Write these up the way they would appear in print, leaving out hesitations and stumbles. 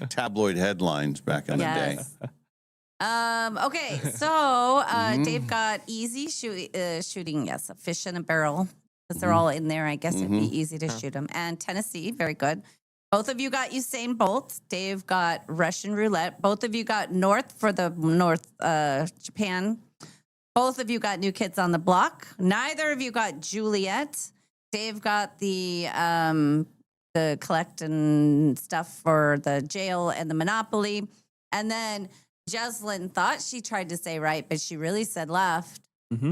tabloid headlines back in the day. Okay, so Dave got easy shooting. Yes, a fish in a barrel because they're all in there. I guess it'd be easy to shoot them. And Tennessee, very good. Both of you got Usain Bolt. Dave got Russian roulette. Both of you got North for the North Japan. Both of you got New Kids on the Block. Neither of you got Juliet. Dave got the collect and stuff for the jail and the Monopoly. And then Jeslyn thought she tried to say right, but she really said left,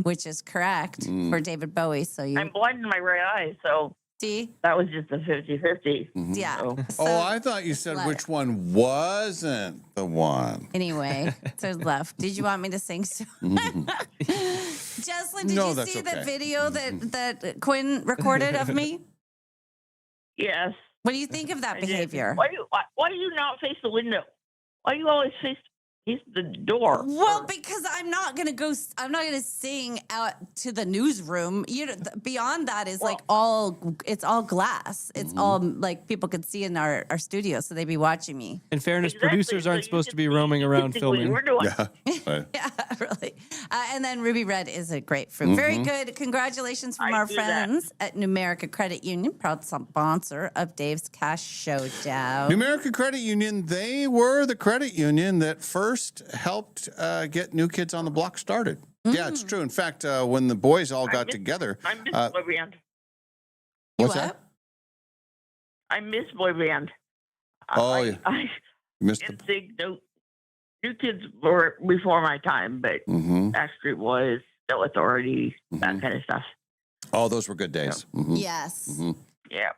which is correct for David Bowie. So I'm blind in my right eye, so see, that was just a 50-50. Yeah. So. I thought you said which one wasn't the one. Anyway, so left. Did you want me to sing? Jeslyn, did you see the video that Quinn recorded of me? Yes. What do you think of that behavior? Why do you not face the window? Why do you always face the door? Well, because I'm not gonna sing out to the newsroom. Beyond that is it's all glass. It's all like people could see in our studio, so they'd be watching me. In fairness, producers aren't supposed to be roaming around filming. Yeah, yeah, really. And then Ruby Red is a grapefruit. Very good. Congratulations from our friends at Numerica Credit Union, proud sponsor of Dave's Cash Showdown. Numerica Credit Union, they were the credit union that first helped get New Kids on the Block started. Yeah, it's true. In fact, when the boys all got together. I miss boy band. What's that? I miss boy band. I missed New Kids were before my time, but Backstreet Boys, Still Authority, that kind of stuff. Oh, those were good days. Yes. Yeah.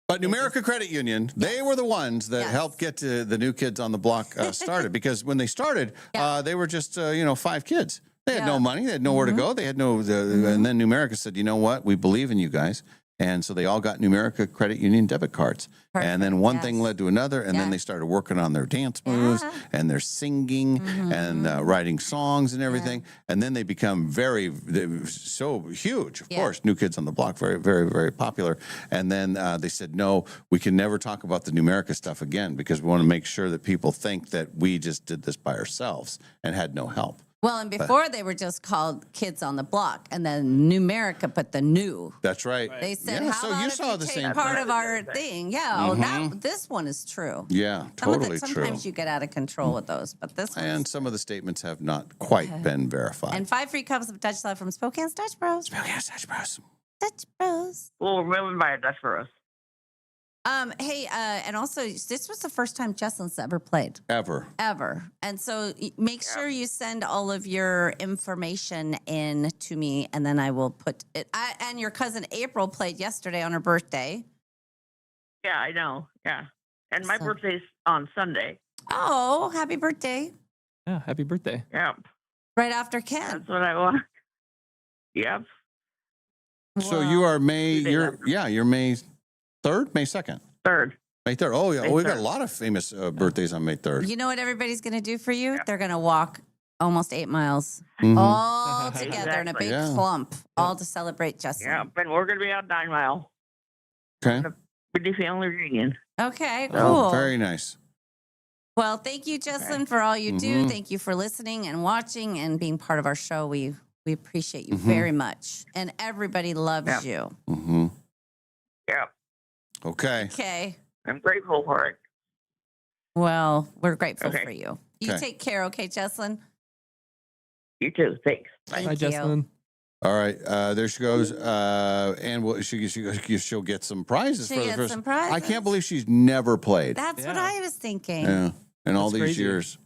But Numerica Credit Union, they were the ones that helped get to the New Kids on the Block started. Because when they started, they were just 5 kids. They had no money. They had nowhere to go. They had no. And then Numerica said, "You know what? We believe in you guys." And so they all got Numerica Credit Union debit cards. Perfect. And then one thing led to another, and then they started working on their dance moves and their singing and writing songs and everything. And then they become so huge, of course. New Kids on the Block, very, very, very popular. And then they said, no, we can never talk about the Numerica stuff again because we want to make sure that people think that we just did this by ourselves and had no help. Well, and before they were just called Kids on the Block, and then Numerica put the new. That's right. They said, so you saw the same part of our thing. Yeah, this one is true. Yeah, totally true. Sometimes you get out of control with those, but this one. And some of the statements have not quite been verified. And 5 free cups of Dutch Love from Spokane's Dutch Bros. Spokane's Dutch Bros. Dutch Bros. Well, remember by Dutch Bros. Hey, and also, this was the first time Jesslyn's ever played. Ever. And so make sure you send all of your information in to me, and then I will put it. And your cousin April played yesterday on her birthday. Yeah, I know. Yeah. And my birthday's on Sunday. Oh, happy birthday. Yeah, happy birthday. Yeah. Right after Ken. That's what I want. Yep. So you are you're May 3rd, May 2nd? 3rd. May 3rd. Oh, yeah. We got a lot of famous birthdays on May 3rd. You know what everybody's going to do for you? They're going to walk almost 8 miles all together in a big clump, all to celebrate Justin. Yeah, but we're going to be out 9 Mile. Okay. Pretty family reunion. Okay, cool. Oh, very nice. Well, thank you, Jesslyn, for all you do. Thank you for listening and watching and being part of our show. We appreciate you very much. And everybody loves you. Yeah. Okay. I'm grateful for it. Well, we're grateful for you. You take care, okay, Jesslyn? You too. Thanks. Thank Bye, you. Jesslyn. All right. There she goes. And she'll get some prizes for the first. Some prizes. I can't believe she's never played. That's what I was thinking. Yeah. In all these crazy. years.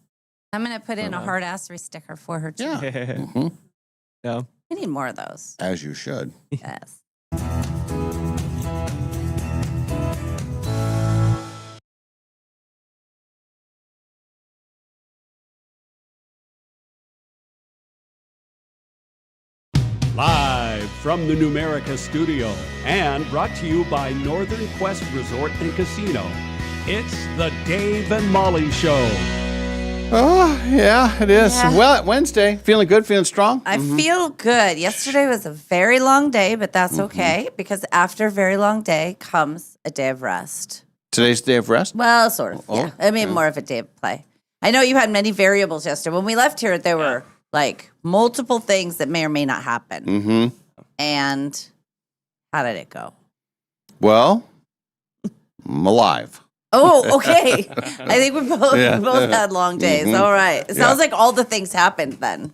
I'm going to put in a hard assery sticker for her, too. Yeah. Yeah. We need more of those. As you should. Yes. Live from the Numerica studio and brought to you by Northern Quest Resort and Casino, it's the Dave and Molly Show. Oh, yeah, it is. Yeah. Well, Wednesday. Feeling good? Feeling strong? I feel good. Yesterday was a very long day, but that's okay because after a very long day comes a day of rest. Today's the day of rest? Well, sort of. Yeah. Oh, I mean, more of a day of play. I know you had many variables yesterday. When we left here, there were like multiple things that may or may not happen. Mm-hmm. And how did it go? Well, I'm alive. Oh, okay. I think we both had long days. Mhm. All right. It sounds like all the things happened then.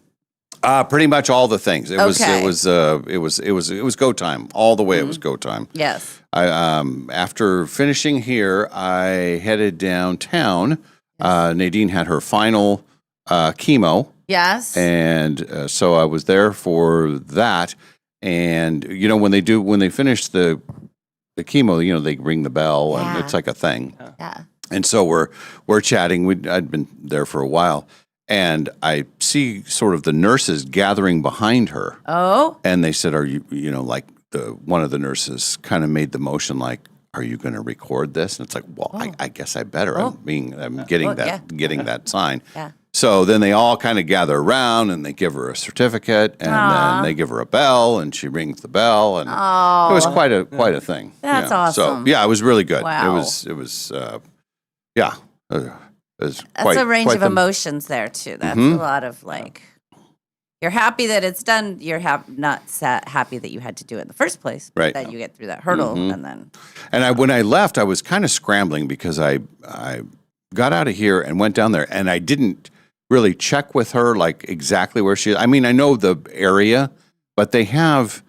Pretty much all the things. It Okay. was go time all the way. It was go time. Yes. I after finishing here, I headed downtown. Nadine had her final chemo, Yes. and so I was there for that. And you know when they finish the chemo, you know they ring the bell, and Yeah. it's like a thing. Yeah. And so we're chatting. I'd been there for a while, and I see sort of the nurses gathering behind her. Oh. And they said, "Are you like one of the nurses kind of made the motion like, are you going to record this?" And it's like, well, I guess I better. Oh. I'm getting getting that sign. Yeah. So then they all kind of gather around and they give her a certificate, and then they give her a bell, and she rings the bell, and it was quite a thing. That's So awesome. yeah, it was really good. Wow. It was yeah. It was That's a range quite of the- emotions there too. That's Mhm. a lot of like. You're happy that it's done. You're not happy that you had to do it in the first place. But Right. that you get through that hurdle, Mhm. and then. And when I left, I was kind of scrambling because I got out of here and went down there, and I didn't really check with her like exactly where she is. I mean, I know the area, but they have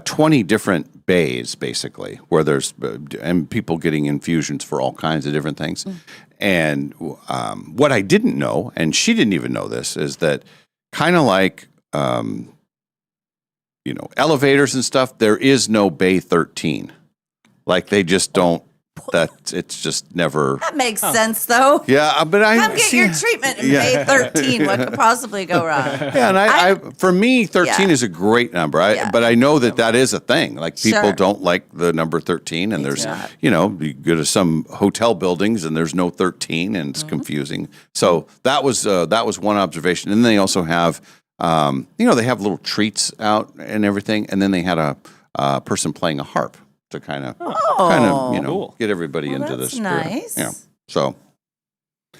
20 different bays basically where there's and people getting infusions for all kinds of different things. And what I didn't know, and she didn't even know this, is that kind of like elevators and stuff, there is no bay 13. Like they just don't. It's just never. That makes sense, though. Yeah, but I Come get your treatment in May 13. What could possibly go wrong? Yeah, and I for me, 13 Yeah. is a great number. Yeah. But I know that is a thing. Like people Sure. don't like the number 13, and there's not. you go to some hotel buildings and there's no 13, and it's confusing. So that was one observation. And then they also have they have little treats out and everything, and then they had a person playing a harp to kind of Cool. get everybody into that's this spirit. nice. Yeah. So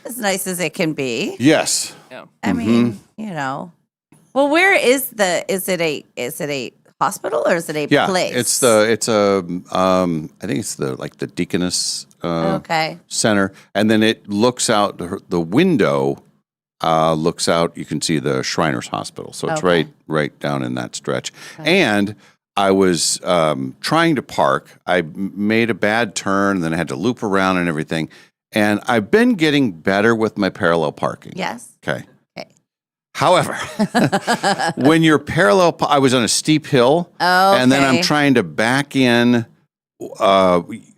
As nice as it can be. yes. I mean, Well, where is is it a hospital or is it a Yeah, place? it's a I think it's the Deaconess Okay. Center, and then it looks out the window. Looks out. You can see the Shriners Hospital, so it's Okay. right down in that stretch. And I was trying to park. I made a bad turn, and then I had to loop around and everything. And I've been getting better with my parallel parking. Yes. Okay. Okay. However, when you're I was on a steep hill, and then I'm Okay. trying to back in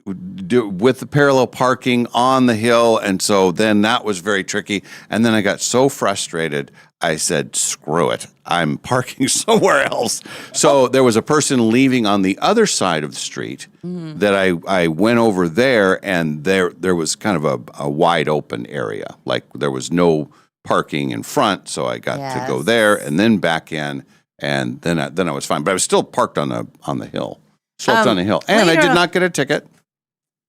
with the parallel parking on the hill, and so then that was very tricky. And then I got so frustrated, I said, "Screw it! I'm parking somewhere else." So there was a person leaving on the other side of the street that I went over there, and there was kind of a wide open area, like there was no parking in front, so I got to go Yes. there and then back in, and then I was fine. But I was still parked on the hill, sloped on the hill, and I later did on- not get a ticket.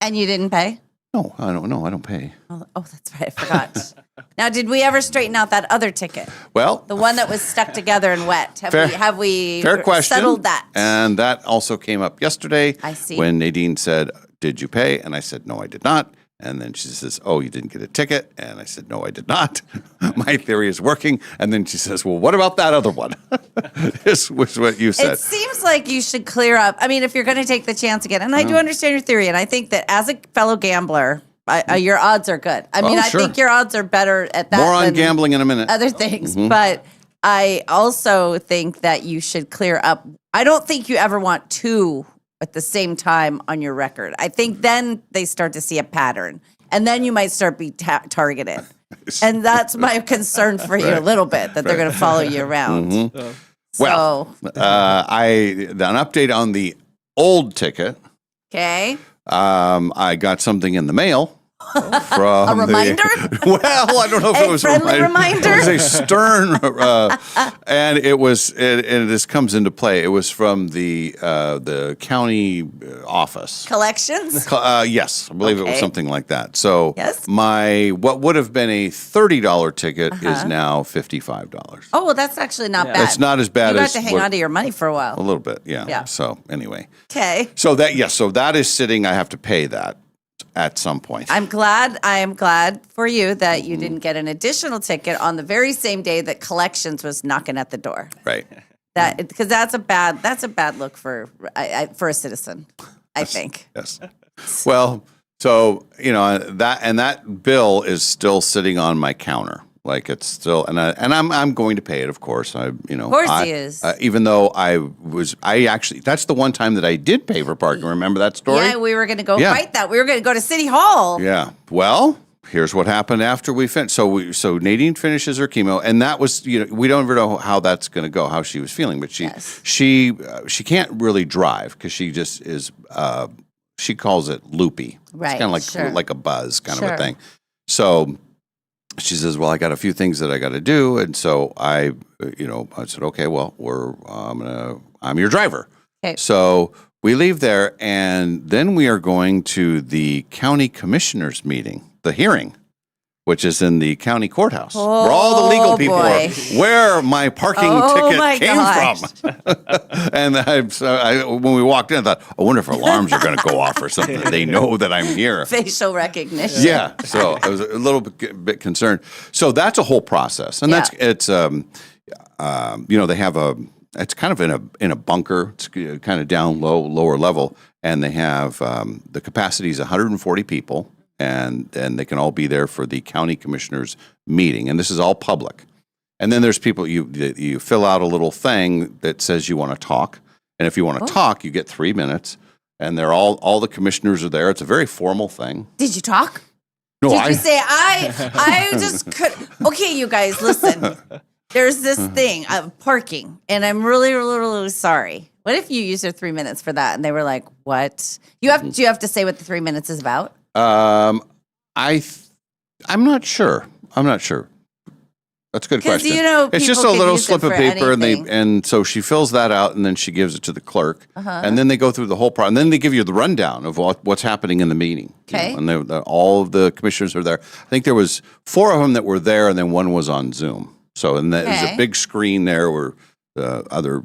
And you didn't pay? No, I don't know. I don't pay. Oh, that's right. I forgot. Now, did we ever straighten out that other ticket? Well, The one that was stuck together and wet? Have we fair question. settled that? And that also came up yesterday. I see. When Nadine said, "Did you pay?" And I said, "No, I did not." And then she says, "Oh, you didn't get a ticket?" And I said, "No, I did not." My theory is working. And then she says, "Well, what about that other one?" This was what you said. It seems like you should clear up. I mean, if you're going to take the chance again, and I do understand your theory, and I think that as a fellow gambler, your odds are good. I mean, sure. I think your odds are better at that More on than gambling in a minute. other things. But I also think that you should clear up. I don't think you ever want two at the same time on your record. I think then they start to see a pattern, and then you might start be targeted. And that's my concern for you a little bit, that they're going to follow you around. Well, an update on the old ticket. Okay. I got something in the mail. From A reminder? Well, I don't know if A it was friendly It reminder? was a stern, and it was. And this comes into play. It was from the county office. Collections? Yes, I believe it was Okay. something like that. So Yes. what would have been a $30 ticket is now $55. Oh, well, that's actually not bad. It's not as bad You got as to hang what- on to your money for a while. A little bit, yeah. Yeah. So anyway, Okay. so that is sitting. I have to pay that at some point. I am glad for you that you didn't get an additional ticket on the very same day that collections was knocking at the door. Right. That because that's a bad look for a citizen, I think. Yes. Well, so that bill is still sitting on my counter. Like it's still, and I'm going to pay it, of course. Of course he is. Even though I actually, that's the one time that I did pay for parking. Remember that story? Yeah, we were going to go Yeah. fight that. We were going to go to City Hall. Yeah. Well, here's what happened after we finished. So Nadine finishes her chemo, and that was, we don't ever know how that's going to go, how she was feeling, but she can't really drive because she just is. She calls it loopy. Right, It's kind of sure. like a buzz kind of Sure. a thing. So she says, "Well, I got a few things that I got to do," and so I said, "Okay, well, I'm your driver." Okay. So we leave there, and then we are going to the county commissioners meeting, the hearing, which is in the county courthouse, where all the legal people boy. are, where my parking my ticket came gosh. from. And when we walked in, I thought, I wonder if alarms are going to go off or something. They know that I'm here. Facial recognition. Yeah, so I was a little bit concerned. So that's a whole process, and Yeah. it's they have it's kind of in a bunker. It's kind of down lower level, and they have the capacity is 140 people, and they can all be there for the county commissioners meeting, and this is all public. And then there's people you fill out a little thing that says you want to talk, and if you want to talk, you get 3 minutes, and they're all the commissioners are there. It's a very formal thing. Did you talk? No, Did you say I just could? Okay, you guys, listen. There's this thing of parking, and I'm really, really, really sorry. What if you used your 3 minutes for that? And they were like, "What? Do you have to say what the 3 minutes is about?" I'm not sure. That's a good 'Cause, question. people It's just a can little use it slip of for paper, anything. and so she fills that out, and then she gives it to the clerk, and then they go through the whole process, and then they give you the rundown of what's happening in the meeting. Okay. And all of the commissioners are there. I think there was 4 of them that were there, and then one was on Zoom. So, and there's a Okay. big screen there where the other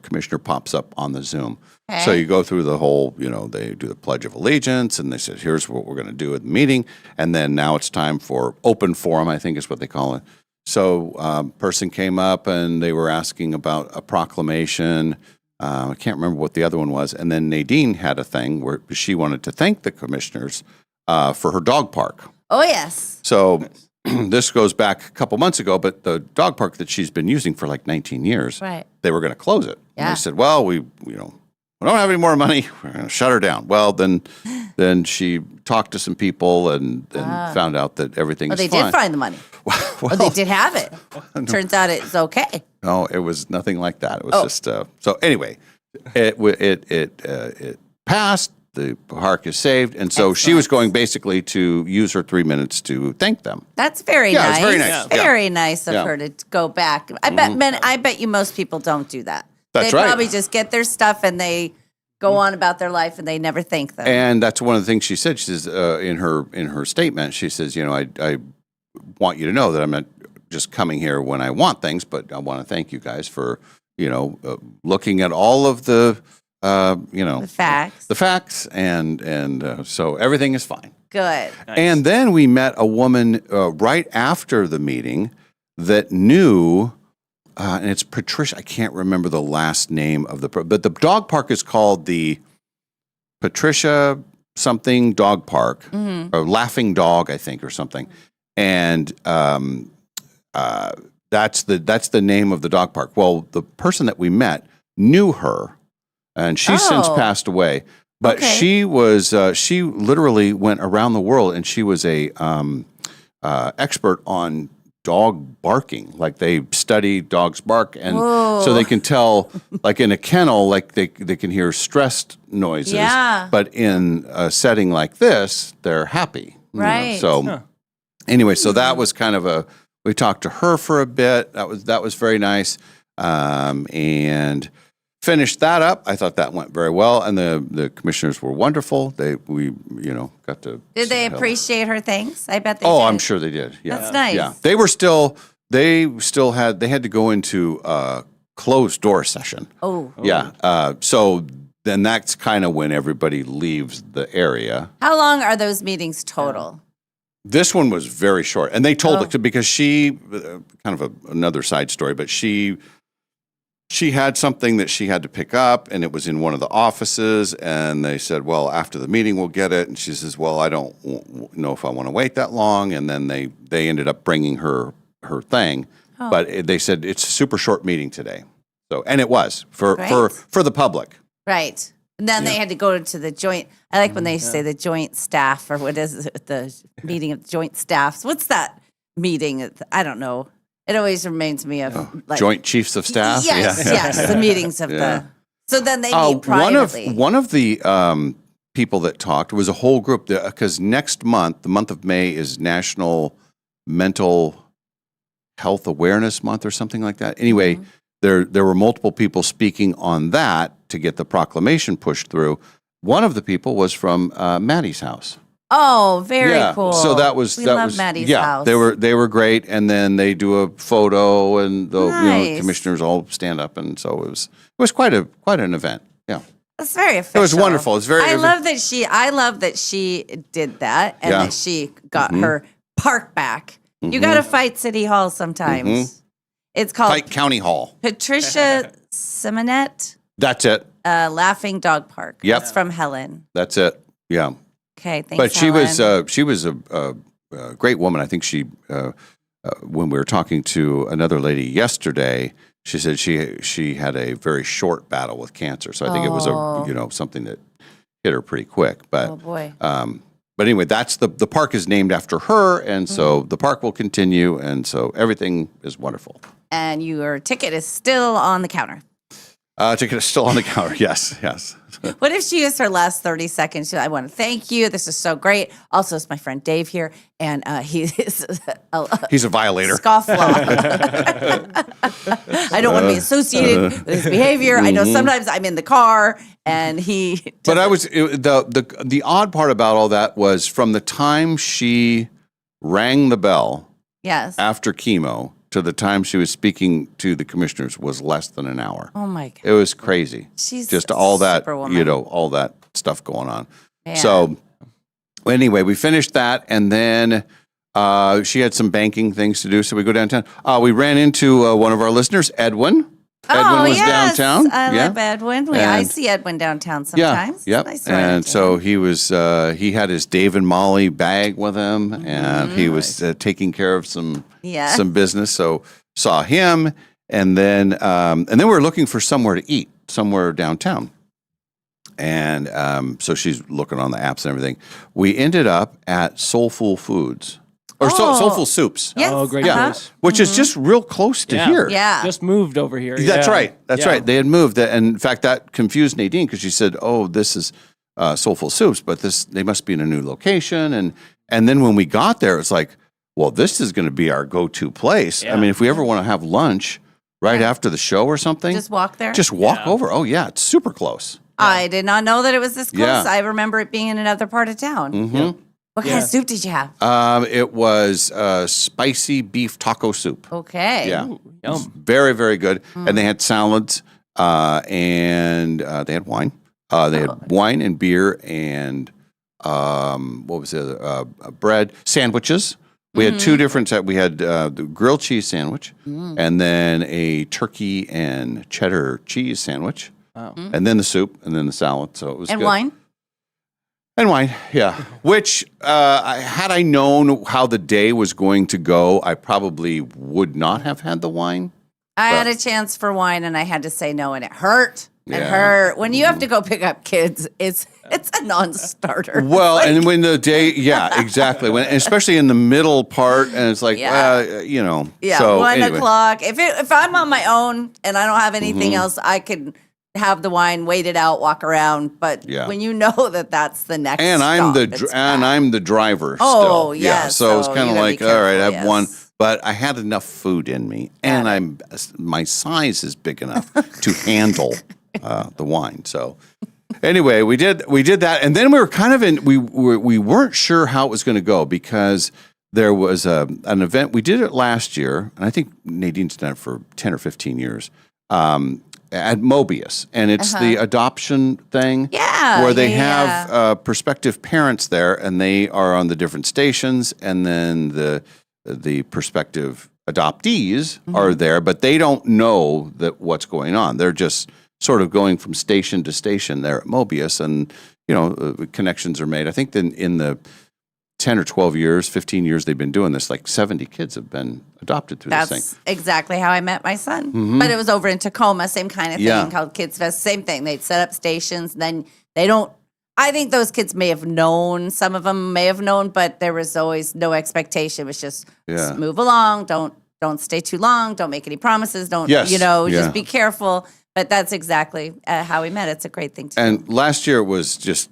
commissioner pops up on the Zoom. Okay. So you go through the whole, they do the Pledge of Allegiance, and they said, here's what we're going to do at the meeting. And then now it's time for open forum, I think is what they call it. So person came up, and they were asking about a proclamation. I can't remember what the other one was. And then Nadine had a thing where she wanted to thank the commissioners for her dog park. Oh yes. So this goes back a couple months ago, but the dog park that she's been using for like 19 years, Right. they were going to close it. And Yeah. they said, well, we don't have any more money. We're going to shut her down. Well, then she talked to some people and found out that everything Well, is they fine. did find the money. Well, They did have it. Turns out it's okay. no, it was nothing like that. It was just so. Anyway, it passed. The park is saved, and so she was going basically to use her 3 minutes to thank them. That's very Yeah, nice. it's very nice. Yeah. Very nice of Yeah. her to go back. I bet you most people don't do that. That's they right. probably just get their stuff and they go on about their life and they never thank them. And that's one of the things she said. She says in her statement, she says, I want you to know that I'm not just coming here when I want things, but I want to thank you guys for looking at all of the the facts. and so everything is fine. Good. And then we met a woman right after the meeting that knew, and it's Patricia. I can't remember the last name of but the dog park is called the Patricia something dog park, or Laughing Dog, I think, or something. And that's the name of the dog park. Well, the person that we met knew her, and she's since passed away. But Okay. she was she literally went around the world, and she was a expert on dog barking. Like they study dogs bark, and so they can tell, like in a kennel, like they can hear stressed noises. Yeah. But in a setting like this, they're happy. you know, Right. so Huh. anyway, so that was kind of we talked to her for a bit. That was very nice. And finished that up. I thought that went very well. And the commissioners were wonderful. We got to. Did they help. appreciate her things? I bet they Oh, did. I'm sure they did. Yeah. That's nice. Yeah. They had to go into a closed door session. Oh. Yeah. So then that's kind of when everybody leaves the area. How long are those meetings total? This one was very short, and they told it because she, kind of another side story, but she had something that she had to pick up, and it was in one of the offices, and they said, well, after the meeting, we'll get it. And she says, well, I don't know if I want to wait that long. And then they ended up bringing her thing, but they said it's a super short meeting today. So, and it was for the public. Right. And then they had to go to the joint. I like when they say the joint staff, or what is it? The meeting of joint staffs. What's that meeting? I don't know. It always reminds me of Joint Chiefs of Staff. Yes, yes, the meetings of the. So then they meet privately. One of the people that talked was a whole group, because next month, the month of May, is National Mental Health Awareness Month or something like that. Anyway, there were multiple people speaking on that to get the proclamation pushed through. One of the people was from Maddie's house. Oh, very cool. So we love Maddie's house. they were great, and then they do a photo, and the commissioners all stand up, and so it was quite an event. Yeah, It's very official. it was wonderful. It's very. I love that she did that, and that she got her park back. You got to fight City Hall sometimes. It's called Fight County Hall. Patricia Simonet That's it. Laughing Dog Park. Yep. It's from Helen. That's it. Yeah. Okay, thanks. But Helen. she was a great woman. I think she when we were talking to another lady yesterday, she said she had a very short battle with cancer. So I think it was something that hit her pretty quick. But Oh boy. but anyway, that's the park is named after her, and so the park will continue, and so everything is wonderful. And your ticket is still on the counter. Ticket is still on the counter. Yes. What if she used her last 30 seconds? She said, I want to thank you. This is so great. Also, it's my friend Dave here, and he is He's a violator. Scofflaw. I don't want to be associated with his behavior. I know sometimes I'm in the car, and he. But the odd part about all that was from the time she rang the bell Yes. after chemo to the time she was speaking to the commissioners was less than an hour. Oh my God. It was crazy. She's Just a all that, superwoman. all that stuff going on. Man. So anyway, we finished that, and then she had some banking things to do, so we go downtown. We ran into one of our listeners, Edwin. Edwin was downtown. I love Edwin. I see Edwin downtown sometimes. Yeah, yep. Nice to run And into so him. he was. He had his Dave and Molly bag with him, and he was taking care of some business. So saw him, and then we were looking for somewhere to eat, somewhere downtown. And so she's looking on the apps and everything. We ended up at Soulful Foods. Or Soulful Soups. Yes. Oh, great uh-huh. place. Which is just real close to here. Yeah. Just moved over here. That's Yeah. right. That's Yeah. right. They had moved. And in fact, that confused Nadine because she said, oh, this is Soulful Soups, but they must be in a new location. And then when we got there, it's like, well, this is going to be our go-to place. Yeah. I mean, if we ever want to have lunch right after the show or something. Just walk there? Just walk over. Oh, yeah. It's super close. I did not know that it was this close. Yeah. I remember it being in another part of town. Mm-hmm. What kind of soup did you have? It was spicy beef taco soup. Okay. Yeah. Ooh, It was yum. very, very good. And they had salads and they had wine. They had wine and beer and what was the other? Bread, sandwiches. We had two different. We had the grilled cheese sandwich and then a turkey and cheddar cheese sandwich. Wow. And then the soup and then the salad. So it was And good. wine? And wine, yeah. Which, had I known how the day was going to go, I probably would not have had the wine. I had a chance for wine and I had to say no, and it hurt. It Yeah. hurt. When you have to go pick up kids, it's a non-starter. Well, and when the day, yeah, exactly. When, especially in the middle part, and it's like, Yeah. Yeah, Yeah, So 1 anyway. o'clock. If I'm on my own and I don't have anything else, I can have the wine, wait it out, walk around. But when you know that that's the next and stop, I'm the driver. Oh, still. yes. So it's kind of like, all right, I have one, yes. but I had enough food in me, and my size is big enough to handle the wine. So. Anyway, we did that, and then we were kind of we weren't sure how it was going to go because there was an event. We did it last year, and I think Nadine's done it for 10 or 15 years at Mobius, and it's the adoption thing, where they have prospective parents there, and they are on the different stations, and then the prospective adoptees are there, but they don't know that what's going on. They're just sort of going from station to station there at Mobius, and connections are made. I think that in the 10 or 12 years, 15 years they've been doing this, like 70 kids have been adopted through this thing. That's exactly how I met my son. But it was over in Tacoma, same kind of thing called Kids Fest, same thing. They'd set up stations, and then I think those kids may have known, some of them may have known, but there was always no expectation. It was just move along, don't stay too long, don't make any promises, just be careful. But that's exactly how we met. It's a great thing to do. And last year it was just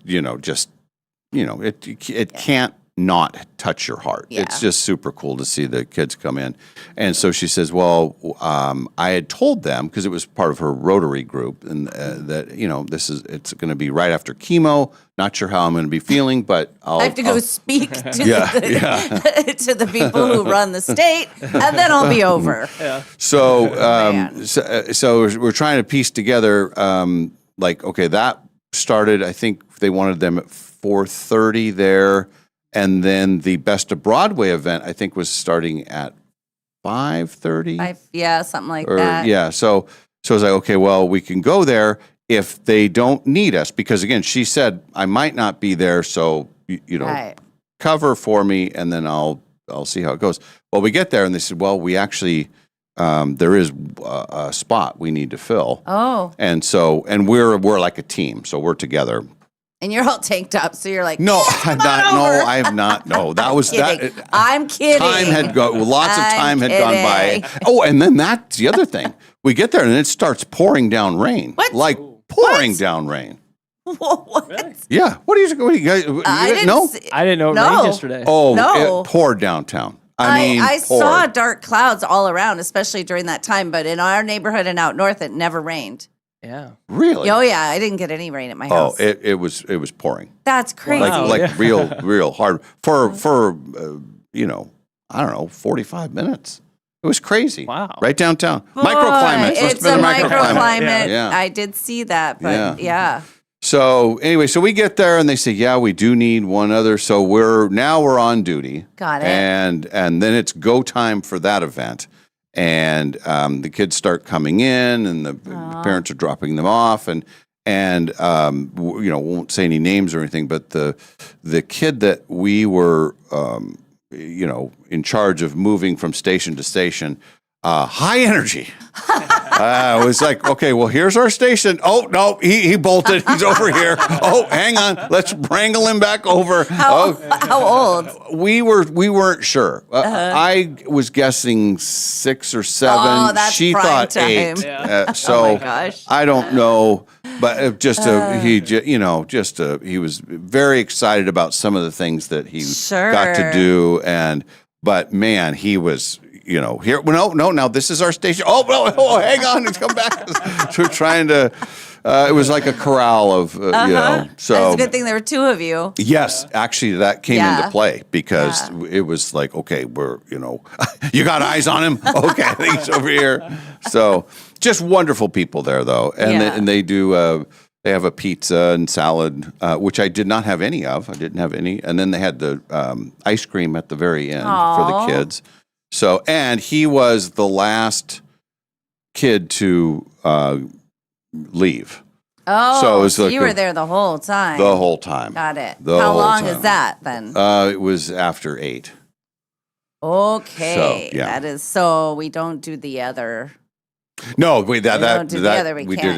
it can't not touch your heart. Yeah. It's just super cool to see the kids come in. And so she says, well, I had told them, because it was part of her Rotary group, and that, it's going to be right after chemo. Not sure how I'm going to be feeling, but I have to go speak to to the people who run the state, and then I'll be over. So we're trying to piece together, that started, I think they wanted them at 4:30 there, and then the Best of Broadway event, I think, was starting at 5:30. Something like that. Yeah, so I was like, okay, well, we can go there if they don't need us, because again, she said I might not be there, so cover for me, and then I'll see how it goes. Well, we get there, and they said, well, we actually there is a spot we need to fill. Oh, and we're like a team, so we're together. And you're all tanked up, so you're like, no, I'm not. No, I have not. No, that was that. I'm kidding. Time had lots of time had gone by. Oh, and then that's the other thing. We get there, and it starts pouring down rain. What? Like pouring down rain. What? Really? Yeah. What you guys? I didn't know? I didn't know it rained yesterday. Oh, no. It poured downtown. I saw dark clouds all around, especially during that time. But in our neighborhood and out north, it never rained. Yeah. Really? Oh yeah, I didn't get any rain at my house. Oh, it was pouring. That's crazy. Like real hard for I don't know, 45 minutes. It was crazy. Wow. Right downtown. Boy, Microclimate. It's a microclimate. Yeah. I did see that, but yeah. So anyway, we get there and they say, yeah, we do need one other. So we're on duty. Got it. And then it's go time for that event. And the kids start coming in, and the parents are dropping them off, and won't say any names or anything, but the kid that we were in charge of moving from station to station, high energy. It was like, okay, well, here's our station. Oh, no, he bolted. He's over here. Oh, hang on. Let's wrangle him back over. How old? We weren't sure. I was guessing 6 or 7. Oh, that's she prime thought time. 8. Yeah. So oh my gosh. I don't know, but he was very excited about some of the things that he got to do, but man, he was. Here. No. Now this is our station. Oh, no! Oh, hang on. He's come back. So we're trying to. It was like a corral of, So it's a good thing there were 2 of you. Yes, actually, that came into play because it was like, okay, we're, you got eyes on him. Okay, I think he's over here. So just wonderful people there, though, and they do. They have a pizza and salad, which I did not have any of. I didn't have any, and then they had the ice cream at the very end for the kids. So, and he was the last kid to leave. Oh, so you were there the whole time. The whole time. Got it. How long is that then? It was after 8. Okay. So, that is so we don't do the other. No, we did.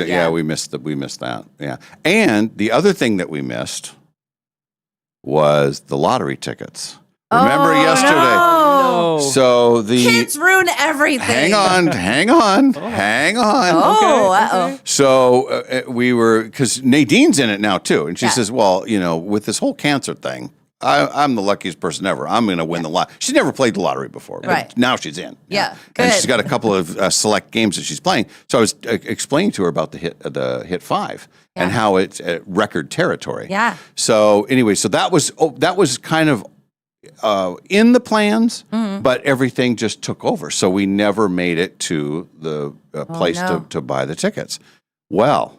Yeah, we missed that. Yeah. And the other thing that we missed was the lottery tickets. Remember yesterday? No. So the Kids ruin everything. hang on. Oh, uh-oh. So we were, because Nadine's in it now too, and she Yeah. says, "Well, with this whole cancer thing, I'm the luckiest person ever. I'm going to win the lot." She's never played the lottery before, but Right. now she's in. Yeah, and good. she's got a couple of select games that she's playing. So I was explaining to her about the hit 5 and how it's record territory. Yeah. So anyway, so that was kind of in the plans, but everything just took over. So we never made it to the place no. to buy the tickets. Well,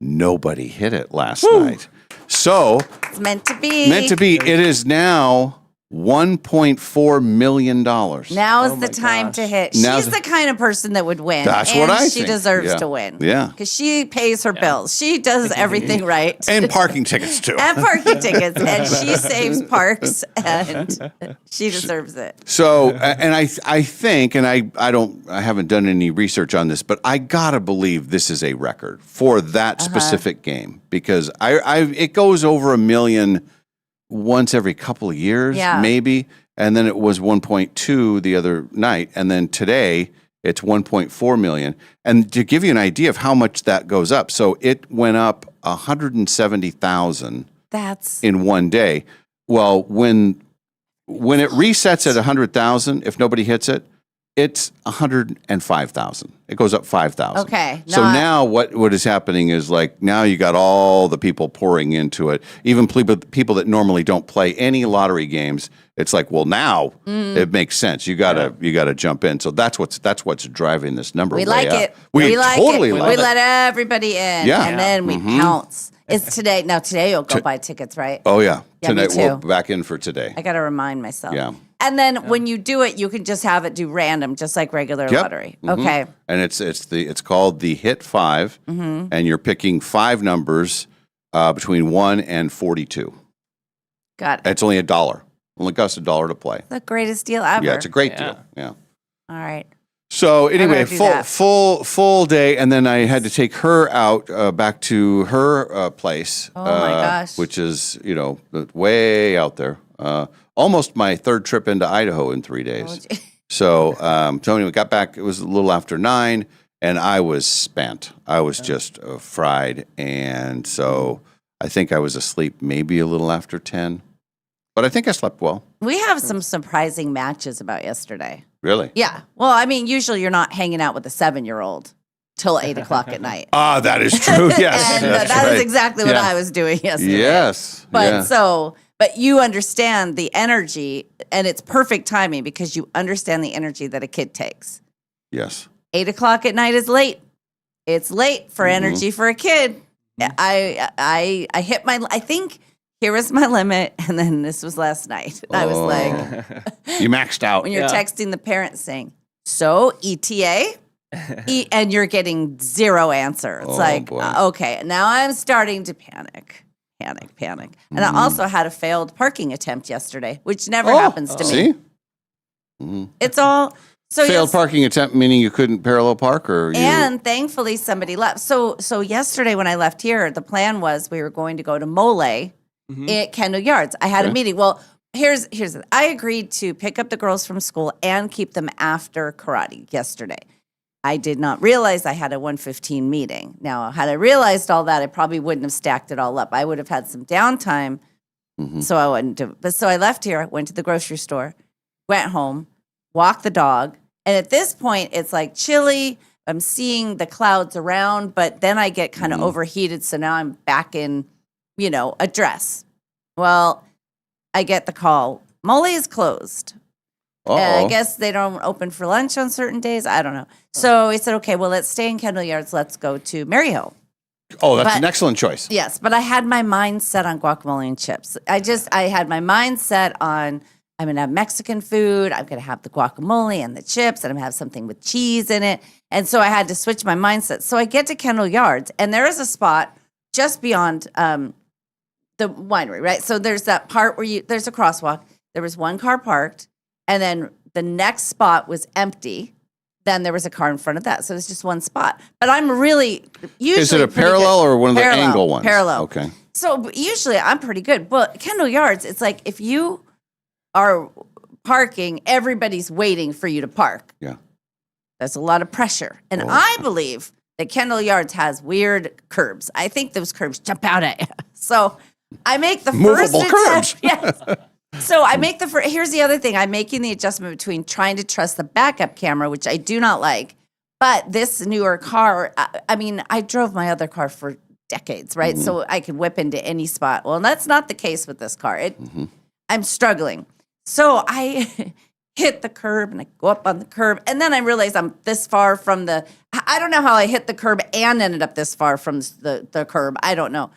nobody hit it last night. So It's meant to be. it is now $1.4 million. Now is the time to hit. Now's She's the kind of person that would win. That's and what I she think. deserves Yeah. to win. Yeah. Because she pays her bills. She does everything right. And parking tickets too. And parking tickets. And she saves parks. And she deserves it. So, and I think, and I haven't done any research on this, but I gotta believe this is a record for that specific game, because it goes over 1 million once every couple of years, maybe, and then it was 1.2 the other night, and then today it's 1.4 million. And to give you an idea of how much that goes up, so it went up 170,000 That's in one day. Well, when it resets at 100,000, if nobody hits it, it's 105,000. It goes up 5,000. Okay. So now what is happening is, like, now you got all the people pouring into it. Even people that normally don't play any lottery games. It's like, well, now it makes sense. You gotta jump in. So that's what's driving this number. we way like up. it. We like totally it. like We it. let everybody in. Yeah. And then we pounce. It's today. Now today you'll go buy tickets, right? Oh yeah. Yeah, me Tonight we're too. back in for today. I got to remind myself. Yeah. And then when you do it, you can just have it do random, just like regular Yep. lottery. Mhm. Okay. And it's called the Hit 5, and you're picking 5 numbers between 1 and 42. Got it. It's only $1. Only costs $1 to play. The greatest deal ever. Yeah, it's a great deal. Yeah. All right. So anyway, do that. full day, and then I had to take her out back to her place. Oh, my gosh. Which is way out there. Almost my 3rd trip into Idaho in 3 days. gee. So anyway, got back. It was a little after 9, and I was spent. I was just fried, and so I think I was asleep maybe a little after 10. But I think I slept well. We have some surprising matches about yesterday. Really? Yeah. Well, I mean, usually you're not hanging out with a 7-year-old till 8 o'clock at night. Ah, that is true. Yes. And that's that is right. exactly what Yeah. I was doing yesterday. Yes. But yeah. but you understand the energy, and it's perfect timing because you understand the energy that a kid takes. Yes. 8 o'clock at night is late. It's late for energy for a kid. I hit I think here was my limit, and then this was last night. I was like, You maxed out. when you're texting the parents saying, so ETA? And you're getting 0 answer. It's boy. Okay, now I'm starting to panic. And I also had a failed parking attempt yesterday, which never happens to me. See? Mm-hmm. It's all so Failed parking attempt, meaning you couldn't parallel park, or you... And thankfully somebody left. So yesterday when I left here, the plan was we were going to go to Mole at Kendall Yards. I had a meeting. Well, here's I agreed to pick up the girls from school and keep them after karate yesterday. I did not realize I had a 1:15 meeting. Now, had I realized all that, I probably wouldn't have stacked it all up. I would have had some downtime, so I wouldn't do it. But so I left here, went to the grocery store, went home, walked the dog, and at this point, it's like chilly. I'm seeing the clouds around, but then I get kind of overheated, so now I'm back in, a dress. Well, I get the call. Mole is closed. I guess they don't open for lunch on certain days. I don't know. So I said, okay, well, let's stay in Kendall Yards. Let's go to Maryhill. Oh, that's an excellent choice. Yes, but I had my mind set on guacamole and chips. I had my mind set on, I'm going to have Mexican food. I'm going to have the guacamole and the chips, and I'm going to have something with cheese in it. And so I had to switch my mindset. So I get to Kendall Yards, and there is a spot just beyond the winery, right? So there's that part where there's a crosswalk. There was one car parked, and then the next spot was empty. Then there was a car in front of that. So it's just one spot. But I'm really usually Is it a pretty parallel good. or one of the Parallel, angle ones? Parallel. Okay. So usually I'm pretty good. But Kendall Yards, it's like if you are parking, everybody's waiting for you to park. Yeah. There's a lot of pressure. And I believe that Kendall Yards has weird curbs. I think those curbs jump out at you. So I make the Movable first curbs. Yes. So I make here's the other thing. I'm making the adjustment between trying to trust the backup camera, which I do not like, but this newer car, I mean, I drove my other car for decades, right? So I could whip into any spot. Well, that's not the case with this car. I'm struggling. So I hit the curb and I go up on the curb. And then I realize I'm this far from I don't know how I hit the curb and ended up this far from the curb. I don't know.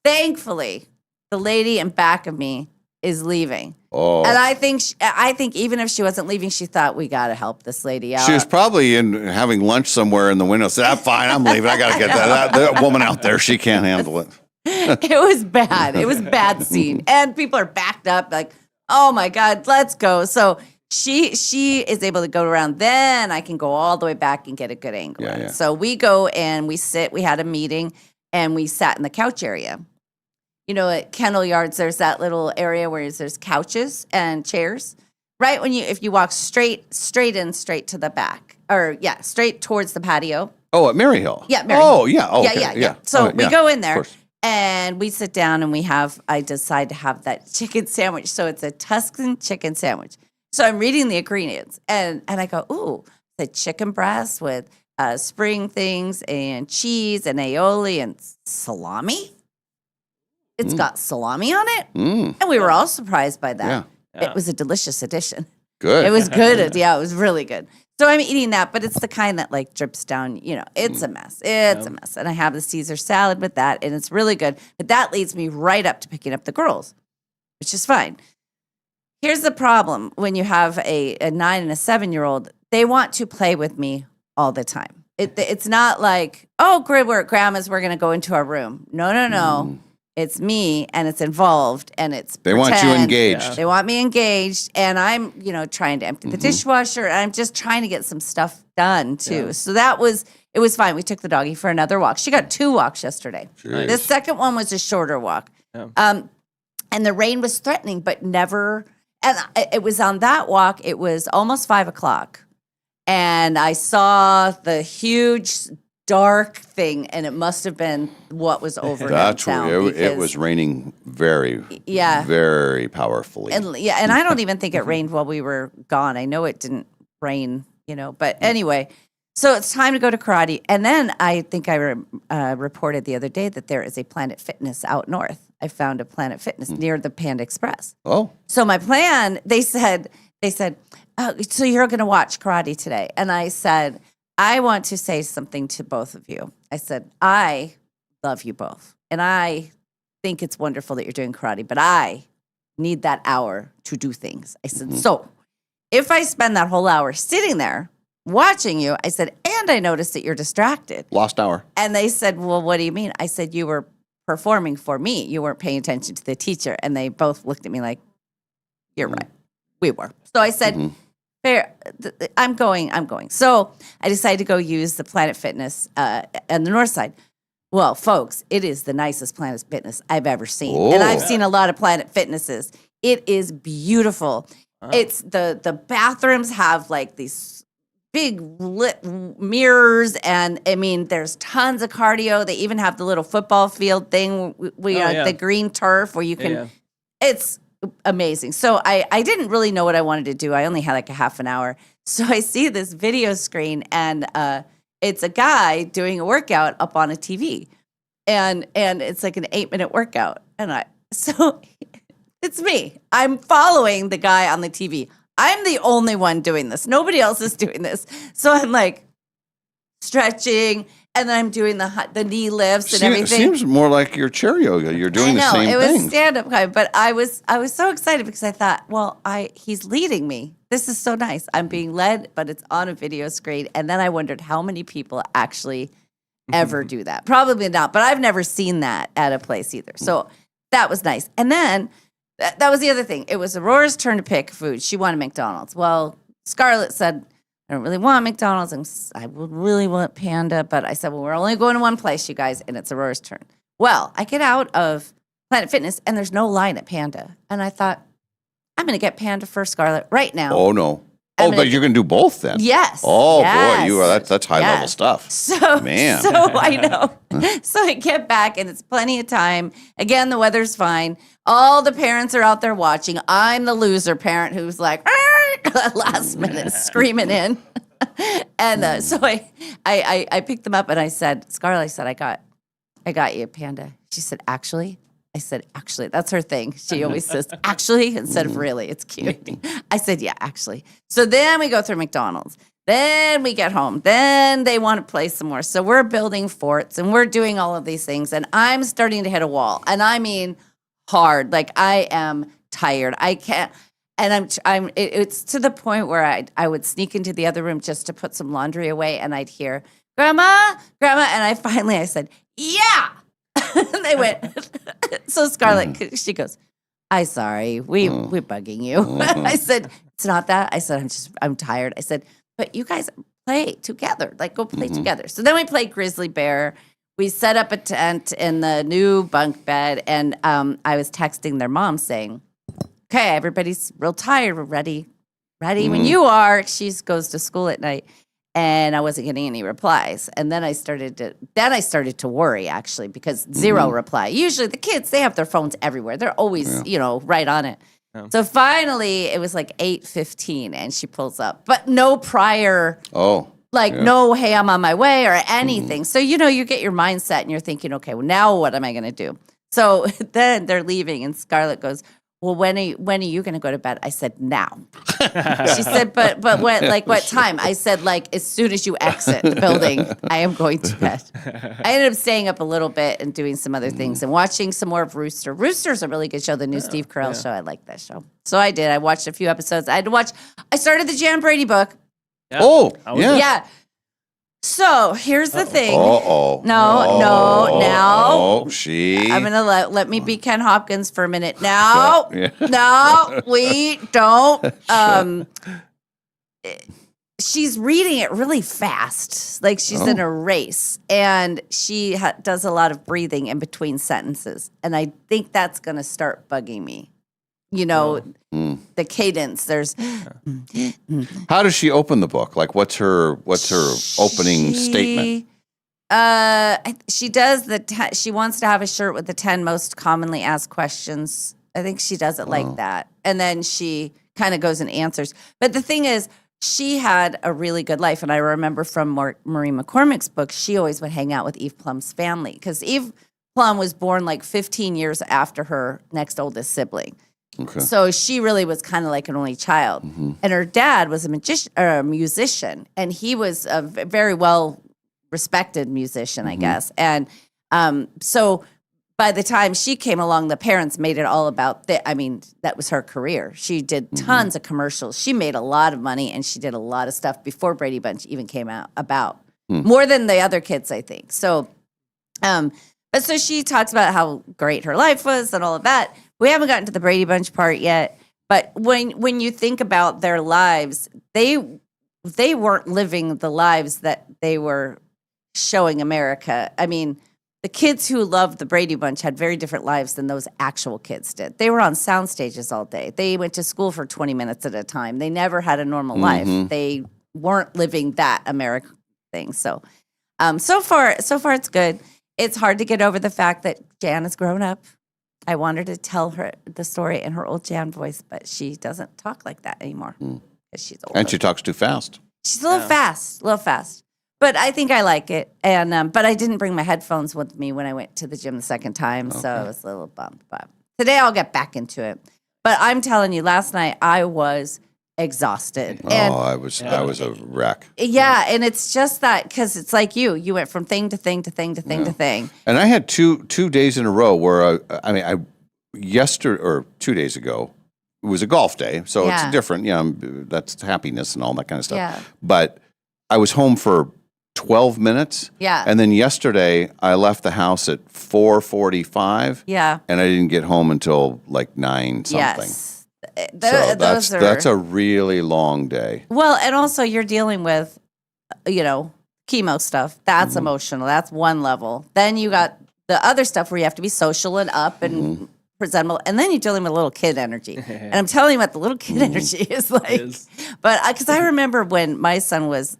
Thankfully, the lady in back of me is leaving. Oh. And I think even if she wasn't leaving, she thought we got to help this lady out. She was probably having lunch somewhere in the window. Said, "I'm fine. I'm leaving. I got to get that woman out there. She can't handle it." It was bad. It was a bad scene. And people are backed up like, oh my God, let's go. So she is able to go around. Then I can go all the way back and get a good angle. Yeah. So we go and we sit. We had a meeting and we sat in the couch area. You know, at Kendall Yards, there's that little area where there's couches and chairs. Right if you walk straight to the back, straight towards the patio. Oh, at Maryhill. Yeah, Maryhill. Oh, yeah. Oh, okay. Yeah. So we go in there. Of course. And we sit down and I decide to have that chicken sandwich. So it's a Tuscan chicken sandwich. So I'm reading the ingredients and I go, ooh, the chicken breast with spring things and cheese and aioli and salami. It's got salami on it. And we were all surprised by that. Yeah. It was a delicious addition. Good. It was good. Yeah, it was really good. So I'm eating that, but it's the kind that like drips down, it's a mess. It's a mess. And I have the Caesar salad with that, and it's really good. But that leads me right up to picking up the girls, which is fine. Here's the problem when you have a 9 and a 7-year-old, they want to play with me all the time. It's not like, oh, great, we're at grandma's, we're going to go into our room. No. It's me, and it's involved, and it's They want you engaged. They want me engaged, and I'm, trying to empty the dishwasher, and I'm just trying to get some stuff done, too. Yeah. So it was fine. We took the doggie for another walk. She got 2 walks yesterday. Jeez. The second one was a shorter walk. Yeah. And the rain was threatening, but never, and it was on that walk, it was almost 5 o'clock, and I saw the huge dark thing, and it must have been what was over downtown. It was raining very powerfully. And I don't even think it rained while we were gone. I know it didn't rain, but anyway, so it's time to go to karate. And then I think I reported the other day that there is a Planet Fitness out north. I found a Planet Fitness near the Panda Express. Oh. So my plan, they said, so you're going to watch karate today. And I said, I want to say something to both of you. I said, I love you both. And I think it's wonderful that you're doing karate, but I need that hour to do things. I said, so if I spend that whole hour sitting there watching you, I said, and I noticed that you're distracted. Lost hour. And they said, well, what do you mean? I said, you were performing for me. You weren't paying attention to the teacher. And they both looked at me like, you're right. We were. So I said, fair. I'm going. So I decided to go use the Planet Fitness on the north side. Well, folks, it is the nicest Planet Fitness I've ever seen. Oh. And I've seen a lot of Planet Fitnesses. It is beautiful. It's the bathrooms have like these big lit mirrors, and I mean, there's tons of cardio. They even have the little football field thing, the green turf where you can. It's amazing. So I didn't really know what I wanted to do. I only had like a half an hour. So I see this video screen, and it's a guy doing a workout up on a TV, and it's like an 8-minute workout. And so it's me. I'm following the guy on the TV. I'm the only one doing this. Nobody else is doing this. So I'm like stretching, and then I'm doing the knee lifts and everything. It seems more like your chair yoga. You're doing the same thing. It was stand-up kind, but I was so excited because I thought, well, he's leading me. This is so nice. I'm being led, but it's on a video screen. And then I wondered how many people actually ever do that. Probably not, but I've never seen that at a place either. So that was nice. And then that was the other thing. It was Aurora's turn to pick food. She wanted McDonald's. Well, Scarlett said, I don't really want McDonald's. I would really want Panda. But I said, well, we're only going to one place, you guys, and it's Aurora's turn. Well, I get out of Planet Fitness, and there's no line at Panda. And I thought, I'm going to get Panda for Scarlett right now. Oh, no. I'm Oh, gonna- but you're going to do both then? Yes. Oh, yes. boy. You are. That's high level Yes. stuff. So, Man. so I know. So I get back and it's plenty of time. Again, the weather's fine. All the parents are out there watching. I'm the loser parent who's like, last minute screaming in. And so I picked them up and I said, Scarlett, I said, I got you, Panda. She said, actually? I said, actually, that's her thing. She always says, actually, instead of really. It's cute. I said, yeah, actually. So then we go through McDonald's. Then we get home. Then they want to play some more. So we're building forts and we're doing all of these things. And I'm starting to hit a wall. And I mean hard. Like I am tired. I can't. And it's to the point where I would sneak into the other room just to put some laundry away. And I'd hear, Grandma. And I said, yeah. And they went. So Scarlett, she goes, I'm sorry, we're bugging you. I said, it's not that. I said, I'm tired. I said, but you guys play together. Like, go play together. So then we played Grizzly Bear. We set up a tent in the new bunk bed. And I was texting their mom saying, okay, everybody's real tired. We're ready when you are. She goes to school at night. And I wasn't getting any replies. And then I started to worry, actually, because zero reply. Usually the kids, they have their phones everywhere. They're always, right on it. Yeah. So finally, it was like 8:15, and she pulls up. But no prior, no, hey, I'm on my way or anything. So, you get your mindset, and you're thinking, okay, well, now what am I going to do? So then they're leaving, and Scarlett goes, well, when are you going to go to bed? I said, now. She said, but what time? I said, like, as soon as you exit the building, I am going to bed. I ended up staying up a little bit and doing some other things and watching some more of Rooster. Rooster's a really good show, the new Steve Carell show. I like that show. So I did. I watched a few episodes. I started the Jan Brady book. Yeah. Oh, yeah. Yeah. So here's the thing. No. Now. She. I'm gonna let me be Ken Hopkins for a minute. No, no, we don't. She's reading it really fast, like she's in a race, and she does a lot of breathing in between sentences, and I think that's gonna start bugging me. The cadence. There's. How does she open the book? Like, what's her opening statement? She does she wants to have a shirt with the 10 most commonly asked questions. I think she does it like that, and then she kind of goes and answers. But the thing is, she had a really good life, and I remember from Marie McCormick's book, she always would hang out with Eve Plum's family because Eve Plum was born like 15 years after her next oldest sibling. Okay. So she really was kind of like an only child. And her dad was a musician, and he was a very well-respected musician, I guess. And so by the time she came along, the parents made it all about that. I mean, that was her career. She did tons of commercials. She made a lot of money, and she did a lot of stuff before Brady Bunch even came out about. More than the other kids, I think. So, but so she talks about how great her life was and all of that. We haven't gotten to the Brady Bunch part yet, but when you think about their lives, they weren't living the lives that they were showing America. I mean, the kids who loved the Brady Bunch had very different lives than those actual kids did. They were on sound stages all day. They went to school for 20 minutes at a time. They never had a normal life. They weren't living that American thing. So, so far it's good. It's hard to get over the fact that Jan has grown up. I wanted to tell her the story in her old Jan voice, but she doesn't talk like that anymore because she's older. And she talks too fast. She's a little fast. But I think I like it. And but I didn't bring my headphones with me when I went to the gym the second time, so I was a little bummed. But today I'll get back into it. But I'm telling you, last night I was exhausted. And I was a wreck. Yeah, and it's just that because it's like you went from thing to thing to thing to thing to thing. And I had two days in a row where yesterday or 2 days ago, it was a golf day, so it's different. That's happiness and all that kind of stuff. Yeah. But I was home for 12 minutes. Yeah. And then yesterday I left the house at 4:45. Yeah. And I didn't get home until like 9 something. Yes. So that's a really long day. Well, and also you're dealing with, chemo stuff. That's emotional. That's one level. Then you got the other stuff where you have to be social and up and presentable. And then you're dealing with little kid energy. And I'm telling you what the little kid energy is like. But because I remember when my son was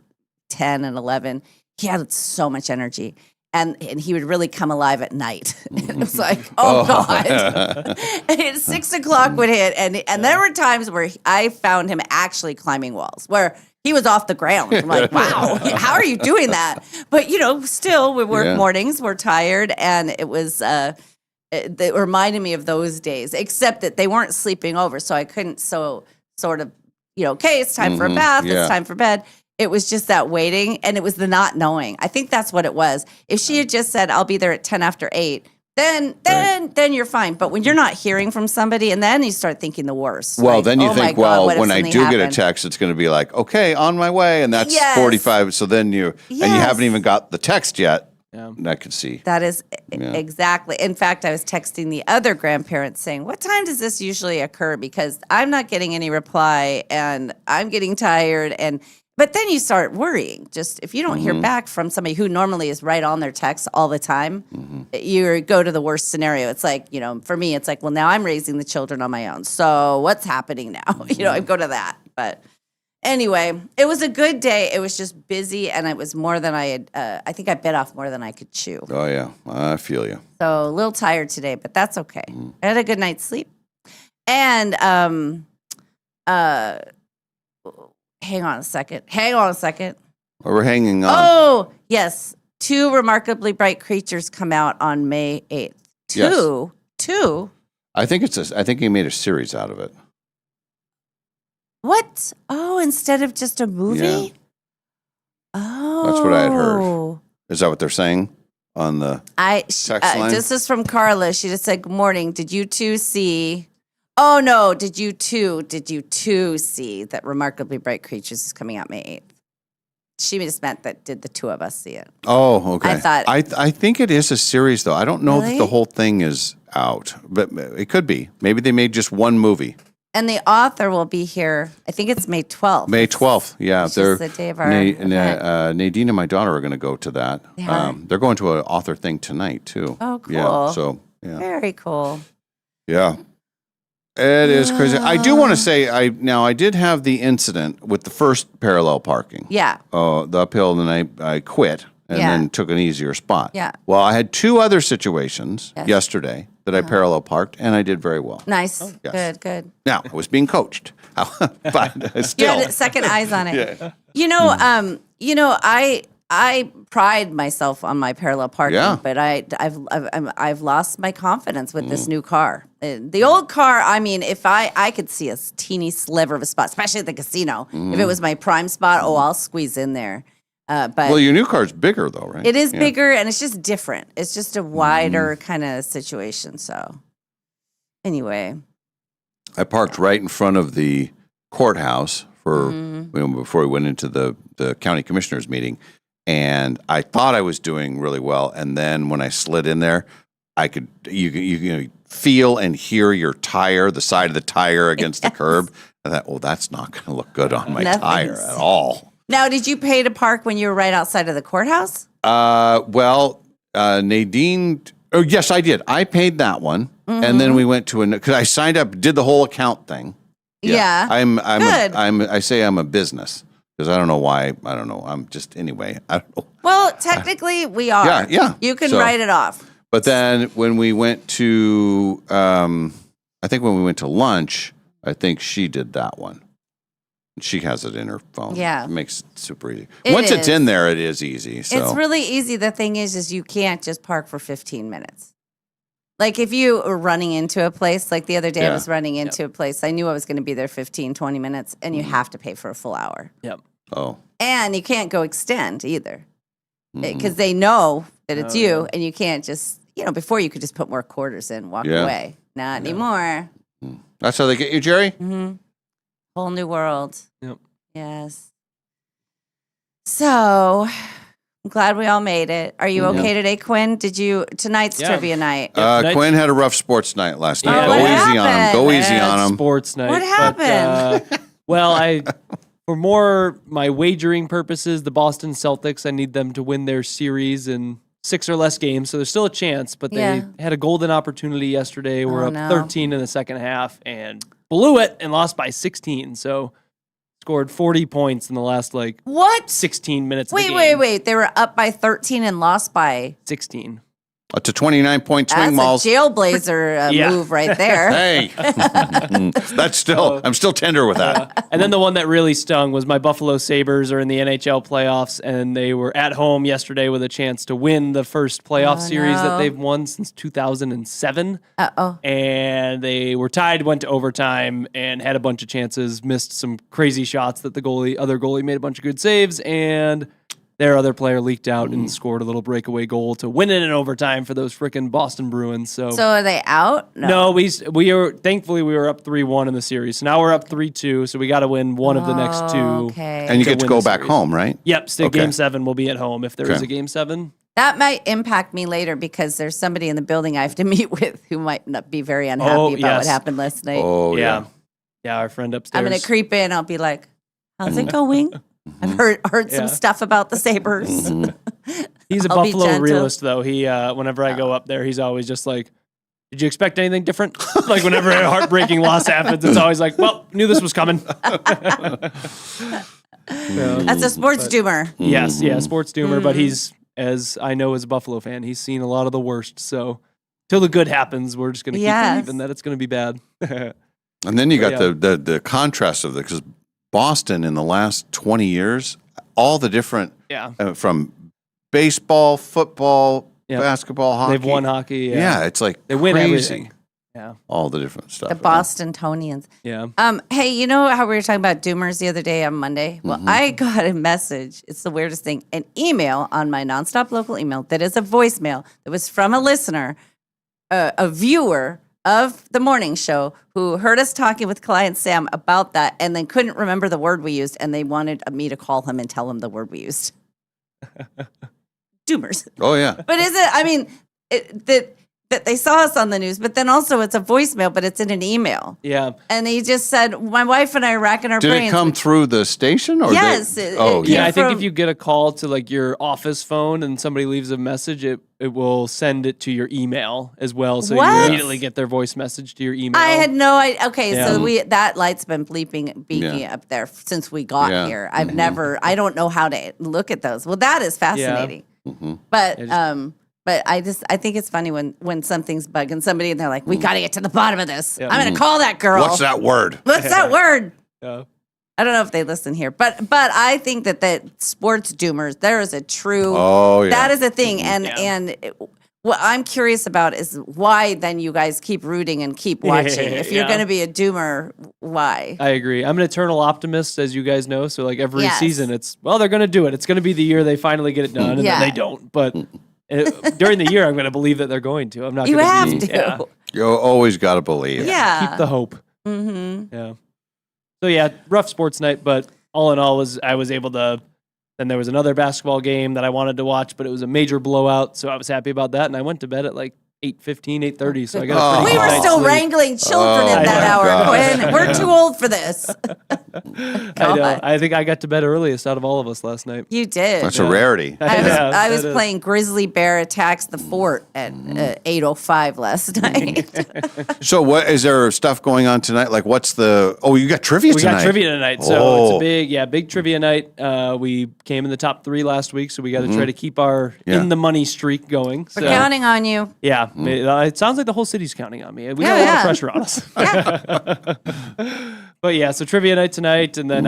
10 and 11, he had so much energy. And he would really come alive at night. And it was like, oh God. And 6 o'clock would hit. And there were times where I found him actually climbing walls, where he was off the ground. I'm like, wow, how are you doing that? But, still, we work mornings, we're tired. And it was, it reminded me of those days, except that they weren't sleeping over. So I couldn't sort of, okay, it's time for a bath, it's time for bed. It was just that waiting, and it was the not knowing. I think that's what it was. If she had just said, I'll be there at 10 after 8, then you're fine. But when you're not hearing from somebody, and then you start thinking the worst. Well, like, then you oh think, God, when I do get a text, it's going to be like, okay, on my way, and that's 45. So then and you haven't even got the text yet. Yeah. And I could see. That is exactly. In fact, I was texting the other grandparents saying, what time does this usually occur? Because I'm not getting any reply, and I'm getting tired, But then you start worrying. Just if you don't hear back from somebody who normally is right on their text all the time, you go to the worst scenario. It's like, for me, it's like, well, now I'm raising the children on my own. So what's happening now? I go to that. But anyway, it was a good day. It was just busy, and it was more than I had. I think I bit off more than I could chew. Oh, yeah. I feel you. So a little tired today, but that's okay. I had a good night's sleep. And hang on a second. We're hanging on. Oh, yes. 2 Remarkably Bright Creatures come out on May 8th. Two? I think he made a series out of it. What? Oh, instead of just a movie? Yeah. Oh. That's what I had heard. Is that what they're saying on the text line? This is from Carla. She just said, good morning. Did you two see... Oh, no. Did you two see that Remarkably Bright Creatures is coming out May 8th? She just meant that did the two of us see it. Oh, okay. I thought... I think it is a series, though. I don't know that the whole thing is out, but it could be. Maybe they made just one movie. And the author will be here, I think it's May 12th. May 12th, yeah. They're the day of our Nadine and my daughter are going to go to that. They're going to an author thing tonight, too. Oh, cool. Yeah, so, yeah. Very cool. Yeah. It is crazy. I do want to say, I did have the incident with the first parallel parking. Yeah. The uphill, and then I quit and then took an easier spot. Yeah. Well, I had 2 other situations yesterday that I parallel parked, and I did very well. Nice. Yes. Good. Now, I was being coached, but still. You had second eyes on it. Yeah. I pride myself on my parallel parking, but I've lost my confidence with this new car. The old car, I mean, if I could see a teeny sliver of a spot, especially at the casino, if it was my prime spot, I'll squeeze in there. But your new car's bigger, though, right? It is bigger, and it's just different. It's just a wider kind of situation. So, anyway, I parked right in front of the courthouse before we went into the county commissioners meeting. And I thought I was doing really well, and then when I slid in there, I could you feel and hear your tire, the side of the tire against the curb. I thought, that's not going to look good on my tire at all. Now, did you pay to park when you were right outside of the courthouse? Nadine. Oh, yes, I did. I paid that one, and then we went to because I signed up, did the whole account thing. Yeah. I say I'm a business. Because I don't know why. I don't know. I'm just, anyway. I don't know. Well, technically, we are. Yeah. You can write it off. But then when we went to, I think when we went to lunch, I think she did that one. She has it in her phone. Yeah. It makes it super easy. Once it's in there, it is easy. So. It's really easy. The thing is you can't just park for 15 minutes. Like if you were running into a place, like the other day I was running into a place, I knew I was going to be there 15, 20 minutes, and you have to pay for a full hour. Yep. Oh. And you can't go extend either because they know that it's you, and you can't just, before you could just put more quarters in, walk away. Not anymore. That's how they get you, Jerry? Mm-hmm. Whole new world. Yep. Yes. So... I'm glad we all made it. Are you okay today, Quinn? Tonight's trivia night? Quinn had a rough sports night last night. Yeah. Go easy on him. Sports night. What happened? For my wagering purposes, the Boston Celtics, I need them to win their series in 6 or less games, so there's still a chance. But they had a golden opportunity yesterday. We're up 13 in the second half and blew it and lost by 16. So scored 40 points in the last 16 minutes of the game. Wait. They were up by 13 and lost by 16. It's a 29-point swing, Malls. That's a jailblazer move right there. Hey, that's still, I'm still tender with that. And then the one that really stung was my Buffalo Sabres are in the NHL playoffs, and they were at home yesterday with a chance to win the first playoff series that they've won since 2007. And they were tied, went to overtime, and had a bunch of chances, missed some crazy shots that the other goalie made a bunch of good saves, and their other player leaked out and scored a little breakaway goal to win it in overtime for those frickin' Boston Bruins. So are they out? No, we are thankfully we were up 3-1 in the series. So now we're up 3-2. So we got to win one of the next two. Okay. And you get to go back home, right? Yep. So Game 7 will be at home if there is a Game 7. That might impact me later because there's somebody in the building I have to meet with who might not be very unhappy about what happened last night. Oh, yeah. Yeah, our friend upstairs. I'm going to creep in. I'll be like, how's it going? I've heard some stuff about the Sabres. He's a Buffalo realist, though. He whenever I go up there, he's always just like, did you expect anything different? Like whenever a heartbreaking loss happens, it's always like, well, knew this was coming. That's a sports doomer. Yes, sports doomer. But he's, as I know as a Buffalo fan, he's seen a lot of the worst. So till the good happens, we're just going to keep believing that it's going to be bad. And then you got the contrast of because Boston in the last 20 years, all the different from baseball, football, basketball, hockey. They've won hockey. Yeah, it's like they win crazy. everything. Yeah, all the different stuff. The Bostonians. Yeah. Hey, you know how we were talking about doomers the other day on Monday? Well, I got a message. It's the weirdest thing. An email on my nonstop local email that is a voicemail that was from a listener, a viewer of the morning show who heard us talking with client Sam about that and then couldn't remember the word we used, and they wanted me to call him and tell him the word we used. Doomers. Oh, yeah. But is it, I mean, that they saw us on the news, but then also it's a voicemail, but it's in an email. Yeah. And he just said, my wife and I are racking our brains. Did it come through the station? Or yes. I think if you get a call to like your office phone and somebody leaves a message, it will send it to your email as well. So you immediately get their voice message to your email. I had no idea. Okay, so that light's been beeping up there since we got here. I don't know how to look at those. Well, that is fascinating. But I think it's funny when something's bugging somebody and they're like, we got to get to the bottom of this. I'm going to call that girl. What's that word? What's that word? Yeah. I don't know if they listen here, but I think that sports doomers, there is a true, that is a thing. And what I'm curious about is why then you guys keep rooting and keep watching. If you're going to be a doomer, why? I agree. I'm an eternal optimist, as you guys know. So like every season, they're going to do it. It's going to be the year they finally get it done, and then they don't. But during the year, I'm going to believe that they're going to. I'm not. You have to. Yeah. You always got to believe. Yeah. Keep the hope. Mm-hmm. Yeah. So rough sports night, but all in all, I was able to. Then there was another basketball game that I wanted to watch, but it was a major blowout, so I was happy about that. And I went to bed at like 8:15, 8:30, so I got a pretty We were good night's still sleep. wrangling children in that hour, Quinn. We're too old for this. I know. I think I got to bed earliest out of all of us last night. You did. That's a rarity. I was playing Grizzly Bear Attacks the Fort at 8:05 last night. So what is there stuff going on tonight? Like what's you got trivia tonight. We got trivia tonight. So it's a big trivia night. We came in the top 3 last week, so we got to try to keep our in the money streak going. We're counting on you. Yeah. It sounds like the whole city's counting on me. We got a lot of pressure on us. But so trivia night tonight, and then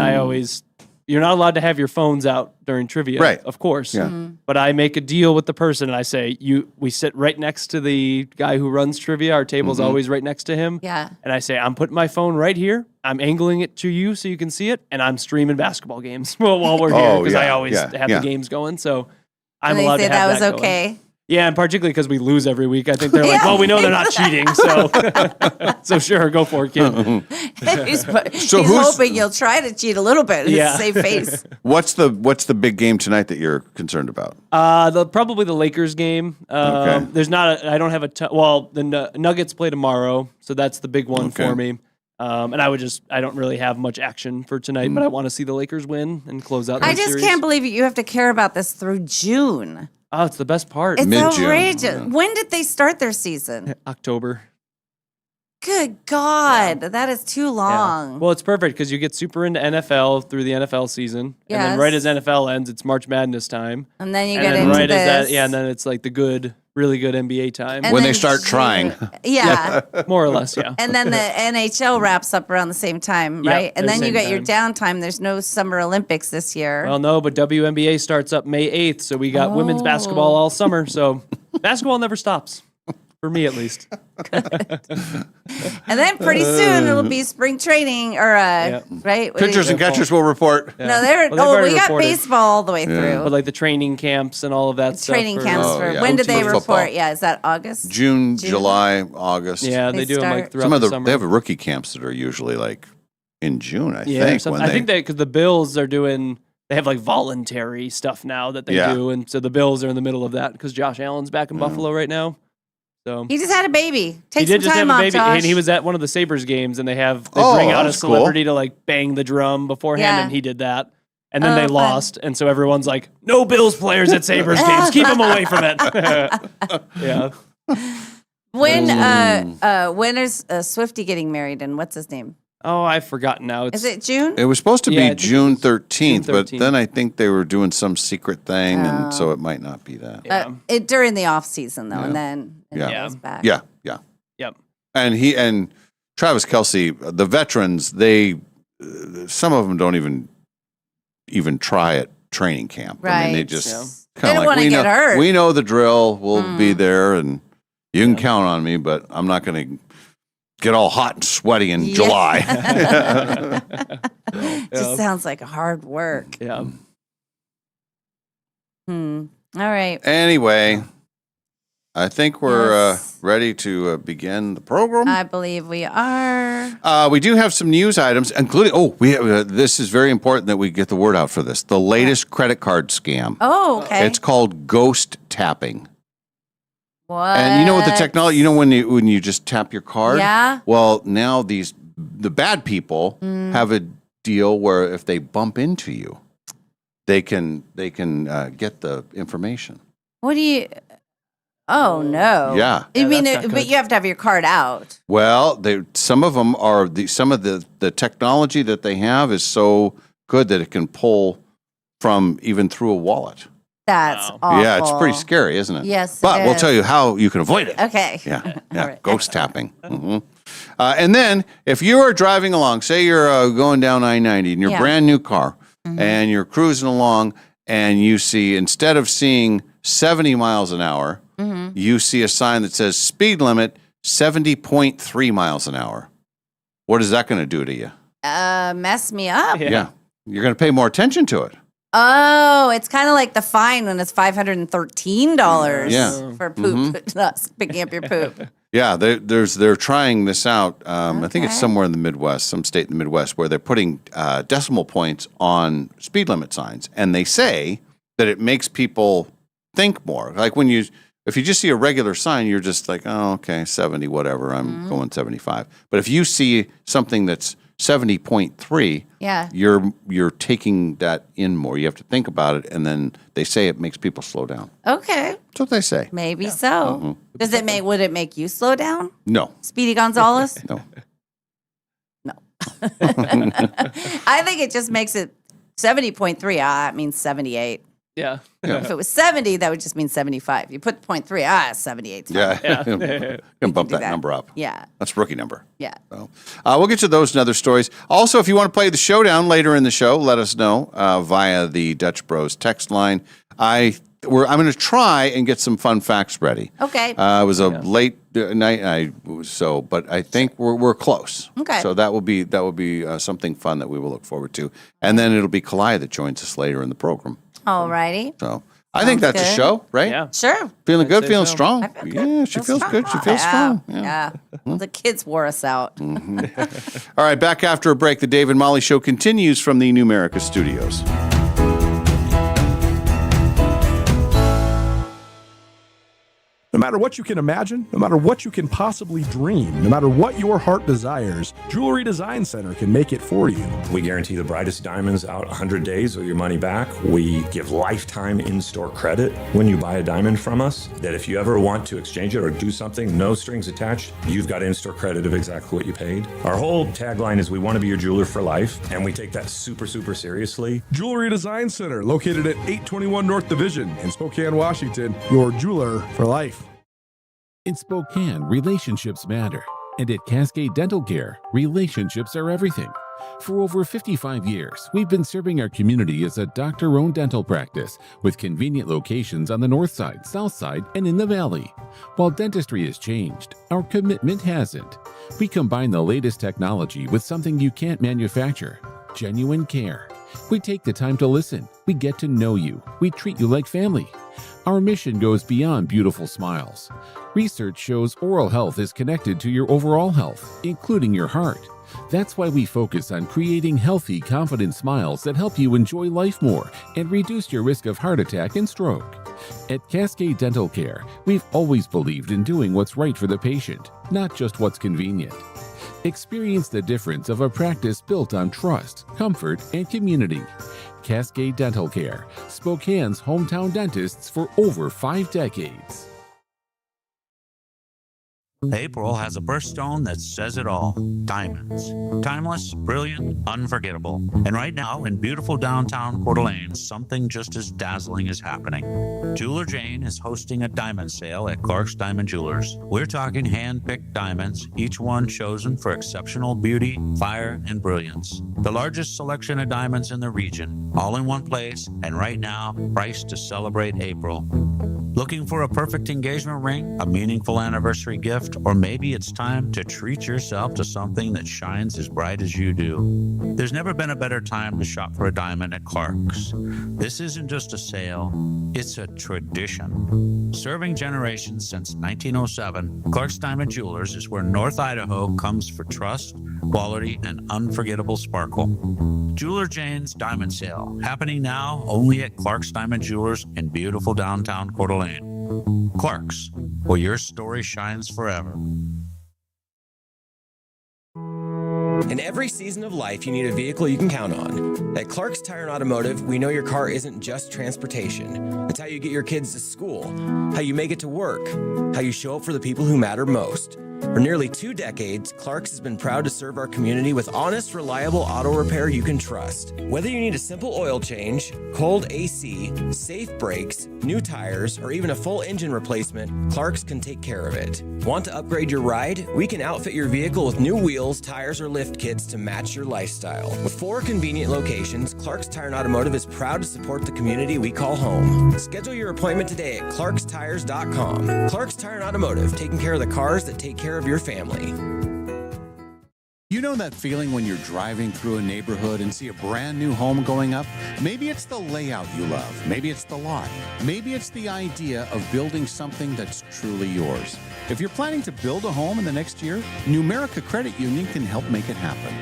you're not allowed to have your phones out during trivia, right? Of course. Yeah. But I make a deal with the person, and I say, we sit right next to the guy who runs trivia. Our table's always right next to him. Yeah. And I say, I'm putting my phone right here. I'm angling it to you so you can see it, and I'm streaming basketball games while we're here because I always have the games going. So I'm allowed to have that was going. okay. Yeah, and particularly because we lose every week. I think they're like, well, we know they're not cheating, so sure, go for it, kid. He's hoping you'll try to cheat a little bit. Save face. What's the big game tonight that you're concerned about? Probably the Lakers game. There's not. I don't have the Nuggets play tomorrow, so that's the big one for me. And I don't really have much action for tonight, but I want to see the Lakers win and close out the series. I just can't believe you have to care about this through June. Oh, it's the best part. It's Mid-June, outrageous. yeah. When did they start their season? October. Good God, that is too Yeah. long. Well, it's perfect because you get super into NFL through the NFL season, and then right as Yes. NFL ends, it's March Madness time, And then you and get then into right this. as that, yeah, and then it's like the good, really good NBA time, And When they then start trying. Yeah. more or less, yeah. And then the NHL wraps up around the same time, Yep, right? And at the then you same get your downtime. There's no Summer Olympics this year. Well, no, but WNBA starts up May 8th, so we got women's basketball all summer. So basketball never stops, for me at least. And then pretty soon it'll be spring training or right? What do Pitchers you- and catchers will report. Yeah. No, they're Well, they've already we got reported. baseball all the way through. But like the training camps and all of that stuff. Training for- camps Oh, for yeah. when did they For football. report? Yeah, is that August? June, July, August. Yeah, They they do them like start- throughout Some of the the summer. they have rookie camps that are usually like in June, I Yeah, think. something. When I think that because the Bills are doing, they have like voluntary stuff now that they Yeah. do, and so the Bills are in the middle of that because Josh Allen's back in Buffalo right now. So He just had a baby. Take he did some just time have a off, baby, Josh. and he was at one of the Sabres games, and they Oh, bring out a that's cool. celebrity to like bang the drum beforehand, Yeah. and he did that. And then Oh, they fun. lost, and so everyone's like, "No Bills players at Sabres games. Keep them away from it." Yeah. When is Swifty getting married and what's his name? Oh, I've forgotten now. It's Is it June? It was supposed to Yeah, I be think June it's 13th, June but 13th. then I think they were doing some secret thing, and so it might not be that. yeah. During the off season though, Yeah. and then it Yeah. goes back. Yeah. Yep. And Travis Kelce, the veterans, some of them don't even try at training camp. I mean, they Right. just Yeah. They kind don't of like wanna we get know hurt. we know the drill. We'll be there, and you can count on me, but I'm not going to get all hot and sweaty in Yeah. July. Just sounds like hard work. Yeah. All right. Anyway, I think we're Yes. ready to begin the program. I believe we are. We do have some news items, including this is very important that we get the word out for this. The latest credit card scam. Oh, okay. It's called ghost tapping. what? And you know what the technology? You know when you just tap your card? Yeah. Well, now the bad people have a deal where if they bump into you, they can get the information. What do you? Oh no. Yeah. I Yeah, mean, that's not but good. you have to have your card out. Well, some of them are some of the technology that they have is so good that it can pull from even through a wallet. That's Wow. awful. Yeah, it's pretty scary, isn't it? Yes, it But we'll is. tell you how you can avoid it. Okay. Yeah, All right. ghost tapping. And then if you are driving along, say you're going down I-90 in your Yeah. brand new car, and you're cruising along, and you see, instead of seeing 70 miles an hour, you see a sign that says speed limit 70.3 miles an hour. What is that going to do to you? Mess me up. Yeah. You're going to pay more attention to it. Oh, it's kind of like the fine when it's $513 Yeah. for poop, not picking up your poop. Yeah, they're trying this out. I think it's Okay. somewhere in the Midwest, some state in the Midwest, where they're putting decimal points on speed limit signs, and they say that it makes people think more. Like if you just see a regular sign, you're just like, oh, okay, 70, whatever. I'm going 75. But if you see something that's 70.3, Yeah. you're taking that in more. You have to think about it, and then they say it makes people slow down. Okay. That's what they say. Maybe so. Would it make you slow down? No, Speedy Gonzalez? no. I think it just makes it 70.3. It means 78. Yeah. If it was 70, that would just mean 75. You put 0.3, 78. 's fine. Yeah, Yeah. can bump do that that. number up. Yeah. That's rookie number. Yeah. So, we'll get to those and other stories. Also, if you want to play the showdown later in the show, let us know via the Dutch Bros text line. I'm going to try and get some fun facts ready. Okay. It was a late night, but I think we're close. Okay. So that will be something fun that we will look forward to, and then it'll be Kalaya that joins us later in the program. All righty. So I think that's a good. show, right? Yeah. Sure. Feeling good, say feeling so. strong. I feel good. Yeah, she feels good. She feels strong. Yeah. The kids wore us out. All right, back after a break, the Dave and Molly Show continues from the New America Studios. No matter what you can imagine, no matter what you can possibly dream, no matter what your heart desires, Jewelry Design Center can make it for you. We guarantee the brightest diamonds out 100 days or your money back. We give lifetime in-store credit when you buy a diamond from us, that if you ever want to exchange it or do something, no strings attached, you've got in-store credit of exactly what you paid. Our whole tagline is we want to be your jeweler for life, and we take that super, super seriously. Jewelry Design Center, located at 821 North Division in Spokane, Washington, your jeweler for life. In Spokane, relationships matter. And at Cascade Dental Care, relationships are everything. For over 55 years, we've been serving our community as a doctor-owned dental practice with convenient locations on the north side, south side, and in the valley. While dentistry has changed, our commitment hasn't. We combine the latest technology with something you can't manufacture: genuine care. We take the time to listen. We get to know you. We treat you like family. Our mission goes beyond beautiful smiles. Research shows oral health is connected to your overall health, including your heart. That's why we focus on creating healthy, confident smiles that help you enjoy life more and reduce your risk of heart attack and stroke. At Cascade Dental Care, we've always believed in doing what's right for the patient, not just what's convenient. Experience the difference of a practice built on trust, comfort, and community. Cascade Dental Care, Spokane's hometown dentists for over 5 decades. April has a birthstone that says it all. Diamonds. Timeless, brilliant, unforgettable. And right now, in beautiful downtown Coeur d'Alene, something just as dazzling is happening. Jeweler Jane is hosting a diamond sale at Clark's Diamond Jewelers. We're talking hand-picked diamonds, each one chosen for exceptional beauty, fire, and brilliance. The largest selection of diamonds in the region, all in one place, and right now, priced to celebrate April. Looking for a perfect engagement ring, a meaningful anniversary gift, or maybe it's time to treat yourself to something that shines as bright as you do? There's never been a better time to shop for a diamond at Clark's. This isn't just a sale, it's a tradition. Serving generations since 1907, Clark's Diamond Jewelers is where North Idaho comes for trust, quality, and unforgettable sparkle. Jeweler Jane's Diamond Sale, happening now only at Clark's Diamond Jewelers in beautiful downtown Coeur d'Alene. Clark's, where your story shines forever. In every season of life, you need a vehicle you can count on. At Clark's Tire and Automotive, we know your car isn't just transportation. It's how you get your kids to school, how you make it to work, how you show up for the people who matter most. For nearly 2 decades, Clark's has been proud to serve our community with honest, reliable auto repair you can trust. Whether you need a simple oil change, cold AC, safe brakes, new tires, or even a full engine replacement, Clark's can take care of it. Want to upgrade your ride? We can outfit your vehicle with new wheels, tires, or lift kits to match your lifestyle. With 4 convenient locations, Clark's Tire and Automotive is proud to support the community we call home. Schedule your appointment today at clarkstires.com. Clark's Tire and Automotive, taking care of the cars that take care of your family. You know that feeling when you're driving through a neighborhood and see a brand new home going up? Maybe it's the layout you love. Maybe it's the lot. Maybe it's the idea of building something that's truly yours. If you're planning to build a home in the next year, Numerica Credit Union can help make it happen.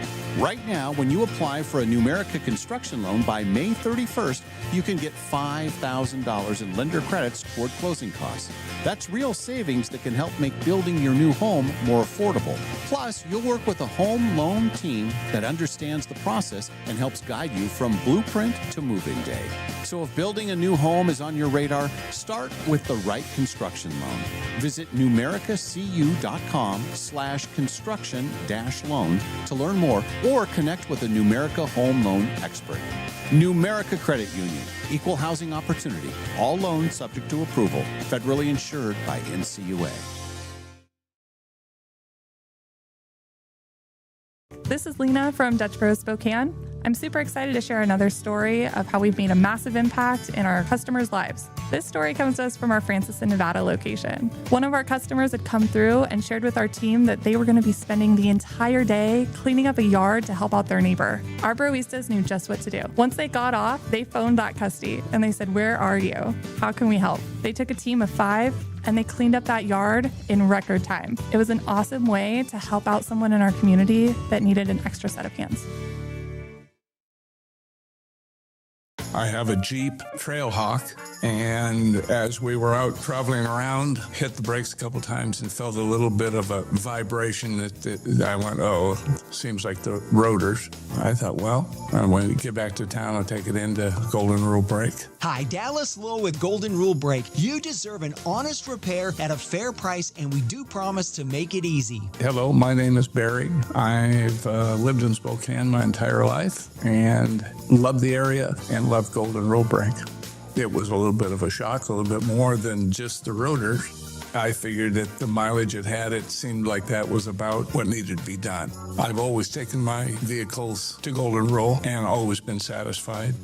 Right now, when you apply for a Numerica construction loan by May 31st, you can get $5,000 in lender credits toward closing costs. That's real savings that can help make building your new home more affordable. Plus, you'll work with a home loan team that understands the process and helps guide you from blueprint to move-in day. So if building a new home is on your radar, start with the right construction loan. Visit numericacu.com/construction-loan to learn more or connect with a Numerica home loan expert. Numerica Credit Union, equal housing opportunity. All loans subject to approval. Federally insured by NCUA. This is Lena from Dutch Bros Spokane. I'm super excited to share another story of how we've made a massive impact in our customers' lives. This story comes to us from our Francis and Nevada location. One of our customers had come through and shared with our team that they were going to be spending the entire day cleaning up a yard to help out their neighbor. Our broistas knew just what to do. Once they got off, they phoned that custy and they said, "Where are you? How can we help?" They took a team of 5 and they cleaned up that yard in record time. It was an awesome way to help out someone in our community that needed an extra set of hands. I have a Jeep Trailhawk, and as we were out traveling around, hit the brakes a couple times and felt a little bit of a vibration that I went, oh, seems like the rotors. I thought, well, when we get back to town, I'll take it into Golden Rule Brake. Hi, Dallas Lowe with Golden Rule Brake. You deserve an honest repair at a fair price, and we do promise to make it easy. Hello, my name is Barry. I've lived in Spokane my entire life and love the area and love Golden Rule Brake. It was a little bit of a shock, a little bit more than just the rotors. I figured that the mileage it had, it seemed like that was about what needed to be done. I've always taken my vehicles to Golden Rule and always been satisfied.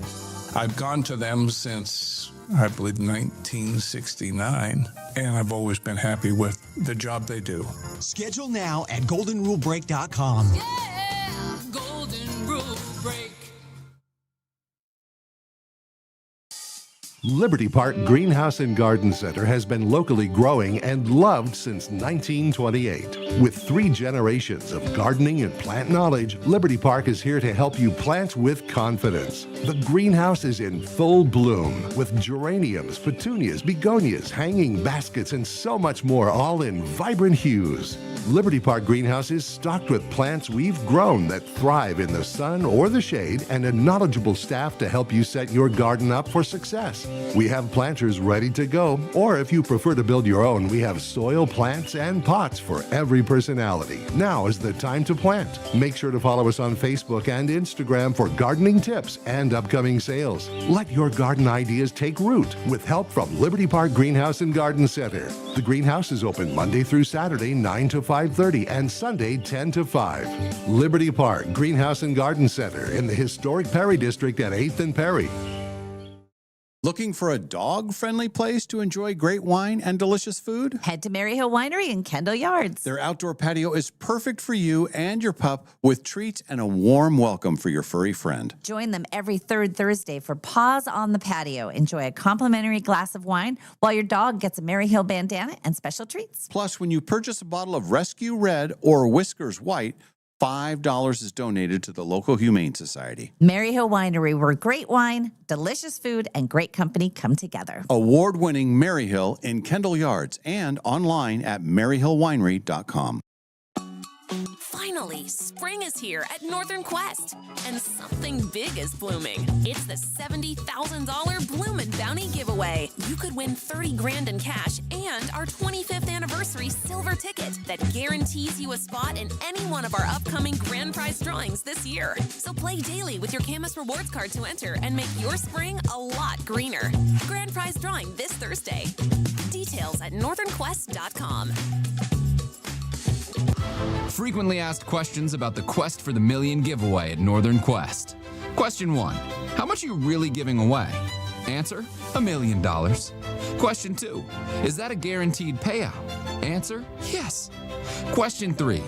I've gone to them since, I believe, 1969, and I've always been happy with the job they do. Schedule now at goldenrulebrake.com. Yeah, Golden Rule Brake. Liberty Park Greenhouse and Garden Center has been locally growing and loved since 1928. With 3 generations of gardening and plant knowledge, Liberty Park is here to help you plant with confidence. The greenhouse is in full bloom with geraniums, petunias, begonias, hanging baskets, and so much more, all in vibrant hues. Liberty Park Greenhouse is stocked with plants we've grown that thrive in the sun or the shade, and a knowledgeable staff to help you set your garden up for success. We have planters ready to go, or if you prefer to build your own, we have soil, plants, and pots for every personality. Now is the time to plant. Make sure to follow us on Facebook and Instagram for gardening tips and upcoming sales. Let your garden ideas take root with help from Liberty Park Greenhouse and Garden Center. The greenhouse is open Monday through Saturday, 9 to 5:30, and Sunday, 10 to 5. Liberty Park Greenhouse and Garden Center in the historic Perry District at 8th and Perry. Looking for a dog-friendly place to enjoy great wine and delicious food? Head to Maryhill Winery in Kendall Yards. Their outdoor patio is perfect for you and your pup, with treats and a warm welcome for your furry friend. Join them every 3rd Thursday for Paws on the Patio. Enjoy a complimentary glass of wine while your dog gets a Maryhill bandana and special treats. Plus, when you purchase a bottle of Rescue Red or Whiskers White, $5 is donated to the local Humane Society. Maryhill Winery, where great wine, delicious food, and great company come together. Award-winning Maryhill in Kendall Yards and online at maryhillwinery.com. Finally, spring is here at Northern Quest, and something big is blooming. It's the $70,000 Bloom and Bounty giveaway. You could win $30 grand in cash and our 25th anniversary silver ticket that guarantees you a spot in any one of our upcoming grand prize drawings this year. So play daily with your Camus Rewards card to enter and make your spring a lot greener. Grand prize drawing this Thursday. Details at northernquest.com. Frequently asked questions about the Quest for the Million giveaway at Northern Quest. Question 1. How much are you really giving away? Answer, $1 million. Question 2. Is that a guaranteed payout? Answer, yes. Question 3.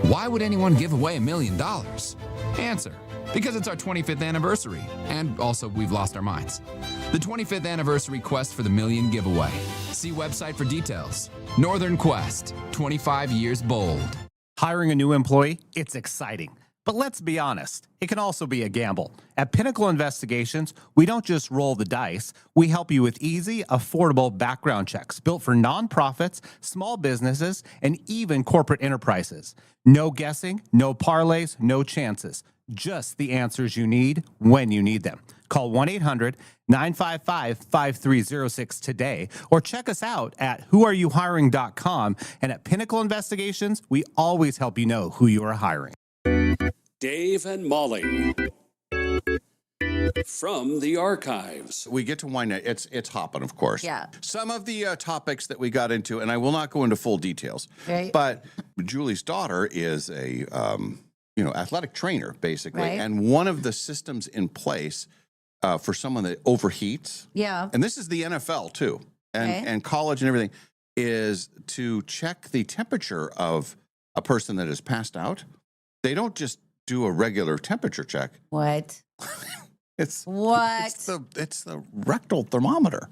Why would anyone give away $1 million? Answer, because it's our 25th anniversary, and also we've lost our minds. The 25th anniversary Quest for the Million giveaway. See website for details. Northern Quest, 25 years bold. Hiring a new employee, it's exciting. But let's be honest, it can also be a gamble. At Pinnacle Investigations, we don't just roll the dice. We help you with easy, affordable background checks built for nonprofits, small businesses, and even corporate enterprises. No guessing, no parlays, no chances. Just the answers you need when you need them. Call 1-800-955-5306 today or check us out at whoareyouhiring.com. And at Pinnacle Investigations, we always help you know who you are hiring. Dave and Molly from the archives. We get to wind it. It's hopping, of course. Yeah. Some of the topics that we got into, and I will not go into full details, right. But Julie's daughter is a athletic trainer, basically. Right. And one of the systems in place for someone that overheats, Yeah. and this is the NFL too, and college and everything, is to check the temperature of a person that is passed out. They don't just do a regular temperature check. What? It's the rectal thermometer.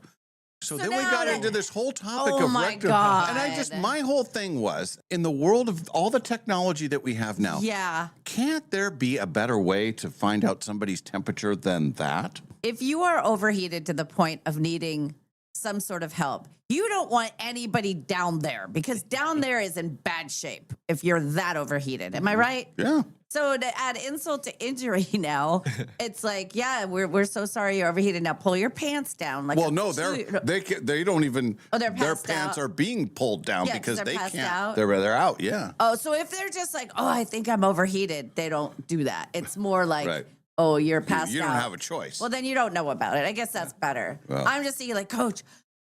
So then we got into this whole topic of rectal. God. And my whole thing was, in the world of all the technology that we have now, Yeah. can't there be a better way to find out somebody's temperature than that? if you are overheated to the point of needing some sort of help, you don't want anybody down there because down there is in bad shape if you're that overheated. Am I right? Yeah. So to add insult to injury now, it's like, yeah, we're so sorry you're overheated. Now pull your pants down. Like, Well, no, they don't even. Oh, they're their passed pants out. are being pulled down Yeah, 'cause because they're they passed can't. out. They're out. Yeah. Oh, so if they're just like, oh, I think I'm overheated, they don't do that. It's more like, Right. oh, you're passed out. You don't have a choice. Well, then you don't know about it. I guess that's better. Well. I'm just thinking like, Coach,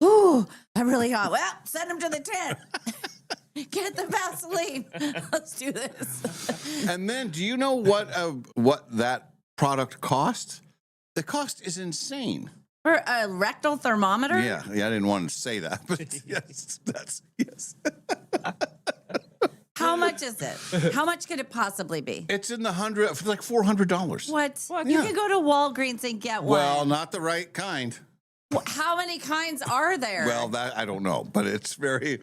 ooh, I'm really hot. Well, send him to the tent. Get the Vaseline. Let's do this. And then, do you know what that product costs? The cost is insane. For a rectal thermometer? Yeah, I didn't want to say that, but yes, yes. How much is it? How much could it possibly be? It's in the like $400. What? Yeah. You can go to Walgreens and get one. Well, not the right kind. How many kinds are there? Well, that I don't know, but it's very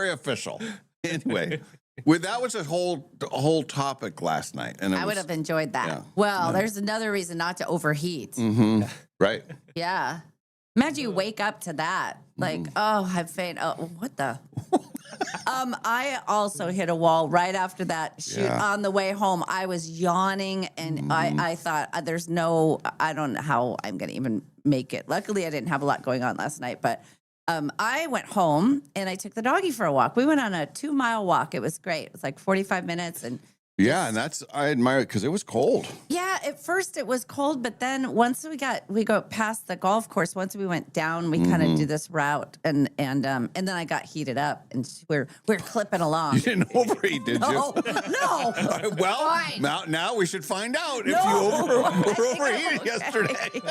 official. Anyway, that was a whole topic last night, and I would have enjoyed that. Yeah. Well, there's another reason not to overheat. Mm-hmm. Right. Yeah. Imagine you wake up to that. Like, oh, I'm faint. Oh, what the? I also hit a wall right after that shoot. Yeah. On the way home. I was yawning, and I thought, I don't know how I'm going to even make it. Luckily, I didn't have a lot going on last night, but I went home, and I took the doggy for a walk. We went on a 2-mile walk. It was great. It was like 45 minutes, and yeah, and I admire it because it was cold. yeah, at first it was cold, but then once we go past the golf course, once we went down, we kind of do this route, and then I got heated up, and we're clipping along. You didn't overeat, did you? No. Well, Fine. now we should find out if you were overheated yesterday.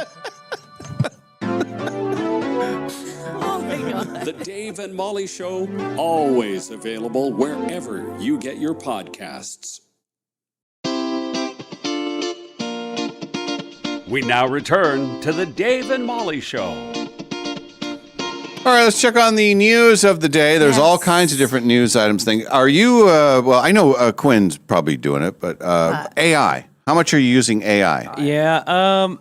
Oh my God. The Dave and Molly Show, always available wherever you get your podcasts. We now return to the Dave and Molly Show. All right, let's check on the news of the day. There's all kinds of different news items. Are you, well, I know Quinn's probably doing it, but AI. How much are you using AI? Yeah,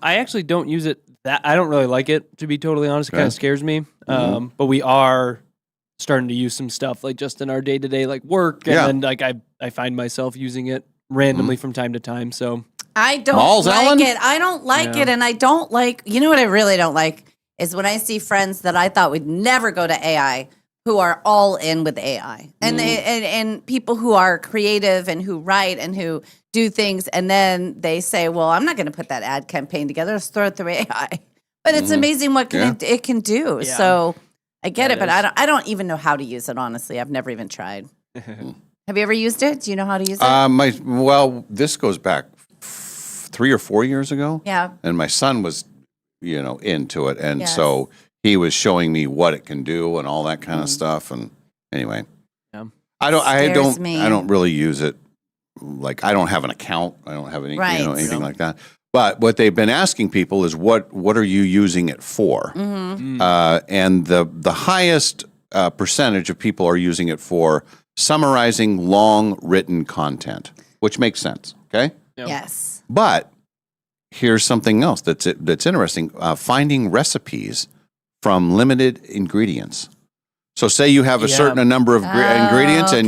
I actually don't use it. I don't really like it, to be totally honest. It kind of scares me. But we are starting to use some stuff like just in our day-to-day like work. And then like I find myself using it randomly from time to time. So I don't like it. I don't like it. And I don't like, you know what I really don't like is when I see friends that I thought would never go to AI who are all in with AI. And and people who are creative and who write and who do things. And then they say, well, I'm not going to put that ad campaign together. Let's throw it through AI. But it's amazing what it can do. Yeah. So I get it, but I don't even know how to use it, honestly. I've never even tried. Have you ever used it? Do you know how to use it? Well, this goes back 3 or 4 years ago. Yeah. And my son was, into it. And so he was showing me what it can do and all that kind of stuff. And anyway, I don't really use it. Like I don't have an account. I don't have any, anything like that. But what they've been asking people is what are you using it for? And the highest percentage of people are using it for summarizing long written content, which makes sense. Okay. Yes. But here's something else that's interesting: finding recipes from limited ingredients. So say you have a certain number of ingredients and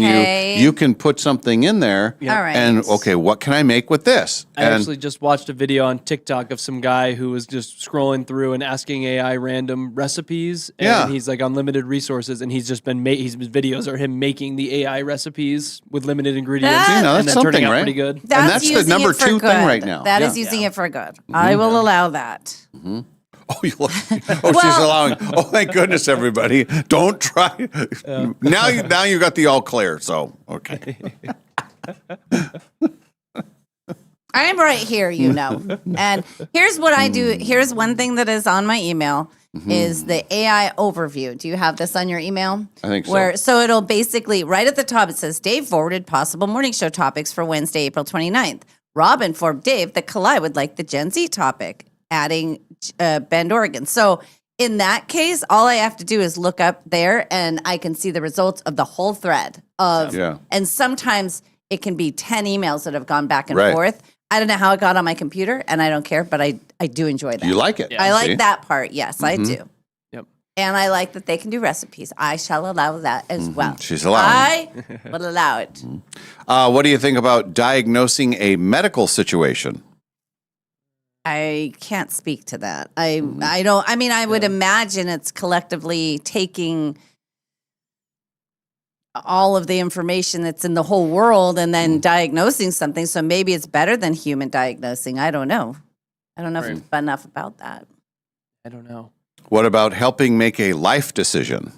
you can put something in there and what can I make with this? I actually just watched a video on TikTok of some guy who was just scrolling through and asking AI random recipes. And he's like on limited resources and he's just been his videos are him making the AI recipes with limited ingredients and then turning out pretty good. And that's the number 2 thing right now. That is using it for good. I will allow that. She's allowing. Oh, thank goodness, everybody! Don't try. Now you got the all clear. So okay. I'm right here, and here's what I do. Here's one thing that is on my email is the AI overview. Do you have this on your email? I think so. So it'll basically right at the top it says Dave forwarded possible morning show topics for Wednesday, April 29th. Rob informed Dave that Kalai would like the Gen Z topic, adding Bend, Oregon. So in that case, all I have to do is look up there and I can see the results of the whole thread and sometimes it can be 10 emails that have gone back and forth. I don't know how it got on my computer, and I don't care, but I do enjoy that. You like it. I like that part. Yes, I do. Yep. And I like that they can do recipes. I shall allow that as well. She's allowing. I will allow it. What do you think about diagnosing a medical situation? I can't speak to that. I don't. I mean, I would imagine it's collectively taking all of the information that's in the whole world and then diagnosing something. So maybe it's better than human diagnosing. I don't know. I don't know enough about that. I don't know. What about helping make a life decision?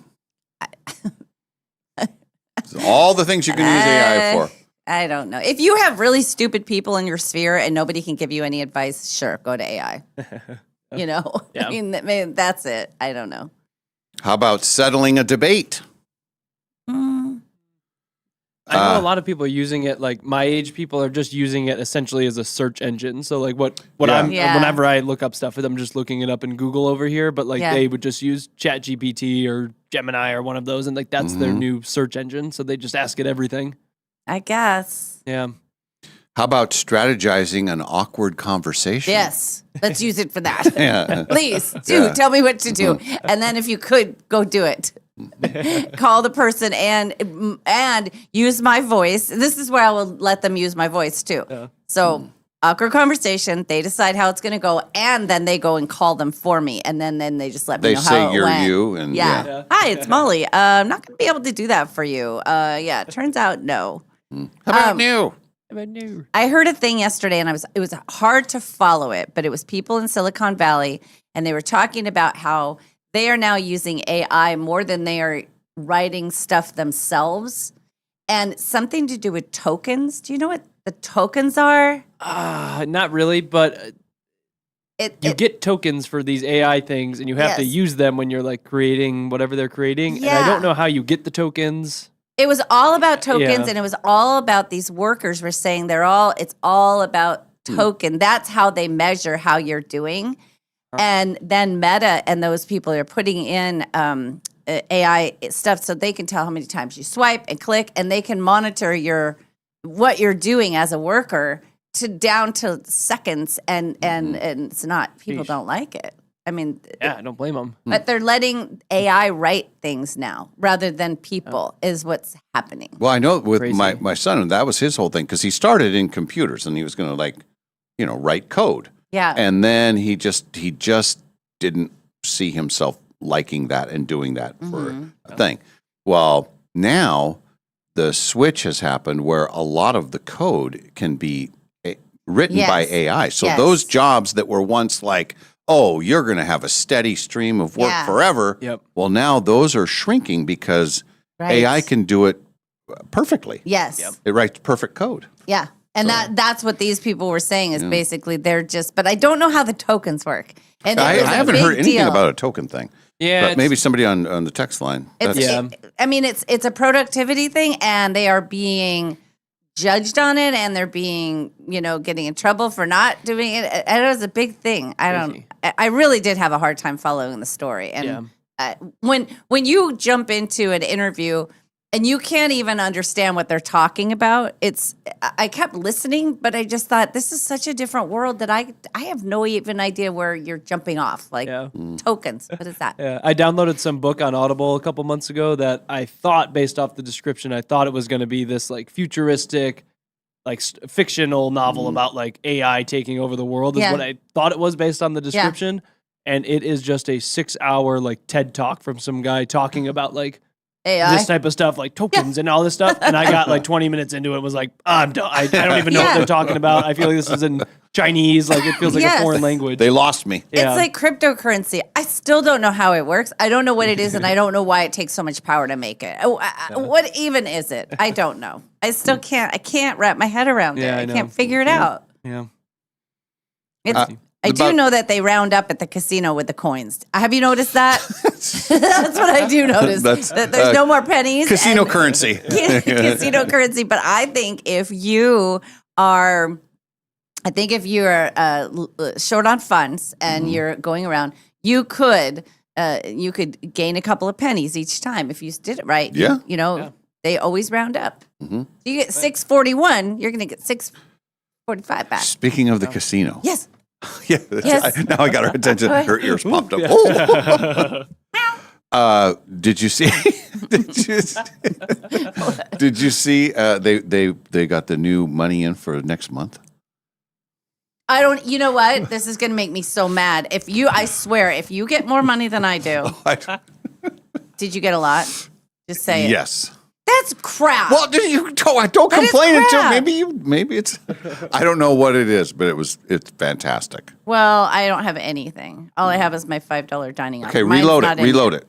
All the things you can use AI for. I don't know. If you have really stupid people in your sphere and nobody can give you any advice, sure, go to AI. Yeah. I mean, that's it. I don't know. How about settling a debate? I know a lot of people are using it. Like my age people are just using it essentially as a search engine. So like whenever I look up stuff, I'm just looking it up in Google over here. But like they would just use ChatGPT or Gemini or one of those, and like that's their new search engine. So they just ask it everything. I guess. Yeah. How about strategizing an awkward conversation? Yes. Let's use it for that. Yeah. Please do. Tell me what to do. And then if you could, go do it. Call the person and use my voice. This is where I will let them use my voice too. So awkward conversation, they decide how it's going to go, and then they go and call them for me, and then they just let me know how it went. They say you're you, and Hi, it's Molly. I'm not going to be able to do that for you. Turns out no. How about new? I heard a thing yesterday, and it was hard to follow it, but it was people in Silicon Valley, and they were talking about how they are now using AI more than they are writing stuff themselves, and something to do with tokens. Do you know what the tokens are? Not really, but you get tokens for these AI things, and you have to use them when you're like creating whatever they're creating. Yeah. And I don't know how you get the tokens. It was all about tokens, and it was all about these workers were saying it's all about token. That's how they measure how you're doing. And then Meta and those people are putting in AI stuff so they can tell how many times you swipe and click, and they can monitor what you're doing as a worker down to seconds. And it's not, people don't like it. I mean, I don't blame them. But they're letting AI write things now rather than people is what's happening. Well, I know with my son, that was his whole thing, because he started in computers and he was going to write code. Yeah. And then he just didn't see himself liking that and doing that for a thing. Well, now the switch has happened where a lot of the code can be written by AI. So those jobs that were once like, oh, you're going to have a steady stream of work forever. Yep. Well, now those are shrinking because AI can do it perfectly. Yes. Yep. It writes perfect code. Yeah. And that's what these people were saying is basically they're just, but I don't know how the tokens work. And I haven't heard anything about a token thing. Yeah. But maybe somebody on the text line. It's a productivity thing, and they are being judged on it, and they're being, getting in trouble for not doing it. And it was a big thing. I really did have a hard time following the story. And when you jump into an interview and you can't even understand what they're talking about, I kept listening, but I just thought this is such a different world that I have no even idea where you're jumping off. Like tokens, what is that? Yeah, I downloaded some book on Audible a couple months ago that I thought, based off the description, I thought it was going to be this like futuristic, like fictional novel about like AI taking over the world is what I thought it was based on the description. And it is just a 6-hour like TED talk from some guy talking about like AI. This type of stuff, like tokens and all this stuff. And I got like 20 minutes into it, was like, I'm done. I don't even know what they're talking about. I feel like this is in Chinese. Like it feels like a foreign language. They lost me. It's like cryptocurrency. I still don't know how it works. I don't know what it is, and I don't know why it takes so much power to make it. What even is it? I don't know. I still can't. I can't wrap my head around it. I can't figure it out. Yeah. I do know that they round up at the casino with the coins. Have you noticed that? That's what I do notice. That there's no more pennies. Casino currency. Casino currency. But I think if you are short on funds and you're going around, you could gain a couple of pennies each time if you did it right. Yeah. They always round up. You get 641, you're going to get 641 $45 back. Speaking of the casino. Yes. Yeah. Yes. Now I got her attention. Her ears popped up. Did you see? Did you see? They got the new money in for next month. I don't. You know what? This is going to make me so mad. I swear, if you get more money than I do, did you get a lot? Just say it. Yes. That's crap. Well, don't complain until maybe it's. I don't know what it is, but it's fantastic. Well, I don't have anything. All I have is my $5 dining. Okay, Mine's reload not it. in Reload here. it.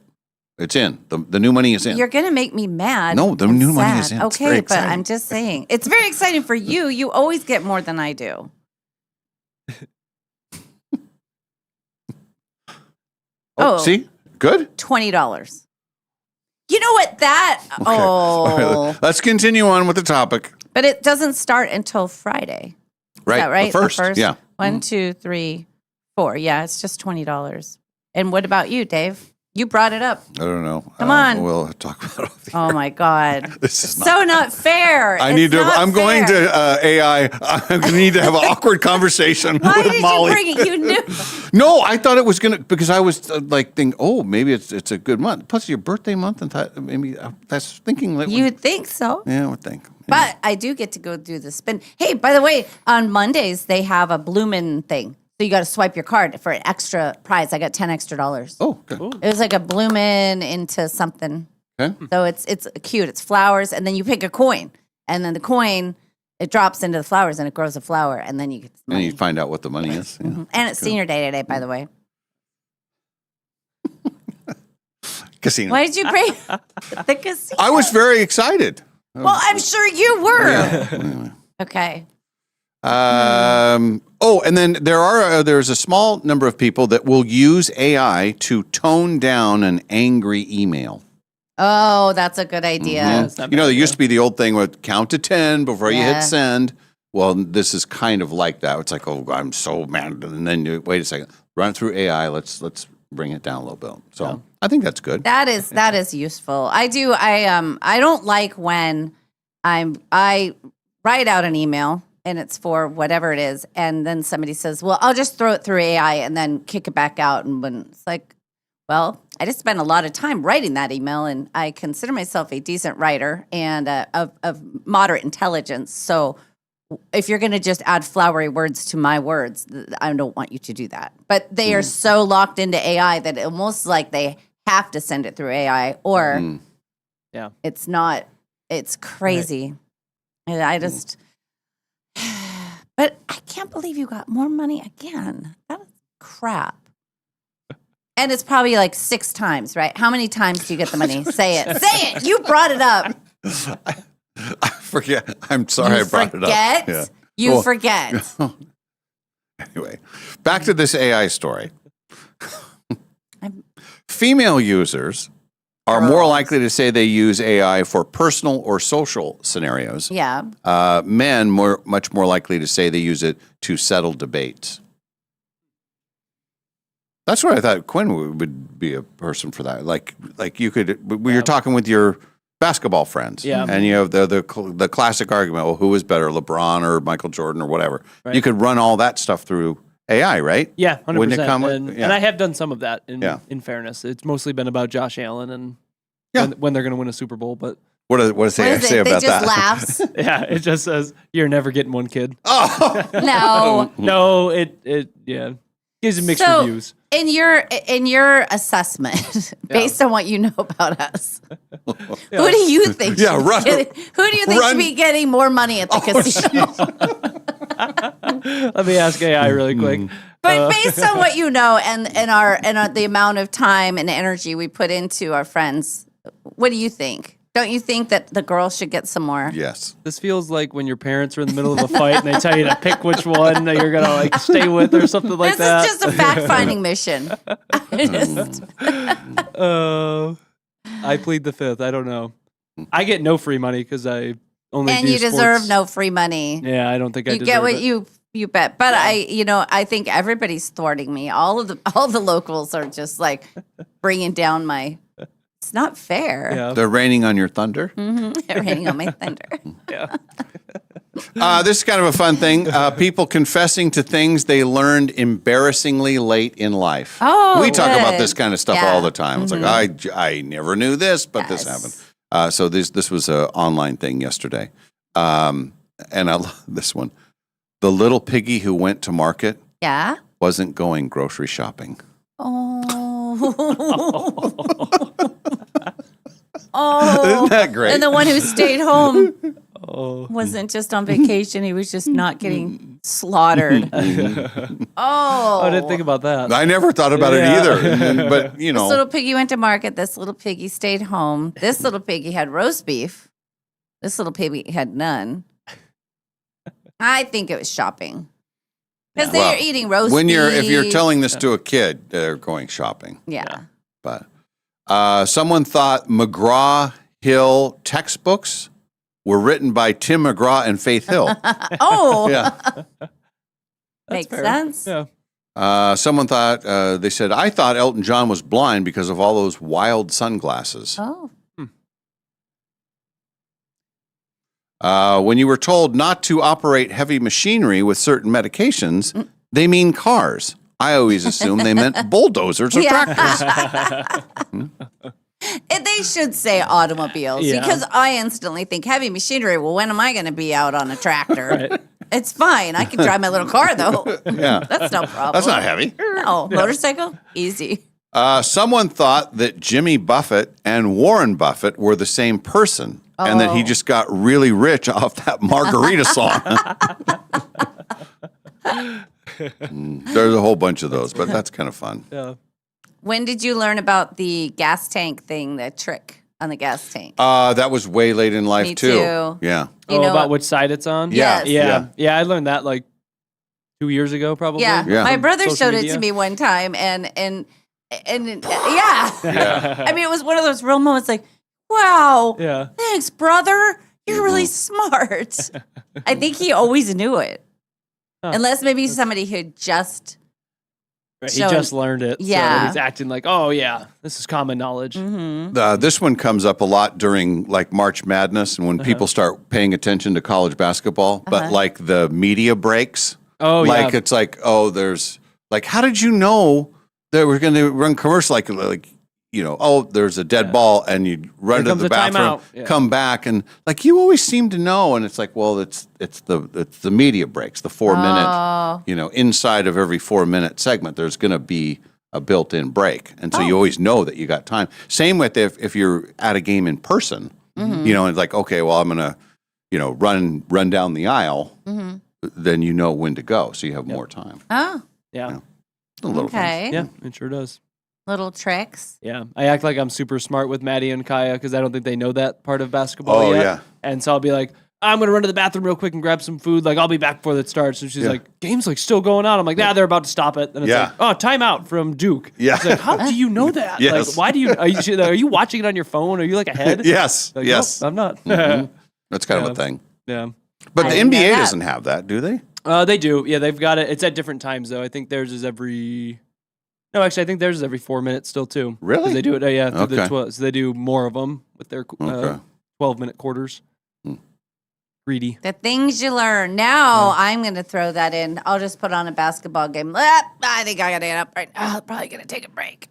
It's in. The new money is in. You're going to make me mad. No, the and new money sad. is in. It's Okay, very but exciting. I'm just saying. It's very exciting for you. You always get more than I do. See? Good? $20. You know what? Okay. All right, let's continue on with the topic. But it doesn't start until Friday. Right. Is that right? The first. Yeah. 1, 2, 3, 4. Yeah, it's just $20. And what about you, Dave? You brought it up. I don't know. Come on. We'll talk about it. Oh my God. This is So not fair. I'm going to AI. I'm going to need to have an awkward conversation Why with did Molly. you bring it? You knew. No, I thought it was going to, because I was thinking, maybe it's a good month. Plus your birthday month, and maybe that's thinking that. You would think so. Yeah, I would think. But I do get to go do the spin. Hey, by the way, on Mondays, they have a Bloomin' thing. So you got to swipe your card for an extra prize. I got $10 extra. Oh, good. It was like a Bloomin' into something. Okay. So it's cute. It's flowers, and then you pick a coin, and then the coin it drops into the flowers, and it grows a flower, and then you get And money. you find out what the money is. Yeah. And it's Senior Day today, by the way. Casino. Why did you bring the casino? I was very excited. Well, I'm sure you were. Yeah. Okay. And then there's a small number of people that will use AI to tone down an angry email. Oh, that's a good idea. Mhm. There used to be the old thing with count to 10 before you Yeah. hit send. Well, this is kind of like that. It's like, oh, I'm so mad, and then you wait a second, run it through AI. Let's bring it down a little bit. So I think that's good. That is useful. I don't like when I write out an email and it's for whatever it is, and then somebody says, "Well, I'll just throw it through AI and then kick it back out." And when it's like, well, I just spent a lot of time writing that email, and I consider myself a decent writer and of moderate intelligence. So if you're going to just add flowery words to my words, I don't want you to do that. But they are so locked into AI that it almost like they have to send it through AI, or it's not. It's crazy. Right. And I just, but I can't believe you got more money again. That is crap. And it's probably like 6 times, right? How many times do you get the money? Say it. Say it. You brought it up. I forget. I'm sorry I brought it up. Yeah. You forget. Anyway, back to this AI story. Female users are more likely to say they use AI for personal or social scenarios. Yeah. Men much more likely to say they use it to settle debates. That's what I thought Quinn would be a person for that. Like you could, when you're talking with your basketball friends, and you have the classic argument, well, who is better, LeBron or Michael Jordan or whatever? Right. You could run all that stuff through AI, right? Yeah, 100%. Wouldn't it come and I have done some of that. In fairness, it's mostly been about Josh Allen and when they're going to win a Super Bowl. But what does they say about that? Laughs. Yeah, it just says you're never getting one kid. Oh no, it gives it mixed reviews. In your assessment, based on what you know about us, who do you think? Who do you think should be getting more money at the casino? Let me ask AI really quick. But based on what you know and the amount of time and energy we put into our friends, what do you think? Don't you think that the girls should get some more? Yes. This feels like when your parents are in the middle of a fight and they tell you to pick which one that you're gonna stay with or something like that. This is just a fact-finding mission. I plead the fifth. I don't know. I get no free money because I only and do you sports. deserve no free money. Yeah, I don't think I you deserve get what it. you bet. But I think everybody's thwarting me. All the locals are just like bringing down my. It's not fair. Yeah. They're raining on your thunder. Mm-hmm. They're raining on my thunder. Yeah. This is kind of a fun thing. People confessing to things they learned embarrassingly late in life. Oh, we talk about good. this kind of stuff Yeah. all the time. It's like, I never knew this, but this happened. So this was an online thing yesterday. And I love this one. The little piggy who went to market Yeah. wasn't going grocery shopping. Oh. Isn't that great? And the one who stayed home wasn't just on vacation. He was just not getting slaughtered. I didn't think about that. I never thought about it either. But, This little piggy went to market. This little piggy stayed home. This little piggy had roast beef. This little piggy had none. I think it was shopping. Because they're eating roast beef. If you're telling this to a kid, they're going shopping. Yeah. But someone thought McGraw-Hill textbooks were written by Tim McGraw and Faith Hill. Oh. Yeah. Makes sense. Yeah. Someone thought, they said, I thought Elton John was blind because of all those wild sunglasses. Oh. When you were told not to operate heavy machinery with certain medications, they mean cars. I always assumed they meant bulldozers or tractors. They should say automobiles because I instantly think heavy machinery. Well, when am I going to be out on a tractor? Right. It's fine. I can drive my little car, though. Yeah. That's no problem. That's not heavy. No. Motorcycle? Easy. Someone thought that Jimmy Buffett and Warren Buffett were the same person and that he just got really rich off that Margarita song. There's a whole bunch of those, but that's kind of fun. Yeah. When did you learn about the gas tank thing, the trick on the gas tank? That was way late in life, Me too. too. Yeah. You know about which side it's on? Yes. Yeah, I learned that like 2 years ago, probably. Yeah. My brother Social showed media. it to me one time, and yeah. I mean, it was one of those real moments like, wow, Yeah. thanks, brother. You're really smart. I think he always knew it. Unless maybe somebody who just Right, he shown- just learned it. Yeah. So he's acting like, oh, yeah, this is common knowledge. This one comes up a lot during like March Madness and when people start paying attention to college basketball, but like the media breaks. Oh, like yeah. it's like, there's like, how did you know that we're going to run commercial? Like, there's a dead ball and you run Here to the comes a bathroom, timeout. Yeah. come back, and like you always seem to know. And it's like, well, it's the media breaks, the 4 minute, inside of every 4 minute segment, there's going to be a built-in break, and so you always know that you got time. Same with if you're at a game in person, and it's like, okay, well, I'm gonna, run down the aisle, then you know when to go, so you have more time. Oh, Yeah. The little okay. Yeah, it sure does. Little tricks. Yeah. I act like I'm super smart with Maddie and Kaya because I don't think they know that part of basketball Oh, yet. yeah. And so I'll be like, I'm going to run to the bathroom real quick and grab some food. Like, I'll be back before it starts. And she's like, game's like still going on. I'm like, they're about to stop it. And it's like, oh, timeout from Duke. Yeah. She's like, how do you know that? Yes. Like, why do you, are you watching it on your phone? Are you like ahead? Yes, Like, yes. Nope, I'm not. That's kind of a thing. Yeah. But I the didn't know NBA that. doesn't have that, do they? They do. Yeah, they've got it. It's at different times, though. I think theirs is every... No, actually, I think theirs is every 4 minutes still, too. 'Cause Really? they do it, through the Okay. 12. So they do more of them with their 12-minute quarters. Greedy. The things you learn. Now I'm going to throw that in. I'll just put on a basketball game. I think I got to get up right now. I'm probably going to take a break.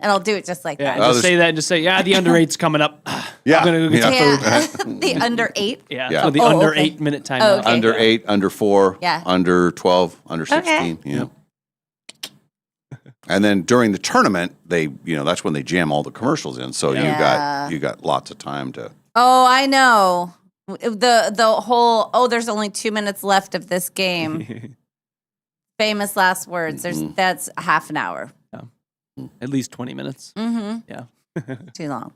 And I'll do it just like Yeah, that. and just say that and just say, the under 8's coming up. Yeah. I'm going to go get some food. The under 8. Yeah, Yeah. so the Oh, under okay. 8-minute timeout. Oh, okay. Under 8, under 4, Yeah. under 12, under 16. Okay. Yeah. And then during the tournament, they, that's when they jam all the commercials in. So Yeah. you got lots of time to. Oh, I know. The whole, there's only 2 minutes left of this game. Famous last words. That's half an hour. At least 20 minutes. Mm-hmm. Yeah. Too long.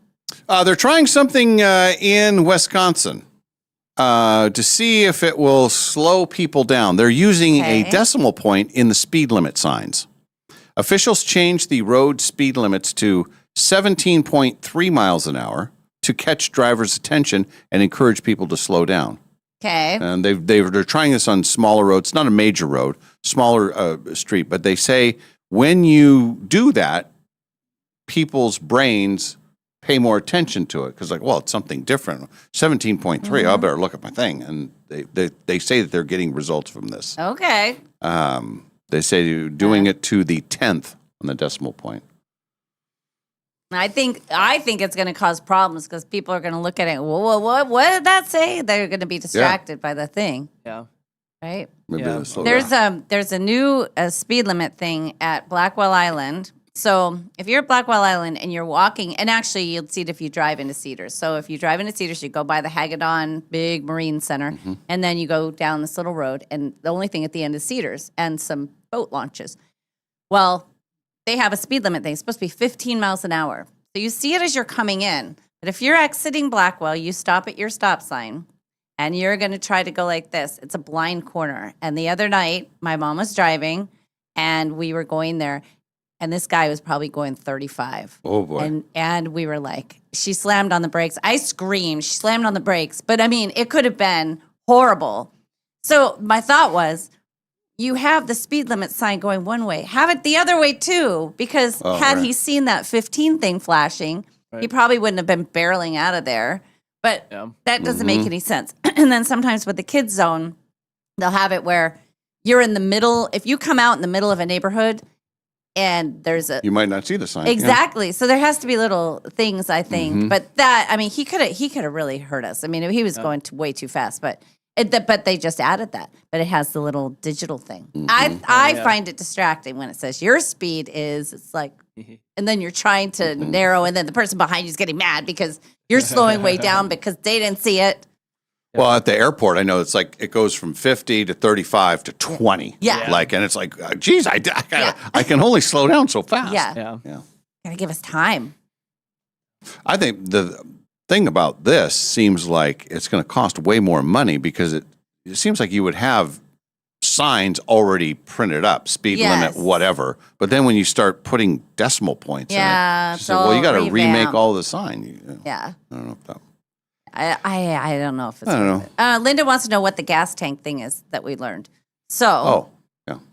They're trying something in Wisconsin to see if it will slow people down. They're using a decimal point in the speed limit signs. Officials changed the road speed limits to 17.3 miles an hour to catch drivers' attention and encourage people to slow down. Okay. And they're trying this on smaller roads. It's not a major road, smaller street, but they say when you do that, people's brains pay more attention to it because, like, well, it's something different. 17.3. I better look at my thing, and they say that they're getting results from this. Okay. They say doing it to the 10th on the decimal point. I think it's going to cause problems because people are going to look at it. Well, what did that say? They're going to be distracted by the thing. Yeah. Right. Maybe they'll slow There's down. a new speed limit thing at Blackwell Island. So if you're at Blackwell Island and you're walking, and actually you'll see it if you drive into Cedars. So if you drive into Cedars, you go by the Hagedon big marine center, and then you go down this little road, and the only thing at the end is Cedars and some boat launches. Well, they have a speed limit thing. It's supposed to be 15 miles an hour. So you see it as you're coming in. But if you're exiting Blackwell, you stop at your stop sign, and you're going to try to go like this. It's a blind corner. And the other night, my mom was driving, and we were going there. And this guy was probably going 35. Oh, boy. And we were like, she slammed on the brakes. I screamed. She slammed on the brakes. But, I mean, it could have been horrible. So my thought was, you have the speed limit sign going one way. Have it the other way, too. Because had he seen that 15 thing flashing, he probably wouldn't have been barreling out of there. But that doesn't make any sense. And then sometimes with the kids zone, they'll have it where you're in the middle. If you come out in the middle of a neighborhood, and there's a... You might not see the sign. Exactly. So there has to be little things, I think. But that, I mean, he could have really hurt us. I mean, he was going way too fast. But they just added that. But it has the little digital thing. I find it distracting when it says your speed is, it's like... And then you're trying to narrow, and then the person behind you is getting mad because you're slowing way down because they didn't see it. Well, at the airport, I know it's like it goes from 50 to 35 to 20. Yeah. Like, and it's like, geez, I can only slow down so fast. Yeah. Gotta give us time. I think the thing about this seems like it's going to cost way more money because it seems like you would have signs already printed up, speed limit, whatever. But then when you start putting decimal points in it, you say, well, you got to remake all the sign. Yeah. I don't know if that. I don't know if it's. I don't know. Linda wants to know what the gas tank thing is that we learned. So,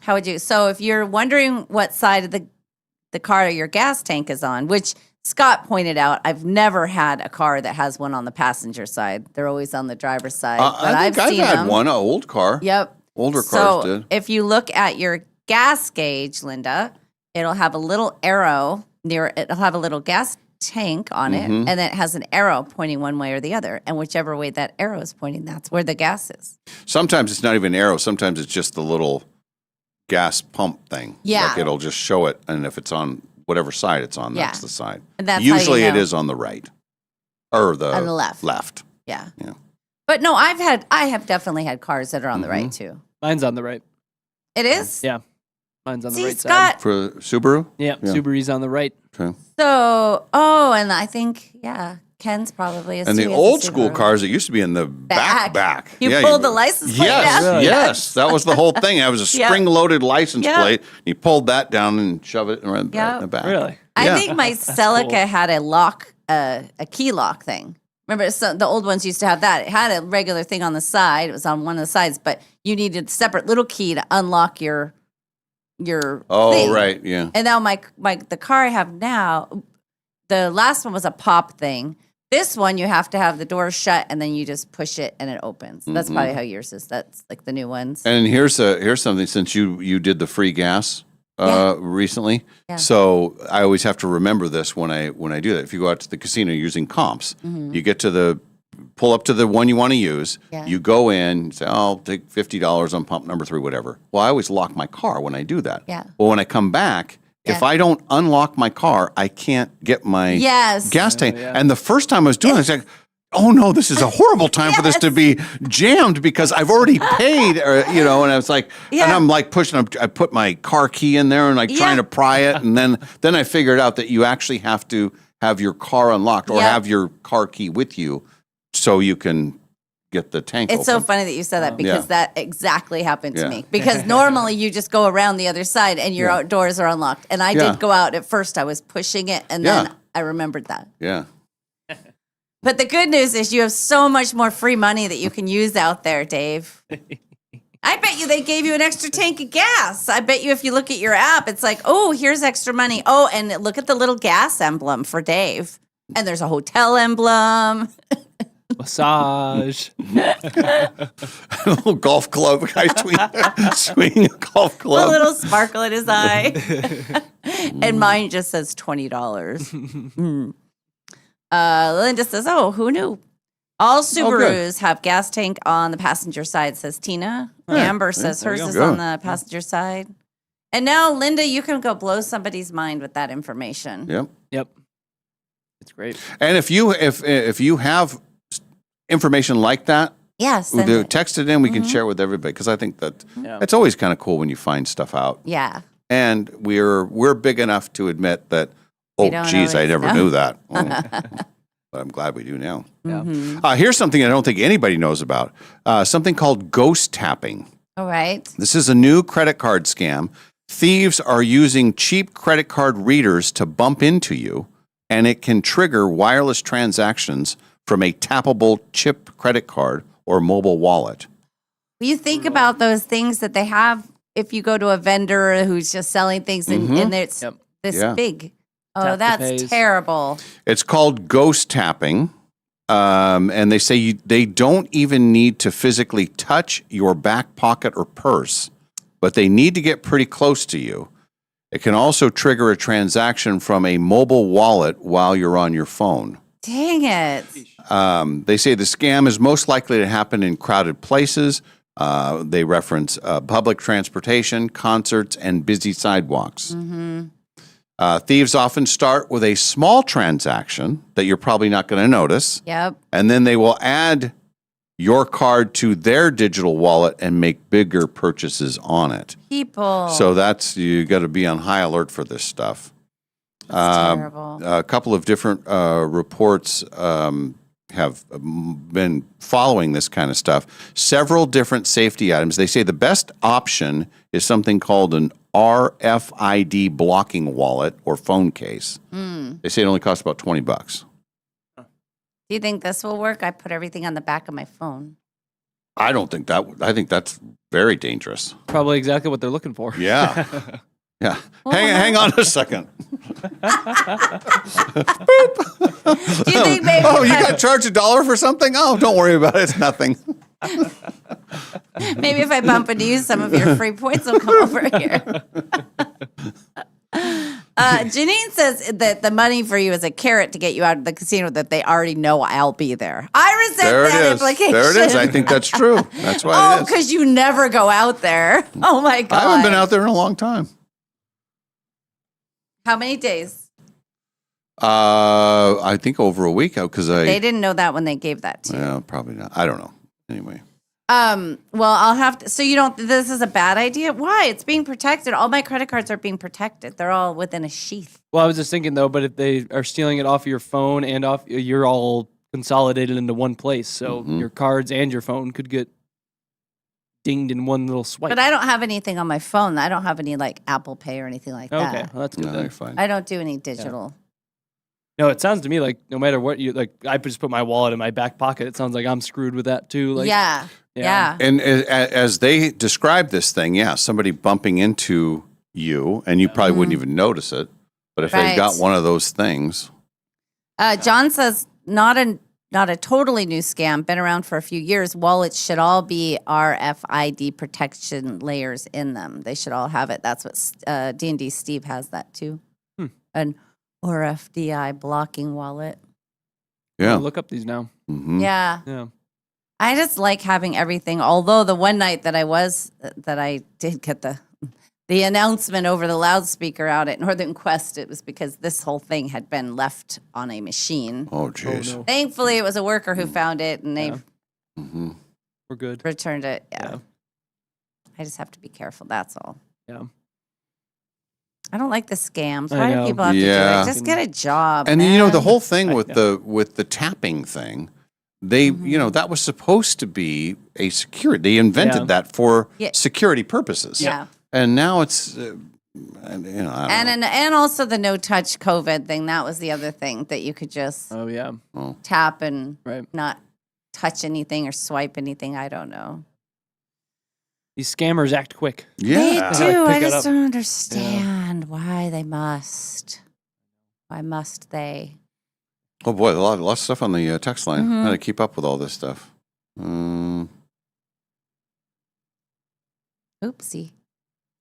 how would you? So, if you're wondering what side of the car your gas tank is on, which Scott pointed out, I've never had a car that has one on the passenger side. They're always on the driver's side. But I think I've seen had them. one, an old car. Yep. Older cars did. If you look at your gas gauge, Linda, it'll have a little arrow near it. It'll have a little gas tank on it, and then it has an arrow pointing one way or the other. And whichever way that arrow is pointing, that's where the gas is. Sometimes it's not even an arrow. Sometimes it's just the little gas pump thing. Yeah. Like it'll just show it. And if it's on whatever side it's on, that's the side. And that's usually how you know. it is on the right or the on the left. Left. Yeah. But no, I have definitely had cars that are on the right too. Mine's on the right. It is? Yeah. Mine's on the See, right Scott, side. For Subaru? Yeah, Subaru's on the right. Okay. So, and I think, Ken's probably a And the Subaru. old school cars, it used to be in the back. You pulled the license plate Yes, down? yes. That was the whole thing. It was a spring-loaded license plate. You pulled that down and shove it right in the back. Really? I think my Celica had a lock, a key lock thing. Remember, the old ones used to have that. It had a regular thing on the side. It was on one of the sides, but you needed a separate little key to unlock your thing. Right, yeah. And now the car I have now, the last one was a pop thing. This one, you have to have the door shut, and then you just push it, and it opens. That's probably how yours is. That's like the new ones. And here's something, since you did the free gas recently. Yeah. So I always have to remember this when I do that. If you go out to the casino using comps, you get to pull up to the one you want to use. Yeah. You go in, say, I'll take $50 on pump number 3, whatever. Well, I always lock my car when I do that. Yeah. Well, when I come back, if I don't unlock my car, I can't get my gas tank. And the first time I was doing it, I was like, oh no, this is a horrible time for this to be jammed because I've already paid, and I was like, and I'm like pushing, I put my car key in there and like trying to pry it. And then I figured out that you actually have to have your car unlocked or have your car key with you so you can get the tank It's open. so funny that you said that because that exactly happened to me. Because normally you just go around the other side and your outdoors are unlocked. And I did go out at first. I was pushing it and then I remembered that. Yeah. But the good news is you have so much more free money that you can use out there, Dave. I bet you they gave you an extra tank of gas. I bet you if you look at your app, it's like, oh, here's extra money. Oh, and look at the little gas emblem for Dave. And there's a hotel emblem. Massage. A little golf club. A guy swinging a golf A club. little sparkle in his eye. And mine just says $20. Linda says, oh, who knew? All Subarus have gas tank on the passenger side, says Tina. Amber says hers is on the passenger side. And now, Linda, you can go blow somebody's mind with that information. Yep. It's great. And if you have information like that, yes, text it in. We can share it with everybody because I think that it's always kind of cool when you find stuff out. Yeah. And we're big enough to admit that. Oh, geez, I never knew that. But I'm glad we do now. Here's something I don't think anybody knows about. Something called ghost tapping. All right. This is a new credit card scam. Thieves are using cheap credit card readers to bump into you, and it can trigger wireless transactions from a tappable chip credit card or mobile wallet. You think about those things that they have if you go to a vendor who's just selling things and it's this big. Oh, that's terrible. It's called ghost tapping. And they say they don't even need to physically touch your back pocket or purse, but they need to get pretty close to you. It can also trigger a transaction from a mobile wallet while you're on your phone. Dang it. They say the scam is most likely to happen in crowded places. They reference public transportation, concerts, and busy sidewalks. Thieves often start with a small transaction that you're probably not going to notice. Yep. And then they will add your card to their digital wallet and make bigger purchases on it. People. So you got to be on high alert for this stuff. Terrible. A couple of different reports have been following this kind of stuff. Several different safety items. They say the best option is something called an RFID blocking wallet or phone case. They say it only costs about $20. Do you think this will work? I put everything on the back of my phone. I don't think that. I think that's very dangerous. Probably exactly what they're looking for. Yeah. Yeah. Hang on a second. Boop. Do you think maybe you got charged $1 for something? Oh, don't worry about it. It's nothing. Maybe if I bump into you, some of your free points will come over here. Janine says that the money for you is a carrot to get you out of the casino that they already know I'll be there. I resent that implication. There it is. I think that's true. That's why it is. because you never go out there. Oh, my God. I haven't been out there in a long time. How many days? I think over a week because They didn't know that when they gave that to you. Yeah, probably not. I don't know. Anyway. Well, I'll have to. So you don't. This is a bad idea. Why? It's being protected. All my credit cards are being protected. They're all within a sheath. Well, I was just thinking though, but if they are stealing it off your phone and off, you're all consolidated into one place. So your cards and your phone could get dinged in one little swipe. But I don't have anything on my phone. I don't have any like Apple Pay or anything like that. Okay, well, that's good. No, you're fine. I don't do any digital. No, it sounds to me like no matter what you like, I just put my wallet in my back pocket. It sounds like I'm screwed with that too. Like, yeah. And as they describe this thing, somebody bumping into you, and you probably wouldn't even notice it. But if they've got one of those things, John says not a totally new scam. Been around for a few years. Wallets should all be RFID protection layers in them. They should all have it. That's what D&D Steve has that too. An RFDI blocking wallet. Yeah. I'll look up these now. Yeah. Yeah. I just like having everything. Although the one night that I did get the announcement over the loudspeaker out at Northern Quest, it was because this whole thing had been left on a machine. Oh, jeez. no. Thankfully, it was a worker who found it, and they We're good. returned it. Yeah. I just have to be careful. That's all. Yeah. I don't like the scams. I Why do know. people have to do Yeah. it? Just get a job. and man. the whole thing with the tapping thing, they that was supposed to be a security. They invented that for security purposes. Yeah. And now it's I don't know. And also the no touch COVID thing. That was the other thing that you could just tap and not touch anything or swipe anything. I don't know. These scammers act quick. They do. I Pick it just up. don't understand why they must. Why must they? Oh boy, a lot of stuff on the text line. How to keep up with all this stuff. Oopsie.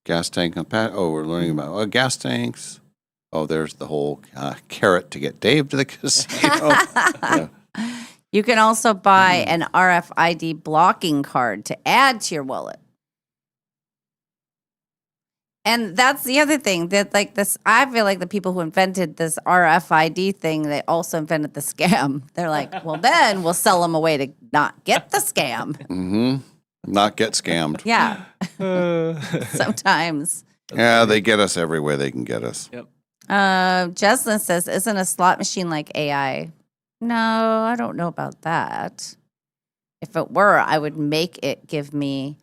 Gas tank. Oh, we're learning about gas tanks. Oh, there's the whole carrot to get Dave to the casino. Yeah. You can also buy an RFID blocking card to add to your wallet. And that's the other thing that like this, I feel like the people who invented this RFID thing, they also invented the scam. They're like, well, then we'll sell them a way to not get the scam. Not get scammed. Yeah. Sometimes. Yeah, they get us every way they can get us. Yep. Jesslyn says, isn't a slot machine like AI? No, I don't know about that. If it were, I would make it give me.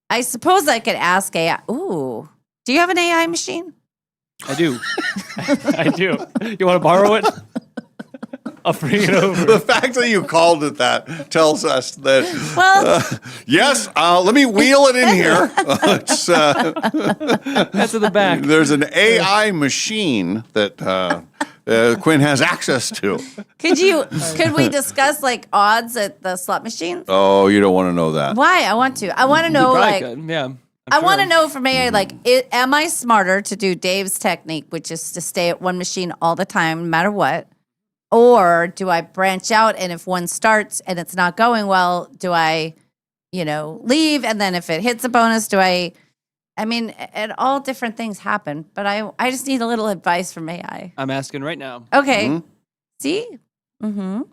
I suppose I could ask AI. Ooh, do you have an AI machine? I do. I do. You want to borrow it? I'll bring it over. The fact that you called it that tells us that, yes, let me wheel it in here. That's at the back. There's an AI machine that Quinn has access to. Could we discuss like odds at the slot machine? Oh, you don't want to know that. Why? I want to. I want to know like. Yeah. I want to know from AI, like, am I smarter to do Dave's technique, which is to stay at one machine all the time, no matter what? Or do I branch out, and if one starts and it's not going well, do I, leave? And then if it hits a bonus, and all different things happen. But I just need a little advice from AI. I'm asking right now. Okay. See? Mm-hmm.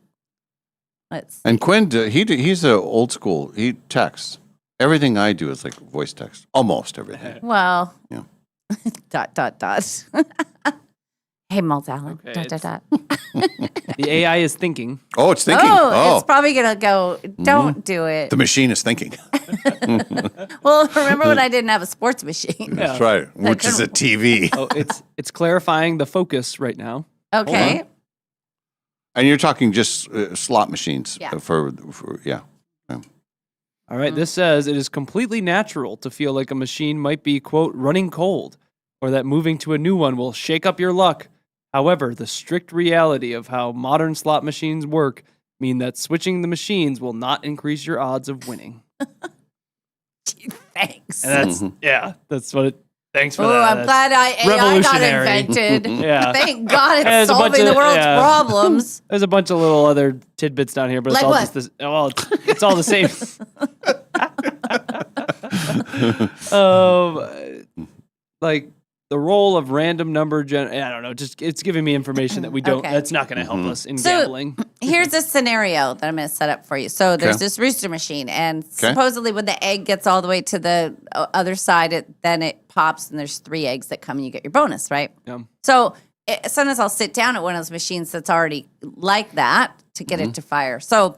Let's see. And Quinn, he's a old school. He texts. Everything I do is like voice text. Almost everything. Well. Yeah. ... Hey, Multalent. Okay, the AI is thinking. Oh, it's thinking. It's probably going to go, don't do it. The machine is thinking. Well, remember when I didn't have a sports machine? That's right, which is a TV. Oh, it's clarifying the focus right now. Okay. And you're talking just slot machines. Yeah. Yeah. All right, this says it is completely natural to feel like a machine might be, quote, running cold, or that moving to a new one will shake up your luck. However, the strict reality of how modern slot machines work mean that switching the machines will not increase your odds of winning. Thanks. And that's what it. Thanks for that. Oh, I'm glad AI got invented. Yeah. Thank God it's There's solving the world's problems. There's a bunch of little other tidbits down here, but it's Like all what? just this. Well, it's all the same. Like the role of random number I don't know. Just it's giving me information that we don't. Okay. That's not going to help us in gambling. Here's a scenario that I'm going to set up for you. So there's this rooster machine, and supposedly when the egg gets all the way to the other side, then it pops, and there's 3 eggs that come, and you get your bonus, right? Yeah. So sometimes I'll sit down at one of those machines that's already like that to get it to fire. So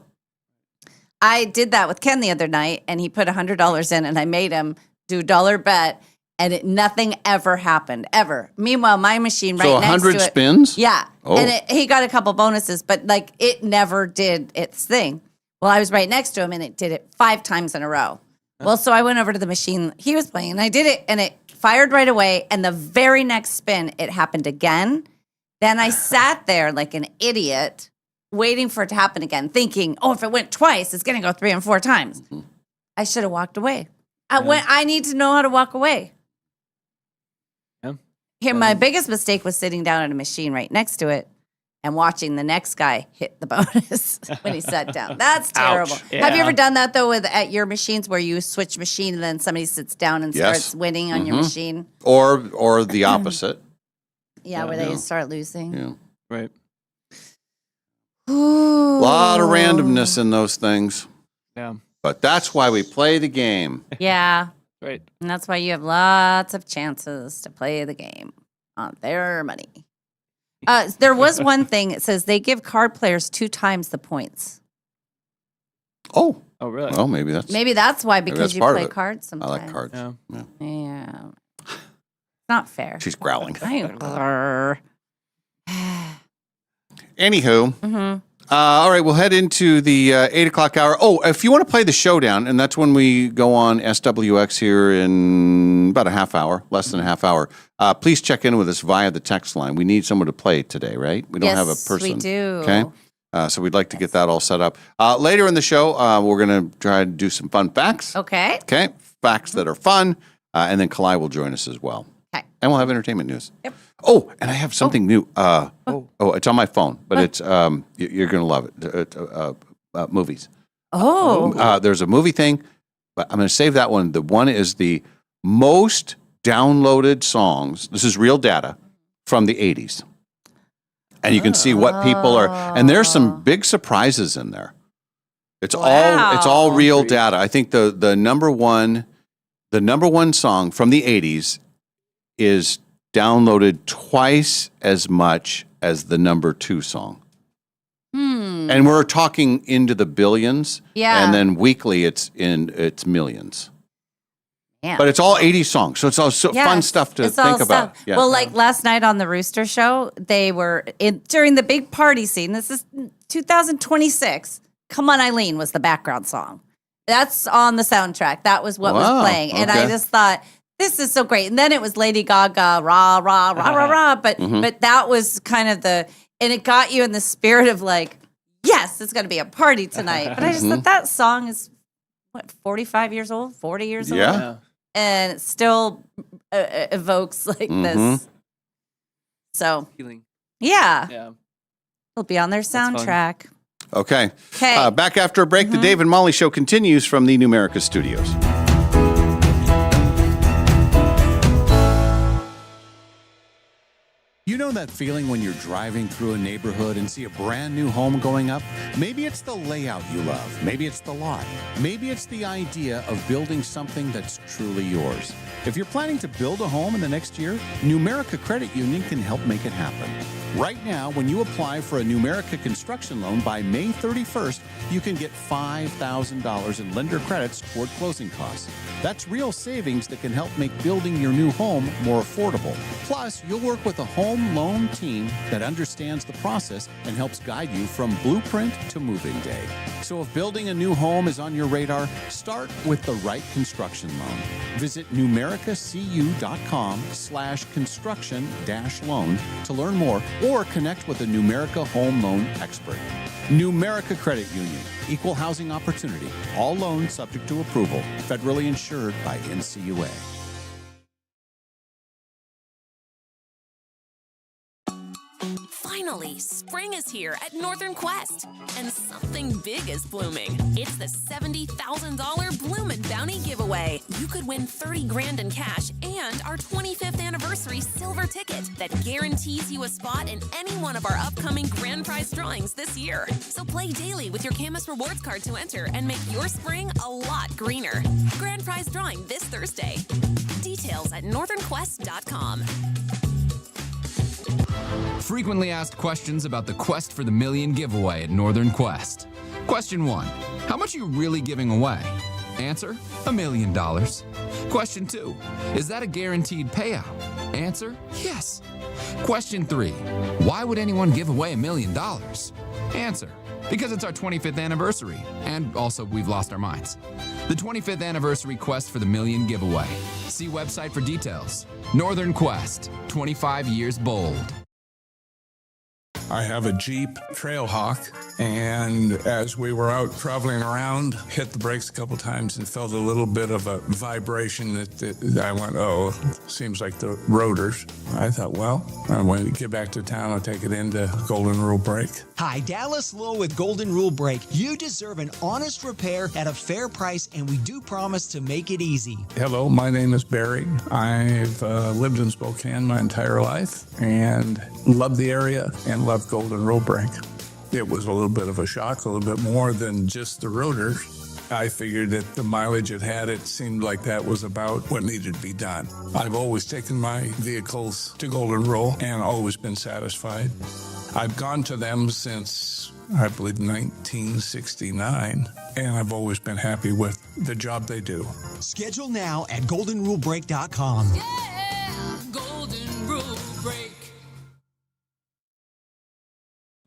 I did that with Ken the other night, and he put $100 in, and I made him do $1 bet. And nothing ever happened, ever. Meanwhile, my machine right next to it. 100 spins? Yeah. Oh. And he got a couple bonuses, but like it never did its thing. Well, I was right next to him and it did it 5 times in a row. Well, so I went over to the machine he was playing and I did it and it fired right away. And the very next spin, it happened again. Then I sat there like an idiot waiting for it to happen again, thinking, oh, if it went twice, it's going to go 3 and 4 times. I should have walked away. I need to know how to walk away. Here, my biggest mistake was sitting down at a machine right next to it and watching the next guy hit the bonus when he sat down. That's terrible. Yeah. Have you ever done that, though, at your machines where you switch machine and then somebody sits down and starts winning on your machine? Or the opposite. Yeah, where they start losing. Yeah. Right. Ooh. A lot of randomness in those things. Yeah. But that's why we play the game. Yeah. Right. And that's why you have lots of chances to play the game on their money. There was one thing. It says they give card players 2 times the points. Oh. Oh, really? Well, maybe that's why, maybe because that's you part of play it. cards sometimes. I like cards. Yeah. Yeah. Not fair. She's growling. Anywho. All right, we'll head into the 8 o'clock hour. Oh, if you want to play the showdown, and that's when we go on SWX here in about a half hour, less than a half hour, please check in with us via the text line. We need someone to play today, right? We don't have a person. Yes, we do. Okay. So we'd like to get that all set up. Later in the show, we're going to try to do some fun facts. Okay. Okay. Facts that are fun. And then Kalai will join us as well. Okay. And we'll have entertainment news. Yep. Oh, and I have something new. It's on my phone, but it's you're going to love it. Movies. Oh. There's a movie thing, but I'm going to save that one. The one is the most downloaded songs. This is real data from the 80s. And you can see what people are, and there's some big surprises in there. It's all real data. I think the number one song from the 80s is downloaded twice as much as the number 2 song. And we're talking into the billions. Yeah. And then weekly it's millions. Yeah. But it's all 80s songs. So it's all fun stuff to think about. Yeah. Well, like last night on the Rooster Show, they were during the big party scene. This is 2026. Come On Eileen was the background song. That's on the soundtrack. That was what was playing. And I just thought, this is so great. And then it was Lady Gaga, rah, rah, rah, rah, rah. But that was kind of and it got you in the spirit of like, yes, it's going to be a party tonight. But I just thought that song is, 45 years old, 40 years old? Yeah. And it still evokes like this. So, yeah. It'll be on their soundtrack. Okay. Back after a break, the Dave and Molly Show continues from the Numerica Studios. You know that feeling when you're driving through a neighborhood and see a brand new home going up? Maybe it's the layout you love. Maybe it's the lot. Maybe it's the idea of building something that's truly yours. If you're planning to build a home in the next year, Numerica Credit Union can help make it happen. Right now, when you apply for a Numerica construction loan by May 31st, you can get $5,000 in lender credits toward closing costs. That's real savings that can help make building your new home more affordable. Plus, you'll work with a home loan team that understands the process and helps guide you from blueprint to moving day. So if building a new home is on your radar, start with the right construction loan. Visit numericacu.com/construction-loan to learn more or connect with a Numerica home loan expert. Numerica Credit Union, equal housing opportunity, all loans subject to approval, federally insured by NCUA. Finally, spring is here at Northern Quest, and something big is blooming. It's the $70,000 Bloomin' Bounty giveaway. You could win $30,000 in cash and our 25th anniversary silver ticket that guarantees you a spot in any one of our upcoming grand prize drawings this year. So play daily with your Camus Rewards card to enter and make your spring a lot greener. Grand prize drawing this Thursday. Details at northernquest.com. Frequently asked questions about the Quest for the Million giveaway at Northern Quest. Question 1. How much are you really giving away? Answer, $1 million. Question 2. Is that a guaranteed payout? Answer, yes. Question 3. Why would anyone give away $1 million? Answer, because it's our 25th anniversary, and also we've lost our minds. The 25th anniversary Quest for the Million giveaway. See website for details. Northern Quest, 25 years bold. I have a Jeep Trailhawk, and as we were out traveling around, hit the brakes a couple times and felt a little bit of a vibration that I went, oh, seems like the rotors. I thought, well, when we get back to town, I'll take it into Golden Rule Brake. Hi, Dallas Lowe with Golden Rule Brake. You deserve an honest repair at a fair price, and we do promise to make it easy. Hello, my name is Barry. I've lived in Spokane my entire life and love the area and love Golden Rule Brake. It was a little bit of a shock, a little bit more than just the rotors. I figured that the mileage it had, it seemed like that was about what needed to be done. I've always taken my vehicles to Golden Rule and always been satisfied. I've gone to them since, I believe, 1969, and I've always been happy with the job they do. Schedule now at goldenrulebrake.com. Golden Rule Break.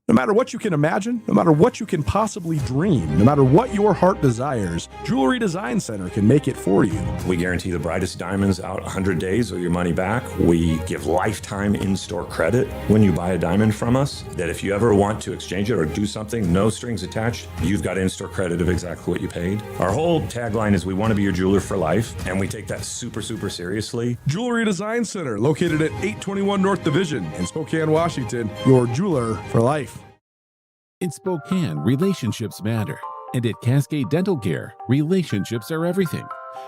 No matter what you can imagine, no matter what you can possibly dream, no matter what your heart desires, Jewelry Design Center can make it for you. We guarantee the brightest diamonds out 100 days or your money back. We give lifetime in-store credit when you buy a diamond from us, that if you ever want to exchange it or do something, no strings attached, you've got in-store credit of exactly what you paid. Our whole tagline is we want to be your jeweler for life, and we take that super, super seriously. Jewelry Design Center, located at 821 North Division in Spokane, Washington, your jeweler for life. In Spokane, relationships matter. And at Cascade Dental Care, relationships are everything.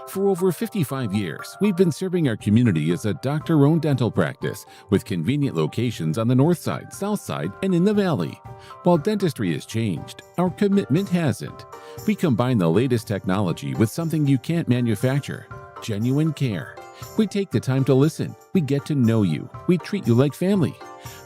For over 55 years, we've been serving our community as a doctor-owned dental practice with convenient locations on the north side, south side, and in the valley. While dentistry has changed, our commitment hasn't. We combine the latest technology with something you can't manufacture: genuine care. We take the time to listen. We get to know you. We treat you like family.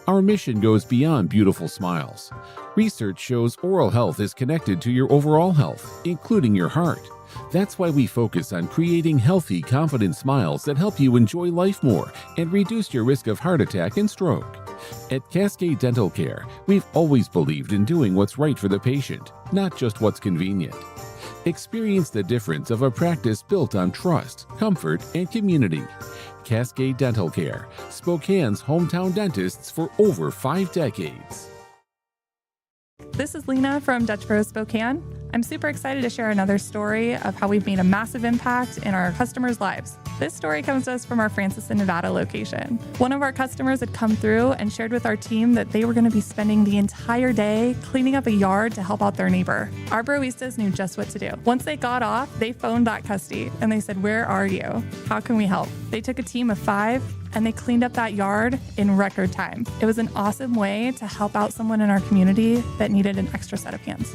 Our mission goes beyond beautiful smiles. Research shows oral health is connected to your overall health, including your heart. That's why we focus on creating healthy, confident smiles that help you enjoy life more and reduce your risk of heart attack and stroke. At Cascade Dental Care, we've always believed in doing what's right for the patient, not just what's convenient. Experience the difference of a practice built on trust, comfort, and community. Cascade Dental Care, Spokane's hometown dentists for over 5 decades. This is Lena from Dutch Bros Spokane. I'm super excited to share another story of how we've made a massive impact in our customers' lives. This story comes to us from our Francis and Nevada location. One of our customers had come through and shared with our team that they were going to be spending the entire day cleaning up a yard to help out their neighbor. Our broistas knew just what to do. Once they got off, they phoned that custy and they said, "Where are you? How can we help?" They took a team of 5 and they cleaned up that yard in record time. It was an awesome way to help out someone in our community that needed an extra set of hands.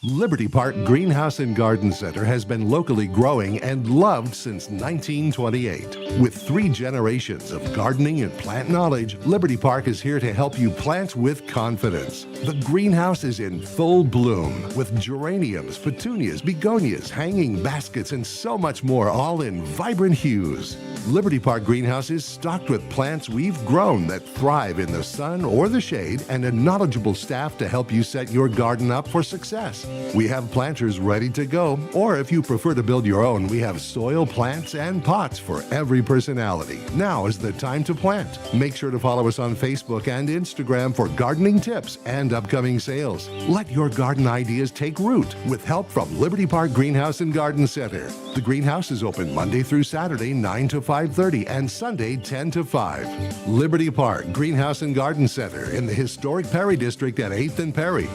Liberty Park Greenhouse and Garden Center has been locally growing and loved since 1928. With 3 generations of gardening and plant knowledge, Liberty Park is here to help you plant with confidence. The greenhouse is in full bloom with geraniums, petunias, begonias, hanging baskets, and so much more, all in vibrant hues. Liberty Park Greenhouse is stocked with plants we've grown that thrive in the sun or the shade, and a knowledgeable staff to help you set your garden up for success. We have planters ready to go, or if you prefer to build your own, we have soil, plants, and pots for every personality. Now is the time to plant. Make sure to follow us on Facebook and Instagram for gardening tips and upcoming sales. Let your garden ideas take root with help from Liberty Park Greenhouse and Garden Center. The greenhouse is open Monday through Saturday, 9 to 5:30, and Sunday, 10 to 5. Liberty Park Greenhouse and Garden Center in the historic Perry District at 8th and Perry.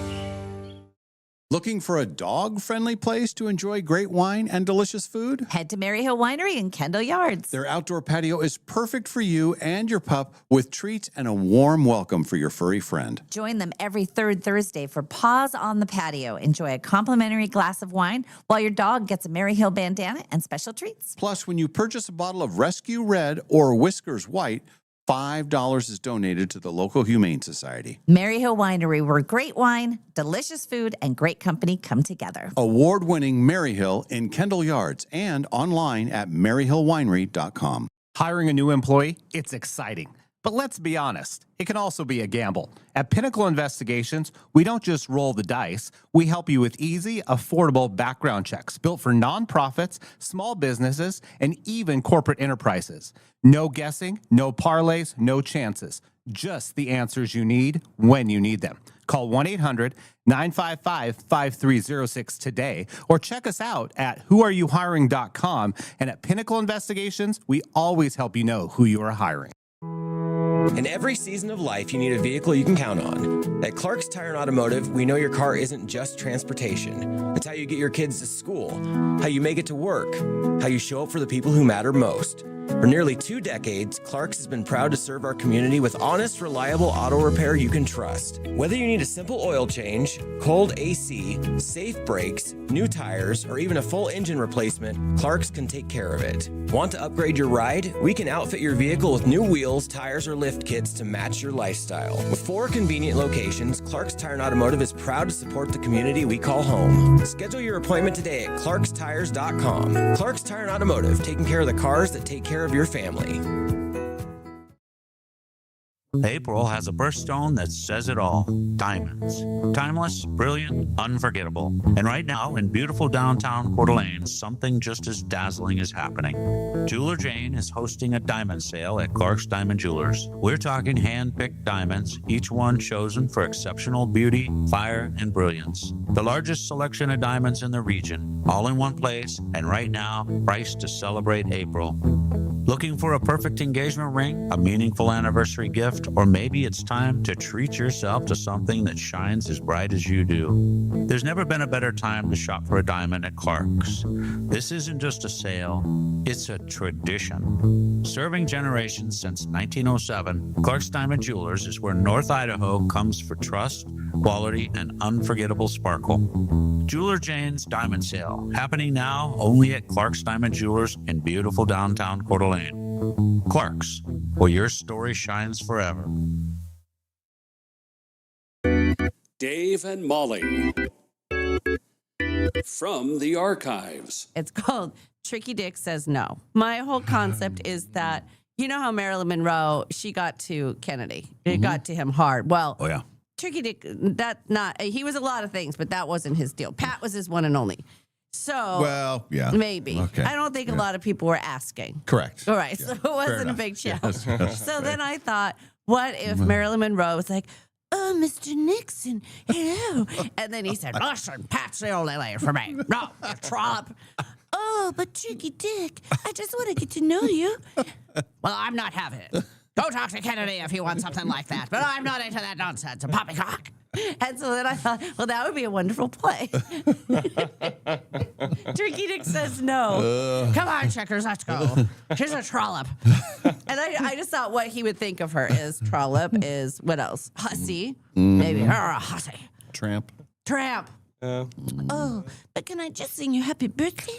Looking for a dog-friendly place to enjoy great wine and delicious food? Head to Maryhill Winery in Kendall Yards. Their outdoor patio is perfect for you and your pup, with treats and a warm welcome for your furry friend. Join them every 3rd Thursday for Paws on the Patio. Enjoy a complimentary glass of wine while your dog gets a Maryhill bandana and special treats. Plus, when you purchase a bottle of Rescue Red or Whiskers White, $5 is donated to the local Humane Society. Maryhill Winery, where great wine, delicious food, and great company come together. Award-winning Maryhill in Kendall Yards and online at maryhillwinery.com. Hiring a new employee? It's exciting. But let's be honest, it can also be a gamble. At Pinnacle Investigations, we don't just roll the dice. We help you with easy, affordable background checks built for nonprofits, small businesses, and even corporate enterprises. No guessing, no parlays, no chances. Just the answers you need when you need them. Call 1-800-955-5306 today or check us out at whoareyouhiring.com. And at Pinnacle Investigations, we always help you know who you are hiring. In every season of life, you need a vehicle you can count on. At Clark's Tire and Automotive, we know your car isn't just transportation. It's how you get your kids to school, how you make it to work, how you show up for the people who matter most. For nearly 2 decades, Clark's has been proud to serve our community with honest, reliable auto repair you can trust. Whether you need a simple oil change, cold AC, safe brakes, new tires, or even a full engine replacement, Clark's can take care of it. Want to upgrade your ride? We can outfit your vehicle with new wheels, tires, or lift kits to match your lifestyle. With 4 convenient locations, Clark's Tire and Automotive is proud to support the community we call home. Schedule your appointment today at clarkstires.com. Clark's Tire and Automotive, taking care of the cars that take care of your family. April has a birthstone that says it all. Diamonds. Timeless, brilliant, unforgettable. And right now, in beautiful downtown Coeur d'Alene, something just as dazzling is happening. Jeweler Jane is hosting a diamond sale at Clark's Diamond Jewelers. We're talking hand-picked diamonds, each one chosen for exceptional beauty, fire, and brilliance. The largest selection of diamonds in the region, all in one place, and right now, priced to celebrate April. Looking for a perfect engagement ring, a meaningful anniversary gift, or maybe it's time to treat yourself to something that shines as bright as you do? There's never been a better time to shop for a diamond at Clark's. This isn't just a sale, it's a tradition. Serving generations since 1907, Clark's Diamond Jewelers is where North Idaho comes for trust, quality, and unforgettable sparkle. Jeweler Jane's Diamond Sale, happening now only at Clark's Diamond Jewelers in beautiful downtown Coeur d'Alene. Clark's, where your story shines forever. Dave and Molly from the archives. It's called Tricky Dick Says No. My whole concept is that, you know how Marilyn Monroe, she got to Kennedy. It got to him hard. Well, Oh, yeah. Tricky Dick, he was a lot of things, but that wasn't his deal. Pat was his one and only. So, Well, yeah. maybe. Okay. I don't think a lot of people were asking. Correct. All right, so it wasn't a enough. big challenge. Yes. So then I thought, what if Marilyn Monroe was like, "Oh, Mr. Nixon, hello," and then he said, "Listen, Pat's the only lady for me. No, you trollop." "Oh, but Tricky Dick, I just want to get to know you." "Well, I'm not having it. Go talk to Kennedy if you want something like that, but I'm not into that nonsense. A poppycock." And so then I thought, well, that would be a wonderful play. Tricky Dick says no. Come on, Checkers, let's go. She's a trollop. And I just thought what he would think of her is trollop is what else? Hussy. Maybe her a hussy. Tramp. Tramp. Oh, but can I just sing you happy birthday?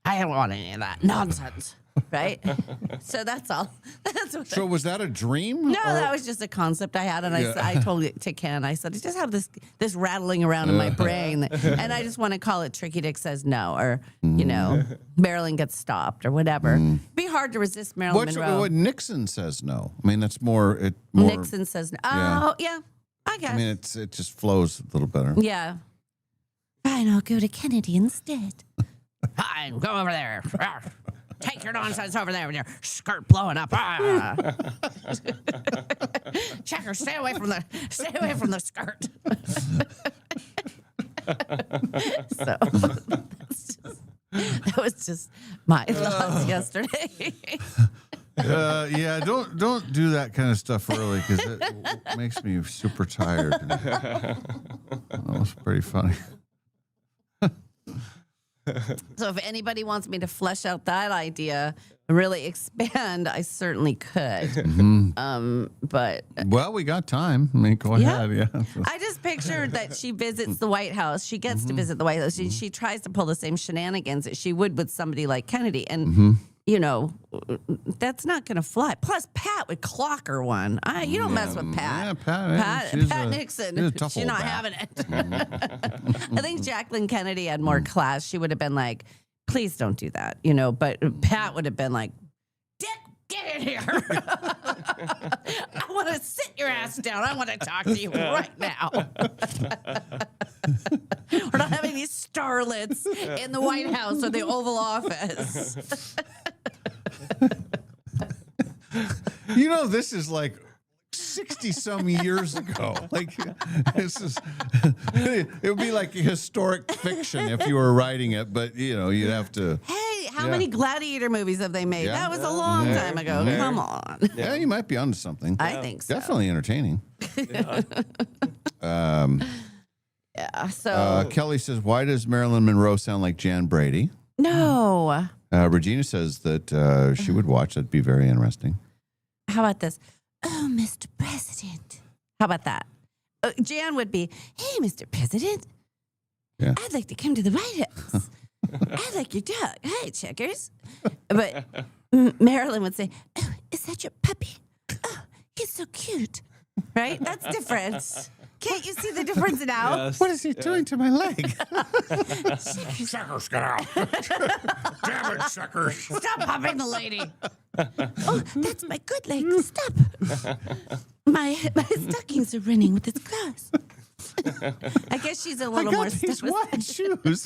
I don't want any of that nonsense. Right? So that's all. That's what So was that a dream? No, that was just a concept I had, and I told it to Ken. I said, I just have this rattling around in my brain, and I just want to call it Tricky Dick Says No, or, you know, Marilyn Gets Stopped, or whatever. It'd be hard to resist Marilyn Monroe. What Nixon says no. I mean, that's more. Nixon says no. Oh, yeah, I guess. I mean, it just flows a little better. Yeah. Fine, I'll go to Kennedy instead. Fine, go over there. Take your nonsense over there with your skirt blowing up. Checker, stay away from the skirt. So that was just my thoughts yesterday. Yeah, don't do that kind of stuff early because it makes me super tired. That was pretty funny. So if anybody wants me to flesh out that idea and really expand, I certainly could. But well, we got time. I mean, go ahead. Yeah. I just pictured that she visits the White House. She gets to visit the White House. She tries to pull the same shenanigans that she would with somebody like Kennedy. And, you know, that's not going to fly. Plus, Pat would clock her one. You don't mess with Pat. Yeah, Pat Nixon. She's a tough She's old not bat. having it. I think Jacqueline Kennedy had more class. She would have been like, please don't do that. You know, but Pat would have been like, Dick, get in here. I want to sit your ass down. I want to talk to you right now. We're not having these starlets in the White House or the Oval Office. You know, this is like 60-some years ago. Like, this is, it would be like historic fiction if you were writing it, but, you know, you'd have to. Hey, how many Gladiator movies have they made? Yeah. That was a long time ago. Yeah. Come on. Yeah, you might be onto something. I think so. Definitely entertaining. Yeah, so. Kelly says, why does Marilyn Monroe sound like Jan Brady? No. Regina says that she would watch. That'd be very interesting. How about this? Oh, Mr. President. How about that? Jan would be, hey, Mr. President. Yeah. I'd like to come to the White House. I like your dog. Hi, Checkers. But Marilyn would say, oh, is that your puppy? Oh, he's so cute. Right? That's different. Can't you see the difference now? Yes. What is he doing to my leg? Suckers, get out. Damn it, suckers. Stop popping the lady. Oh, that's my good leg. Stop. My stockings are running with its claws. I guess she's a little more these white shoes.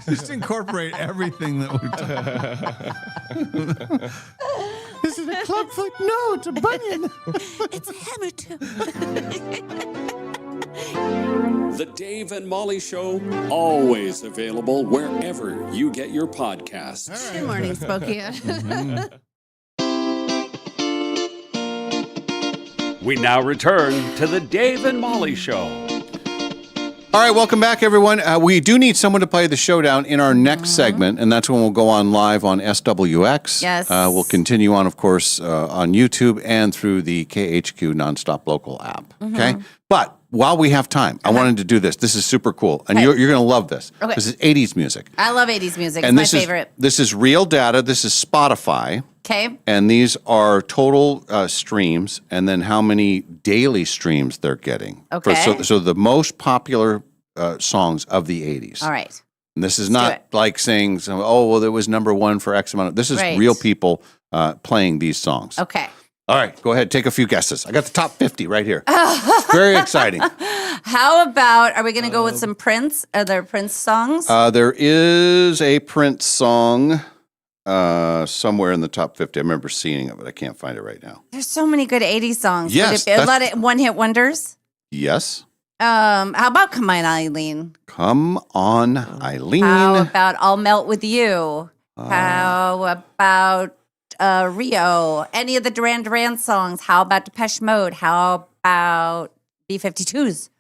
Just incorporate everything that we've done. Is it a clubfoot? No, it's a bunion. It's a hammer too. The Dave and Molly Show, always available wherever you get your podcasts. Good morning, Spokane. We now return to the Dave and Molly Show. All right, welcome back, everyone. We do need someone to play the showdown in our next segment, and that's when we'll go on live on SWX. Yes. We'll continue on, of course, on YouTube and through the KHQ Nonstop Local app. Okay? But while we have time, I wanted to do this. This is super cool, and you're going to love this. Okay. This is 80s music. I love 80s music. And It's my favorite. This is real data. This is Spotify. Okay. And these are total streams, and then how many daily streams they're getting. Okay. So the most popular songs of the 80s. All right. And this is Let's do not like saying, it was number one for X amount. This is Right. real people playing these songs. Okay. All right, go ahead. Take a few guesses. I got the top 50 right here. Very exciting. How about, are we going to go with some Prince? Are there Prince songs? There is a Prince song somewhere in the top 50. I remember seeing it, but I can't find it right now. There's so many good 80s songs. Yes, Would it be a lot of one-hit wonders? Yes. How about Come On, Eileen? Come on, Eileen. How about I'll Melt With You? How about Rio? Any of the Duran Duran songs? How about Depeche Mode? How about B-52s?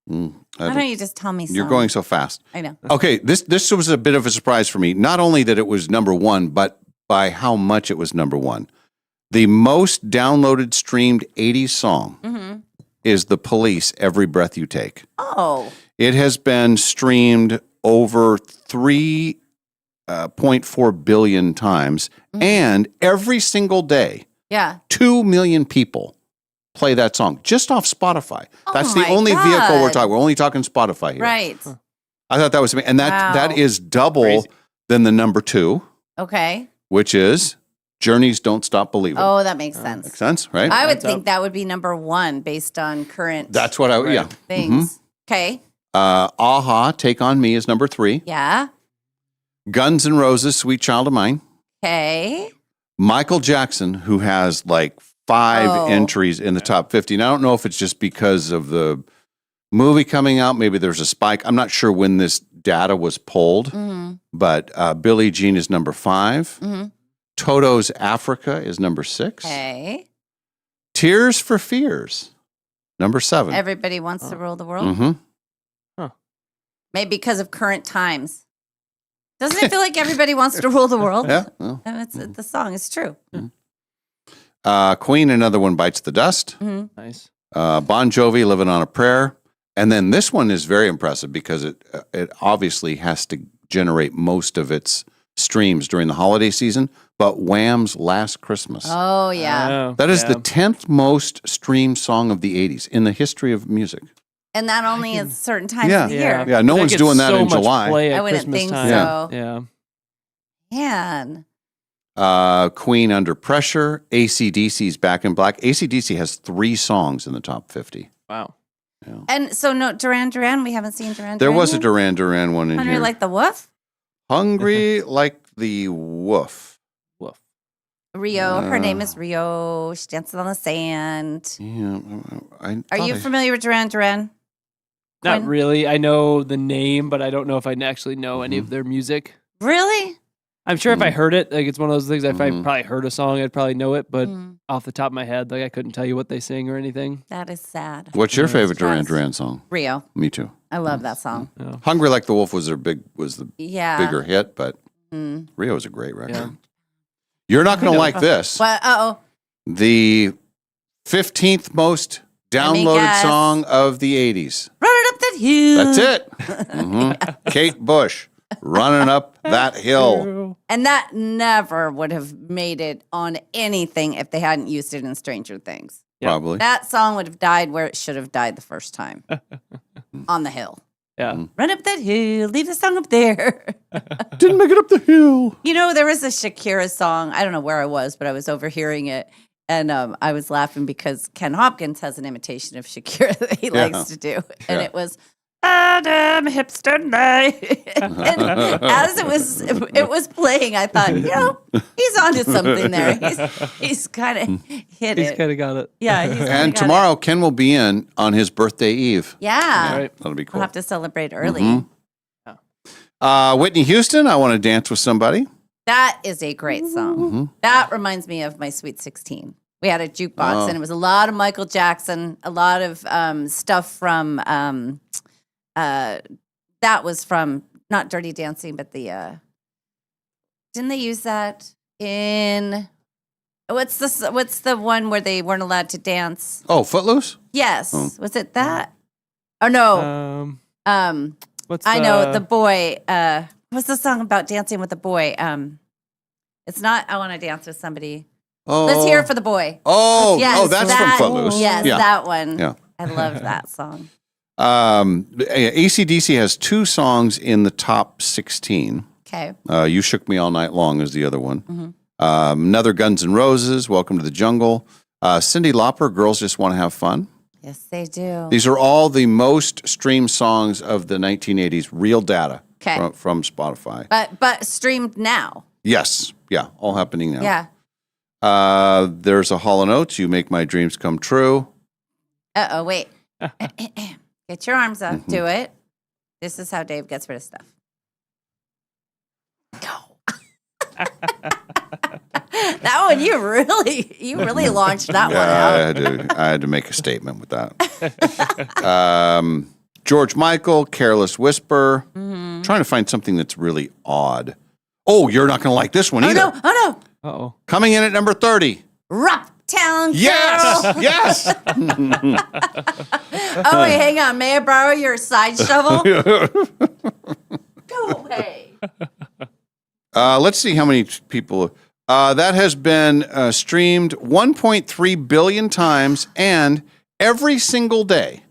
Why don't you just tell me some? You're going so fast. I know. Okay, this was a bit of a surprise for me. Not only that it was number one, but by how much it was number one. The most downloaded streamed 80s song is The Police, Every Breath You Take. Oh. It has been streamed over 3.4 billion times, and every single day, Yeah. 2 million people play that song just off Spotify. That's the my only vehicle we're God. talking. We're only talking Spotify here. Right. I thought that was amazing. And that Wow. is double than the number two, Okay. which is Journey's Don't Stop Believing. Oh, that makes sense. Makes sense, right? I would think that would be number one based on current That's what yeah. things. Okay. Aha, Take On Me is number 3. Yeah. Guns N' Roses, Sweet Child of Mine. Okay. Michael Jackson, who has like 5 Oh. entries in the top 50. And I don't know if it's just because of the movie coming out. Maybe there's a spike. I'm not sure when this data was pulled, but Billie Jean is number 5. Toto's Africa is number 6. Okay. Tears for Fears, number 7. Everybody wants to rule the world. Mm-hmm. Maybe because of current times. Doesn't it feel like everybody wants to rule the world? Yeah. Well, And it's the song. It's true. Queen, Another One Bites the Dust. Nice. Bon Jovi, Living on a Prayer. And then this one is very impressive because it obviously has to generate most of its streams during the holiday season, but Wham's Last Christmas. Oh, yeah. That is the 10th most streamed song of the 80s in the history of music. And that only is certain times Yeah. of the year. Yeah, no That one's gets doing that so in much July. play at I wouldn't Christmas think time. so. Yeah. Man. Queen, Under Pressure. AC/DC's Back in Black. AC/DC has 3 songs in the top 50. Wow. And so, no, Duran Duran, we haven't seen Duran Duran. There was a yet? Duran Duran one in Hungry here. Like the Wolf? Hungry Like the Wolf. Rio. Her name is Rio. She dances on the sand. Yeah, Are you familiar with Duran Duran? Not Quinn? really. I know the name, but I don't know if I actually know any of their music. Really? I'm sure if I heard it, like it's one of those things. If I probably heard a song, I'd probably know it. But Mm. off the top of my head, like I couldn't tell you what they sing or anything. That is sad. What's your favorite Duran Duran song? Rio. Me too. I love that song. Hungry Like the Wolf was the Yeah. bigger hit, but Mm. Rio is a great record. You're not going to like this. What? Uh-oh. The 15th most downloaded guess. song of the 80s. Run it up that hill. That's it. Kate Bush, Running Up That Hill. And that never would have made it on anything if they hadn't used it in Stranger Things. Probably. That song would have died where it should have died the first time. On the hill. Yeah. Run up that hill, leave the song up there. Didn't make it up the hill. You know, there was a Shakira song. I don't know where I was, but I was overhearing it. And I was laughing because Ken Hopkins has an imitation of Shakira that he likes to do. And it was, Adam hipster night. And as it was playing, I thought, he's onto something there. He's kind of hit it. He's kind of got it. Yeah. And tomorrow, Ken will be in on his birthday eve. Yeah. Right. That'll be cool. We'll have to celebrate early. Whitney Houston, I Want to Dance with Somebody. That is a great song. That reminds me of my Sweet 16. We had a jukebox, and it was a lot of Michael Jackson, a lot of stuff from, that was from, not Dirty Dancing, but the, didn't they use that in, what's the one where they weren't allowed to dance? Oh, Footloose? Yes. Was it that? Oh, no. What's I know, the boy, what's the song about dancing with the boy? It's not I Want to Dance with Somebody. Oh. Let's hear it for the boy. Oh, yes, that's from Footloose. Yes, that one. Yeah. I love that song. AC/DC has 2 songs in the top 16. Okay. You Shook Me All Night Long is the other one. Another Guns N' Roses, Welcome to the Jungle. Cyndi Lauper, Girls Just Want to Have Fun. Yes, they do. These are all the most streamed songs of the 1980s, real data from Spotify. But streamed now. Yes. Yeah, all happening now. Yeah. There's a Hall & Oates, You Make My Dreams Come True. Uh-oh, wait. Get your arms up. Do it. This is how Dave gets rid of stuff. That one, you really launched that one out. I had to make a statement with that. George Michael, Careless Whisper. Trying to find something that's really odd. Oh, you're not going to like this one either. Oh, no. Uh-oh. Coming in at number 30. Rocktown Girl. Yes. Oh, wait, hang on. May I borrow your side shovel? Go away. Let's see how many people. That has been streamed 1.3 billion times, and every single day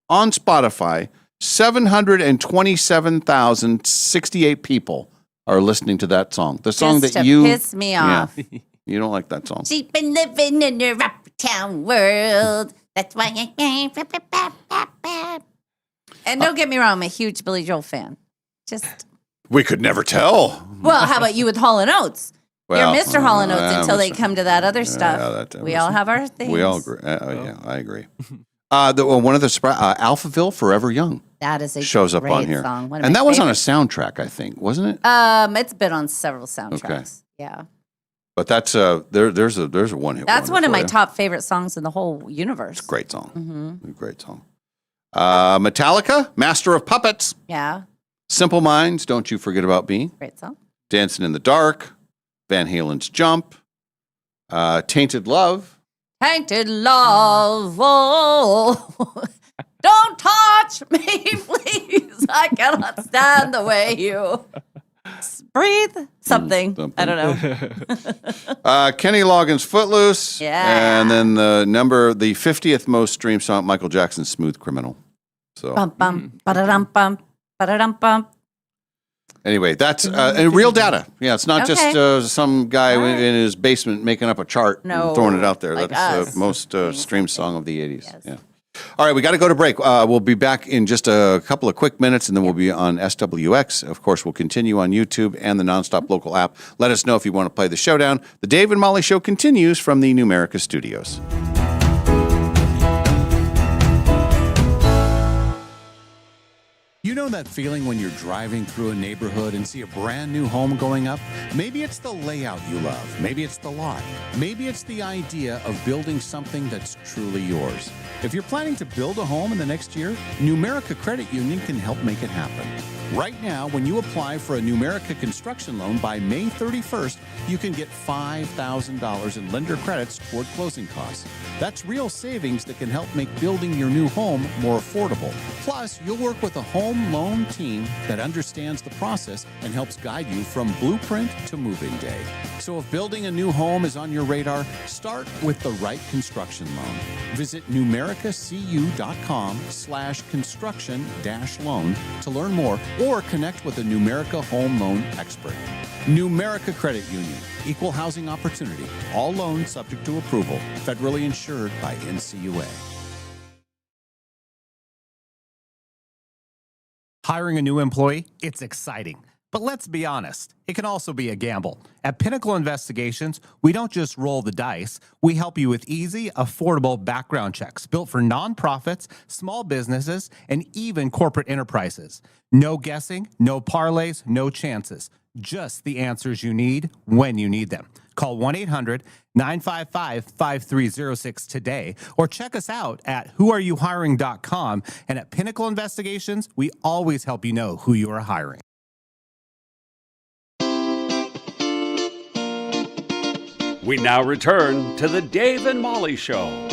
on Spotify, 727,068 people are listening to that song. The song Just that to you piss me off. Yeah, you don't like that song. She's been living in a rocktown world. That's why And don't get me wrong, I'm a huge Billy Joel fan. Just We could never tell. well, how about you with Hall & Oates? Well, You're Mr. Hall & Oates until they come to that other stuff. We all have our things. We all agree. Yeah, I agree. One of the Alphaville, Forever Young. That is a shows up great on here, song. One of and my that was on a favorites. soundtrack, I think, wasn't it? It's been on several soundtracks. Okay. Yeah. But that's there's a one hit. That's one of my for you. top favorite songs in the whole universe. Great song. Mm-hmm. Great song. Metallica, Master of Puppets. Yeah. Simple Minds, Don't You Forget About Me. Great song. Dancing in the Dark. Van Halen's Jump. Tainted Love. Tainted Love. Oh. Don't touch me, please. I cannot stand the way you breathe. Something. I don't know. Kenny Loggins' Footloose. Yeah. And then the 50th most streamed song, Michael Jackson's Smooth Criminal. So Bum, bum, ba-da-dum, bum, ba-da-dum, bum. anyway, that's real data. Yeah, it's not Okay. just some guy in his basement making up a chart No, and throwing it out there. like That's us. the most streamed song of the 80s. Yeah. All right, we got to go to break. We'll be back in just a couple of quick minutes, and then we'll be on SWX. Of course, we'll continue on YouTube and the Nonstop Local app. Let us know if you want to play the showdown. The Dave and Molly Show continues from the Numerica studios. You know that feeling when you're driving through a neighborhood and see a brand new home going up? Maybe it's the layout you love. Maybe it's the lot. Maybe it's the idea of building something that's truly yours. If you're planning to build a home in the next year, Numerica Credit Union can help make it happen. Right now, when you apply for a Numerica construction loan by May 31st, you can get $5,000 in lender credits toward closing costs. That's real savings that can help make building your new home more affordable. Plus, you'll work with a home loan team that understands the process and helps guide you from blueprint to move-in day. So if building a new home is on your radar, start with the right construction loan. Visit numericacu.com/construction-loan to learn more or connect with a Numerica home loan expert. Numerica Credit Union. Equal housing opportunity. All loans subject to approval. Federally insured by NCUA. Hiring a new employee? It's exciting. But let's be honest, it can also be a gamble. At Pinnacle Investigations, we don't just roll the dice. We help you with easy, affordable background checks built for nonprofits, small businesses, and even corporate enterprises. No guessing, no parlays, no chances. Just the answers you need when you need them. Call 1-800-955-5306 today or check us out at whoareyouhiring.com. And at Pinnacle Investigations, we always help you know who you are hiring. We now return to the Dave and Molly Show.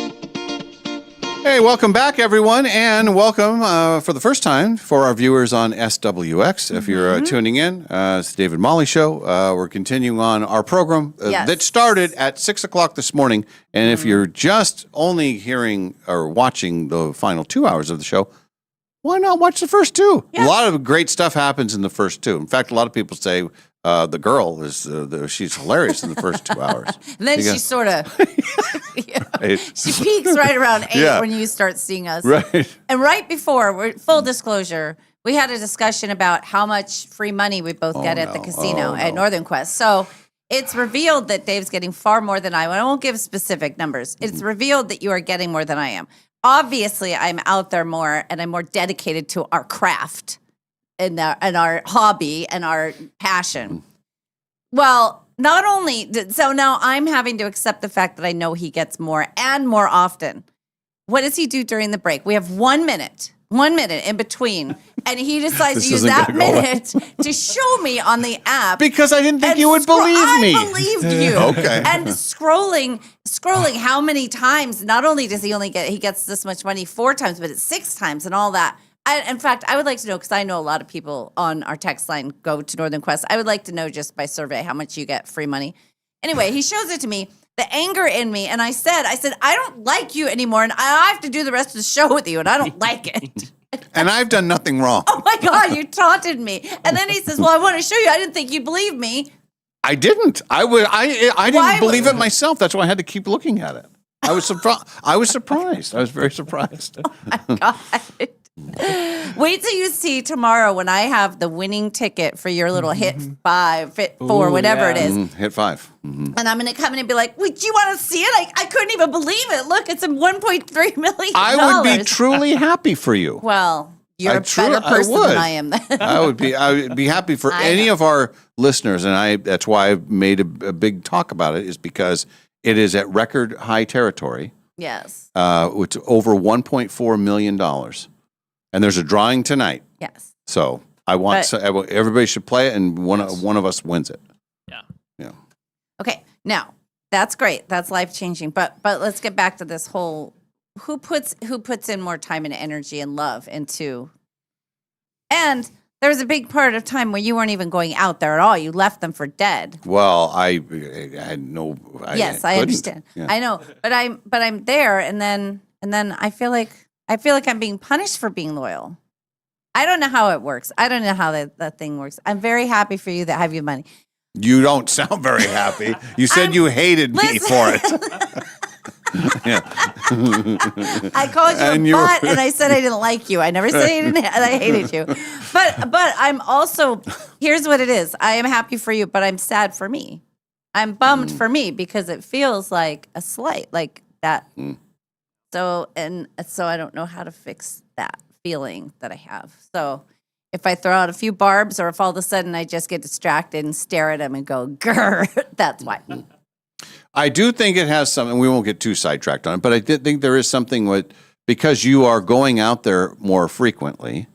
Hey, welcome back, everyone, and welcome for the first time for our viewers on SWX. If you're tuning in, it's the David Molly Show. We're continuing on our program that started at 6 o'clock this morning. And if you're just only hearing or watching the final 2 hours of the show, why not watch the first two? Yeah. A lot of great stuff happens in the first two. In fact, a lot of people say the girl is she's hilarious in the first 2 hours. And then she sort of, she peaks right around 8 when you start seeing us. Right. And right before, full disclosure, we had a discussion about how much free money we both get at the casino at Northern Quest. So it's revealed that Dave's getting far more than I am. I won't give specific numbers. It's revealed that you are getting more than I am. Obviously, I'm out there more and I'm more dedicated to our craft and our hobby and our passion. Well, not only, so now I'm having to accept the fact that I know he gets more and more often. What does he do during the break? We have 1 minute in between. And he decides to use that minute to show me on the app. Because I didn't think you would believe me. I believed you. Okay. And scrolling how many times, not only does he gets this much money 4 times, but it's 6 times and all that. In fact, I would like to know, because I know a lot of people on our text line go to Northern Quest. I would like to know just by survey how much you get free money. Anyway, he shows it to me, the anger in me. And I said, I don't like you anymore. And I have to do the rest of the show with you. And I don't like it. And I've done nothing wrong. Oh my God, you taunted me. And then he says, well, I want to show you. I didn't think you'd believe me. I didn't. I didn't believe it myself. That's why I had to keep looking at it. I was surprised. I was very surprised. Oh my God. Wait till you see tomorrow when I have the winning ticket for your little hit 5, hit 4, whatever it is. Hit 5. Mm-hmm. And I'm going to come in and be like, would you want to see it? I couldn't even believe it. Look, it's a $1.3 million. I would be truly happy for you. Well, you're a better person than I am. I would be happy for any of our listeners. And that's why I made a big talk about it, is because it is at record high territory. Yes. It's over $1.4 million. And there's a drawing tonight. Yes. So everybody should play it, and one of us wins it. Yeah. Okay. Now that's great. That's life changing. But let's get back to this whole who puts in more time and energy and love into. And there was a big part of time where you weren't even going out there at all. You left them for dead. Well, I had no. Yes, I understand. Yeah. I know, but I'm there, and then I feel like I'm being punished for being loyal. I don't know how it works. I don't know how that thing works. I'm very happy for you that have your money. You don't sound very happy. You said you hated me for it. Yeah. I called you a butt, and I said I didn't like you. I never said I hated you. But I'm also, here's what it is. I am happy for you, but I'm sad for me. I'm bummed for me because it feels like a slight, like that. So I don't know how to fix that feeling that I have. So if I throw out a few barbs, or if all of a sudden I just get distracted and stare at them and go, grr, that's why. I do think it has something. We won't get too sidetracked on it, but I did think there is something with, because you are going out there more frequently,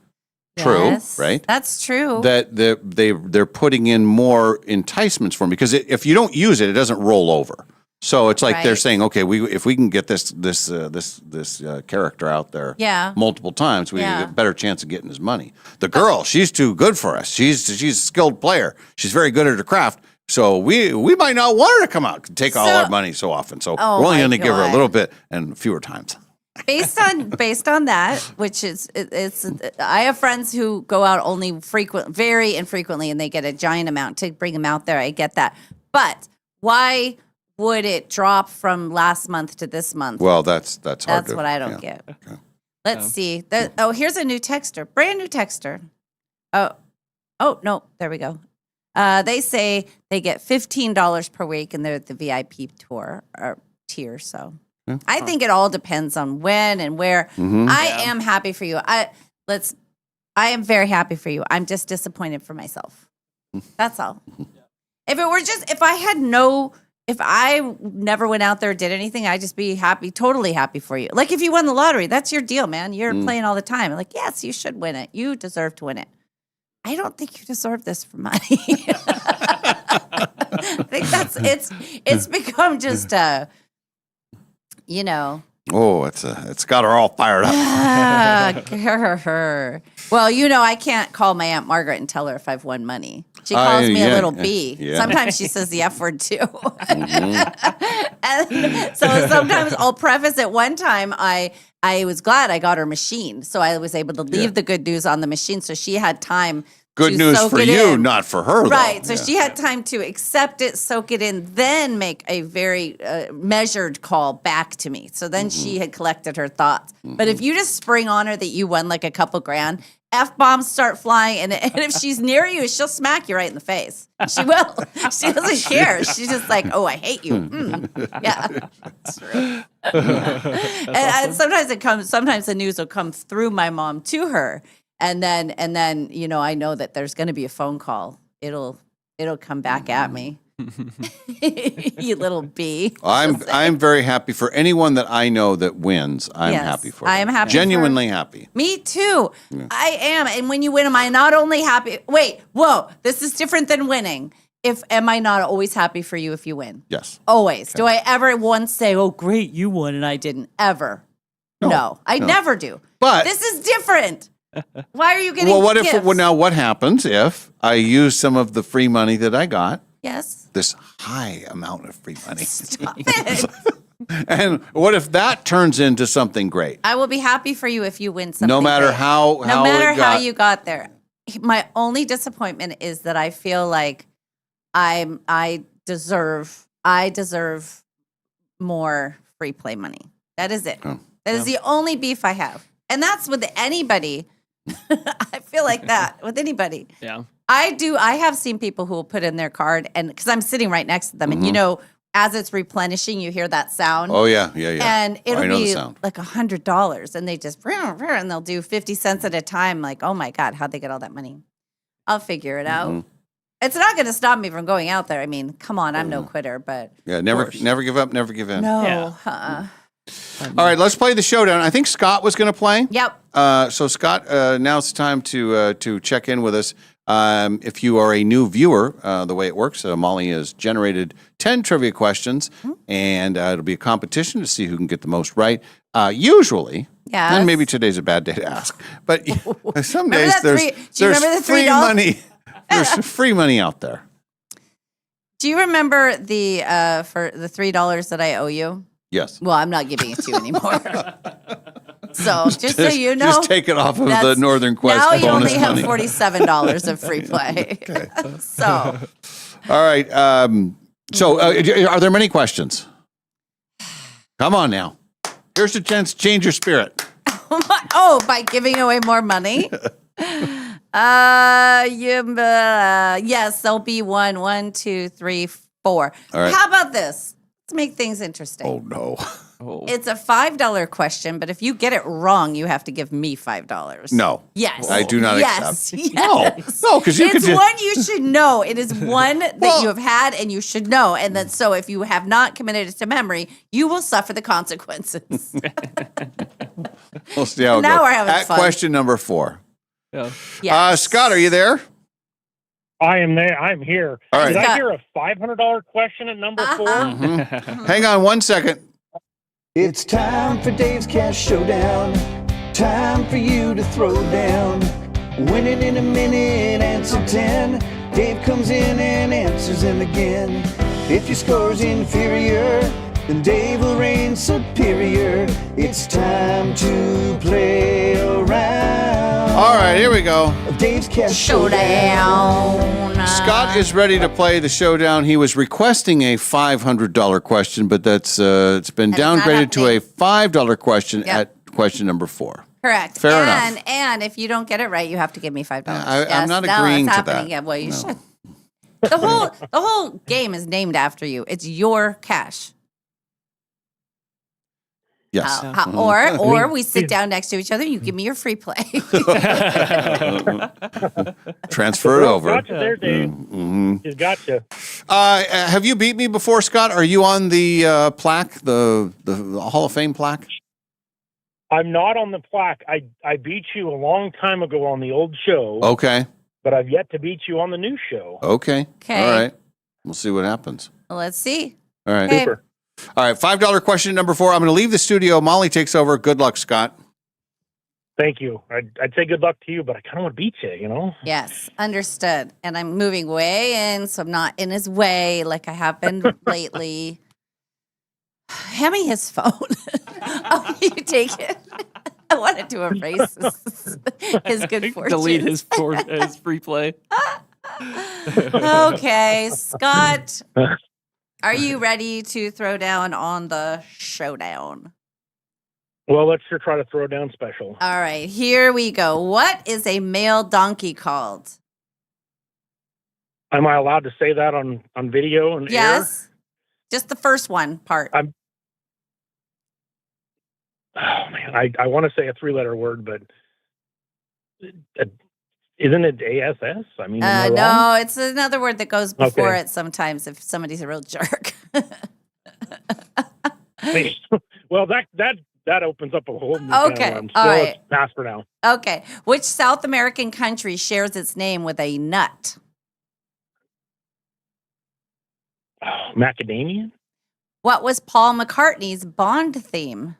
True, Yes, right? That's true. That they're putting in more enticements for them because if you don't use it, it doesn't roll over. So it's like they're Right. saying, okay, if we can get this character out there Yeah. multiple times, we Yeah. have a better chance of getting his money. The girl, she's too good for us. She's a skilled player. She's very good at her craft. So we might not want her to come out and take all our money so often. So Oh we're only my going to give her a God. little bit and fewer times. based on that, which is it's I have friends who go out only very infrequently, and they get a giant amount to bring them out there. I get that, but why would it drop from last month to this month? Well, that's hard. That's what I don't get. Let's see. Here's a new texter, brand new texter. Oh no, there we go. They say they get $15 per week, and they're at the VIP tour or tier. So I think it all depends on when and where. I am happy for you. I am very happy for you. I'm just disappointed for myself. That's all. If I never went out there, did anything, I'd just be happy, totally happy for you. Like if you won the lottery, that's your deal, man. You're playing all the time. I'm like, yes, you should win it. You deserve to win it. I don't think you deserve this for money. I think it's become just Oh, it's got her all fired up. Well, I can't call my Aunt Margaret and tell her if I've won money. She calls me a little bee. Yeah. Sometimes she says the F word too. And so sometimes I'll preface it. One time I was glad I got her machine. So I was able to leave the good news on the machine. So she had time Good to news soak for it you, in. not for her. Right. Though. So she had time to accept it, soak it in, then make a very measured call back to me. So then she had collected her thoughts. But if you just spring on her that you won like a couple grand, F-bombs start flying. And if she's near you, she'll smack you right in the face. She will. She doesn't care. She's just like, oh, I hate you. Yeah. That's true. and sometimes the news will come through my mom to her. And then, I know that there's going to be a phone call. It'll come back at me. You little bee. I'm very happy for anyone that I know that wins. I'm Yes, happy for. I am happy. Genuinely happy. Me too. I am. And when you win, am I not only happy? Wait, whoa. This is different than winning. Am I not always happy for you if you win? Yes. Always. Okay. Do I ever once say, "Oh, great, you won," and I didn't? Ever? No, I never do. But this is different. Why are you getting? Well, gifts? what happens if I use some of the free money that I got? Yes. This high amount of free money. Stop it. And what if that turns into something great? I will be happy for you if you win something. No matter great. how You got there. My only disappointment is that I feel like I deserve more free play money. That is it. Oh, that is the only beef I have. And that's with anybody. I feel like that with anybody. Yeah. I have seen people who will put in their card, and because I'm sitting right next to them, and as it's replenishing, you hear that sound. Oh yeah. And it'll be sound. like $100, and they just and they'll do 50 cents at a time. Like, oh my God, how'd they get all that money? I'll figure it out. It's not going to stop me from going out there. I mean, come on, I'm no quitter, but never give up, never give in. No. All right, let's play the showdown. I think Scott was going to play. Yep. So Scott, now it's time to check in with us. If you are a new viewer, the way it works, Molly has generated 10 trivia questions, and it'll be a competition to see who can get the most right. Usually, and maybe today's a bad day to ask, but some days there's free money. There's free money out there. Do you remember for the $3 that I owe you? Yes. Well, I'm not giving it to you anymore. So just so you know, just take it off of the Northern Quest. Now you bonus only money. have $47 of free play. Okay. So, all right. Are there many questions? Come on now. Here's a chance to change your spirit. By giving away more money. Yes, there'll be 1, 2, 3, 4. All right. How about this? Let's make things interesting. Oh no. It's a $5 question, but if you get it wrong, you have to give me $5. No. Yes. I do not yes. accept. Yes. No, because it's one you should know. It is one that you have had and you should know. And then so if you have not committed it to memory, you will suffer the consequences. We'll see how it Now goes. we're having fun. Question number 4. Yeah. Scott, are you there? I am there. I'm here. All right. Did I hear a $500 question at number 4? Hang on 1 second. It's time for Dave's Cash Showdown. Time for you to throw down. Winning in a minute, answer 10. Dave comes in and answers them again. If your score's inferior, then Dave will reign superior. It's time to play around. All right, here we go. Dave's Cash Showdown. Scott is ready to play the showdown. He was requesting a $500 question, but that's it's been downgraded to a $5 question at question number 4. Correct. Fair enough. And if you don't get it right, you have to give me $5. I'm not agreeing to that. Yeah, well, you should. The whole game is named after you. It's your cash. Yes. Or we sit down next to each other. You give me your free play. Transfer it over. Gotcha there, Dave. Just gotcha. Have you beat me before, Scott? Are you on the plaque, the Hall of Fame plaque? I'm not on the plaque. I beat you a long time ago on the old show. Okay. But I've yet to beat you on the new show. Okay. All right. We'll see what happens. Well, let's see. All right. Okay. Super. All right. $5 question number 4. I'm going to leave the studio. Molly takes over. Good luck, Scott. Thank you. I'd say good luck to you, but I kind of want to beat you, you know? Yes, understood. And I'm moving way in, so I'm not in his way like I have been lately. Hand me his phone. Oh, you take it. I wanted to erase his good fortune. Delete his free play. Okay, Scott. Are you ready to throw down on the showdown? Well, let's sure try to throw down special. All right, here we go. What is a male donkey called? Am I allowed to say that on video and air? Yes. Just the first one part. Oh, man. I want to say a 3-letter word, but isn't it ASS? I mean, am I wrong? No, it's another word that goes before Okay. it sometimes if somebody's a real jerk. Well, that opens up a whole new can of Okay, worms. all So right. let's pass for now. Okay. Which South American country shares its name with a nut? Oh, macadamia? What was Paul McCartney's Bond theme?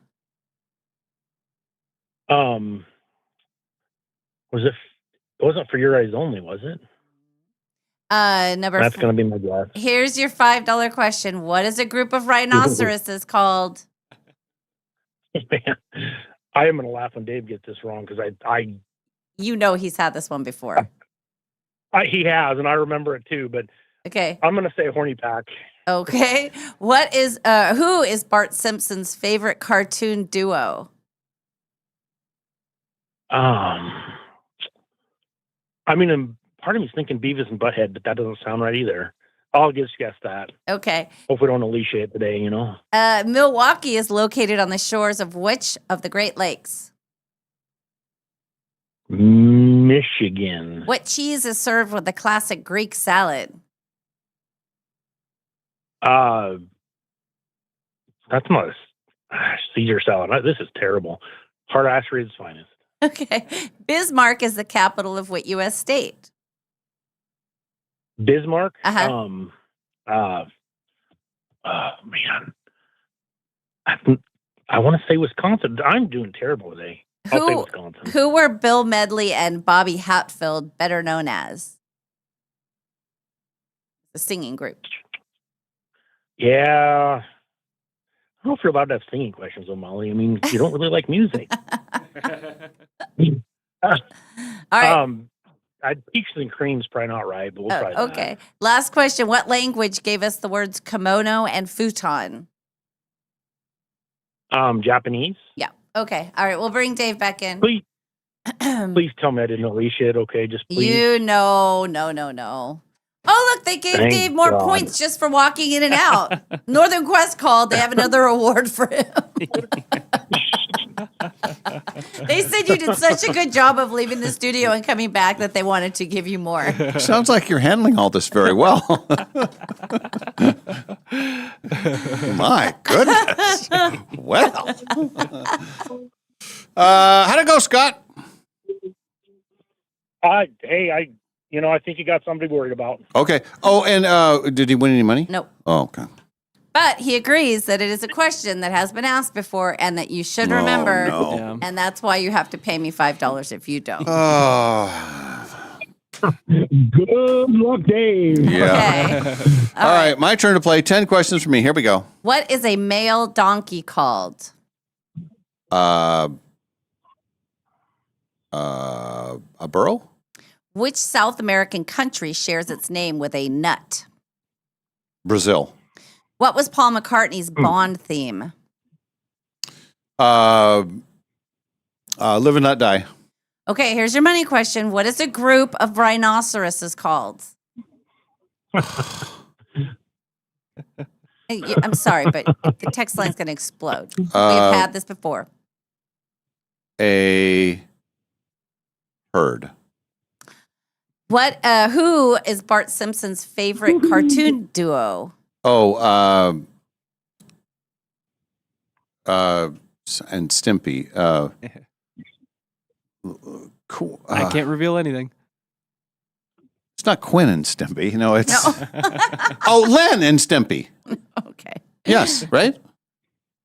It wasn't For Your Eyes Only, was it? That's going to be my guess. Here's your $5 question. What is a group of rhinoceroses called? Man, I am going to laugh when Dave gets this wrong because You know he's had this one before. he has, and I remember it too, but Okay. I'm going to say horny pack. Okay. Who is Bart Simpson's favorite cartoon duo? I mean, part of me's thinking Beavis and Butthead, but that doesn't sound right either. I'll just guess that. Okay. Hope we don't unleash it today, you know? Milwaukee is located on the shores of which of the Great Lakes? Michigan. What cheese is served with the classic Greek salad? That's not a Caesar salad. This is terrible. Hard Ashrid's finest. Okay. Bismarck is the capital of what U.S. state? Bismarck? Uh-huh. Man. I want to say Wisconsin. I'm doing terrible today. I'll say Wisconsin. Who were Bill Medley and Bobby Hatfield better known as? The singing group. Yeah. I don't know if you're allowed to have singing questions, though, Molly. I mean, you don't really like music. All right. Peaches and cream's probably not right, but we'll try that. Okay. Last question. What language gave us the words kimono and futon? Japanese. Yeah. Okay. All right. We'll bring Dave back in. Please tell me I didn't unleash it. Okay, just please. No. Oh, look, they gave Thank Dave more God. points just for walking in and out. Northern Quest called. They have another award for him. They said you did such a good job of leaving the studio and coming back that they wanted to give you more. Sounds like you're handling all this very well. My goodness. Well. How'd it go, Scott? I think you got somebody worried about. Okay. Oh, and did he win any money? Nope. Oh, okay. But he agrees that it is a question that has been asked before and that you should remember. No. Yeah. And that's why you have to pay me $5 if you don't. Good luck, Dave. Yeah. Okay. All right, my turn to play 10 questions for me. Here we go. What is a male donkey called? A burro? Which South American country shares its name with a nut? Brazil. What was Paul McCartney's Bond theme? Live and Let Die. Okay, here's your money question. What is a group of rhinoceroses called? I'm sorry, but the text line's going to explode. We've had this before. A herd. Who is Bart Simpson's favorite cartoon duo? Oh, and Stimpy. Cool. I can't reveal anything. It's not Quinn and Stimpy. No, it's oh, Len and Stimpy. Okay. Yes, right?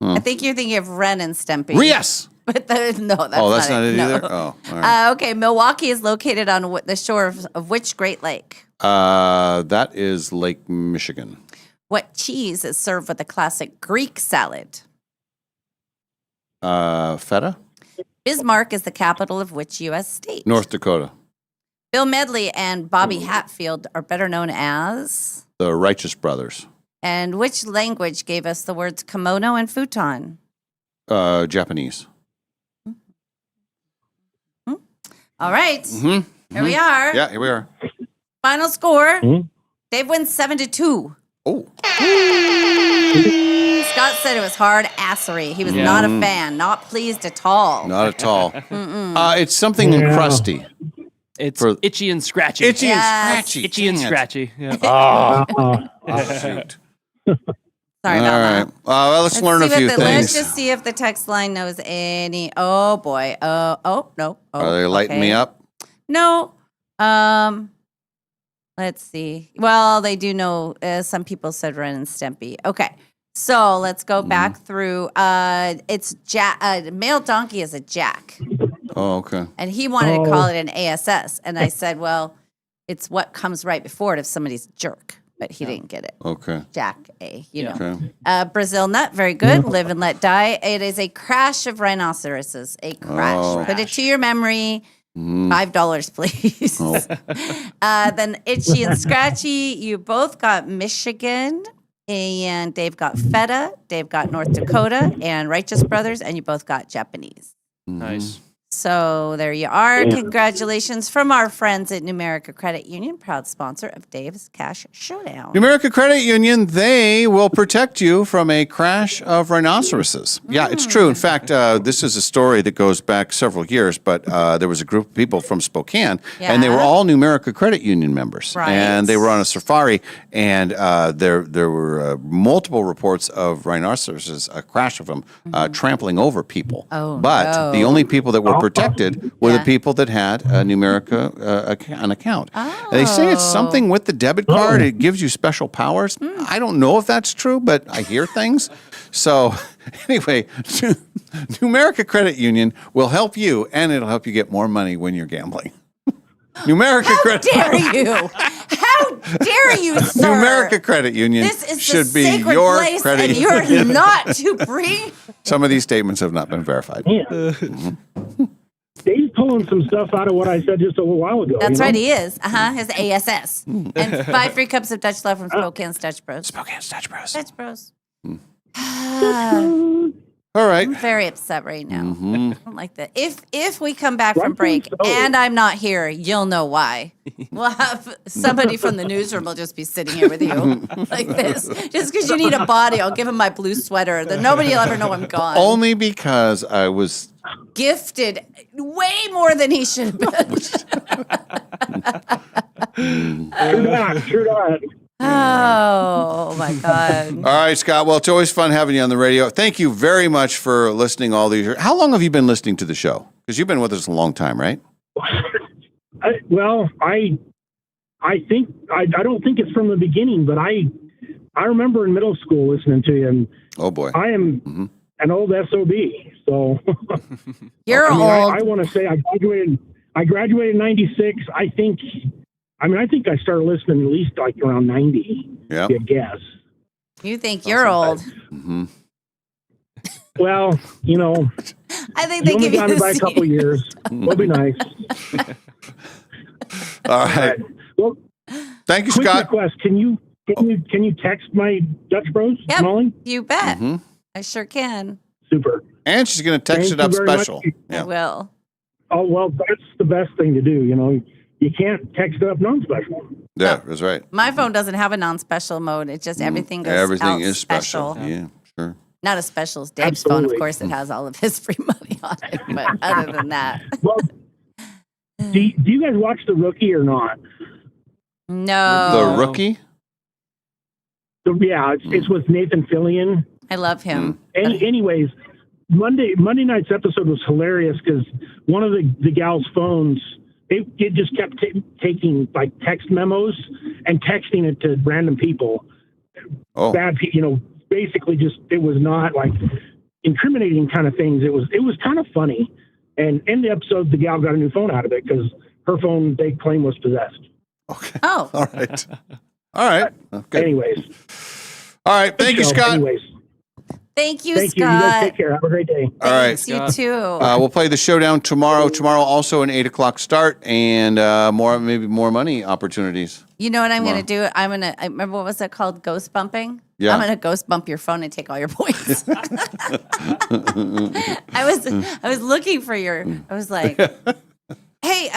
I think you're thinking of Ren and Stimpy. Yes. But that's that's not it either? Oh, all right. Okay, Milwaukee is located on the shore of which Great Lake? That is Lake Michigan. What cheese is served with a classic Greek salad? Feta? Bismarck is the capital of which U.S. state? North Dakota. Bill Medley and Bobby Hatfield are better known as? The Righteous Brothers. And which language gave us the words kimono and futon? Japanese. All right. Here we are. Yeah, here we are. Final score. Dave wins 7-2. Oh. Scott said it was hard assery. He was not a fan. Not pleased at all. Not at all. It's something crusty. It's itchy and scratchy. Itchy and scratchy. Itchy and scratchy. Yeah. Shoot. Sorry about that. Well, let's learn a few things. Let's just see if the text line knows any. Oh, boy. No. Oh, are they lighting me up? No. Let's see. Well, they do know. Some people said Ren and Stimpy. Okay. So let's go back through. It's male donkey is a jack. Oh, okay. And he wanted to call it an ASS. And I said, well, it's what comes right before it if somebody's a jerk. But he didn't get it. Okay. Jack A, know. Okay. Brazil nut, very good. Live and let die. It is a crash of rhinoceroses. A crash. Oh. Put it to your memory. $5, please. Oh. Then itchy and scratchy. You both got Michigan. And Dave got feta. Dave got North Dakota and Righteous Brothers. And you both got Japanese. Nice. So there you are. Congratulations from our friends at Numerica Credit Union, proud sponsor of Dave's Cash Showdown. Numerica Credit Union, they will protect you from a crash of rhinoceroses. Yeah, it's true. In fact, this is a story that goes back several years, but there was a group of people from Spokane, and they were all Numerica Credit Union members. Right. And they were on a safari, and there were multiple reports of rhinoceroses, a crash of them, trampling over people. But the only people that were protected were the people that had a Numerica an account. They say it's something with the debit card. It gives you special powers. I don't know if that's true, but I hear things. So anyway, Numerica Credit Union will help you, and it'll help you get more money when you're gambling. Numerica Credit. How dare you? How dare you, sir? Numerica Credit Union This is should the be sacred your place, credit and union. you're not to bring. Some of these statements have not been verified. Dave's pulling some stuff out of what I said just a little while ago. That's right, he is. His ASS. And 5 free cups of Dutch love from Spokane's Dutch Bros. Spokane's Dutch Bros. Dutch Bros. All right. I'm very upset right now. I don't like that. If we come back from break and I'm not here, you'll know why. We'll have somebody from the newsroom will just be sitting here with you like this. Just because you need a body, I'll give him my blue sweater. Then nobody will ever know I'm gone. Only because I was Gifted way more than he should have been. True that. Oh, my God. All right, Scott. Well, it's always fun having you on the radio. Thank you very much for listening all these years. How long have you been listening to the show? Because you've been with us a long time, right? Well, I think I don't think it's from the beginning, but I remember in middle school listening to you, and oh boy, I am an old SOB. So you're old. I want to say I graduated in '96. I think I started listening at least like around '90. Yeah, I guess. You think you're old? Well, I think they give you got it by a couple years. It'll be nice. All right. Well, thank you, quick Scott. request: Can you text my Dutch Bros, Yep, Molly? you bet. I sure can. Super. And she's going to text Thank it up you very much. special. I will. Oh well, that's the best thing to do. You can't text it up non-special. Yeah, that's right. My phone doesn't have a non-special mode. It's just everything goes Everything out is special. Yeah, sure. Not as special as Dave's phone. Of course, it has all of his free money on it. But other than that, Well, do you guys watch The Rookie or not? no. The Rookie? Yeah, it's with Nathan Fillion. I love him. Anyways, Monday night's episode was hilarious because one of the gal's phones, it just kept taking like text memos and texting it to random people. Oh. Bad people, basically just, it was not like incriminating kind of things. It was kind of funny. And in the episode, the gal got a new phone out of it because her phone, they claim, was possessed. Okay. Oh. All right. All right. Okay. Anyways. All right. Thank you, Scott. Anyways. Thank you, Thank you. You Scott. guys take care. Have a great day. All right. Thanks, you too. We'll play the showdown tomorrow. Tomorrow also an 8:00 start and maybe more money opportunities. You know what I'm going to do? I remember, what was it called? Ghost bumping? Yeah. I'm going to ghost bump your phone and take all your points. I was looking for I was like, hey,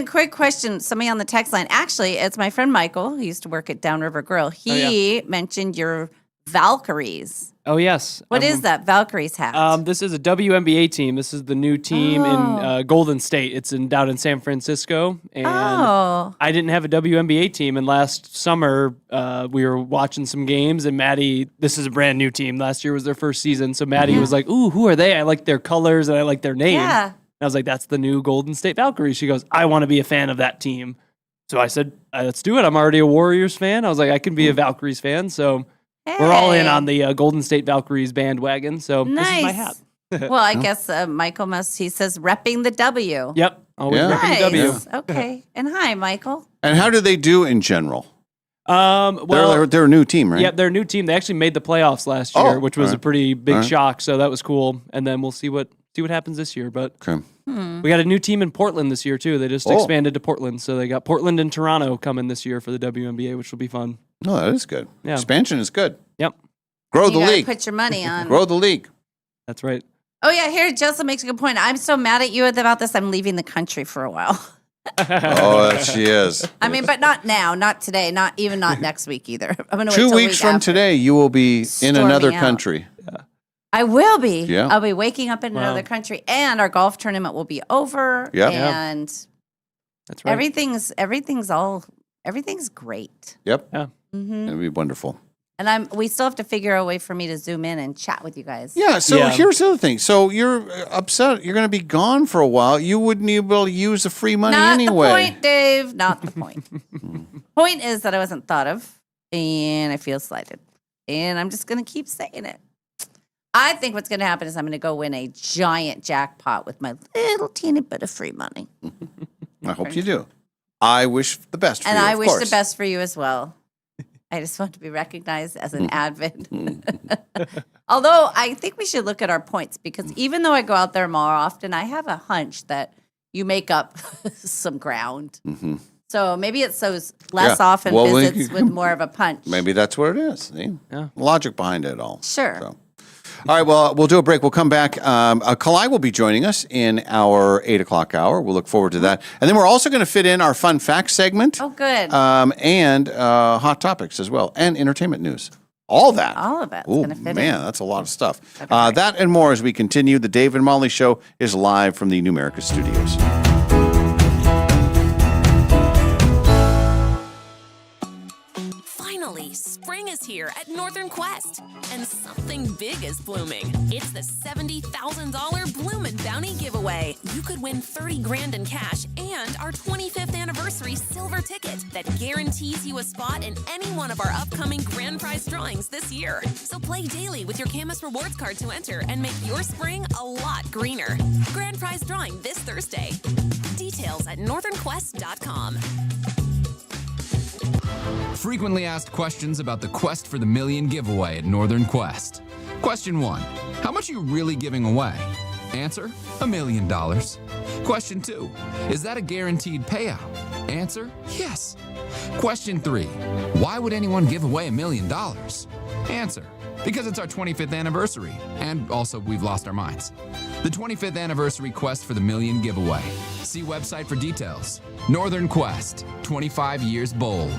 quick question. Somebody on the text line. Actually, it's my friend Michael, who used to work at Downriver Grill. He mentioned your Valkyries. Oh, yes. What is that Valkyries hat? This is a WNBA team. This is the new team in Golden State. It's down in San Francisco. And I didn't have a WNBA team. And last summer, we were watching some games. And Maddie, this is a brand new team. Last year was their first season. So Maddie was like, ooh, who are they? I like their colors and I like their name. Yeah. And I was like, that's the new Golden State Valkyries. She goes, I want to be a fan of that team. So I said, let's do it. I'm already a Warriors fan. I was like, I can be a Valkyries fan. So we're all in on the Golden State Valkyries bandwagon. So this is my hat. Well, I guess Michael he says, repping the W. Yep. Always repping the W. Okay. And hi, Michael. And how do they do in general? Well, they're a new team, right? Yeah, they're a new team. They actually made the playoffs last year, which was a pretty big shock. So that was cool. And then we'll see what happens this year. But we got a new team in Portland this year too. They just expanded to Portland, so they got Portland and Toronto coming this year for the WNBA, which will be fun. No, that is good. Yeah. Expansion is good. Yep. Grow You the gotta league. put your money on. Grow the league. That's right. Oh, yeah. Here, Jessica makes a good point. I'm so mad at you about this. I'm leaving the country for a while. Oh, she is. I mean, but not now, not today, not next week either. I'm going to wait 2 till weeks week from after. today, you will be in Storming another out. country. I will be. Yeah. I'll be waking up in another country, and our golf tournament will be over. Yeah. And that's right. everything's great. Yep. Yeah. Mm-hmm. It'll be wonderful. And we still have to figure a way for me to zoom in and chat with you guys. Yeah, so here's the other thing. So you're upset. You're going to be gone for a while. You wouldn't be able to use the free money Not anyway. the point, Dave. Not the point. Point is that I wasn't thought of, and I feel slighted. And I'm just going to keep saying it. I think what's going to happen is I'm going to go win a giant jackpot with my little teeny bit of free money. I hope you do. I wish the best for And you, I of wish course. the best for you as well. I just want to be recognized as an advocate. Although I think we should look at our points because even though I go out there more often, I have a hunch that you make up some ground. Mm-hmm. So maybe it's those less often visits with more of a punch. Maybe that's what it is. See? Yeah. Logic behind it all. Sure. So. All right, well, we'll do a break. We'll come back. Kalai will be joining us in our 8 o'clock hour. We'll look forward to that. And then we're also going to fit in our fun facts segment. Oh, good. And hot topics as well, and entertainment news. All that. All of it's Oh, going to fit man, in. that's a lot of stuff. That and more as we continue. The Dave and Molly Show is live from the Numerica studios. Finally, spring is here. here at Northern Quest. And something big is blooming. It's the $70,000 Bloomin' Bounty Giveaway. You could win 30 grand in cash and our 25th anniversary silver ticket that guarantees you a spot in any one of our upcoming grand prize drawings this year. So play daily with your Camus Rewards card to enter and make your spring a lot greener. Grand prize drawing this Thursday. Details at northernquest.com. Frequently asked questions about the Quest for the Million giveaway at Northern Quest. Question 1. How much are you really giving away? Answer, $1 million. Question 2. Is that a guaranteed payout? Answer, yes. Question 3. Why would anyone give away $1 million? Answer, because it's our 25th anniversary, and also we've lost our minds. The 25th anniversary Quest for the Million giveaway. See website for details. Northern Quest, 25 years bold.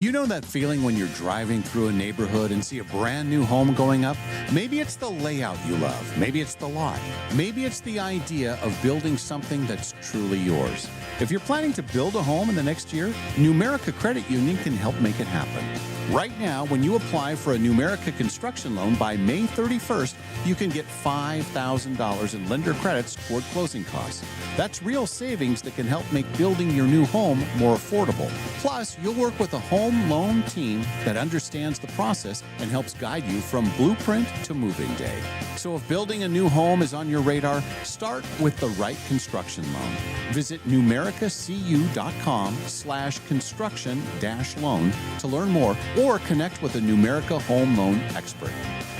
You know that feeling when you're driving through a neighborhood and see a brand new home going up? Maybe it's the layout you love. Maybe it's the lot. Maybe it's the idea of building something that's truly yours. If you're planning to build a home in the next year, Numerica Credit Union can help make it happen. Right now, when you apply for a Numerica construction loan by May 31st, you can get $5,000 in lender credits toward closing costs. That's real savings that can help make building your new home more affordable. Plus, you'll work with a home loan team that understands the process and helps guide you from blueprint to moving day. So if building a new home is on your radar, start with the right construction loan. Visit numericacu.com/construction-loan to learn more or connect with a Numerica home loan expert.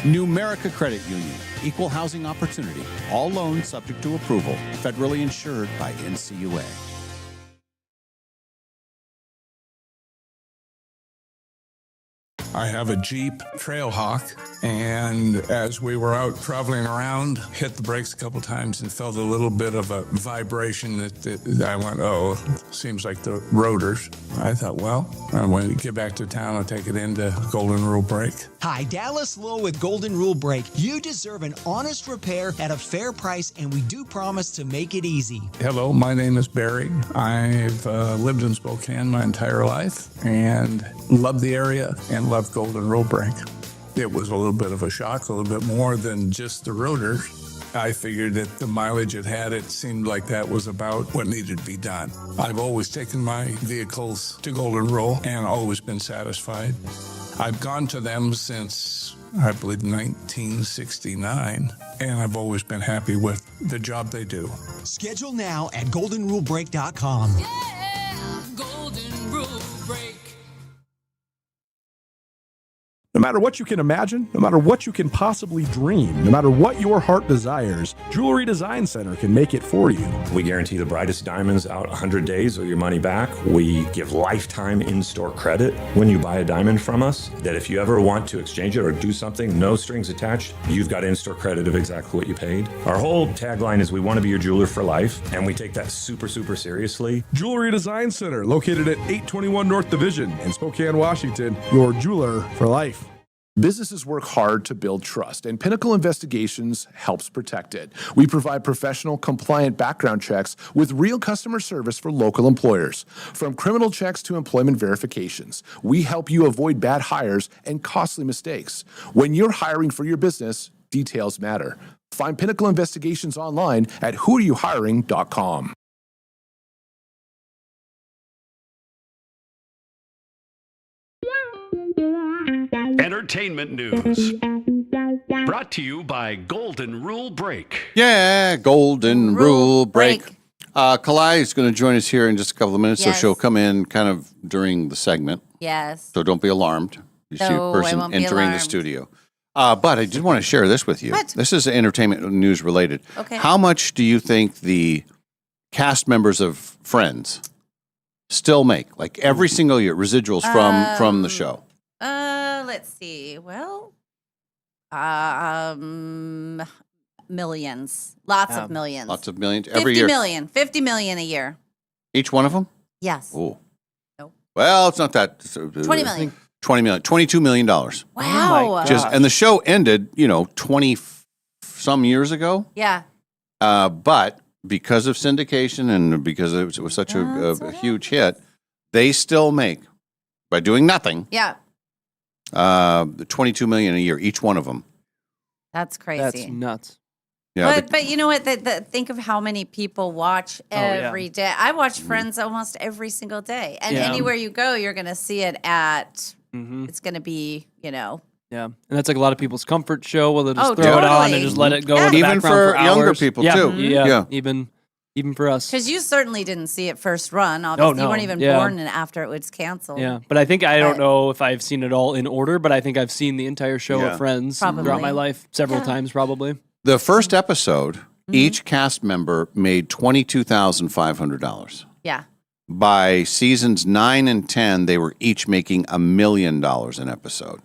Numerica Credit Union, equal housing opportunity. All loans subject to approval. Federally insured by NCUA. I have a Jeep Trailhawk, and as we were out traveling around, hit the brakes a couple times and felt a little bit of a vibration that I went, oh, seems like the rotors. I thought, well, when we get back to town, I'll take it into Golden Rule Brake. Hi, Dallas Lowe with Golden Rule Brake. You deserve an honest repair at a fair price, and we do promise to make it easy. Hello, my name is Barry. I've lived in Spokane my entire life and love the area and love Golden Rule Brake. It was a little bit of a shock, a little bit more than just the rotors. I figured that the mileage it had, it seemed like that was about what needed to be done. I've always taken my vehicles to Golden Rule and always been satisfied. I've gone to them since, I believe, 1969, and I've always been happy with the job they do. Schedule now at goldenrulebrake.com. Yeah, Golden Rule Break. No matter what you can imagine, no matter what you can possibly dream, no matter what your heart desires, Jewelry Design Center can make it for you. We guarantee the brightest diamonds out 100 days or your money back. We give lifetime in-store credit when you buy a diamond from us, that if you ever want to exchange it or do something, no strings attached, you've got in-store credit of exactly what you paid. Our whole tagline is we want to be your jeweler for life, and we take that super, super seriously. Jewelry Design Center, located at 821 North Division in Spokane, Washington, your jeweler for life. Businesses work hard to build trust, and Pinnacle Investigations helps protect it. We provide professional, compliant background checks with real customer service for local employers. From criminal checks to employment verifications, we help you avoid bad hires and costly mistakes. When you're hiring for your business, details matter. Find Pinnacle Investigations online at whoareyouhiring.com. Entertainment news. Brought to you by Golden Rule Brake. Yeah, Golden Rule Break. Kalai is going to join us here in just a couple of minutes, Yes. so she'll come in kind of during the segment. Yes. So don't be alarmed. You see a No, I person won't be entering the alarmed. studio. But I did want to share this with you. What? This is entertainment news related. Okay. How much do you think the cast members of Friends still make? Like every single year, residuals from the show. Let's see. Well, millions. Lots of millions. Lots of millions 50 every year. million. 50 million a year. Each one of them? Yes. Oh. Nope. Well, it's not that. 20 million. 20 million. $22 million. Wow. And the show ended, 20 some years ago. Yeah. But because of syndication and because it was such a huge hit, they still make, by doing nothing, Yeah. $22 million a year, each one of them. That's crazy. That's nuts. Yeah, But you know what? Think of how many people watch every day. I watch Friends almost every single day, and anywhere you go, you're going to see it at. It's going to be, Yeah, and that's like a lot of people's comfort show. Well, they'll just throw it totally. on and just let it go in the Even background for younger hours. people, Yeah. too. Yeah, even for us. Because you certainly didn't see it first run. Obviously, you weren't even born after it was canceled. Yeah, but I think I don't know if I've seen it all in order, but I think I've seen the entire show of Friends throughout my life several times, probably. The first episode, each cast member made $22,500. Yeah. By seasons 9 and 10, they were each making $1 million an episode.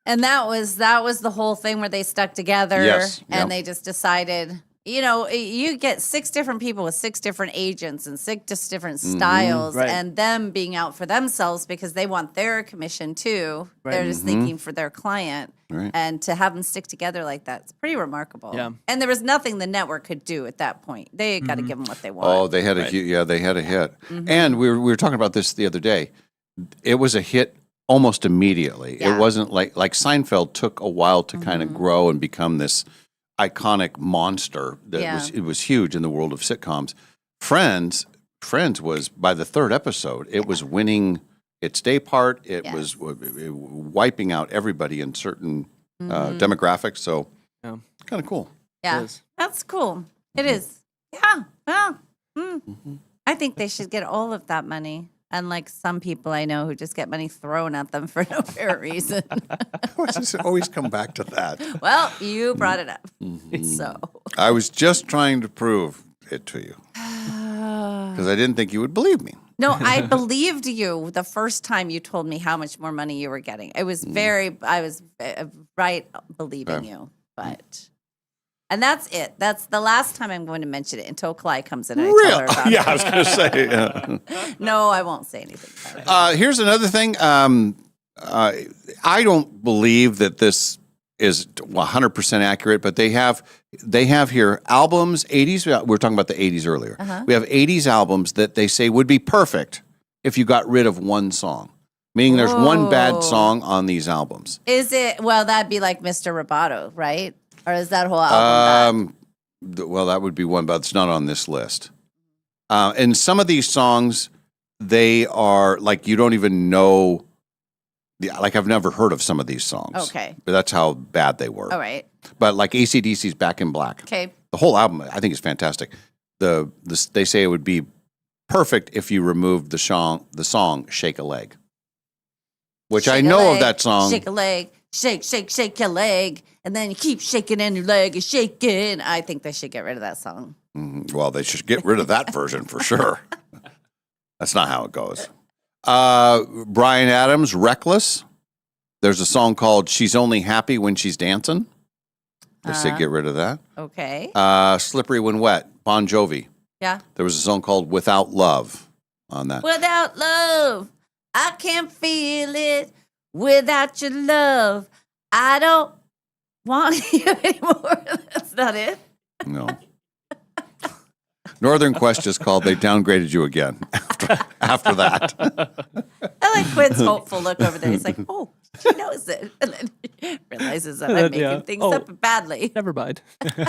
And that was the whole thing where they stuck together and they just decided, you get 6 different people with 6 different agents and 6 different styles and them being out for themselves because they want their commission too. Right. They're just thinking for their client. Right. And to have them stick together like that, it's pretty remarkable. Yeah. And there was nothing the network could do at that point. They got to give them what they want. Oh, they had they had a hit. And we were talking about this the other day. It was a hit almost immediately. Yeah. It wasn't like Seinfeld took a while to kind of grow and become this iconic monster that was huge in the world of sitcoms. Friends was, by the 3rd episode, it was winning its day part. It was wiping out everybody in certain demographics. So kind of cool. Yeah, that's cool. It is. Yeah. Well, I think they should get all of that money. Unlike some people I know who just get money thrown at them for no fair reason. Always come back to that. Well, you brought it up. So I was just trying to prove it to you because I didn't think you would believe me. No, I believed you the first time you told me how much more money you were getting. I was right believing you, but. And that's it. That's the last time I'm going to mention it until Clyde comes in and I tell her about it. I was going to say. No, I won't say anything about it. Here's another thing. I don't believe that this is 100% accurate, but they have here albums, 80s. We were talking about the 80s earlier. We have 80s albums that they say would be perfect if you got rid of one song. Meaning there's one bad song on these albums. Is it? Well, that'd be like Mr. Roboto, right? Or is that whole album bad? Well, that would be one, but it's not on this list. And some of these songs, they are like you don't even know. Like I've never heard of some of these songs. Okay. But that's how bad they were. All right. But like AC/DC's Back in Black. Okay. The whole album, I think, is fantastic. They say it would be perfect if you removed the song Shake a Leg. Which Shake I a know leg, of that song. Shake a leg, shake your leg, and then you keep shaking and your leg is shaking. I think they should get rid of that song. Well, they should get rid of that version for sure. That's not how it goes. Bryan Adams, Reckless. There's a song called She's Only Happy When She's Dancing. They say get rid of that. Okay. Slippery When Wet, Bon Jovi. Yeah. There was a song called Without Love on that. Without love, I can't feel it. Without your love, I don't want you anymore. That's not it. No. Northern Quest is called They Downgraded You Again after that. I like Quinn's hopeful look over there. He's like, oh, she knows it. And then he realizes that I'm making things up badly. Never mind.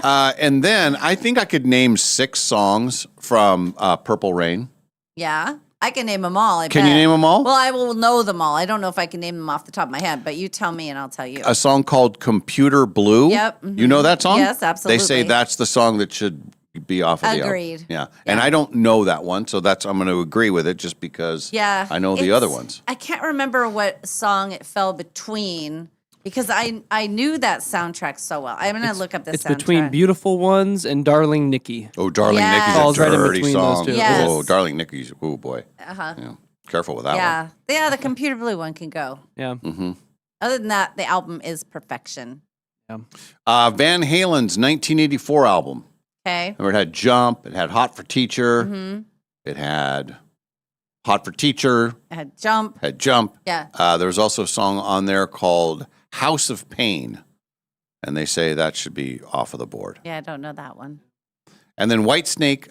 And then I think I could name 6 songs from Purple Rain. Yeah. I can name them all. Can you name them all? Well, I will know them all. I don't know if I can name them off the top of my head, but you tell me and I'll tell you. A song called Computer Blue. Yep. You know that song? Yes, absolutely. They say that's the song that should be off of the album. Agreed. Yeah. And I don't know that one, so I'm going to agree with it just because I know the other ones. I can't remember what song it fell between because I knew that soundtrack so well. I'm going to look up the It's soundtrack. between Beautiful Ones and Darling Nikki. Oh, Darling Yes. Nikki's Falls a right in dirty between song. those two. Yes. Oh, Darling Nikki's, oh boy. Uh-huh. Yeah. Careful with that one. Yeah, the Computer Blue one can go. Yeah. Mm-hmm. Other than that, the album is perfection. Van Halen's 1984 album. Okay. Remember, it had Jump. It had Hot for Teacher. Mm-hmm. It had Hot for Teacher. I had Jump. Had Jump. Yeah. There was also a song on there called House of Pain. And they say that should be off of the board. Yeah, I don't know that one. And then Whitesnake.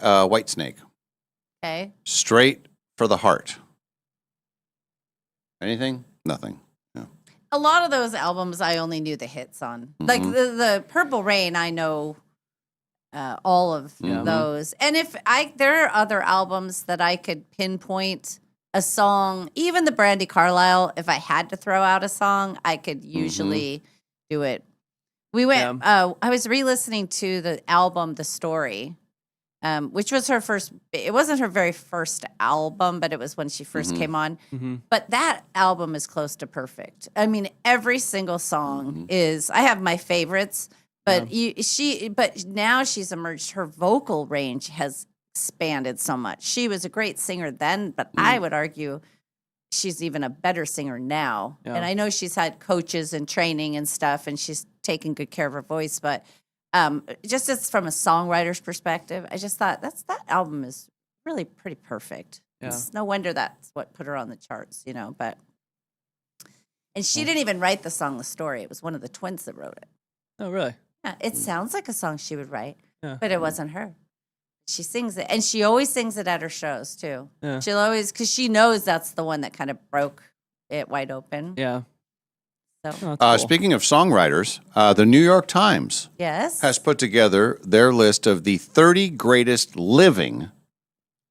Okay. Straight for the Heart. Anything? Nothing. Yeah. a lot of those albums I only knew the hits on. Like the Purple Rain, I know all of those. And there are other albums that I could pinpoint a song, even the Brandy Carlisle, if I had to throw out a song, I could usually do it. We went, I was re-listening to the album, The Story, which was her first, it wasn't her very first album, but it was when she first came on. But that album is close to perfect. I mean, every single song is, I have my favorites, but but now she's emerged, her vocal range has expanded so much. She was a great singer then, but I would argue she's even a better singer now. And I know she's had coaches and training and stuff, and she's taken good care of her voice, but just as from a songwriter's perspective, I just thought that album is really pretty perfect. It's no wonder that's what put her on the charts, but and she didn't even write the song The Story. It was one of the twins that wrote it. Oh, really? Yeah, it sounds like a song she would write, but it wasn't her. She sings it, and she always sings it at her shows too. Yeah. She'll always, because she knows that's the one that kind of broke it wide open. Yeah. So. Cool. Speaking of songwriters, the New York Times has put together their list of the 30 greatest living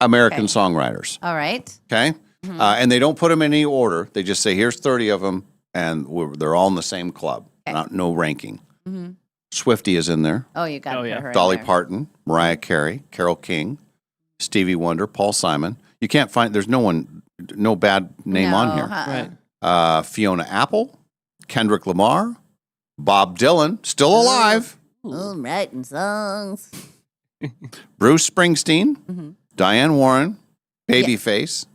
American songwriters. All right. Okay? And they don't put them in any order. They just say, here's 30 of them, and they're all in the same club. No ranking. Swiftie is in there. Oh, you got to put her Dolly in there. Parton, Mariah Carey, Carole King, Stevie Wonder, Paul Simon. You can't find, there's no bad name on here. Right. Fiona Apple, Kendrick Lamar, Bob Dylan, still alive. I'm writing songs. Bruce Springsteen, Diane Warren, Babyface,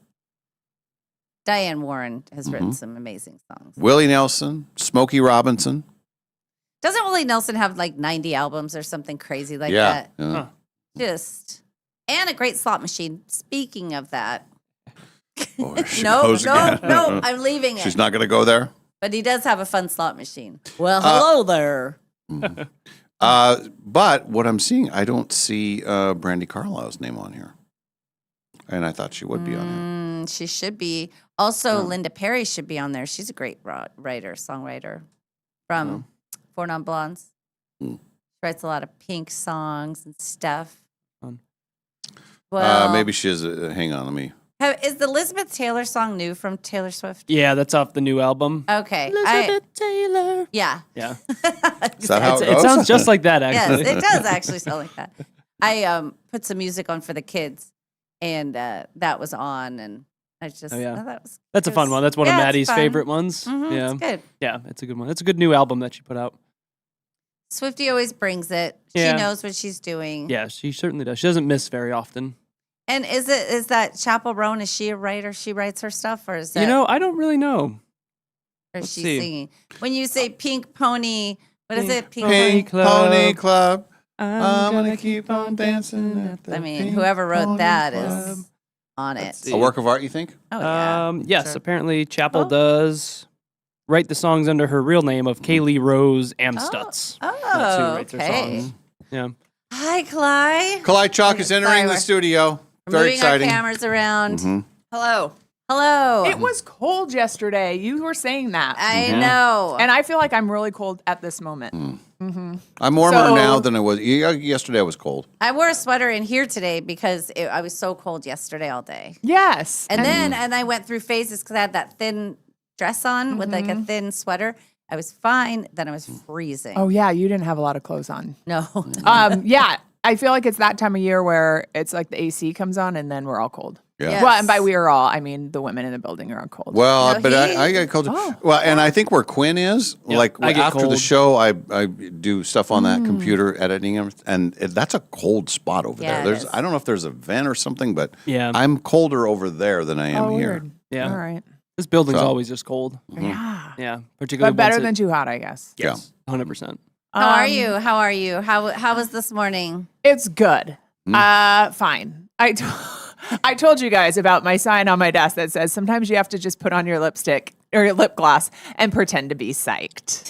Diane Warren has written some amazing songs. Willie Nelson, Smokey Robinson. Doesn't Willie Nelson have like 90 albums or something crazy like that? Yeah. And a great slot machine. Speaking of that. No, I'm leaving it. She's not going to go there? But he does have a fun slot machine. Well, hello there. But what I'm seeing, I don't see Brandy Carlisle's name on here. And I thought she would be on here. She should be. Also, Linda Perry should be on there. She's a great writer, songwriter from Four Non Blondes. She writes a lot of Pink songs and stuff. Well, maybe she is. Hang on, let me. Is the Elizabeth Taylor song new from Taylor Swift? Yeah, that's off the new album. Okay. Elizabeth Taylor. Yeah. Yeah. Is that how it It goes? sounds just like that, actually. Yes, it does actually sound like that. I put some music on for the kids, and that was on, and I just That's a fun one. That's one of Maddie's fun. favorite ones. Yeah. It's good. Yeah, it's a good one. It's a good new album that she put out. Swiftie always brings it. Yeah. She knows what she's doing. Yeah, she certainly does. She doesn't miss very often. And is that Chapel Roan? Is she a writer? She writes her stuff, or is that? I don't really know. Or is Let's she see. singing? When you say Pink Pony, what is it? Pink Pony Club. I'm going to keep on dancing at the whoever wrote Pony that Club. is on it. A work of art, you think? Oh, yeah. Yes, Sure. apparently Chapel does write the songs under her real name of Kaylee Rose Amstutz. That's who writes her okay. songs. Yeah. Hi, Clyde. Clyde Chalk is entering the studio. We're Very moving exciting. our cameras around. Hello. Hello. It was cold yesterday. You were saying that. I know. And I feel like I'm really cold at this moment. I'm warmer now than I was. Yesterday I was cold. I wore a sweater in here today because I was so cold yesterday all day. Yes. And then I went through phases because I had that thin dress on with like a thin sweater. I was fine. Then I was freezing. Oh, yeah. You didn't have a lot of clothes on. No. Yeah. I feel like it's that time of year where it's like the AC comes on and then we're all cold. Yeah. Yes. Well, and by we are all, I mean the women in the building are all cold. Well, No, but he- I get cold. Oh. Well, and I think where Quinn is, like I get after the cold. show, I do stuff on that computer editing, and that's a cold spot over Yeah, there. it is. I don't know if there's a vent or something, but Yeah. I'm colder over there than I am Oh, here. weird. Yeah. All right. This building's So- always just cold. Yeah. Yeah. Particularly But better once than too hot, I guess. Yeah. 100%. How are you? How are you? How was this morning? It's good. Fine. I told you guys about my sign on my desk that says sometimes you have to just put on your lipstick or your lip gloss and pretend to be psyched.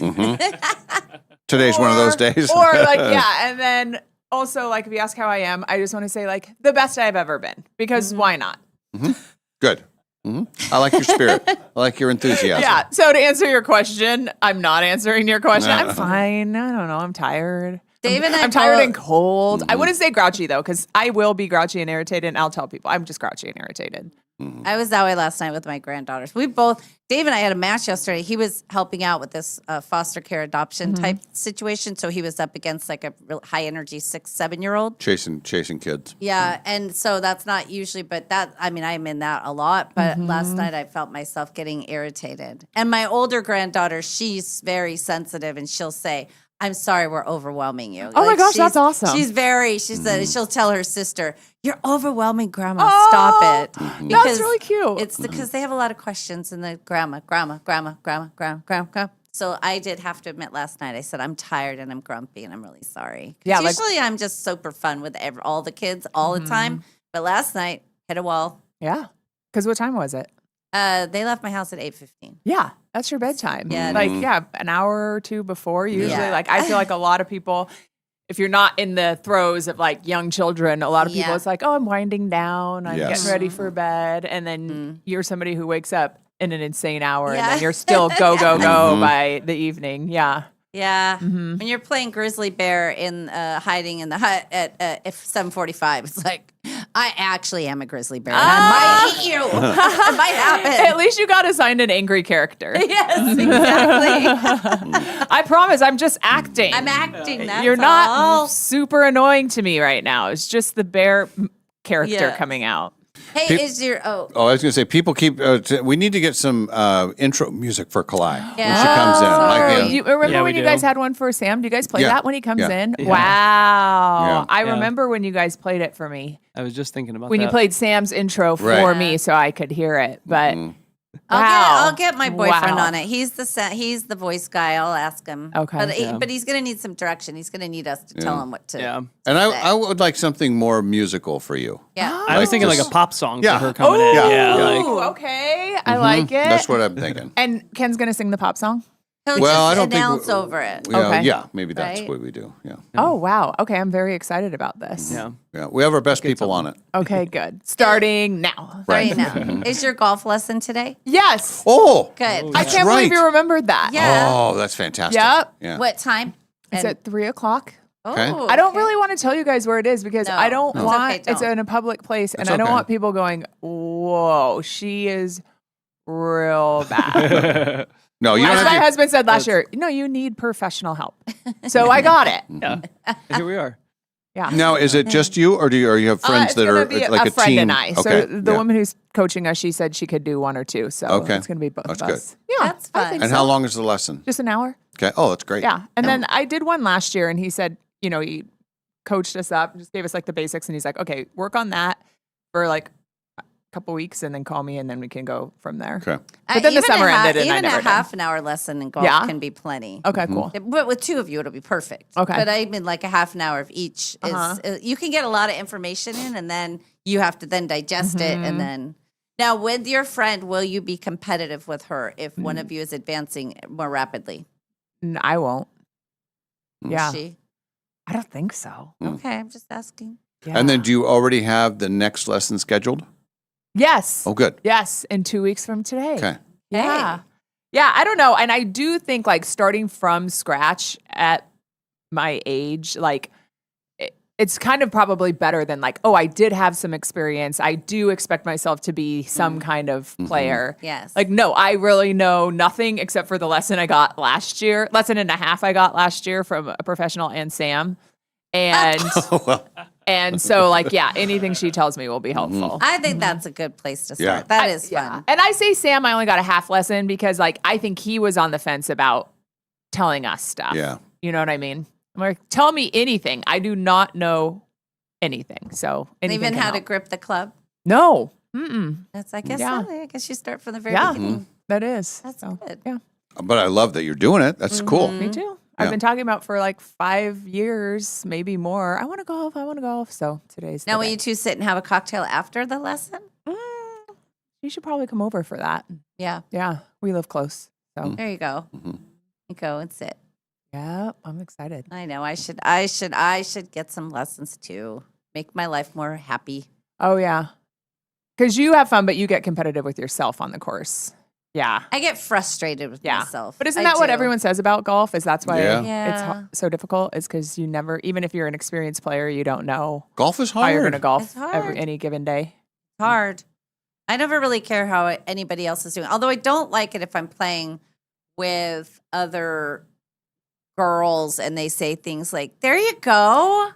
Today's one of those days. Or like, yeah. And then also like, if you ask how I am, I just want to say like the best I've ever been because why not? Good. I like your spirit. I like your enthusiasm. Yeah. So to answer your question, I'm not answering your question. I'm fine. I don't know. I'm tired. Dave and I I'm tired both- and cold. I wouldn't say grouchy though, because I will be grouchy and irritated, and I'll tell people I'm just grouchy and irritated. I was that way last night with my granddaughters. Dave and I had a match yesterday. He was helping out with this foster care adoption type situation. So he was up against like a real high energy 6-7-year-old. Chasing kids. Yeah. And so that's not usually, but I'm in that a lot. But last night I felt myself getting irritated. And my older granddaughter, she's very sensitive and she'll say, I'm sorry, we're overwhelming you. Oh my gosh, that's awesome. She said, she'll tell her sister, you're overwhelming grandma. Stop it. That's really cute. It's because they have a lot of questions and the grandma. So I did have to admit last night, I said, I'm tired and I'm grumpy and I'm really sorry. Yeah, Usually I'm just super fun with all the kids all the time. But last night, hit a wall. Yeah. Because what time was it? They left my house at 8:15. Yeah, that's your bedtime. Yeah. An hour or two before. Usually, Yeah. I feel like a lot of people, if you're not in the throes of like young children, a lot of people, Yeah. it's like, oh, I'm winding down, I'm Yes. getting ready for bed, and then you're somebody who wakes up in an insane hour, and Yeah. then you're still go by the evening. Yeah. Yeah. When you're playing grizzly bear in hiding in the hut at 7:45, it's like, I actually am a grizzly bear. And I might eat you. It might happen. At least you got assigned an angry character. Yes, exactly. I promise, I'm just acting. I'm acting. That's You're not all. super annoying to me right now. It's just the bear character Yeah. coming out. Hey, is your Oh, I was going to say, people keep. We need to get some intro music for Kalai when she comes in. Sorry. You remember Yeah, when we you do. guys had one for Sam? Do you guys play Yeah. that when he comes Yeah. in? Yeah. Wow. Yeah. I Yeah. remember when you guys played it for me. I was just thinking about When that. you played Sam's intro for Right. me so I could hear it. But I'll get my boyfriend Wow. on it. He's the voice guy. I'll ask him. Okay. But, Yeah. but he's going to need some direction. He's going to need us to tell him what to. Yeah. And I would like something more musical for you. Yeah. I was thinking like just- a pop song Yeah. for her coming in. Yeah. Yeah. Yeah. Like, Ooh, okay. I like it. That's what I'm thinking. And Ken's going to sing the pop song? He'll Well, I just don't think announce over it. Yeah, Okay. yeah, maybe that's Right? what we do. Yeah. Oh, wow. Okay. I'm very excited about this. yeah. Yeah. We have our best people on it. Okay, good. Starting now. Right. Right now. Is your golf lesson today? Yes. Oh, Good. I that's can't believe right. you remembered that. Yeah. Oh, that's fantastic. Yep. Yeah. What time? It's And- at 3:00. Okay. Oh, I don't okay. really want to tell you guys where it is because No. I don't It's want okay, it's don't. in a public place and It's I don't okay. want people going, "Whoa, she is real bad." No, you don't As have my to. husband said last year, no, you need professional help. So I got it. Yeah. Here we are. Yeah. Now, is it just you, or do you have friends It's that gonna are be like a friend team? and I. So Okay. the yeah. woman who's coaching us, she said she could do one or two. So Okay. it's going to be both That's of good. us. Yeah, That's I fun. think And so. how long is the lesson? Just an hour. Okay. Oh, that's great. Yeah. And then I did one last year and he said, he coached us up, just gave us like the basics. And he's like, okay, work on that for like a couple weeks and then call me and then we can go from there. Okay. But then the Even summer a ended and I even never a did. half an hour lesson in golf Yeah? can be plenty. Okay, cool. But with two of you, it'll be perfect. Okay. But I mean, like a half an hour of each is you can get a lot of information in, and then you have to then digest it, and then now with your friend, will you be competitive with her if one of you is advancing more rapidly? I won't. Yeah. She? I don't think so. Okay, I'm just asking. Yeah. And then, do you already have the next lesson scheduled? Yes. Oh, good. Yes. In 2 weeks from today. Okay. Yeah. Yeah. I don't know. And I do think like starting from scratch at my age, like it's kind of probably better than like, oh, I did have some experience. I do expect myself to be some kind of player. Yes. Like, no, I really know nothing except for the lesson I got last year, lesson and a half I got last year from a professional and Sam. And and so like, yeah, anything she tells me will be helpful. I think that's a good place to start. Yeah. That is fun. And I say Sam, I only got a half lesson because like I think he was on the fence about telling us stuff. Yeah. You know what I mean? I'm like, tell me anything. I do not know anything. So anything Even can how to help. grip the club. No. Mm-mm. That's I guess Yeah. I guess you start from the very Yeah. beginning. That is. That's so, good. Yeah. But I love that you're doing it. That's cool. Me too. Yeah. I've been talking about for like 5 years, maybe more. I want to golf. I want to golf. So today's Now, the will day. you two sit and have a cocktail after the lesson? You should probably come over for that. Yeah. Yeah. We live close. So There you go. You go and sit. yeah, I'm excited. I know. I should get some lessons too. Make my life more happy. Oh yeah. Because you have fun, but you get competitive with yourself on the course. Yeah. I get frustrated with myself. But isn't that what everyone says about golf? Is that's why Yeah. it's so difficult? Is because you never, even if you're an experienced player, you don't know Golf is how you're going to hard. golf It's hard. any given day. Hard. I never really care how anybody else is doing. Although I don't like it if I'm playing with other girls and they say things like, "There you go.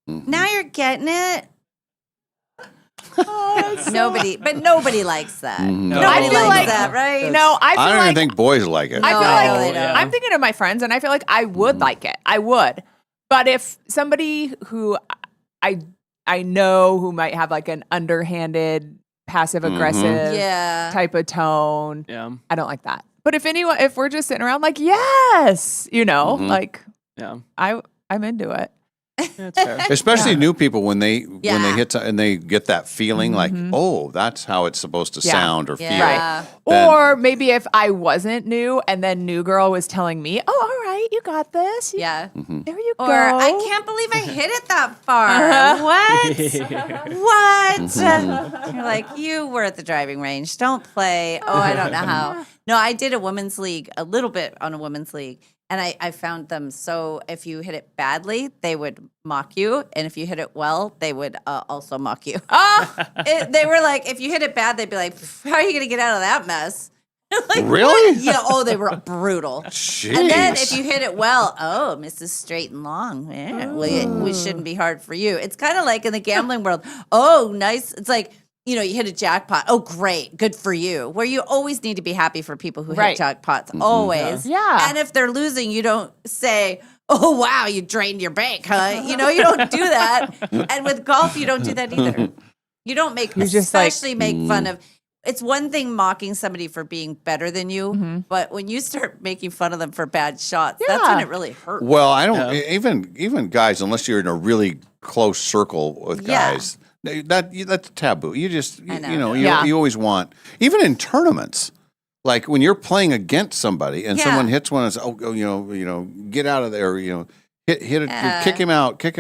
Now you're getting it." Nobody likes that. No. Nobody I feel likes like- that, right? No, I feel I don't like even think boys like it. I feel No, like they don't. I'm thinking of my friends, and I feel like I would like it. I would, but if somebody who I know who might have like an underhanded, passive aggressive Yeah. type of tone, Yeah. I don't like that. But if we're just sitting around like yes, like Yeah. I'm into it. That's fair. Especially new people when they hit and they get that feeling like, Mm-hmm. oh, that's how it's supposed to sound or feel. Yeah. Then- Or maybe if I wasn't new and then new girl was telling me, "Oh, all right, you got this." Yeah. There you Or go. I can't believe I hit it that far. What? You're like, you were at the driving range. Don't play. Oh, I don't know how. No, I did a women's league, a little bit on a women's league. And I found them so if you hit it badly, they would mock you. And if you hit it well, they would also mock you. They were like, if you hit it bad, they'd be like, how are you going to get out of that mess? Like, Really? what? Yeah. Oh, they were brutal. Jeez. And then if you hit it well, oh, Mrs. Straight and Long, yeah, we shouldn't be hard for you. It's kind of like in the gambling world. Oh, nice. It's like, you hit a jackpot. Oh, great. Good for you. Where you always need to be happy for people who Right. hit jackpots. Always. Yeah. And if they're losing, you don't say, oh, wow, you drained your bank, huh? You don't do that. And with golf, you don't do that either. You don't make, You're just like, especially make fun of. It's one thing mocking somebody for being better than you, but when you start making fun of them for bad shots, that's when it really hurts. Well, I don't even guys, unless you're in a really close circle with Yeah. guys, that's taboo. You just I know. you always want, even in tournaments, like when you're playing against somebody and someone hits one and says, get out of there, hit it, kick him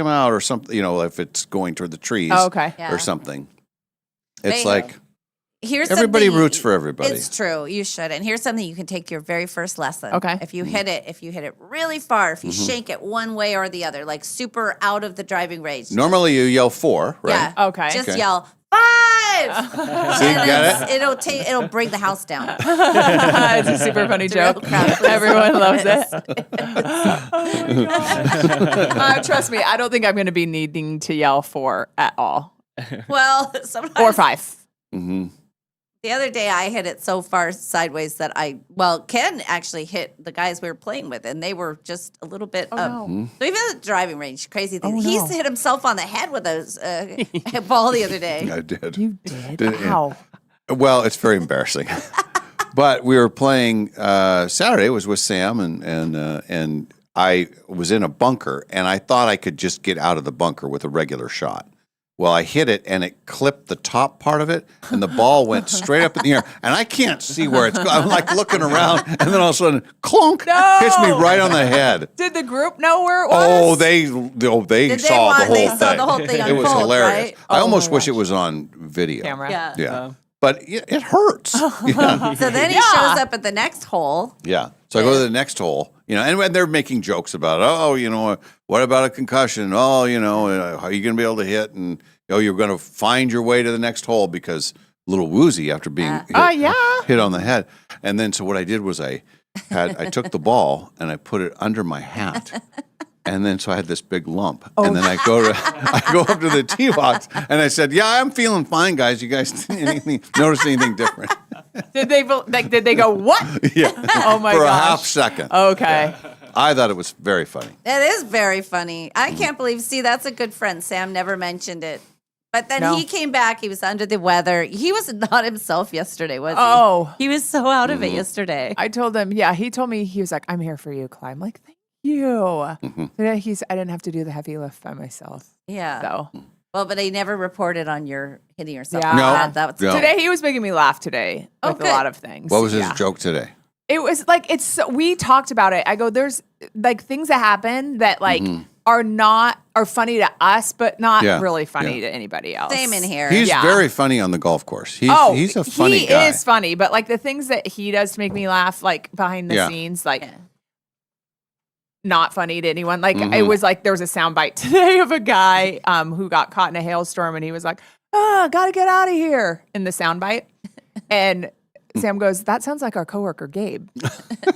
out or something, if it's going toward the trees or something. It's like Here's everybody something- roots for everybody. It's true. You should. And here's something you can take your very first lesson. Okay. If you hit it really far, if you shank it one way or the other, like super out of the driving range. Normally you yell 4, right? Yeah. Okay. Just yell 5. See, got it? It'll bring the house down. It's a super funny joke. Everyone loves it. Trust me, I don't think I'm going to be needing to yell 4 at all. Well, sometimes. Or 5. Mm-hmm. The other day I hit it so far sideways that Ken actually hit the guys we were playing with, and they were just a little bit up. Mm-hmm. So even at the driving range, crazy thing. Oh, He's no. hit himself on the head with a ball the other day. I did. You did? Wow. Well, it's very embarrassing. But we were playing Saturday. It was with Sam, and I was in a bunker, and I thought I could just get out of the bunker with a regular shot. Well, I hit it, and it clipped the top part of it, and the ball went straight up in the air, and I can't see where it's going. I'm like looking around, and then all of a sudden, clonk, No! hits me right on the head. Did the group know where it was? Oh, they saw the whole they thing. saw the whole thing It was unfold, hilarious. right? I Oh almost my wish it was on video. Camera. Yeah. Yeah. But it hurts. Yeah. So then he shows up at the next hole. Yeah. So I go to the next hole, and they're making jokes about, what about a concussion? Oh, how are you going to be able to hit? And, you're going to find your way to the next hole because a little woozy after being hit on the head. And then so what I did was I took the ball and I put it under my hat. And then so I had this big lump. Oh. And then I go up to the tee box and I said, yeah, I'm feeling fine, guys. You guys notice anything different? Did they go, what? Yeah. Oh, my For gosh. a half second. Okay. I thought it was very funny. That is very funny. I can't believe, that's a good friend. Sam never mentioned it. But then he came back. He was under the weather. He was not himself yesterday, was he? Oh. He was so out of it yesterday. I told him, he told me, he was like, I'm here for you, Clyde. I'm like, thank you. Today I didn't have to do the heavy lift by myself. Yeah. So. Well, but he never reported on your hitting yourself. Yeah. No. Today he was making me laugh today with good. a lot of things. What was his joke today? It was like, we talked about it. I go, there's like things that happen that like are funny to us, but not Yeah, really funny yeah. to anybody else. Same in here. He's very funny on the golf course. He's a funny he guy. is funny, but like the things that he does to make me laugh, like behind the Yeah. scenes, like not funny to anyone. Like Mm-hmm. it was like there was a soundbite today of a guy who got caught in a hailstorm, and he was like, gotta get out of here in the soundbite. And Sam goes, that sounds like our coworker Gabe.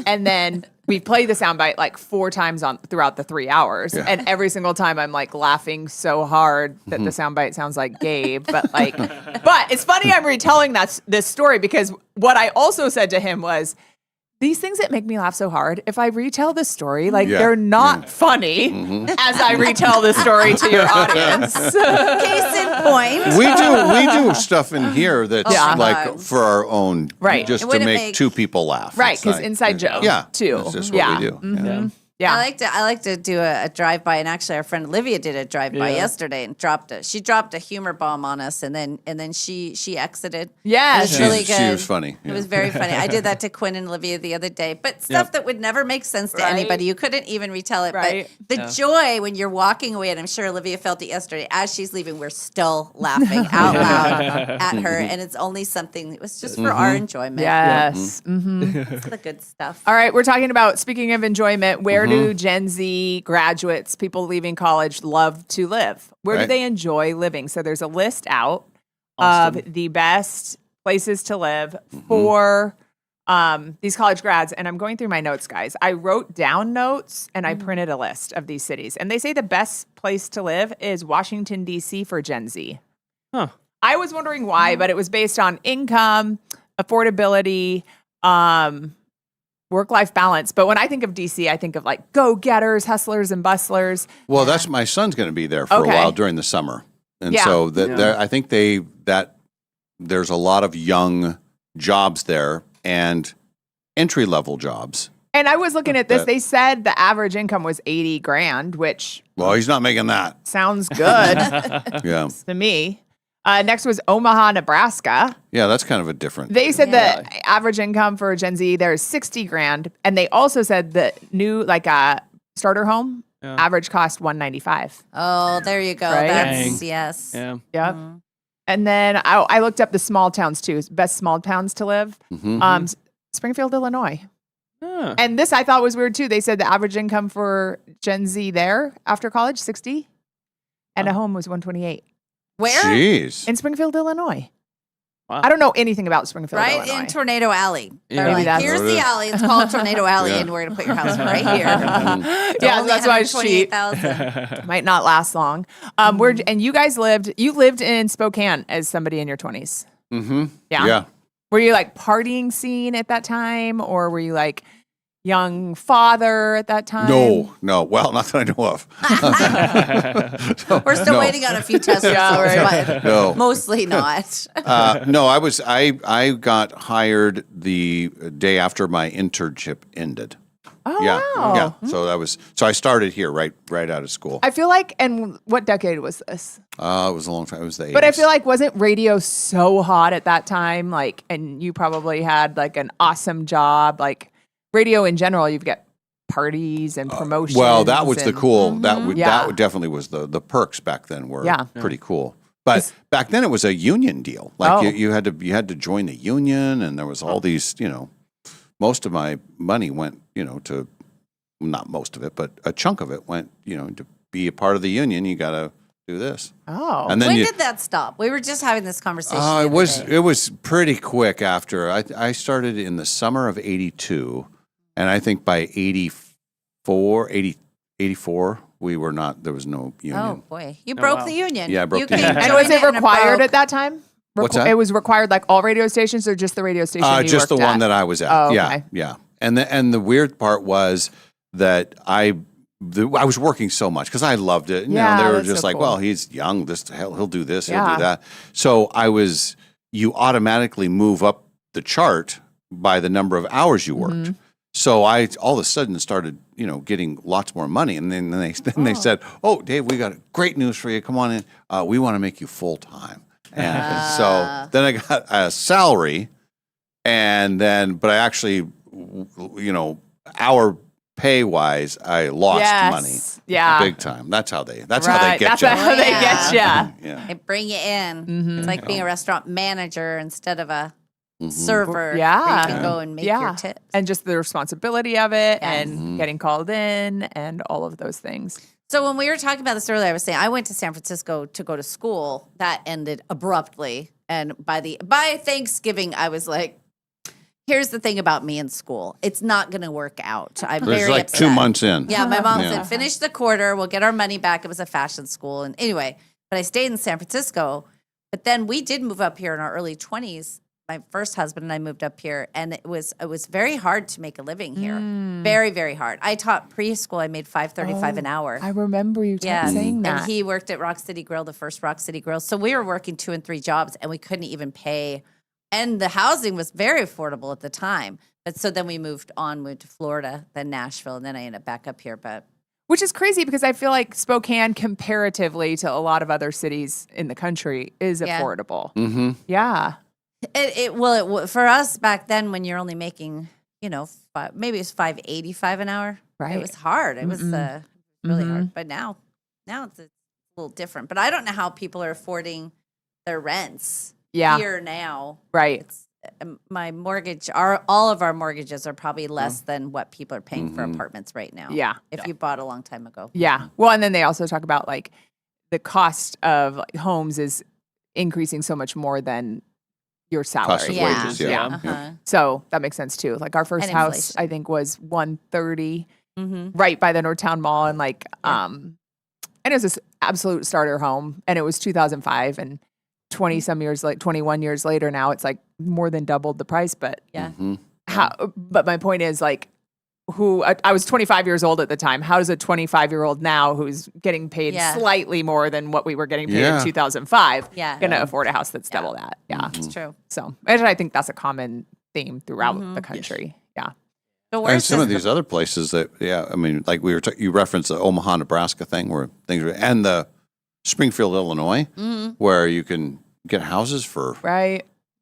And then we play the soundbite like 4 times throughout the 3 hours. Yeah. And every single time I'm like laughing so hard that the soundbite sounds like Gabe. But it's funny I'm retelling this story, because what I also said to him was, these things that make me laugh so hard, if I retell the story, like they're not funny as I retell the story to your audience. Case in point. We do stuff in here that's like for our own, Right. just It to wouldn't make make- 2 people laugh. Right, It's because like- inside joke, Yeah, too. It's just what we do. Yeah. Yeah. I like to do a drive by, and actually our friend Olivia did a drive by yesterday and she dropped a humor bomb on us, and then she exited. Yeah, it was really good. She was funny. It was very funny. I did that to Quinn and Olivia the other day, but stuff that would never make sense to anybody. You couldn't even retell it. Right. But the joy when you're walking away, and I'm sure Olivia felt it yesterday, as she's leaving, we're still laughing out loud at her, and it's only something that was just for our enjoyment. Yes. It's the good stuff. All right, we're talking about, speaking of enjoyment, where do Gen Z graduates, people leaving college, love to live? Where do Right. they enjoy living? So there's a list out of the best places to live for these college grads. And I'm going through my notes, guys. I wrote down notes and I printed a list of these cities. And they say the best place to live is Washington, D.C. for Gen Z. Huh. I was wondering why, but it was based on income, affordability, work-life balance. But when I think of DC, I think of like go-getters, hustlers, and bustlers. Well, that's my son's going to be there for Okay. a while during the summer, and Yeah. so I think that there's a lot of young jobs there and entry level jobs. And I was looking at this. That- They said the average income was 80 grand, which Well, he's not making that. sounds good Yeah, to me. Next was Omaha, Nebraska. yeah, that's kind of a different. They said the average income for Gen Z there is 60 grand. And they also said the new starter home average cost 195. Oh, there you go. Right? That's Dang. yes. Yeah. Yep. And then I looked up the small towns too. Best small towns to live. Springfield, Illinois. Huh. And this I thought was weird too. They said the average income for Gen Z there after college, 60. And a home was 128. Where? Jeez. In Springfield, Illinois. Wow. I don't know anything about Springfield, Right Illinois. in Tornado Alley. They're Maybe like, that's- here's There it the is. alley. It's called Tornado Alley, Yeah. and we're going to put your house right here. Yeah, that's why it's cheap. 28,000. Might not last long. And you guys lived in Spokane as somebody in your 20s. Mm-hmm. Yeah? Yeah. Were you like partying scene at that time, or were you like young father at that time? No. Well, not that I know of. We're still No. waiting on a few test results, Yeah, right. but No. mostly not. No, I got hired the day after my internship ended. Oh, Yeah. wow. Yeah. So I started here right out of school. I feel like, and what decade was this? It was a long time. It was the 80s. But I feel like, wasn't radio so hot at that time? Like, and you probably had like an awesome job. Like radio in general, you've got parties and promotions. Well, that was the and- cool. That Yeah. definitely was the perks back then were Yeah. pretty cool. But back then it was a union deal. Like Oh. you had to join the union, and there was all these. Most of my money went to, not most of it, but a chunk of it went to be a part of the union. You got to do this. Oh. And then When you- did that stop? We were just having this conversation. the It other was day. it was pretty quick after I started in the summer of '82, and I think by 84 we were not. There was no union. Oh boy, you broke wow. the union. Yeah, I broke You the came union. And was joined it and required broke. at that time? What's that? It was required like all radio stations, or just the radio station you Just the worked one at? that I was at. Oh, Yeah, okay. yeah. And the weird part was that I was working so much because I loved it. Yeah, they were that's just so like, cool. well, he's young. He'll do this. He'll Yeah. do that. So you automatically move up the chart by the number of hours you worked. Mm-hmm. So I all of a sudden started, getting lots more money, and then they said, "Oh, Dave, we got great news for you. Come on in. We want to make you full time." And so then I got a salary, but I actually, hour pay wise, I lost Yes. money. Yeah. Big time. That's how they get That's you. how they get you. Yeah. They bring you in. Mm-hmm. It's like being a restaurant manager instead of a server. Yeah. Where you can go and make your tips. And just the responsibility of it Yes. and getting called in and all of those things. So when we were talking about this earlier, I was saying I went to San Francisco to go to school. That ended abruptly. And by Thanksgiving, I was like, here's the thing about me in school. It's not going to work out. I'm It was very like upset. 2 months in. Yeah, my mom Yeah. said, finish the quarter. We'll get our money back. It was a fashion school. And anyway, but I stayed in San Francisco. But then we did move up here in our early 20s. My first husband and I moved up here. And it was very hard to make a living here. Very, very hard. I taught preschool. I made $5.35 an hour. I remember you saying that. And he worked at Rock City Grill, the first Rock City Grill. So we were working 2 and 3 jobs, and we couldn't even pay. And the housing was very affordable at the time. But so then we moved to Florida, then Nashville, and then I ended up back up here. But Which is crazy because I feel like Spokane, comparatively to a lot of other cities in the country, is affordable. Mm-hmm. Yeah. For us back then, when you're only making, maybe it was $5.85 an hour. Right. It was hard. It was really hard. But now it's a little different. But I don't know how people are affording their rents here now. Right. My mortgage, all of our mortgages are probably less than what people are paying for apartments right now. Yeah. If you bought a long time ago. Yeah. Well, and then they also talk about like the cost of homes is increasing so much more than your salary. Cost of wages, yeah. Uh-huh. So that makes sense too. Like our first And house, inflation. I think, was $130 right by the Northtown Mall, and and it was this absolute starter home, and it was 2005, and 21 years later now, it's like more than doubled the price. But but my point is like, I was 25 years old at the time. How does a 25-year-old now who's getting paid slightly more than what we were getting paid in 2005 going to afford a house that's double that? Yeah. It's true. So and I think that's a common theme throughout the country. Yeah. And some of these other places that, I mean, like you referenced the Omaha, Nebraska thing where and the Springfield, Illinois, where you can get houses for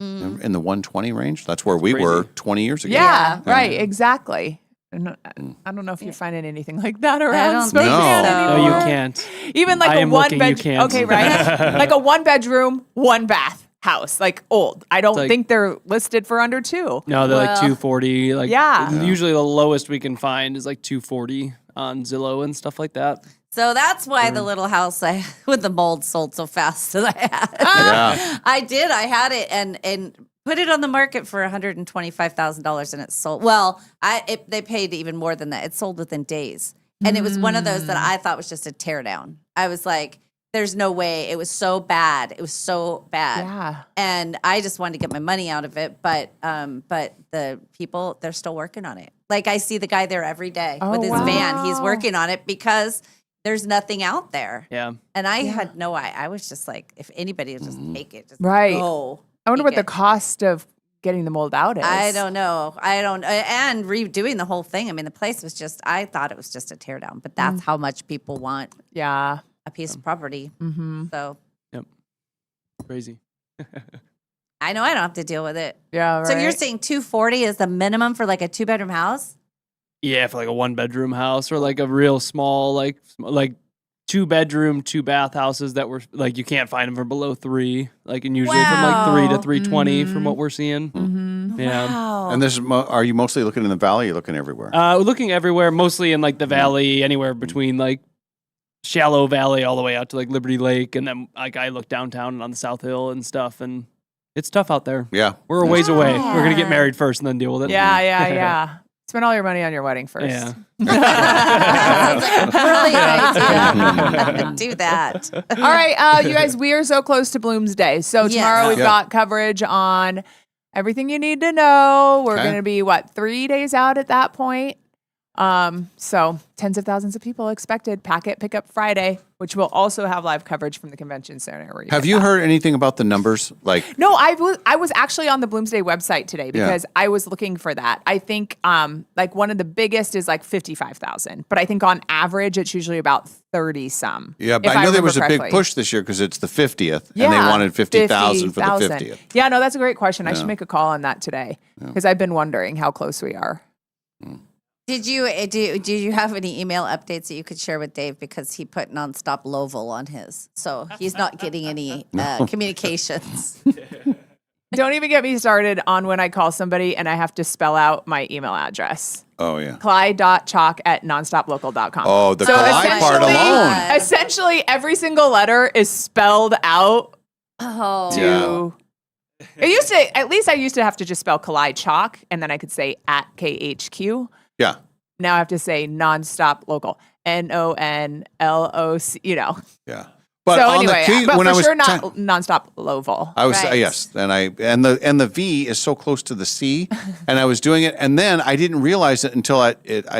in the 120 range. That's where we were 20 years ago. Yeah, right, exactly. I don't know if you're finding anything like that around don't Spokane think so. anymore. No, you can't. Even like I a am one looking, bed. you can't. Okay, right. Like a 1-bedroom, 1-bath house, like old. I don't like- think they're listed for under 2. No, they're like 240. Like Yeah. usually the lowest we can find is like 240 on Zillow and stuff like that. So that's why the little house with the mold sold so fast that I had. Yeah. I had it and put it on the market for $125,000 and it sold. Well, they paid even more than that. It sold within days. And it was one of those that I thought was just a teardown. I was like, there's no way. It was so bad. It was so bad. Yeah. And I just wanted to get my money out of it. But the people, they're still working on it. Like I see the guy there every day with his van. He's working on it because there's nothing out there. Yeah. And I had no idea. I was just like, if anybody would just take it, just Right. go. I wonder take what the it. cost of getting the mold out is. I don't know. And redoing the whole thing. I mean, the place was I thought it was just a teardown, but that's how much people want Yeah. a piece of property. Mm-hmm. So Crazy. I know I don't have to deal with it. Yeah. Right. So you're saying 240 is the minimum for like a 2-bedroom house? Yeah, for like a 1-bedroom house or like a real small, like 2-bedroom, 2-bath houses that were like you can't find them for below 3, like and usually from like 3 to 320 from what we're seeing. Mm-hmm. Yeah. Wow. And are you mostly looking in the valley? Or are you looking everywhere? Looking everywhere, mostly in like the valley, anywhere between like Shallow Valley all the way out to like Liberty Lake, and then like I look downtown and on the South Hill and stuff, and it's tough out there. Yeah, we're a ways away. We're gonna get married first and then deal with it. Yeah. Spend all your money on your wedding first. Yeah. Brilliant idea. Do that. All right, you guys, we are so close to Bloomsday. So Yes. tomorrow we've Yeah. got coverage on everything you need to know. We're Okay. going to be 3 days out at that point. So tens of thousands of people expected. Packet pickup Friday, which will also have live coverage from the convention center. where Have get you that. heard anything about the numbers? Like, No, I was actually on the Bloomsday website today because I was looking for that. I think like one of the biggest is like 55,000, but I think on average it's usually about 30 some. yeah, but I know there was a big push this year because it's the 50th, and they wanted 50,000 for the 50th. Yeah, no, that's a great question. I Yeah. should make a call on that today because I've been wondering how close we are. Did you have any email updates that you could share with Dave, because he put nonstop Lovell on his, so he's not getting any communications. Don't even get me started on when I call somebody and I have to spell out my email address. Oh, yeah. Clyde.chalk@nonstoplocals.com. Oh, the Clyde part alone. Essentially, every single letter is spelled out. Oh. It used to, at least I used to have to just spell Clyde Chalk, and then I could say @KHQ. Yeah. Now I have to say nonstop local. NONLOC, Yeah. But so on anyway, the key, but when for I was sure not nonstop Lovell. I was yes, and the V is so close to the C, and I was doing it, and then I didn't realize it until I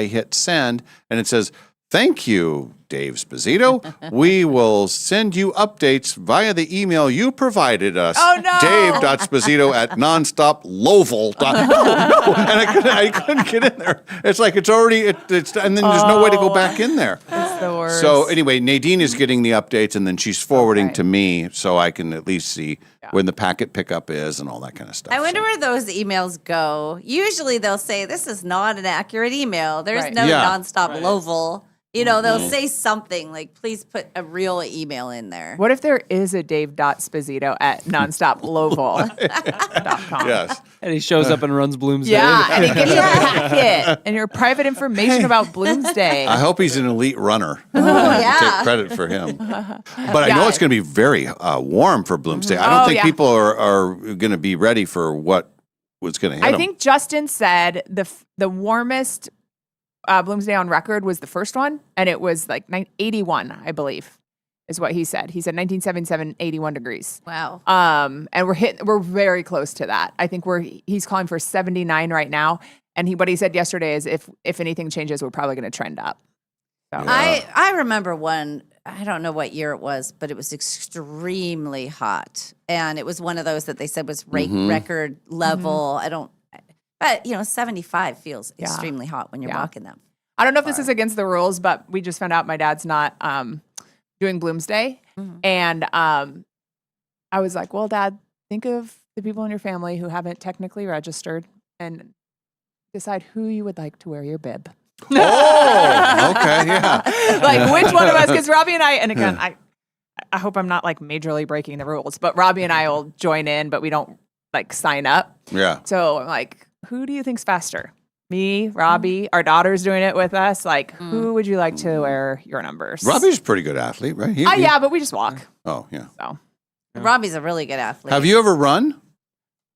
hit send, and it says, "Thank you, Dave Sposito. We will send you updates via the email you provided us. Oh, no. Dave.Sposito@nonstoplovell. No, and I couldn't get in there. It's like it's already it's and then there's no way to go back in there. It's the worst. So anyway, Nadine is getting the updates, and then she's forwarding to me, so I can at least see when the packet pickup is and all that kind of stuff. I wonder where those emails go. Usually they'll say, this is not an accurate email. There's no nonstop Lovell. You know, they'll say something like, please put a real email in there. What if there is a Dave.Sposito@nonstoplovell.com? Yes. And he shows up and runs Bloomsday. Yeah, and he gives you a packet and your private information about Bloomsday. I hope he's an elite runner. yeah. Take credit for him. But I know it's going to be very warm for Bloomsday. I don't think people are going to be ready for what was going to hit them. I think Justin said the warmest Bloomsday on record was the first one, and it was like 81, I believe, is what he said. He said 1977, 81 degrees. Wow. And we're very close to that. I think he's calling for 79 right now, and what he said yesterday is if anything changes, we're probably going to trend up. So. I remember one, I don't know what year it was, but it was extremely hot, and it was one of those that they said was record level. But, 75 feels extremely hot when you're walking them. I don't know if this is against the rules, but we just found out my dad's not doing Bloomsday. And I was like, well, Dad, think of the people in your family who haven't technically registered and decide who you would like to wear your bib. Oh, okay, yeah. Like which one of us, because Robbie and I, and again, I hope I'm not like majorly breaking the rules, but Robbie and I will join in, but we don't like sign up. Yeah. So I'm like, who do you think's faster? Me, Robbie, our daughter's doing it with us. Like, who would you like to wear your numbers? Robbie's a pretty good athlete, right? Yeah, but we just walk. Oh, yeah. So Robbie's a really good athlete. Have you ever run?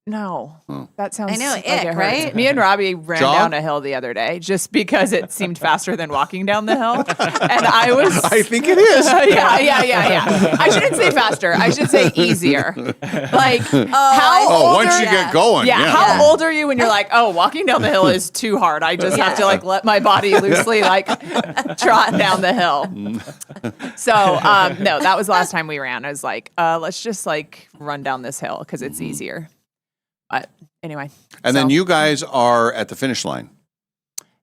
No, Oh. that sounds. I know, like it, hurts. right? Me and Robbie ran Jog? down a hill the other day just because it seemed faster than walking down the hill, and I was. I think it is. Yeah. I shouldn't say faster. I should say easier. Like how old once you get going. Yeah, how old are you when you're like, oh, walking down the hill is too hard. I just have to like let my body loosely like trot down the hill. So no, that was the last time we ran. I was like, let's just like run down this hill because it's easier. But anyway. And then you guys are at the finish line.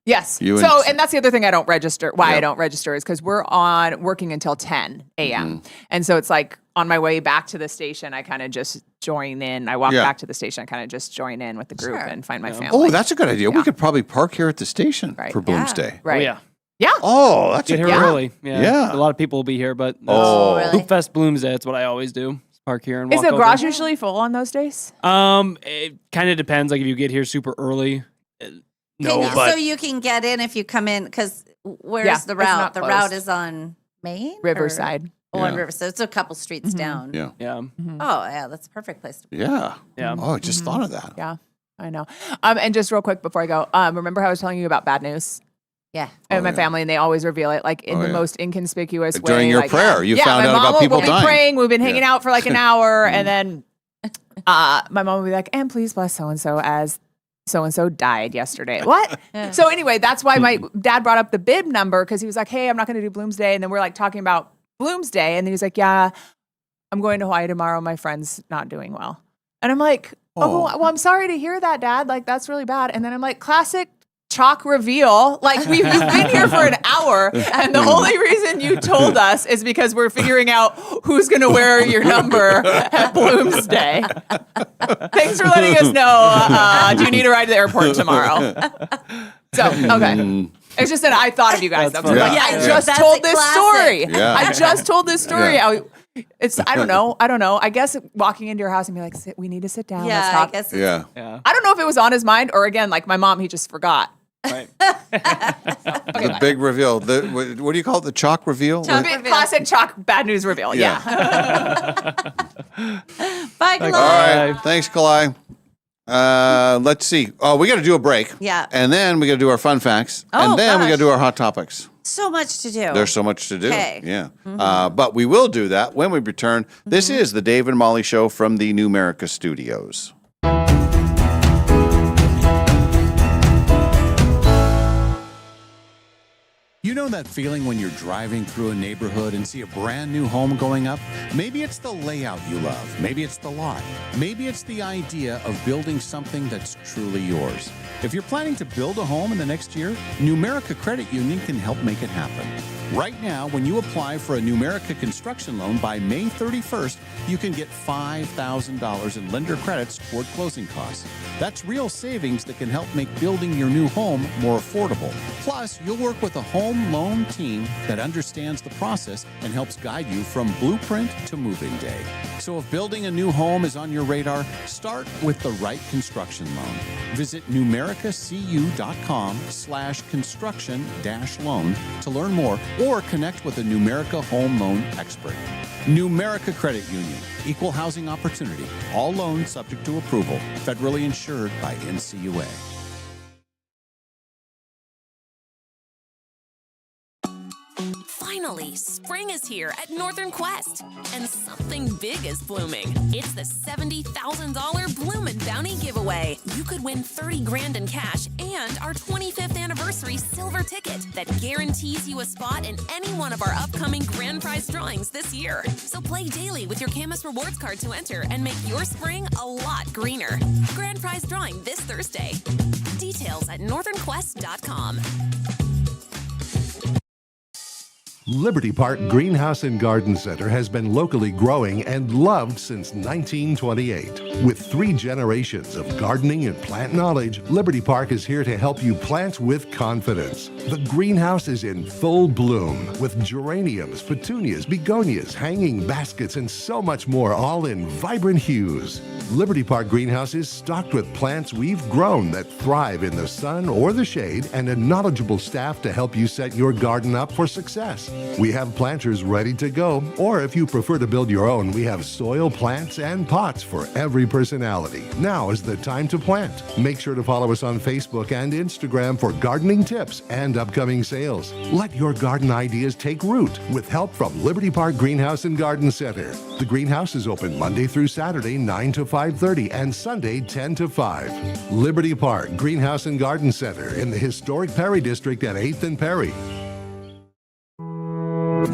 Yes. And that's the other thing I don't register. Why I don't register is because we're working until 10 a.m. And so it's like on my way back to the station, I kind of just join in. I walk back to the station. I kind of just join in with the group and find my family. Oh, that's a good idea. We could probably park here at the station for Bloomsday. Right. Oh, yeah. Yeah. Oh, that's Get here early. Yeah. A lot of people will be here, but Hoop Fest Bloomsday, that's what I always do. Park here and walk Is the over. garage usually full on those days? It kind of depends. Like if you get here super early, so you can get in if you come in, because where's the route? The route is on Main? Riverside. On Riverside. It's a couple streets down. Yeah. Yeah. Oh, yeah, that's a perfect place to be. Yeah. Yeah. Oh, I just thought of that. Yeah, I know. And just real quick before I go, remember how I was telling you about bad news? Yeah. And my family, and they always reveal it like in the most inconspicuous way. During your like, prayer, you found out about people we'll dying. Be praying. We've been hanging out for like an hour, and then my mom will be like, "And please bless so and so as so and so died yesterday." What? So anyway, that's why my dad brought up the bib number, because he was like, "Hey, I'm not going to do Bloomsday," and then we're like talking about Bloomsday, and then he was like, "Yeah, I'm going to Hawaii tomorrow. My friend's not doing well," and I'm like, "Oh, well, I'm sorry to hear that, Dad. Like that's really bad." And then I'm like, "Classic." Chalk reveal. Like you've been here for an hour, and the only reason you told us is because we're figuring out who's going to wear your number at Bloomsday. Thanks for letting us know. Do you need a ride to the airport tomorrow? So, okay. It's just that I thought of you guys. That's I was like, funny. I Yeah. just That's told a this classic. story. Yeah. I just told this story. Yeah. I don't know. I guess walking into your house and be like, we need to sit down. Yeah, Let's I talk. guess. Yeah. I don't know if it was on his mind or again, like my mom, he just forgot. Right. The big reveal. What do you call it? The chalk reveal? Chalk Big reveal. classic chalk bad news reveal. Yeah. Bye, Kalai. All right. Thanks, Kalai. Let's see. Oh, we got to do a break. Yeah. And then we got to do our fun facts. Oh, and then we got gosh. to do our hot topics. So much to do. There's so much to do. Okay. Yeah. But we will do that when we return. This is the Dave and Molly Show from the Numerica Studios. You know that feeling when you're driving through a neighborhood and see a brand new home going up? Maybe it's the layout you love. Maybe it's the lot. Maybe it's the idea of building something that's truly yours. If you're planning to build a home in the next year, Numerica Credit Union can help make it happen. Right now, when you apply for a Numerica construction loan by May 31st, you can get $5,000 in lender credits toward closing costs. That's real savings that can help make building your new home more affordable. Plus, you'll work with a home loan team that understands the process and helps guide you from blueprint to moving day. So if building a new home is on your radar, start with the right construction loan. Visit numericacu.com/construction-loan to learn more or connect with a Numerica home loan expert. Numerica Credit Union, equal housing opportunity. All loans subject to approval. Federally insured by NCUA. Finally, spring is here at Northern Quest, and something big is blooming. It's the $70,000 Bloomin' Bounty giveaway. You could win 30 grand in cash and our 25th anniversary silver ticket that guarantees you a spot in any one of our upcoming grand prize drawings this year. So play daily with your Camus Rewards card to enter and make your spring a lot greener. Grand prize drawing this Thursday. Details at northernquest.com. Liberty Park Greenhouse and Garden Center has been locally growing and loved since 1928. With 3 generations of gardening and plant knowledge, Liberty Park is here to help you plant with confidence. The greenhouse is in full bloom with geraniums, petunias, begonias, hanging baskets, and so much more, all in vibrant hues. Liberty Park Greenhouse is stocked with plants we've grown that thrive in the sun or the shade, and a knowledgeable staff to help you set your garden up for success. We have planters ready to go, or if you prefer to build your own, we have soil, plants, and pots for every personality. Now is the time to plant. Make sure to follow us on Facebook and Instagram for gardening tips and upcoming sales. Let your garden ideas take root with help from Liberty Park Greenhouse and Garden Center. The greenhouse is open Monday through Saturday 9 to 5:30 and Sunday 10 to 5. Liberty Park Greenhouse and Garden Center in the historic Perry District at 8th and Perry.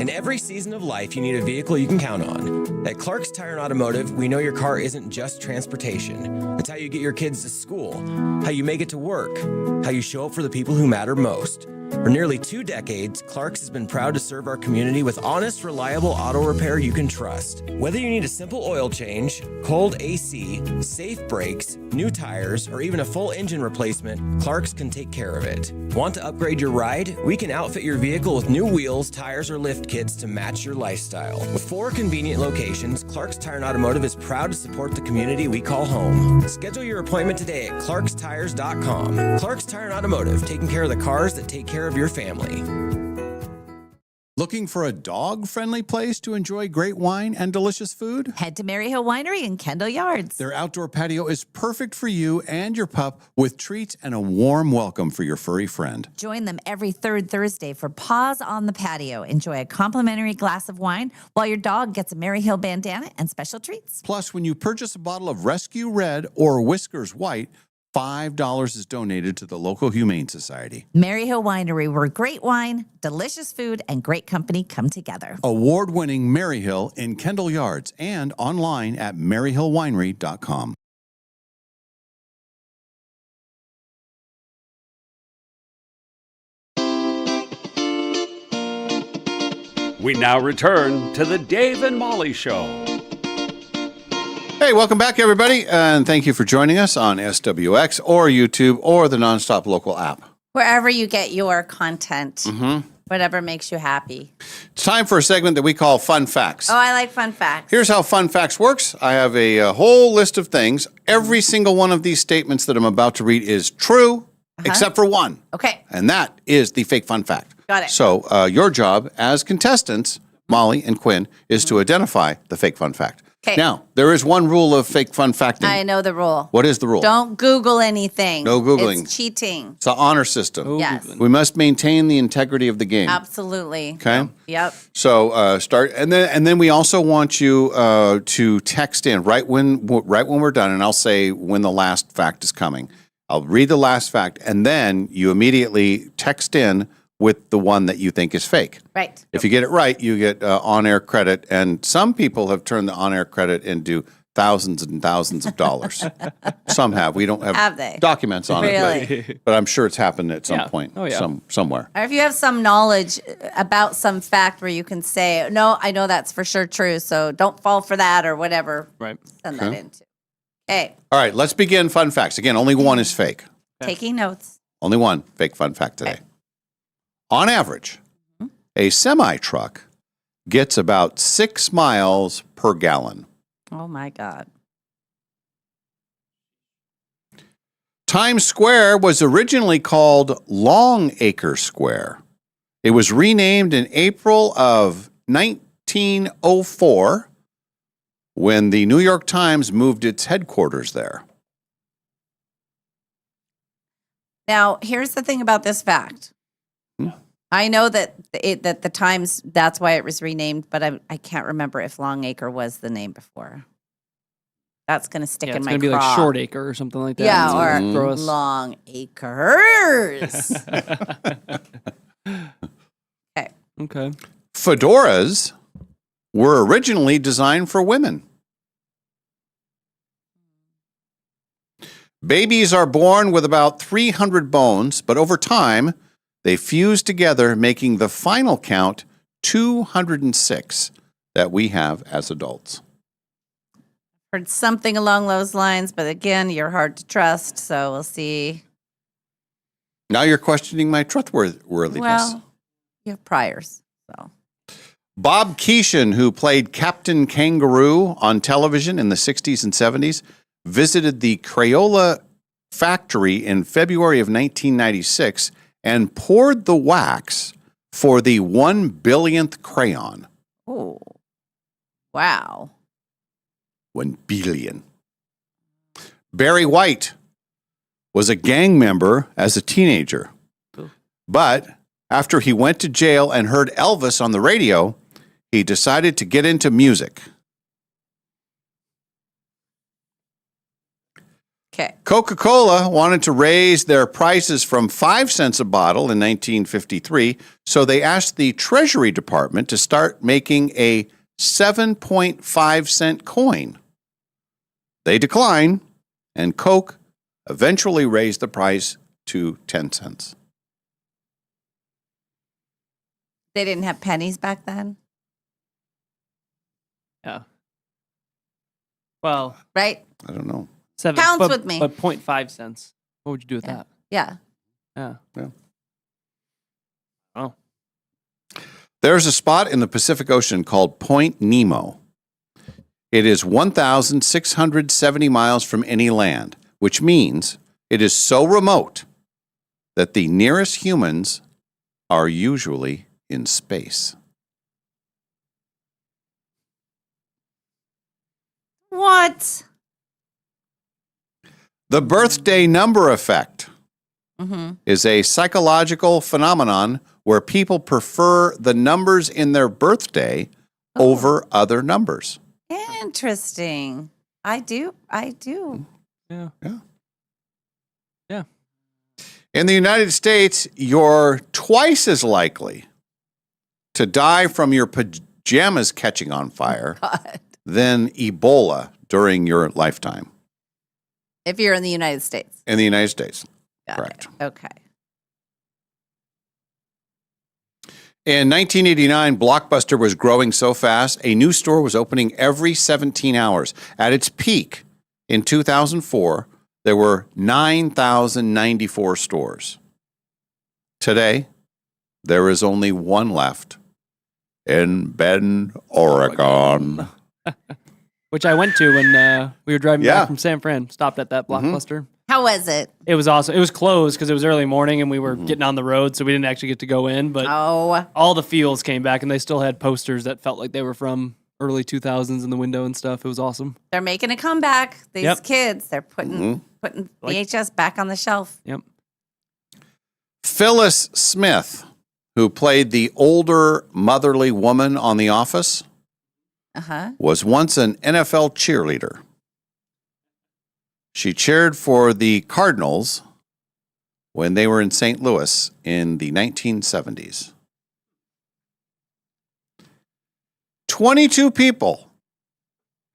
In every season of life, you need a vehicle you can count on. At Clark's Tire and Automotive, we know your car isn't just transportation. It's how you get your kids to school, how you make it to work, how you show up for the people who matter most. For nearly 2 decades, Clark's has been proud to serve our community with honest, reliable auto repair you can trust. Whether you need a simple oil change, cold AC, safe brakes, new tires, or even a full engine replacement, Clark's can take care of it. Want to upgrade your ride? We can outfit your vehicle with new wheels, tires, or lift kits to match your lifestyle. With 4 convenient locations, Clark's Tire and Automotive is proud to support the community we call home. Schedule your appointment today at clarkstires.com. Clark's Tire and Automotive, taking care of the cars that take care of your family. Looking for a dog-friendly place to enjoy great wine and delicious food? Head to Maryhill Winery in Kendall Yards. Their outdoor patio is perfect for you and your pup with treats and a warm welcome for your furry friend. Join them every 3rd Thursday for Paws on the Patio. Enjoy a complimentary glass of wine while your dog gets a Maryhill bandana and special treats. Plus, when you purchase a bottle of Rescue Red or Whiskers White, $5 is donated to the local Humane Society. Maryhill Winery, where great wine, delicious food, and great company come together. Award-winning Maryhill in Kendall Yards and online at maryhillwinery.com. We now return to the Dave and Molly Show. Hey, welcome back, everybody, and thank you for joining us on SWX or YouTube or the Nonstop Local app. Wherever you get your content, Mm-hmm. whatever makes you happy. It's time for a segment that we call Fun Facts. Oh, I like fun facts. Here's how Fun Facts works. I have a whole list of things. Every single one of these statements that I'm about to read is true, except for one. Okay. And that is the fake fun fact. Got it. So your job as contestants, Molly and Quinn, is to identify the fake fun fact. 'Kay. Now, there is one rule of fake fun facting. I know the rule. What is the rule? Don't Google anything. No Googling. It's cheating. It's an honor system. Yes. We must maintain the integrity of the game. Absolutely. Okay. Yep. So start, and then we also want you to text in right when we're done, and I'll say when the last fact is coming. I'll read the last fact, and then you immediately text in with the one that you think is fake. Right. If you get it right, you get on-air credit, and some people have turned the on-air credit into thousands and thousands of dollars. Some have. We don't have they? documents on Really? it, but I'm sure it's happened at some Yeah. point, Oh, yeah. somewhere. Or if you have some knowledge about some fact where you can say, no, I know that's for sure true, so don't fall for that or whatever. Right. Send that Okay. in too. Okay. All right, let's begin fun facts. Again, only one is fake. Taking notes. Only one fake fun fact today. On average, a semi-truck gets about 6 miles per gallon. Oh my God. Times Square was originally called Longacre Square. It was renamed in April of 1904 when the New York Times moved its headquarters there. Now, here's the thing about this fact. I know that that the Times, that's why it was renamed, but I can't remember if Longacre was the name before. That's going to stick in It's my going to be like craw. Short Acre or something like that. Yeah, It's or gonna throw us- Long Acres. Okay. Fedoras were originally designed for women. Babies are born with about 300 bones, but over time, they fuse together, making the final count 206 that we have as adults. Heard something along those lines, but again, you're hard to trust, so we'll see. Now you're questioning my trustworthiness. Well, you have priors, so. Bob Keeshan, who played Captain Kangaroo on television in the 60s and 70s, visited the Crayola factory in February of 1996 and poured the wax for the 1 billionth crayon. Oh, wow. 1 billion. Barry White was a gang member as a teenager. But after he went to jail and heard Elvis on the radio, he decided to get into music. Okay. Coca-Cola wanted to raise their prices from 5 cents a bottle in 1953, so they asked the Treasury Department to start making a 7.5 cent coin. They declined, and Coke eventually raised the price to 10 cents. They didn't have pennies back then, Yeah. Well, right? I don't know. Counts but, with me. But 0.5 cents. What would you do with that? Yeah. Yeah. Oh. There's a spot in the Pacific Ocean called Point Nemo. It is 1,670 miles from any land, which means it is so remote that the nearest humans are usually in space. What? The birthday number effect Mm-hmm. is a psychological phenomenon where people prefer the numbers in their birthday over other numbers. Interesting. I do. Yeah. In the United States, you're twice as likely to die from your pajamas catching on fire than Ebola during your lifetime. If you're in the United States. In the United States. Got Correct. it. Okay. In 1989, Blockbuster was growing so fast, a new store was opening every 17 hours. At its peak in 2004, there were 9,094 stores. Today, there is only one left in Bend, Oregon. Which I went to when we were driving back from San Fran. Stopped at that Blockbuster. How was it? It was awesome. It was closed because it was early morning and we were getting on the road, so we didn't actually get to go in. But all the feels came back, and they still had posters that felt like they were from early 2000s in the window and stuff. It was awesome. They're making a comeback. These kids, they're putting VHS back on the shelf. Yep. Phyllis Smith, who played the older motherly woman on The Office, was once an NFL cheerleader. She cheered for the Cardinals when they were in St. Louis in the 1970s. 22 people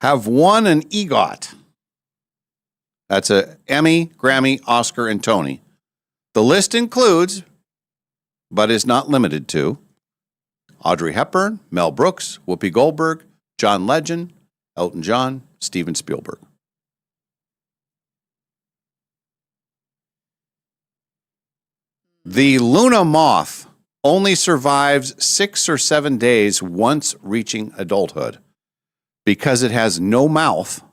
have won an EGOT. That's a Emmy, Grammy, Oscar, and Tony. The list includes, but is not limited to, Audrey Hepburn, Mel Brooks, Whoopi Goldberg, John Legend, Elton John, Steven Spielberg. The Luna moth only survives 6 or 7 days once reaching adulthood. Because it has no mouth,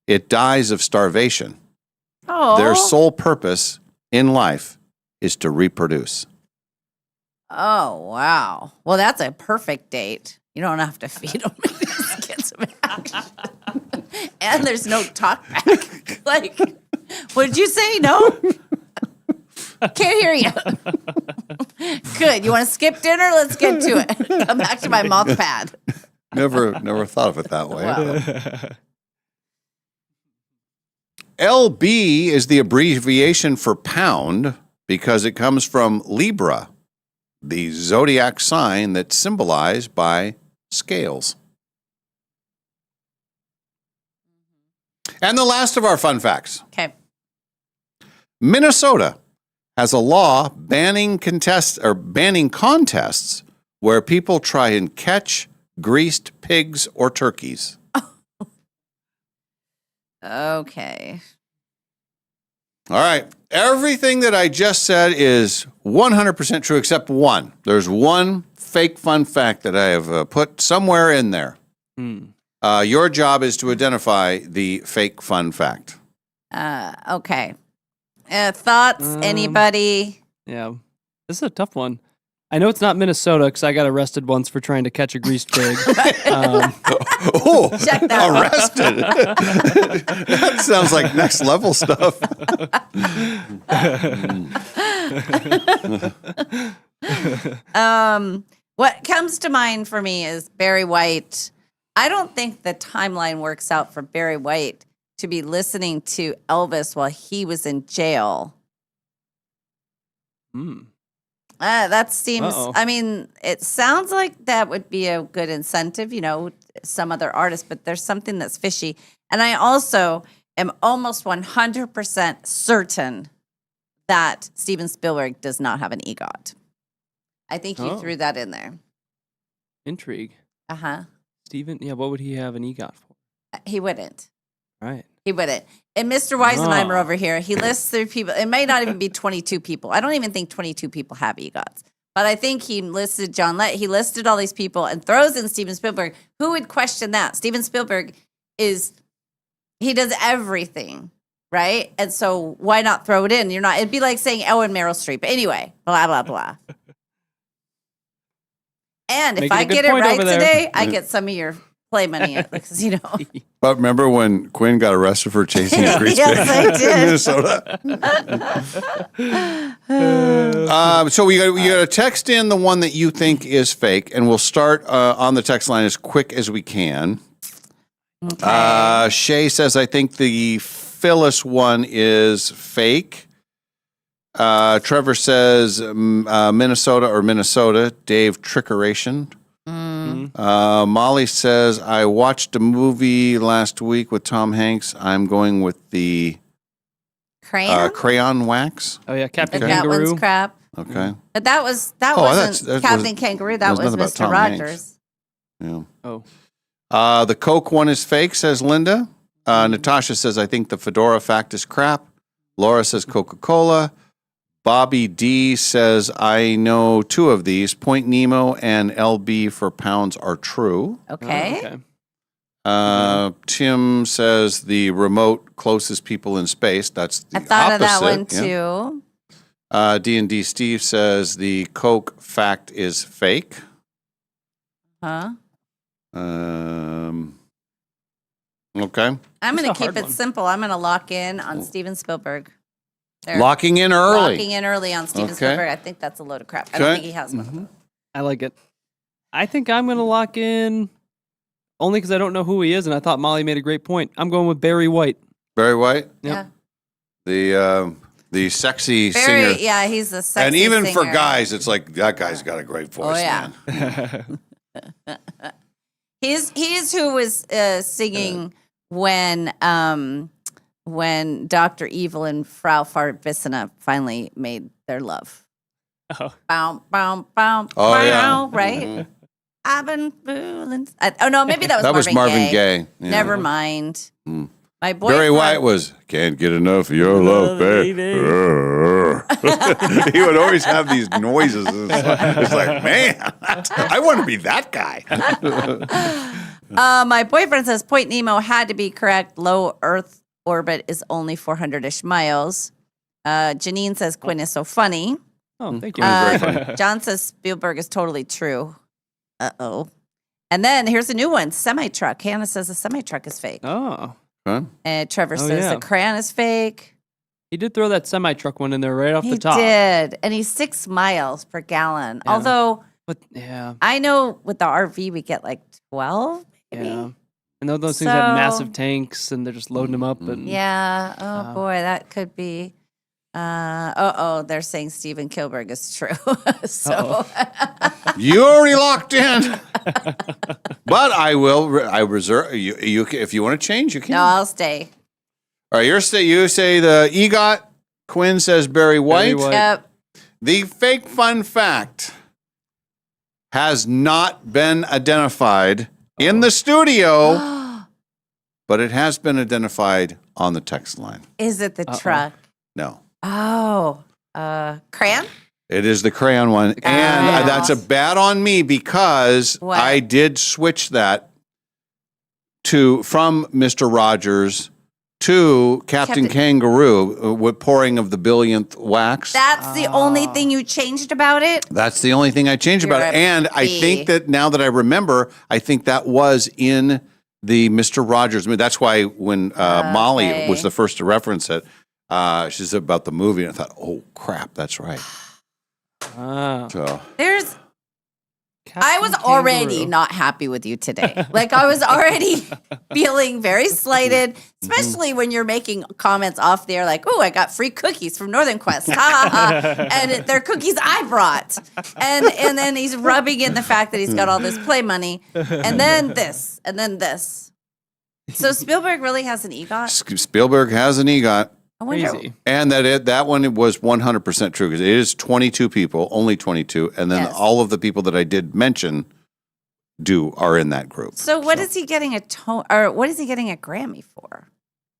it dies of starvation. Their sole purpose in life is to reproduce. Oh, wow. Well, that's a perfect date. You don't have to feed them. Just get some action. And there's no talk back. Like, what did you say? No? Can't hear you. Good. You want to skip dinner? Let's get to it. Come back to my mouth pad. Never thought of it that way. Wow. LB is the abbreviation for pound because it comes from Libra, the zodiac sign that's symbolized by scales. And the last of our fun facts. Okay. Minnesota has a law banning contests where people try and catch greased pigs or turkeys. Okay. All right. Everything that I just said is 100% true except one. There's one fake fun fact that I have put somewhere in there. Your job is to identify the fake fun fact. Okay. Thoughts? Anybody? Yeah. This is a tough one. I know it's not Minnesota because I got arrested once for trying to catch a greased pig. Check that arrested. That sounds like next level stuff. What comes to mind for me is Barry White. I don't think the timeline works out for Barry White to be listening to Elvis while he was in jail. That seems, I mean, it sounds like that would be a good incentive, you know, some other artists, but there's something that's fishy. And I also am almost 100% certain that Steven Spielberg does not have an EGOT. I think you threw that in there. Intrigue. Uh-huh. Steven, what would he have an EGOT for? He wouldn't. Right. He wouldn't. And Mr. Weisenheimer over here, he lists 3 people. It may not even be 22 people. I don't even think 22 people have EGOTs. But I think he listed he listed all these people and throws in Steven Spielberg. Who would question that? Steven Spielberg he does everything, right? And so why not throw it in? It'd be like saying, and Meryl Streep. Anyway, blah, blah, blah. And if I get it right today, I get some of your play money at the casino. But remember when Quinn got arrested for chasing a grease pig in Minnesota? So you got to text in the one that you think is fake, and we'll start on the text line as quick as we can. Okay. Shay says, I think the Phyllis one is fake. Trevor says Minnesota. Dave, trickeration. Molly says, I watched a movie last week with Tom Hanks. I'm going with the crayon wax. Oh, yeah, Captain Kangaroo. That one's crap. Okay. But that wasn't Captain Kangaroo. That was Mr. Rogers. Yeah. Oh. The Coke one is fake, says Linda. Natasha says, I think the fedora fact is crap. Laura says Coca-Cola. Bobby D says, I know 2 of these. Point Nemo and LB for pounds are true. Okay. Tim says the remote closest people in space. That's the I thought of that opposite, one yeah. too. D&D Steve says the Coke fact is fake. Huh? Okay. I'm going to keep it simple. I'm going to lock in on Steven Spielberg. There. Locking in early. Locking in early on Steven Okay. Spielberg. I think that's a load of crap. I don't think he has one. I like it. I think I'm going to lock in only because I don't know who he is, and I thought Molly made a great point. I'm going with Barry White. Barry White? Yeah. The sexy Very, singer. yeah, he's a sexy And even for singer. guys, it's like, that guy's got a great voice, Oh, yeah. man. He's who was singing when Dr. Evil and Frau Farbissina finally made their love. Oh. Bow, bow, bow, Oh, bow, yeah. right? Mhm. I've been fooling. Oh, no, maybe that was That was Marvin Gaye. Yeah. Never mind. Mm. My boyfriend. Barry White was, can't get enough of your love, babe. He would always have these noises. It's like, man, I want to be that guy. My boyfriend says Point Nemo had to be correct. Low Earth orbit is only 400-ish miles. Janine says Quinn is so funny. Oh, thank you. Very funny. John says Spielberg is totally true. Uh-oh. And then here's a new one, semi-truck. Hannah says the semi-truck is fake. Oh. Huh? And Trevor says yeah. the crayon is fake. He did throw that semi-truck one in there right off He the top. did. And he's 6 miles per gallon. Yeah. Although, But, yeah. I know with the RV we get like 12, maybe. Yeah. And those things have So- massive tanks, and they're just loading them up. And Yeah. Oh, boy, that could be. They're saying Steven Spielberg is true. So You already locked in. But I reserve, you if you want to change, you can. no, I'll stay. All right, you say the EGOT. Quinn says Barry White. Yep. The fake fun fact has not been identified in the studio, but it has been identified on the text line. Is it the truck? No. Oh, crayon? It is the crayon one. And that's a bad on me because What? I did switch that from Mr. Rogers to Captain Kangaroo with pouring of the billionth wax. That's the only thing you changed about it? That's the only thing I changed about You're it. a And I bee. think that now that I remember, I think that was in the Mr. Rogers movie. That's why when Molly was the first to reference it, she said about the movie, and I thought, oh, crap, that's right. So I was already not happy with you today. Like, I was already feeling very slighted, especially when you're making comments off there like, oh, I got free cookies from Northern Quest. Ha, ha, ha. And they're cookies I brought. And then he's rubbing in the fact that he's got all this play money. And then this, and then this. So Spielberg really has an EGOT? Spielberg has an EGOT. I wonder. And that one was 100% true because it is 22 people, only 22. And then all of the people that I did mention are in that group. So what is he getting what is he getting a Grammy for?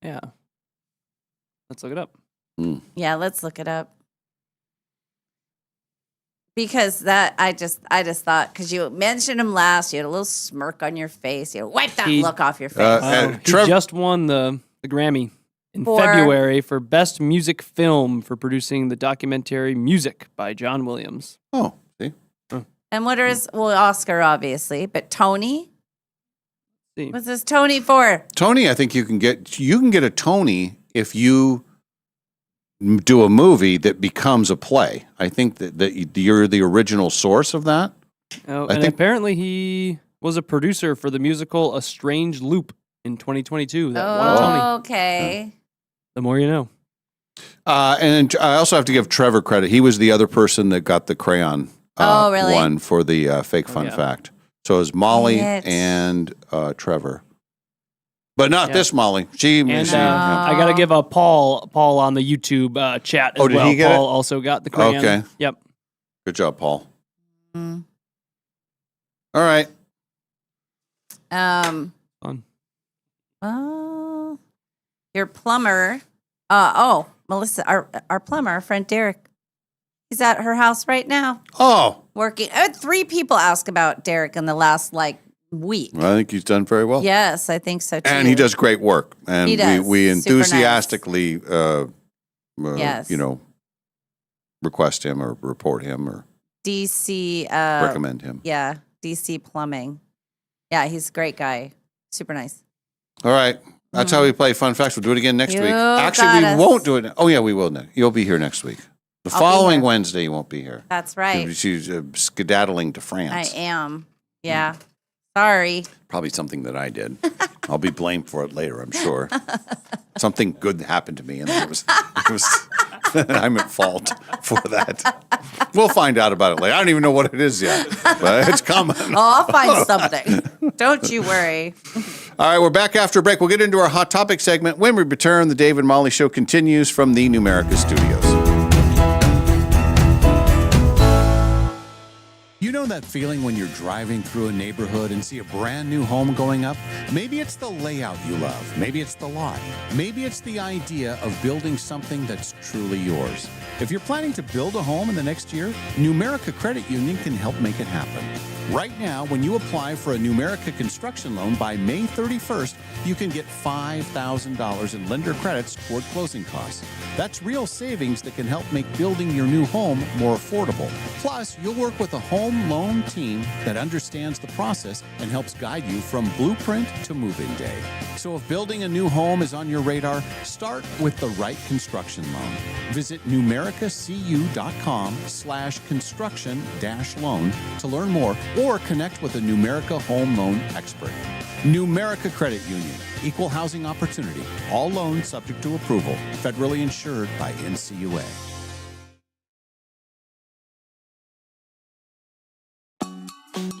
Yeah. Let's look it up. Yeah, let's look it up. Because I just thought, because you mentioned him last, you had a little smirk on your face. You wipe that look off your face. He just won the Grammy in For- February for Best Music Film for producing the documentary Music by John Williams. Oh, see? And what is, Oscar, obviously, but Tony? See. What's this Tony for? Tony, I think you can get a Tony if you do a movie that becomes a play. I think that you're the original source of that. Oh, I and think- apparently he was a producer for the musical A Strange Loop in 2022. That won a Tony. Okay. The more you know. And I also have to give Trevor credit. He was the other person that got the crayon really? one for the fake fun fact. So it was Molly Dang it. and Trevor. But not this Molly. And I got to give a Paul on the YouTube chat as Oh, did well. he get Paul it? also got the crayon. Okay. Yep. Good job, Paul. Mm. All right. Fun. Your plumber. Melissa, our plumber, our friend Derek, He's at her house right now. Oh. Working. I had 3 people ask about Derek in the last week. I think he's done very well. Yes, I think so too. And he does great work. And He does. we Super nice. enthusiastically, Yes. request him or report him or DC. recommend him. Yeah, DC Plumbing. Yeah, he's a great guy. Super nice. All right. That's how we play Fun Facts. We'll do it again next You week. Actually, got we us. won't do it. Oh, yeah, we will. You'll be here next week. The I'll be following here. Wednesday, you won't be here. That's right. She's skedaddling to France. I am. Yeah. Sorry. Probably something that I did. I'll be blamed for it later, I'm sure. Something good happened to me, and it was I'm at fault for that. We'll find out about it later. I don't even know what it is yet, but it's coming. Oh, I'll find something. Don't you worry. All right, we're back after a break. We'll get into our Hot Topic segment. When we return, the Dave and Molly Show continues from the Numerica studios. You know that feeling when you're driving through a neighborhood and see a brand new home going up? Maybe it's the layout you love. Maybe it's the lot. Maybe it's the idea of building something that's truly yours. If you're planning to build a home in the next year, Numerica Credit Union can help make it happen. Right now, when you apply for a Numerica construction loan by May 31st, you can get $5,000 in lender credits toward closing costs. That's real savings that can help make building your new home more affordable. Plus, you'll work with a home loan team that understands the process and helps guide you from blueprint to move-in day. So if building a new home is on your radar, start with the right construction loan. Visit numericacu.com/construction-loan to learn more or connect with a Numerica home loan expert. Numerica Credit Union, equal housing opportunity. All loans subject to approval. Federally insured by NCUA.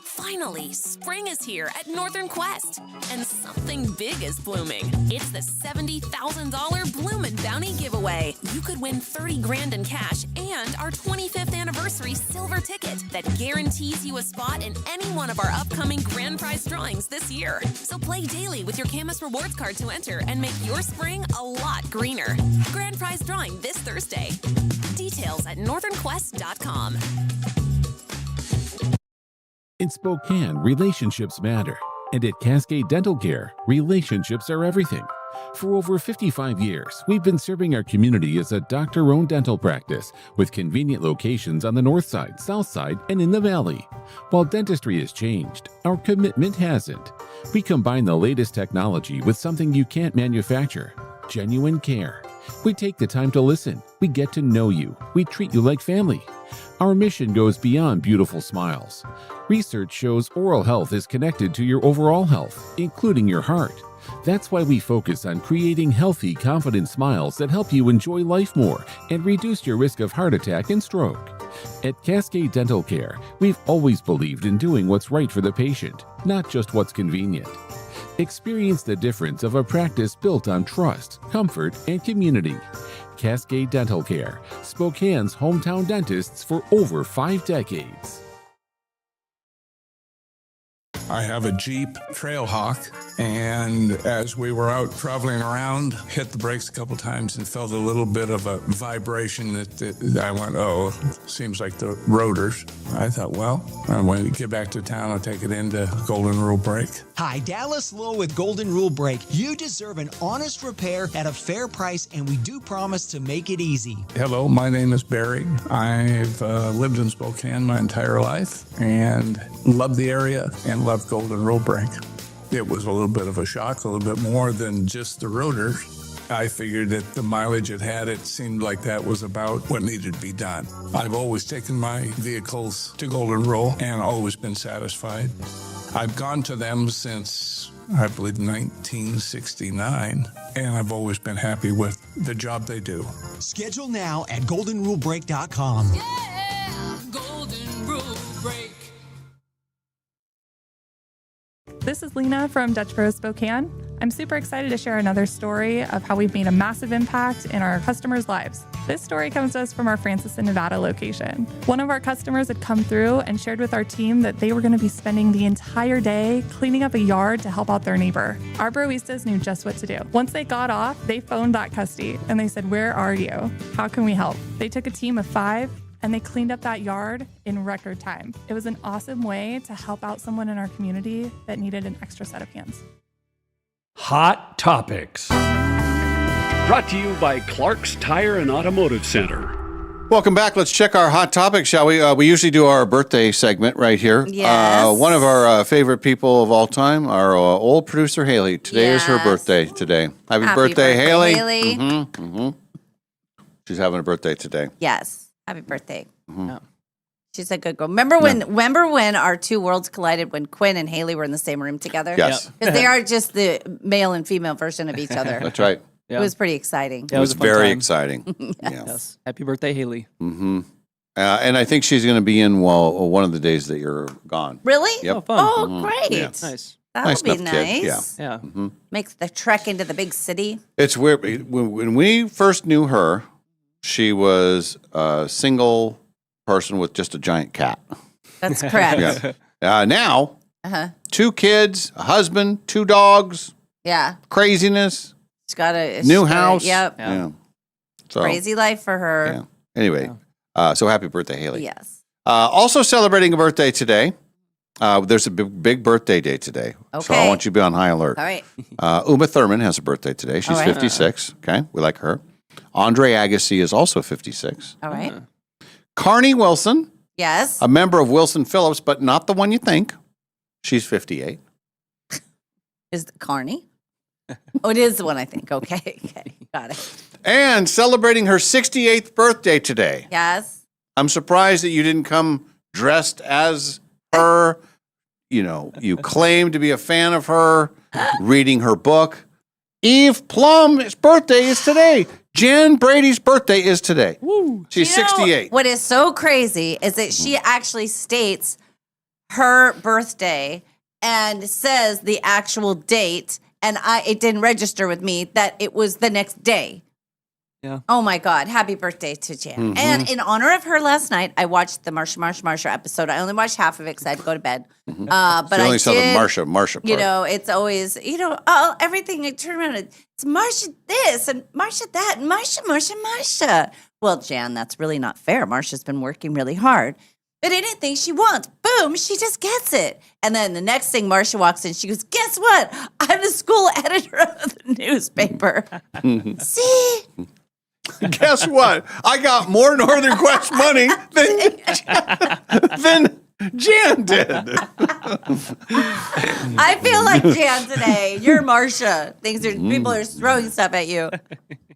Finally, spring is here at Northern Quest, and something big is blooming. It's the $70,000 Bloomin' Bounty giveaway. You could win 30 grand in cash and our 25th anniversary silver ticket that guarantees you a spot in any one of our upcoming grand prize drawings this year. So play daily with your Camus Rewards card to enter and make your spring a lot greener. Grand prize drawing this Thursday. Details at northernquest.com. In Spokane, relationships matter. And at Cascade Dental Care, relationships are everything. For over 55 years, we've been serving our community as a doctor-owned dental practice with convenient locations on the north side, south side, and in the valley. While dentistry has changed, our commitment hasn't. We combine the latest technology with something you can't manufacture: genuine care. We take the time to listen. We get to know you. We treat you like family. Our mission goes beyond beautiful smiles. Research shows oral health is connected to your overall health, including your heart. That's why we focus on creating healthy, confident smiles that help you enjoy life more and reduce your risk of heart attack and stroke. At Cascade Dental Care, we've always believed in doing what's right for the patient, not just what's convenient. Experience the difference of a practice built on trust, comfort, and community. Cascade Dental Care, Spokane's hometown dentists for over 5 decades. I have a Jeep Trailhawk, and as we were out traveling around, hit the brakes a couple times and felt a little bit of a vibration that I went, oh, seems like the rotors. I thought, well, when we get back to town, I'll take it into Golden Rule Brake. Hi, Dallas Lowe with Golden Rule Brake. You deserve an honest repair at a fair price, and we do promise to make it easy. Hello, my name is Barry. I've lived in Spokane my entire life and love the area and love Golden Rule Brake. It was a little bit of a shock, a little bit more than just the rotor. I figured that the mileage it had, it seemed like that was about what needed to be done. I've always taken my vehicles to Golden Rule and always been satisfied. I've gone to them since, I believe, 1969, and I've always been happy with the job they do. Schedule now at goldenrulebrake.com. Yeah, Golden Rule Break. This is Lena from Dutch Bros Spokane. I'm super excited to share another story of how we've made a massive impact in our customers' lives. This story comes to us from our Francis and Nevada location. One of our customers had come through and shared with our team that they were going to be spending the entire day cleaning up a yard to help out their neighbor. Our broistas knew just what to do. Once they got off, they phoned that custie and they said, "Where are you? How can we help?" They took a team of 5, and they cleaned up that yard in record time. It was an awesome way to help out someone in our community that needed an extra set of hands. Hot Topics. Brought to you by Clark's Tire and Automotive Center. Welcome back. Let's check our hot topic, shall we? We usually do our birthday segment right here. Yes. One of our favorite people of all time, our old producer, Haley. Today is her birthday today. Happy birthday, Haley. She's having a birthday today. Yes. Happy birthday. She's a good girl. Remember when our two worlds collided when Quinn and Haley were in the same room together? Yes. Because they are just the male and female version of each other. That's right. It was pretty exciting. It was very exciting. Yes. Happy birthday, Haley. And I think she's going to be in one of the days that you're gone. Really? Yep. Oh, great. Yeah. Nice. That Nice would be enough kid. nice. Yeah. Makes the trek into the big city. It's weird. When we first knew her, she was a single person with just a giant cat. That's correct. Now, Uh-huh. 2 kids, a husband, 2 dogs, Yeah. craziness, She's got a new house. Yep. Yeah. So, Crazy life for her. Yeah. Anyway, so happy birthday, Haley. Yes. Also celebrating a birthday today. There's a big birthday day today. So I Okay. want you to be on high alert. All right. Uma Thurman has a birthday today. She's All right. 56. Okay. We like her. Andre Agassi is also 56. All right. Carney Wilson, Yes. a member of Wilson Phillips, but not the one you think. She's 58. Is it Carney? Oh, it is the one I think. Okay. Okay. Got it. And celebrating her 68th birthday today. Yes. I'm surprised that you didn't come dressed as her. You know, you claim to be a fan of her, reading her book. Eve Plum's birthday is today. Jen Brady's birthday is today. She's You know, 68. What is so crazy is that she actually states her birthday and says the actual date, and it didn't register with me that it was the next day. Yeah. Oh my God. Happy birthday to Jan. Mhm. And in honor of her last night, I watched the Marsha episode. I only watched half of it because I had to go to bed. But She only I saw the did, Marsha part. You know, it's always, everything I turn around, it's Marsha this and Marsha that and Marsha. Well, Jan, that's really not fair. Marsha's been working really hard. But anything she wants, boom, she just gets it. And then the next thing, Marsha walks in, she goes, guess what? I'm the school editor of the newspaper. See? Guess what? I got more Northern Quest money than Jan did. I feel like Jan today. You're Marsha. People are throwing stuff at you.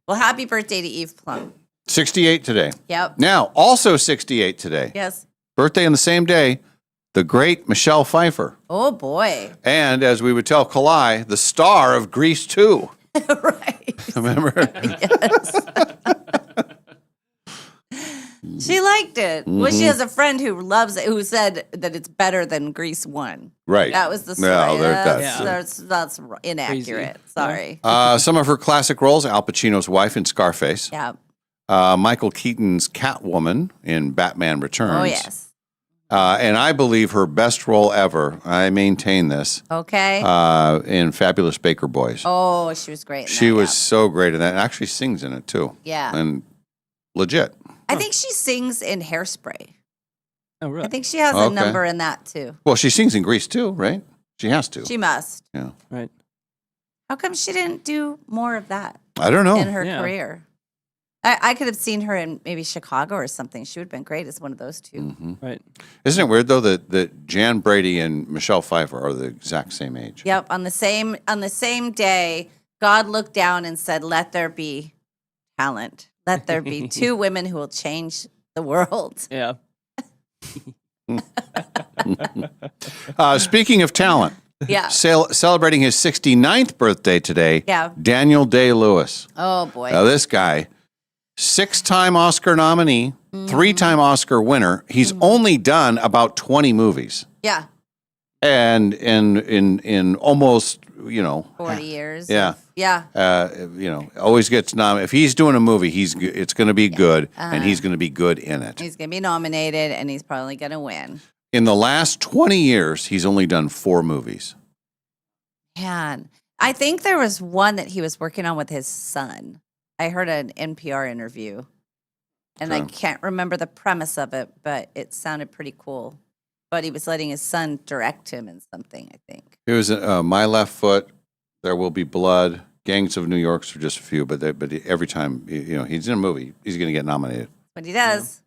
Well, happy birthday to Eve Plum. 68 today. Yep. Now, also 68 today. Yes. Birthday on the same day, the great Michelle Pfeiffer. Oh, boy. And as we would tell Kalai, the star of Grease 2. Right. Remember? Yes. She liked it. Well, she has a friend who loves it, who said that it's better than Grease 1. Right. That was the story. No, That's inaccurate. Sorry. Some of her classic roles, Al Pacino's wife in Scarface. Yeah. Michael Keaton's Catwoman in Batman Returns. Oh, yes. And I believe her best role ever, I maintain this, Okay. in Fabulous Baker Boys. Oh, she was great. In She that, was so great in that, and actually sings in it too. Yeah. And legit. I think she sings in Hairspray. Oh, really? I think she has a Okay. number in that too. Well, she sings in Grease too, right? She has to. She must. Yeah. Right. How come she didn't do more of that? I don't know. In her career. I could have seen her in maybe Chicago or something. She would have been great as one of those two. Right. Isn't it weird though that Jan Brady and Michelle Pfeiffer are the exact same age? Yep. On the same day, God looked down and said, "Let there be talent. Let there be 2 women who will change the world." Yeah. Speaking of talent, Yeah. celebrating his 69th birthday today, Yeah. Daniel Day-Lewis. Oh boy. Now this guy, 6-time Oscar nominee, 3-time Oscar winner. He's only done about 20 movies. Yeah. And in almost, 40 years. Yeah. Yeah. Always gets nominated. If he's doing a movie, it's going to be good, and he's going to be good in it. He's going to be nominated and he's probably going to win. In the last 20 years, he's only done 4 movies. Man, I think there was one that he was working on with his son. I heard an NPR interview And I can't remember the premise of it, but it sounded pretty cool. But he was letting his son direct him in something, I think. It was My Left Foot, There Will Be Blood, Gangs of New York for just a few, but every time he's in a movie, he's going to get nominated. But he does.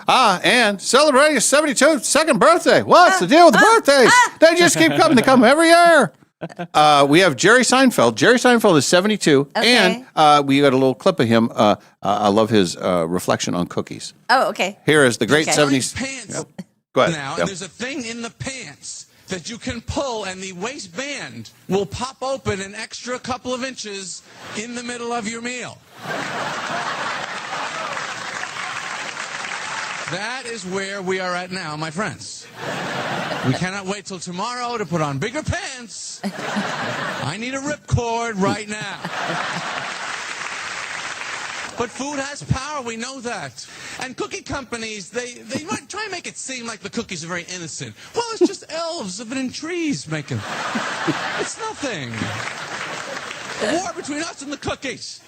And celebrating his 72nd birthday. What's the deal with the birthdays? They just keep coming. They come every year. We have Jerry Seinfeld. Jerry Seinfeld is 72, and we got a little clip of him. I love his reflection on cookies. Oh, okay. Here is the great 70s. Pants. Go ahead. Now, and there's a thing in the pants that you can pull, and the waistband will pop open an extra couple of inches in the middle of your meal. That is where we are at now, my friends. We cannot wait till tomorrow to put on bigger pants. I need a ripcord right now. But food has power, we know that. And cookie companies, they might try and make it seem like the cookies are very innocent. Well, it's just elves living in trees making. It's nothing. A war between us and the cookies.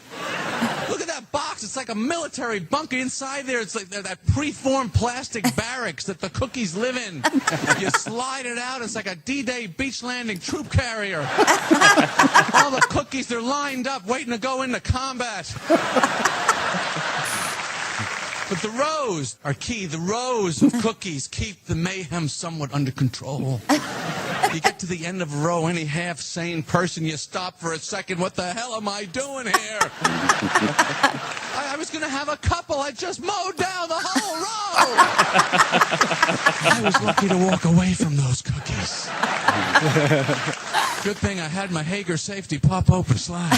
Look at that box. It's like a military bunker inside there. It's like that preformed plastic barracks that the cookies live in. You slide it out. It's like a D-Day beach landing troop carrier. All the cookies, they're lined up waiting to go into combat. But the rows are key. The rows of cookies keep the mayhem somewhat under control. You get to the end of a row, any half-sane person, you stop for a second. What the hell am I doing here? I was going to have a couple. I just mowed down the whole row. I was lucky to walk away from those cookies. Good thing I had my Hager safety pop open slide.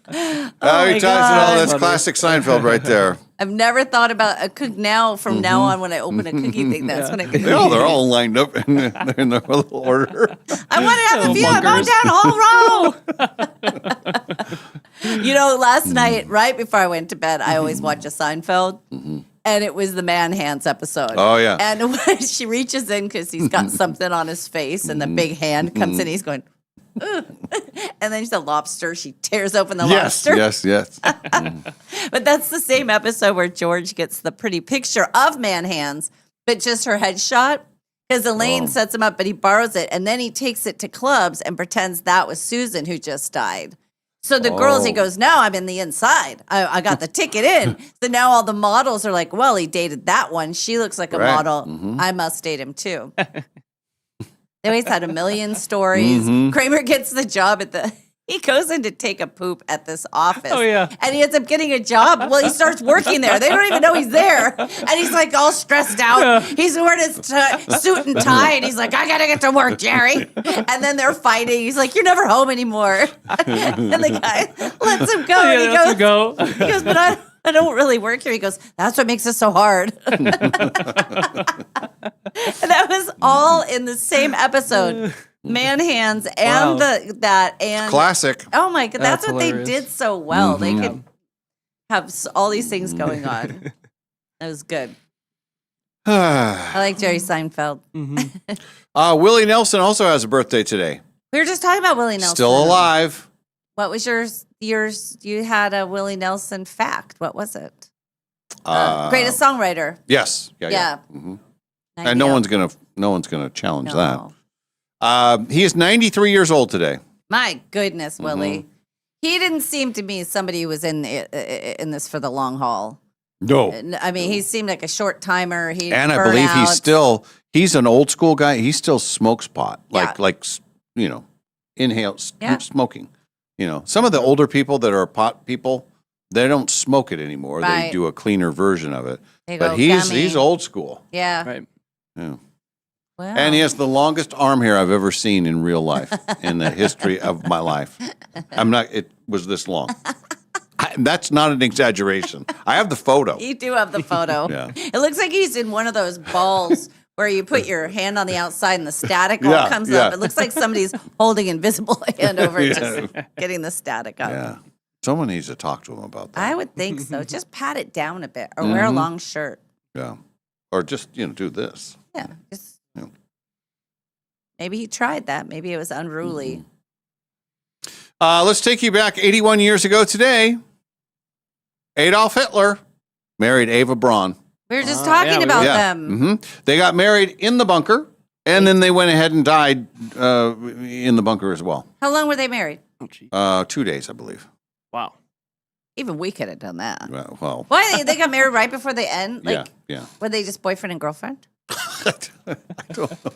He ties it all. That's classic Seinfeld right there. I've never thought about a cook now. From now on, when I open a cookie thing, that's when I can. They're all lined up in their little order. I want to have a few. I mowed down a whole row. Last night, right before I went to bed, I always watch a Seinfeld. And it was the man hands episode. Oh, yeah. And when she reaches in because he's got something on his face, and the big hand comes in, he's going, ugh. And then she's a lobster. She tears open the lobster. Yes. But that's the same episode where George gets the pretty picture of man hands, but just her headshot. Because Elaine sets him up, but he borrows it. And then he takes it to clubs and pretends that was Susan who just died. So the girls, he goes, no, I'm in the inside. I got the ticket in. So now all the models are like, well, he dated that one. She looks like a model. I must date him too. They always had a million stories. Kramer gets the job he goes in to take a poop at this office. Oh, yeah. And he ends up getting a job. Well, he starts working there. They don't even know he's there. And he's like all stressed out. Yeah. He's wearing his suit and tie. And he's like, I got to get to work, Jerry. And then they're fighting. He's like, you're never home anymore. And the guy lets him go. Yeah, He goes, but I don't really work here. He goes, that's what makes it so hard. And that was all in the same episode. Man hands and and classic. Oh my God, that's what hilarious. They did so well. They could have all these things going on. That was good. I like Jerry Seinfeld. Willie Nelson also has a birthday today. We were just talking about Willie Nelson. Still alive. What was yours? You had a Willie Nelson fact. What was it? Greatest songwriter. Yes. Yeah. And no one's gonna challenge that. He is 93 years old today. My goodness, Willie. He didn't seem to me somebody who was in this for the long haul. No. I mean, he seemed like a short timer. And I believe he's an old school guy. He still smokes pot, inhale smoking. Some of the older people that are pot people, they don't smoke it anymore. Right. They do a cleaner version of it. But he's old school. Yeah. Right. Yeah. Wow. And he has the longest arm hair I've ever seen in real life in the history of my life. It was this long. That's not an exaggeration. I have the photo. You do have the photo. Yeah. It looks like he's in one of those balls where you put your hand on the outside and the static all comes up. It looks like somebody's holding invisible hand over just getting the static up. Yeah. Someone needs to talk to him about that. I would think so. Just pat it down a bit or wear a long shirt. Yeah. Or just, do this. Yeah. Maybe he tried that. Maybe it was unruly. Let's take you back 81 years ago today. Adolf Hitler married Eva Braun. We were just talking about them. They got married in the bunker, and then they went ahead and died in the bunker as well. How long were they married? 2 days, I believe. Wow. Even we could have done that. Well, Why they got married right before the end? Like, yeah. were they just boyfriend and girlfriend?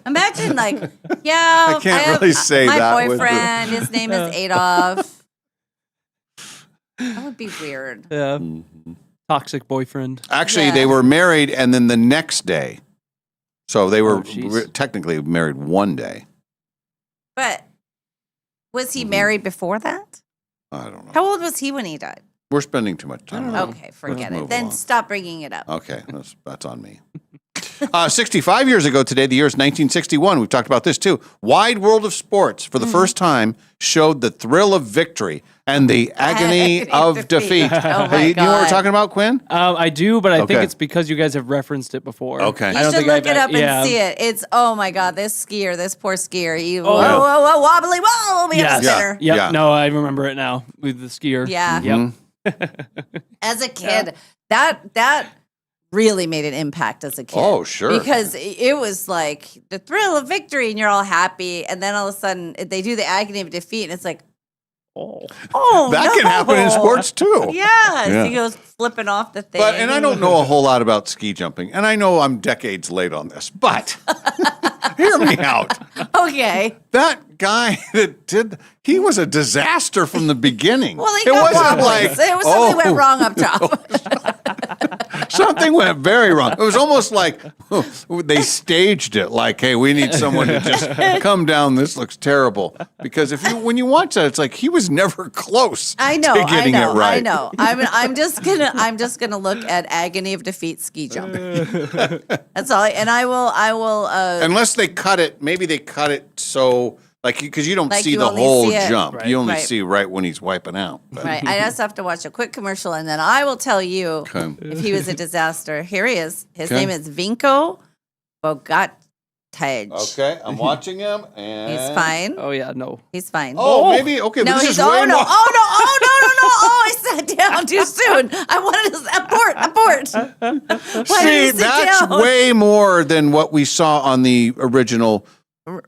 Imagine, like, yeah, I can't really say my that. boyfriend, his name is Adolf. That would be weird. Yeah. Toxic boyfriend. Actually, they were married, and then the next day. So they were technically married one day. But was he married before that? I don't know. How old was he when he died? We're spending too much time. Okay, forget Let's it. move Then along. stop bringing it up. Okay, that's on me. 65 years ago today, the year is 1961. We've talked about this too. Wide World of Sports, for the first time, showed the thrill of victory and the agony of defeat. Oh Hey, you know what we're talking about, Quinn? I do, but I think Okay. it's because you guys have referenced it before. Okay. You should look it up and see it. It's, oh my God, this poor skier. Whoa, wobbly, whoa, we have a sinner. Yep. No, I remember it now with the skier. Yeah. Yep. As a kid, that really made an impact as a kid. Oh, sure. Because it was like the thrill of victory and you're all happy. And then all of a sudden they do the agony of defeat and it's like, oh, That can happen in sports too. Yes. Yeah. He goes flipping off the thing. And I don't know a whole lot about ski jumping, and I know I'm decades late on this, but hear me out. Okay. That guy he was a disaster from the beginning. Well, he got wobbles. Something went wrong up top. Something went very wrong. It was almost like they staged it. Like, hey, we need someone to just come down. This looks terrible. Because when you watch that, it's like he was never close. I know. to getting it right. I know. I'm just gonna look at agony of defeat ski jumping. That's all. And I will. Unless they cut it. Maybe they cut it so. Like, because you don't Like see you the only whole see it. jump. Right. You only Right. see right when he's wiping out. But- Right. I just have to watch a quick commercial and then I will tell you Okay. if he was a disaster. Here he is. His Okay. name is Vinko Bogataj. Okay, I'm watching him, and He's fine. Oh yeah, no. He's fine. Oh, maybe okay. No, but this he's is way more. Oh, I sat down too soon. I wanted to abort. Why did See, you sit that's down? way more than what we saw on the original.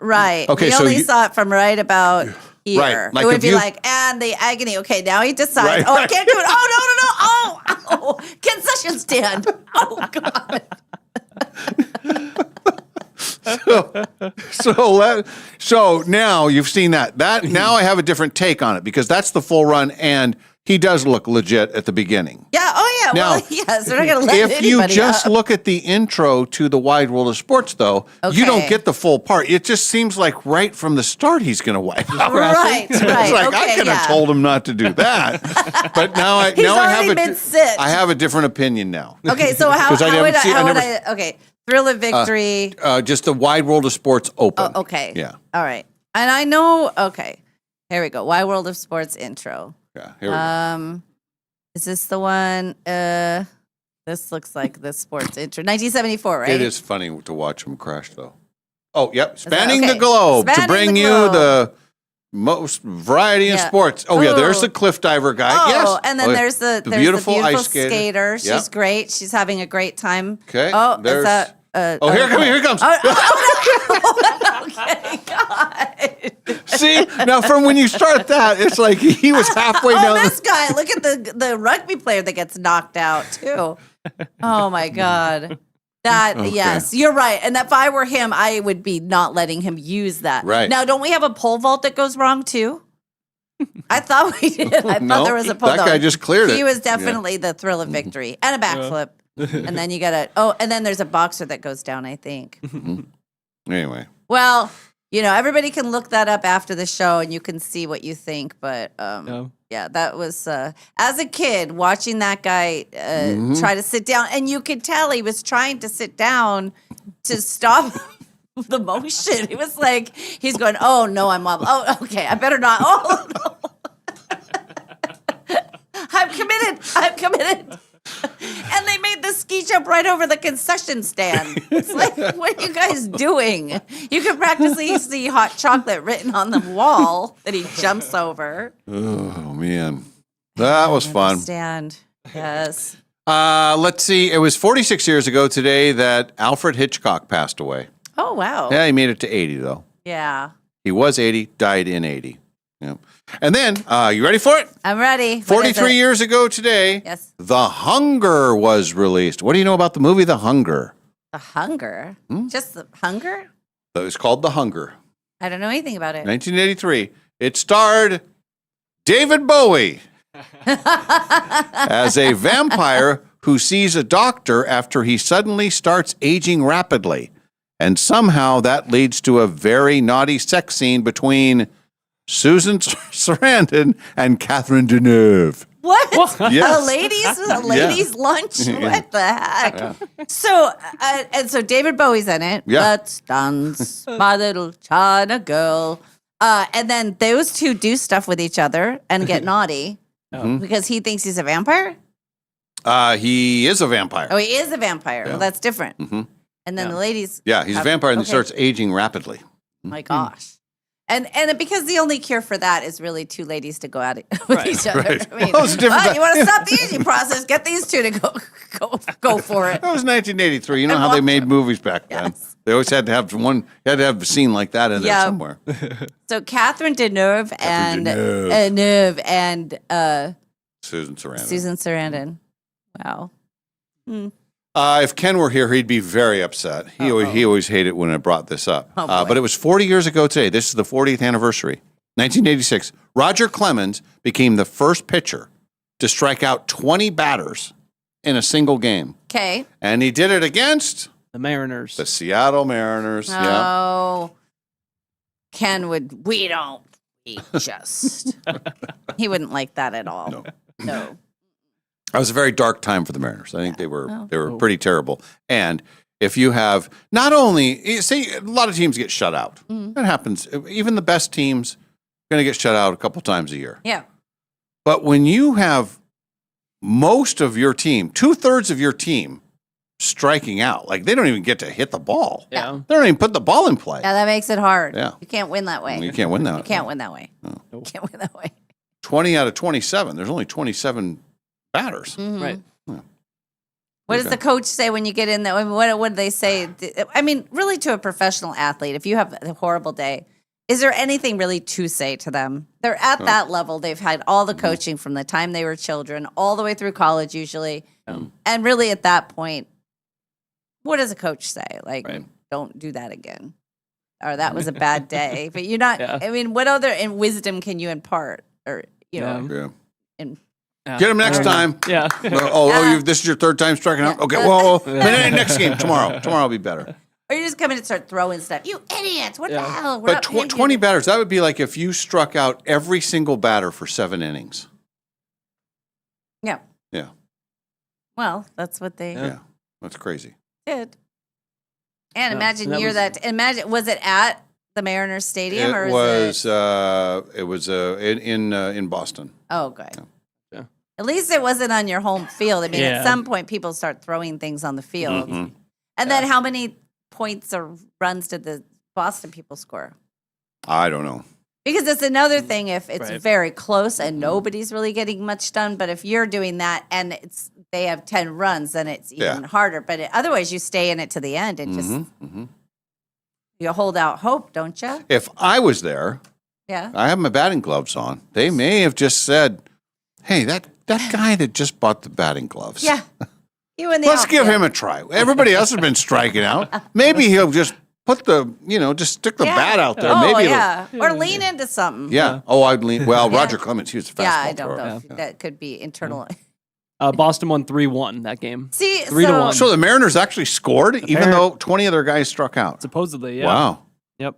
Right. Okay, we so only you- saw it from right about here. Right, like it would if be you- like, and the agony. Okay, now he decides. Right, I right. can't do it. Oh, no. Oh, concession stand. Oh, God. So now you've seen that. Now I have a different take on it because that's the full run, and he does look legit at the beginning. Yeah. Oh, yeah. Now, Well, yes. They're not going to let if you anybody just up. look at the intro to the Wide World of Sports, though, you don't Okay. get the full part. It just seems like right from the start he's going to wipe out. Right, It's right. like I Okay, could have yeah. told him not to do that, but now I He's now I have already a been sit. I have a different opinion now. Okay, so how 'Cause I would never see- I I, never- okay, thrill of victory. Just the Wide World of Sports open. Oh, okay. Yeah. All right. And I know, okay. Here we go. Wide World of Sports intro. Yeah. Here we go. Is this the one? This looks like the sports intro. 1974, right? It is funny to watch him crash, though. Oh, yep. Spanning okay. the globe to Spanning bring the you globe. the most variety in Yeah. sports. Oh, yeah. There's Oh. the cliff diver guy. Oh, Yes. and then Oh, there's the beautiful ice skater. She's Yep. great. She's having a great time. Okay. Oh, there's, is that? oh, here he comes. Okay, God. See, now from when you start that, it's like he was halfway Oh, down. this guy. Look at the rugby player that gets knocked out, too. Oh, my God. That, Okay. yes, you're right. And if I were him, I would be not letting him use that. Right. Now, don't we have a pole vault that goes wrong, too? I thought we did. I No, thought there was a pole that vault. guy just cleared it. He was definitely the thrill of victory and a backflip. And then you got and then there's a boxer that goes down, I think. Anyway. Well, everybody can look that up after the show and you can see what you think. But yeah, that was, as a kid, watching that guy try to sit down. And you could tell he was trying to sit down to stop the motion. It was like, he's going, oh, no, I'm wobbling. Oh, okay, I better not. Oh, no. I'm committed. And they made the ski jump right over the concession stand. It's like, what are you guys doing? You can practically see hot chocolate written on the wall that he jumps over. Oh, man. That was fun. Understand. Yes. Let's see. It was 46 years ago today that Alfred Hitchcock passed away. Oh, wow. Yeah, he made it to 80, though. Yeah. He was 80, died in 80. Yeah. And then, you ready for it? I'm ready. 43 years ago today, Yes. The Hunger was released. What do you know about the movie The Hunger? The Hunger? Just the Hunger? It was called The Hunger. I don't know anything about it. 1983. It starred David Bowie as a vampire who sees a doctor after he suddenly starts aging rapidly. And somehow that leads to a very naughty sex scene between Susan Sarandon and Catherine Deneuve. What? Yes. A ladies' lunch? What the heck? Yeah. So, and so David Bowie's in it. Yeah. Let's dance, my little China girl. And then those two do stuff with each other and get naughty because he thinks he's a vampire. He is a vampire. Oh, he is a vampire. Yeah. Well, that's different. Mm-hmm. And then the ladies. Yeah, he's a vampire and he starts aging rapidly. My gosh. And because the only cure for that is really two ladies to go at it with each other. Right. I mean, Well, it's a different you want to stop the aging process? Get these two to go for it. That was 1983. You know how they made movies back then. They always had to have one. You had to have a scene like that in there somewhere. So Catherine Deneuve and Susan Sarandon. Susan Sarandon. Wow. If Ken were here, he'd be very upset. He always hated when I brought this up. But it was 40 years ago today. This is the 40th anniversary. 1986. Roger Clemens became the first pitcher to strike out 20 batters in a single game. Okay. And he did it against the Mariners. The Seattle Mariners. Oh. Ken would, we just. He wouldn't like that at all. No. It was a very dark time for the Mariners. I think they were pretty terrible. And if you have not only see a lot of teams get shut out. That happens. Even the best teams are going to get shut out a couple times a year. Yeah. But when you have most of your team, 2/3 of your team striking out, like they don't even get to hit the ball. Yeah. They don't even put the ball in play. Yeah, that makes it hard. Yeah. You can't win that way. You can't win that. You can't win that way. No. You can't win that way. 20 out of 27. There's only 27 batters. Mhm. Right. What does the coach say when you get in there? I mean, what do they say? I mean, really, to a professional athlete, if you have a horrible day, is there anything really to say to them? They're at that level. They've had all the coaching from the time they were children all the way through college, usually. And really, at that point, what does a coach say? Like, don't do that again. Or that was a bad day. But you're not, I mean, what other wisdom can you impart? Or, you know, Get him next time. Yeah. This is your third time striking out? Okay, well, next game, tomorrow. Tomorrow will be better. Or you just come in and start throwing stuff. You idiots! What the hell? We're But up here. 20 batters, that would be like if you struck out every single batter for 7 innings. Yeah. Yeah. Well, that's what they Yeah. That's crazy. did. And imagine that you're was- that. Imagine, was it at the Mariners Stadium or It was was in Boston. Oh, good. At least it wasn't on your home field. I mean, Yeah. at some point, people start throwing things on the field. Mhm. And then how many points or runs did the Boston people score? I don't know. Because it's another thing if it's Right. very close and nobody's really getting much done. But if you're doing that and they have 10 runs, then it's even harder. But otherwise, you stay in it to the end and just you hold out hope, don't you? If I was there, Yeah. I have my batting gloves on. They may have just said, "Hey, that guy that just bought the batting gloves. Yeah. You in the Let's give outfield. him a try. Everybody else has been striking out. Maybe he'll just put just stick the bat out there. Oh, Maybe yeah. Or lean into something. Yeah. Oh, I'd lean. Well, Roger Clemens, he was a fastball Yeah, I don't thrower. know if that could be internal. Boston won 3-1 that game. See, 3-1. So the Mariners actually scored, even though 20 of their guys struck out. Supposedly, yeah. Wow. Yep.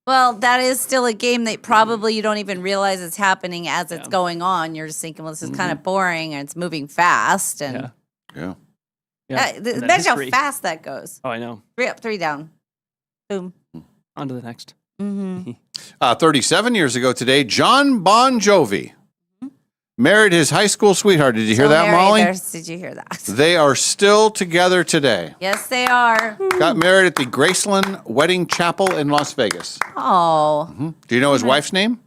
Well, that is still a game that probably you don't even realize it's happening as it's going on. You're just thinking, well, this is kind of boring and it's moving fast. And Yeah. imagine how fast that goes. Oh, I know. 3 up, 3 down. Boom. On to the next. 37 years ago today, John Bon Jovi married his high school sweetheart. Did you hear that, Molly? Did you hear that? They are still together today. Yes, they are. Got married at the Graceland Wedding Chapel in Las Vegas. Oh, Do you know his wife's name?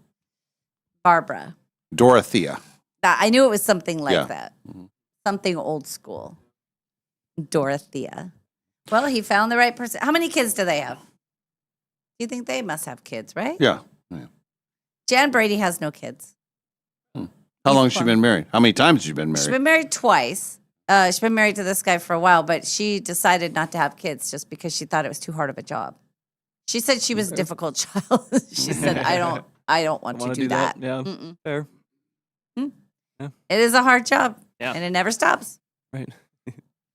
Barbara. Dorothea. I knew it was something like Yeah. that. Something old school. Dorothea. Well, he found the right person. How many kids do they have? Do you think they must have kids, right? Yeah. Jan Brady has no kids. How long has she been married? How many times has she been married? She's been married twice. She's been married to this guy for a while, but she decided not to have kids just because she thought it was too hard of a job. She said she was a difficult child. She said, I don't want to do that. Yeah. Fair. It is a hard job. Yeah. And it never stops. Right.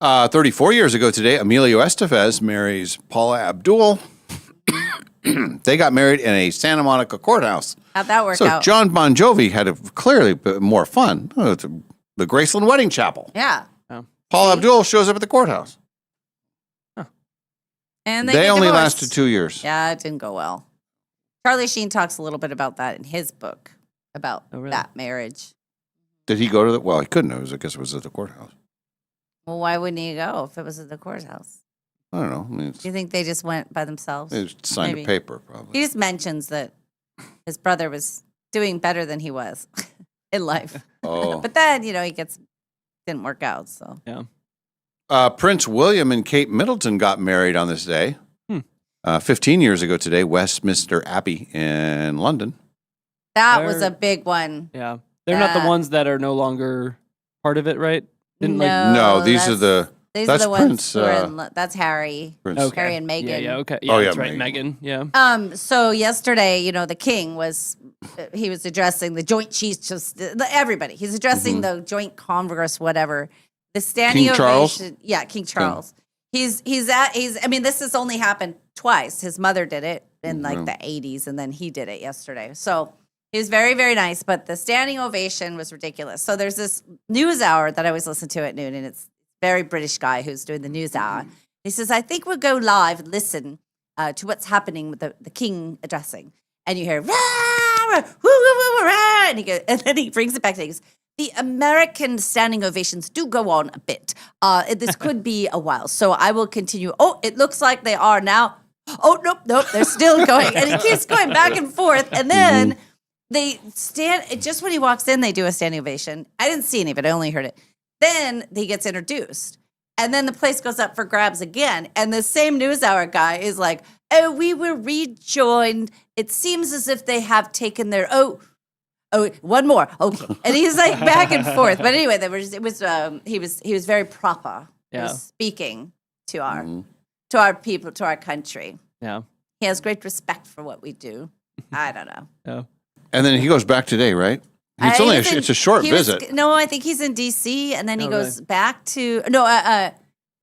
34 years ago today, Emilio Estevez marries Paula Abdul. They got married in a Santa Monica courthouse. How'd that work So out? John Bon Jovi had a clearly more fun. It's the Graceland Wedding Chapel. Yeah. Paula Abdul shows up at the courthouse. And They get only divorced. lasted 2 years. Yeah, it didn't go well. Charlie Sheen talks a little bit about that in his book about that marriage. Did he go to the? Well, he couldn't have. I guess it was at the courthouse. Well, why wouldn't he go if it was at the courthouse? I don't know. I mean, Do you think they just went by themselves? they just signed Maybe. a paper, probably. He just mentions that his brother was doing better than he was in life. Oh. But then, didn't work out. So Yeah. Prince William and Kate Middleton got married on this day. 15 years ago today, Westminster Abbey in London. that was a big one. Yeah. They're not the ones that are no longer part of it, right? No, these are the. These That's are the ones Prince. who are that's Harry. Prince. Harry and Meghan. Yeah, okay. Oh, yeah, that's right. Meghan. Meghan, yeah. So yesterday, the king was addressing the joint chiefs, just everybody. He's addressing the joint Congress, whatever. The standing King Charles? ovation. Yeah, King Charles. I mean, this has only happened twice. His mother did it in like the 80s, and then he did it yesterday. So he was very, very nice, but the standing ovation was ridiculous. So there's this news hour that I always listen to at noon, and it's a very British guy who's doing the news hour. He says, I think we'll go live and listen to what's happening with the king addressing. And you hear, rah, rah, woo, woo, woo, rah, and then he brings it back to he goes, the American standing ovations do go on a bit. This could be a while. So I will continue. Oh, it looks like they are now. Oh, nope, they're still going. And he keeps going back and forth. And then they stand, just when he walks in, they do a standing ovation. I didn't see any of it. I only heard it. Then he gets introduced. And then the place goes up for grabs again. And the same news hour guy is like, oh, we were rejoined. It seems as if they have taken their, oh, one more. Okay. And he's like back and forth. But anyway, he was very proper. He was speaking to our people, to our country. Yeah. He has great respect for what we do. I don't know. Yeah. And then he goes back today, right? It's a short visit. No, I think he's in D.C. and then he goes back to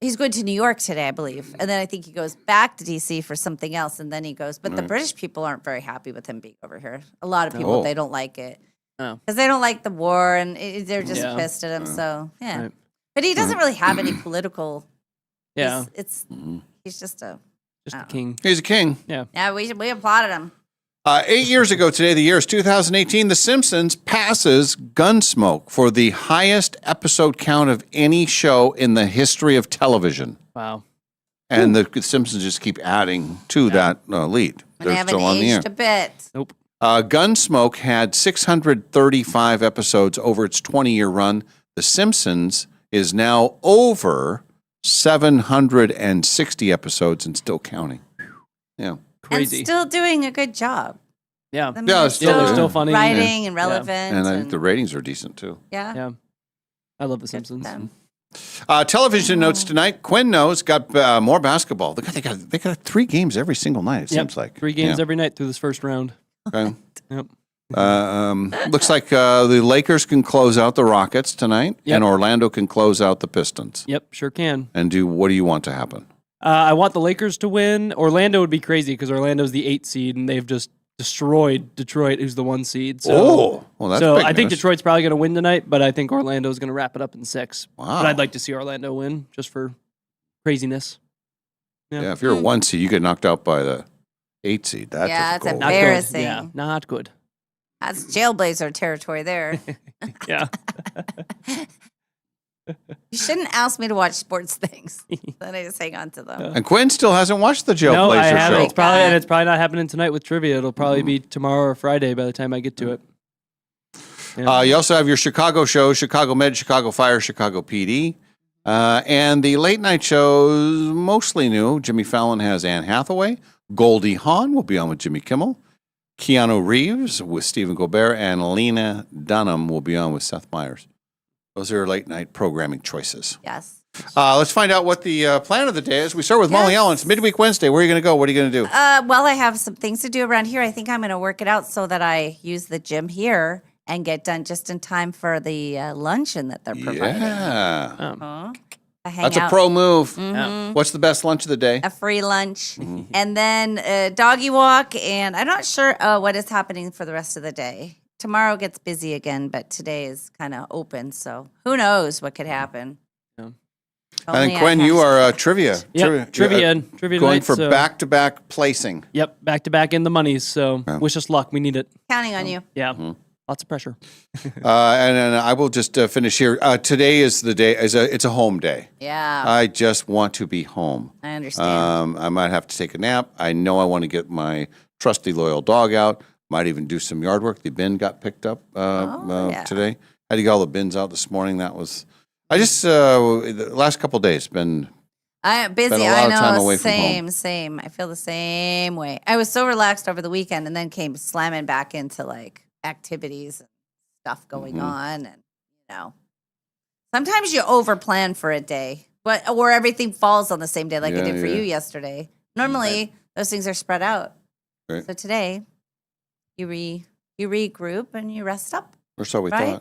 he's going to New York today, I believe. And then I think he goes back to D.C. for something else. And then he goes, but the British people aren't very happy with him being over here. A lot of people, they don't like it. Because they don't like the war and they're just pissed at him. So, yeah. Right. But he doesn't really have any political. Yeah. He's just a king. He's a king. Yeah. Yeah, we applauded him. 8 years ago today, the year is 2018, The Simpsons passes Gunsmoke for the highest episode count of any show in the history of television. Wow. And the Simpsons just keep adding to that lead. They haven't aged a bit. Nope. Gunsmoke had 635 episodes over its 20-year run. The Simpsons is now over 760 episodes and still counting. Yeah. Crazy. And still doing a good job. Yeah. They're still funny. Writing and relevant. And I think the ratings are decent, too. Yeah. Yeah. I love The Simpsons. Television notes tonight. Quinn knows got more basketball. They got 3 games every single night, it seems like. 3 games every night through this first round. Okay. Yep. Looks like the Lakers can close out the Rockets tonight, and Orlando can close out the Pistons. Yep, sure can. And what do you want to happen? I want the Lakers to win. Orlando would be crazy because Orlando's the 8 seed, and they've just destroyed Detroit, who's the 1 seed. So, well, that's so big I think news. Detroit's probably going to win tonight, but I think Orlando's going to wrap it up in 6. Wow. But I'd like to see Orlando win just for craziness. Yeah, if you're a 1 seed, you get knocked out by the 8 seed. That's it's difficult. embarrassing. Yeah, not good. That's jailblazer territory there. Yeah. You shouldn't ask me to watch sports things. Then I just hang on to them. And Quinn still hasn't watched the Jailblazer No, I haven't. show. It's probably not happening tonight with trivia. It'll probably be tomorrow or Friday by the time I get to it. You also have your Chicago shows, Chicago Med, Chicago Fire, Chicago PD. And the late night shows, mostly new. Jimmy Fallon has Anne Hathaway. Goldie Hawn will be on with Jimmy Kimmel. Keanu Reeves with Stephen Colbert. And Lena Dunham will be on with Seth Meyers. Those are late night programming choices. Yes. Let's find out what the plan of the day is. We start with Molly Allen. It's midweek Wednesday. Where are you going to go? What are you going to do? Well, I have some things to do around here. I think I'm going to work it out so that I use the gym here and get done just in time for the luncheon that they're providing. Yeah. hang That's out. a pro move. Mhm. What's the best lunch of the day? A free lunch, and then a doggy walk. And I'm not sure what is happening for the rest of the day. Tomorrow gets busy again, but today is kind of open. So who knows what could happen? I think, Gwen, you are trivia. Yep, trivia Going tonight, for so- back-to-back placing. Yep, back-to-back in the monies. So wish us luck. We need it. Counting on you. Yeah, lots of pressure. And then I will just finish here. Today is the day. It's a home day. Yeah. I just want to be home. I understand. I might have to take a nap. I know I want to get my trusty, loyal dog out. Might even do some yard work. The bin got picked up today. Had to get all the bins out this morning. That was... I just the last couple of days been busy. Spent a lot I of time know. away from home. Same. I feel the same way. I was so relaxed over the weekend, and then came slamming back into like activities and stuff going on, and sometimes you overplan for a day, or everything falls on the same day, like it did for you yesterday. Normally, those things are spread out. Right. So today, you regroup and you rest up. Or so we Right?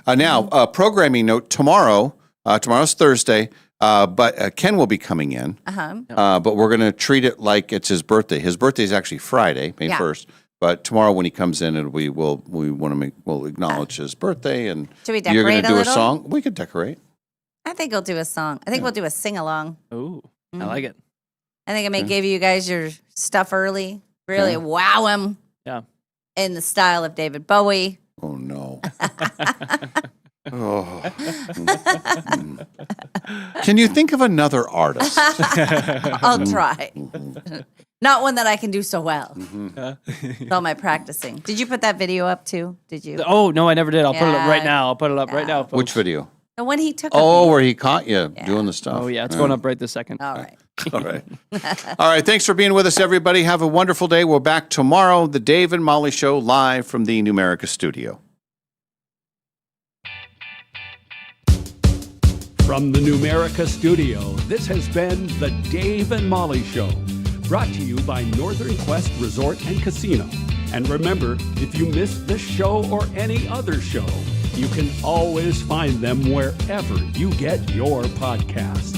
thought. Now, programming note, tomorrow's Thursday, but Ken will be coming in. But we're going to treat it like it's his birthday. His birthday is actually Friday, May 1st. But tomorrow when he comes in, we'll acknowledge his birthday. And Should we you're going decorate to a do a little? song? We could decorate. I think we'll do a song. I think we'll do a sing-along. Oh, I like it. I think I may give you guys your stuff early. Really wow them. Yeah. In the style of David Bowie. Oh, no. Can you think of another artist? I'll try. Not one that I can do so well. With all my practicing. Did you put that video up too? Did you? Oh, no, I never did. I'll put it up right Yeah. now. I'll put it up right now, folks. Which video? The one he took of Oh, me. where he caught you doing the stuff. Oh, yeah, it's going up right this second. All right. All right. All right. Thanks for being with us, everybody. Have a wonderful day. We're back tomorrow, the Dave and Molly Show, live from the Numerica studio. From the Numerica studio, this has been the Dave and Molly Show, brought to you by Northern Quest Resort and Casino. And remember, if you missed this show or any other show, you can always find them wherever you get your podcasts.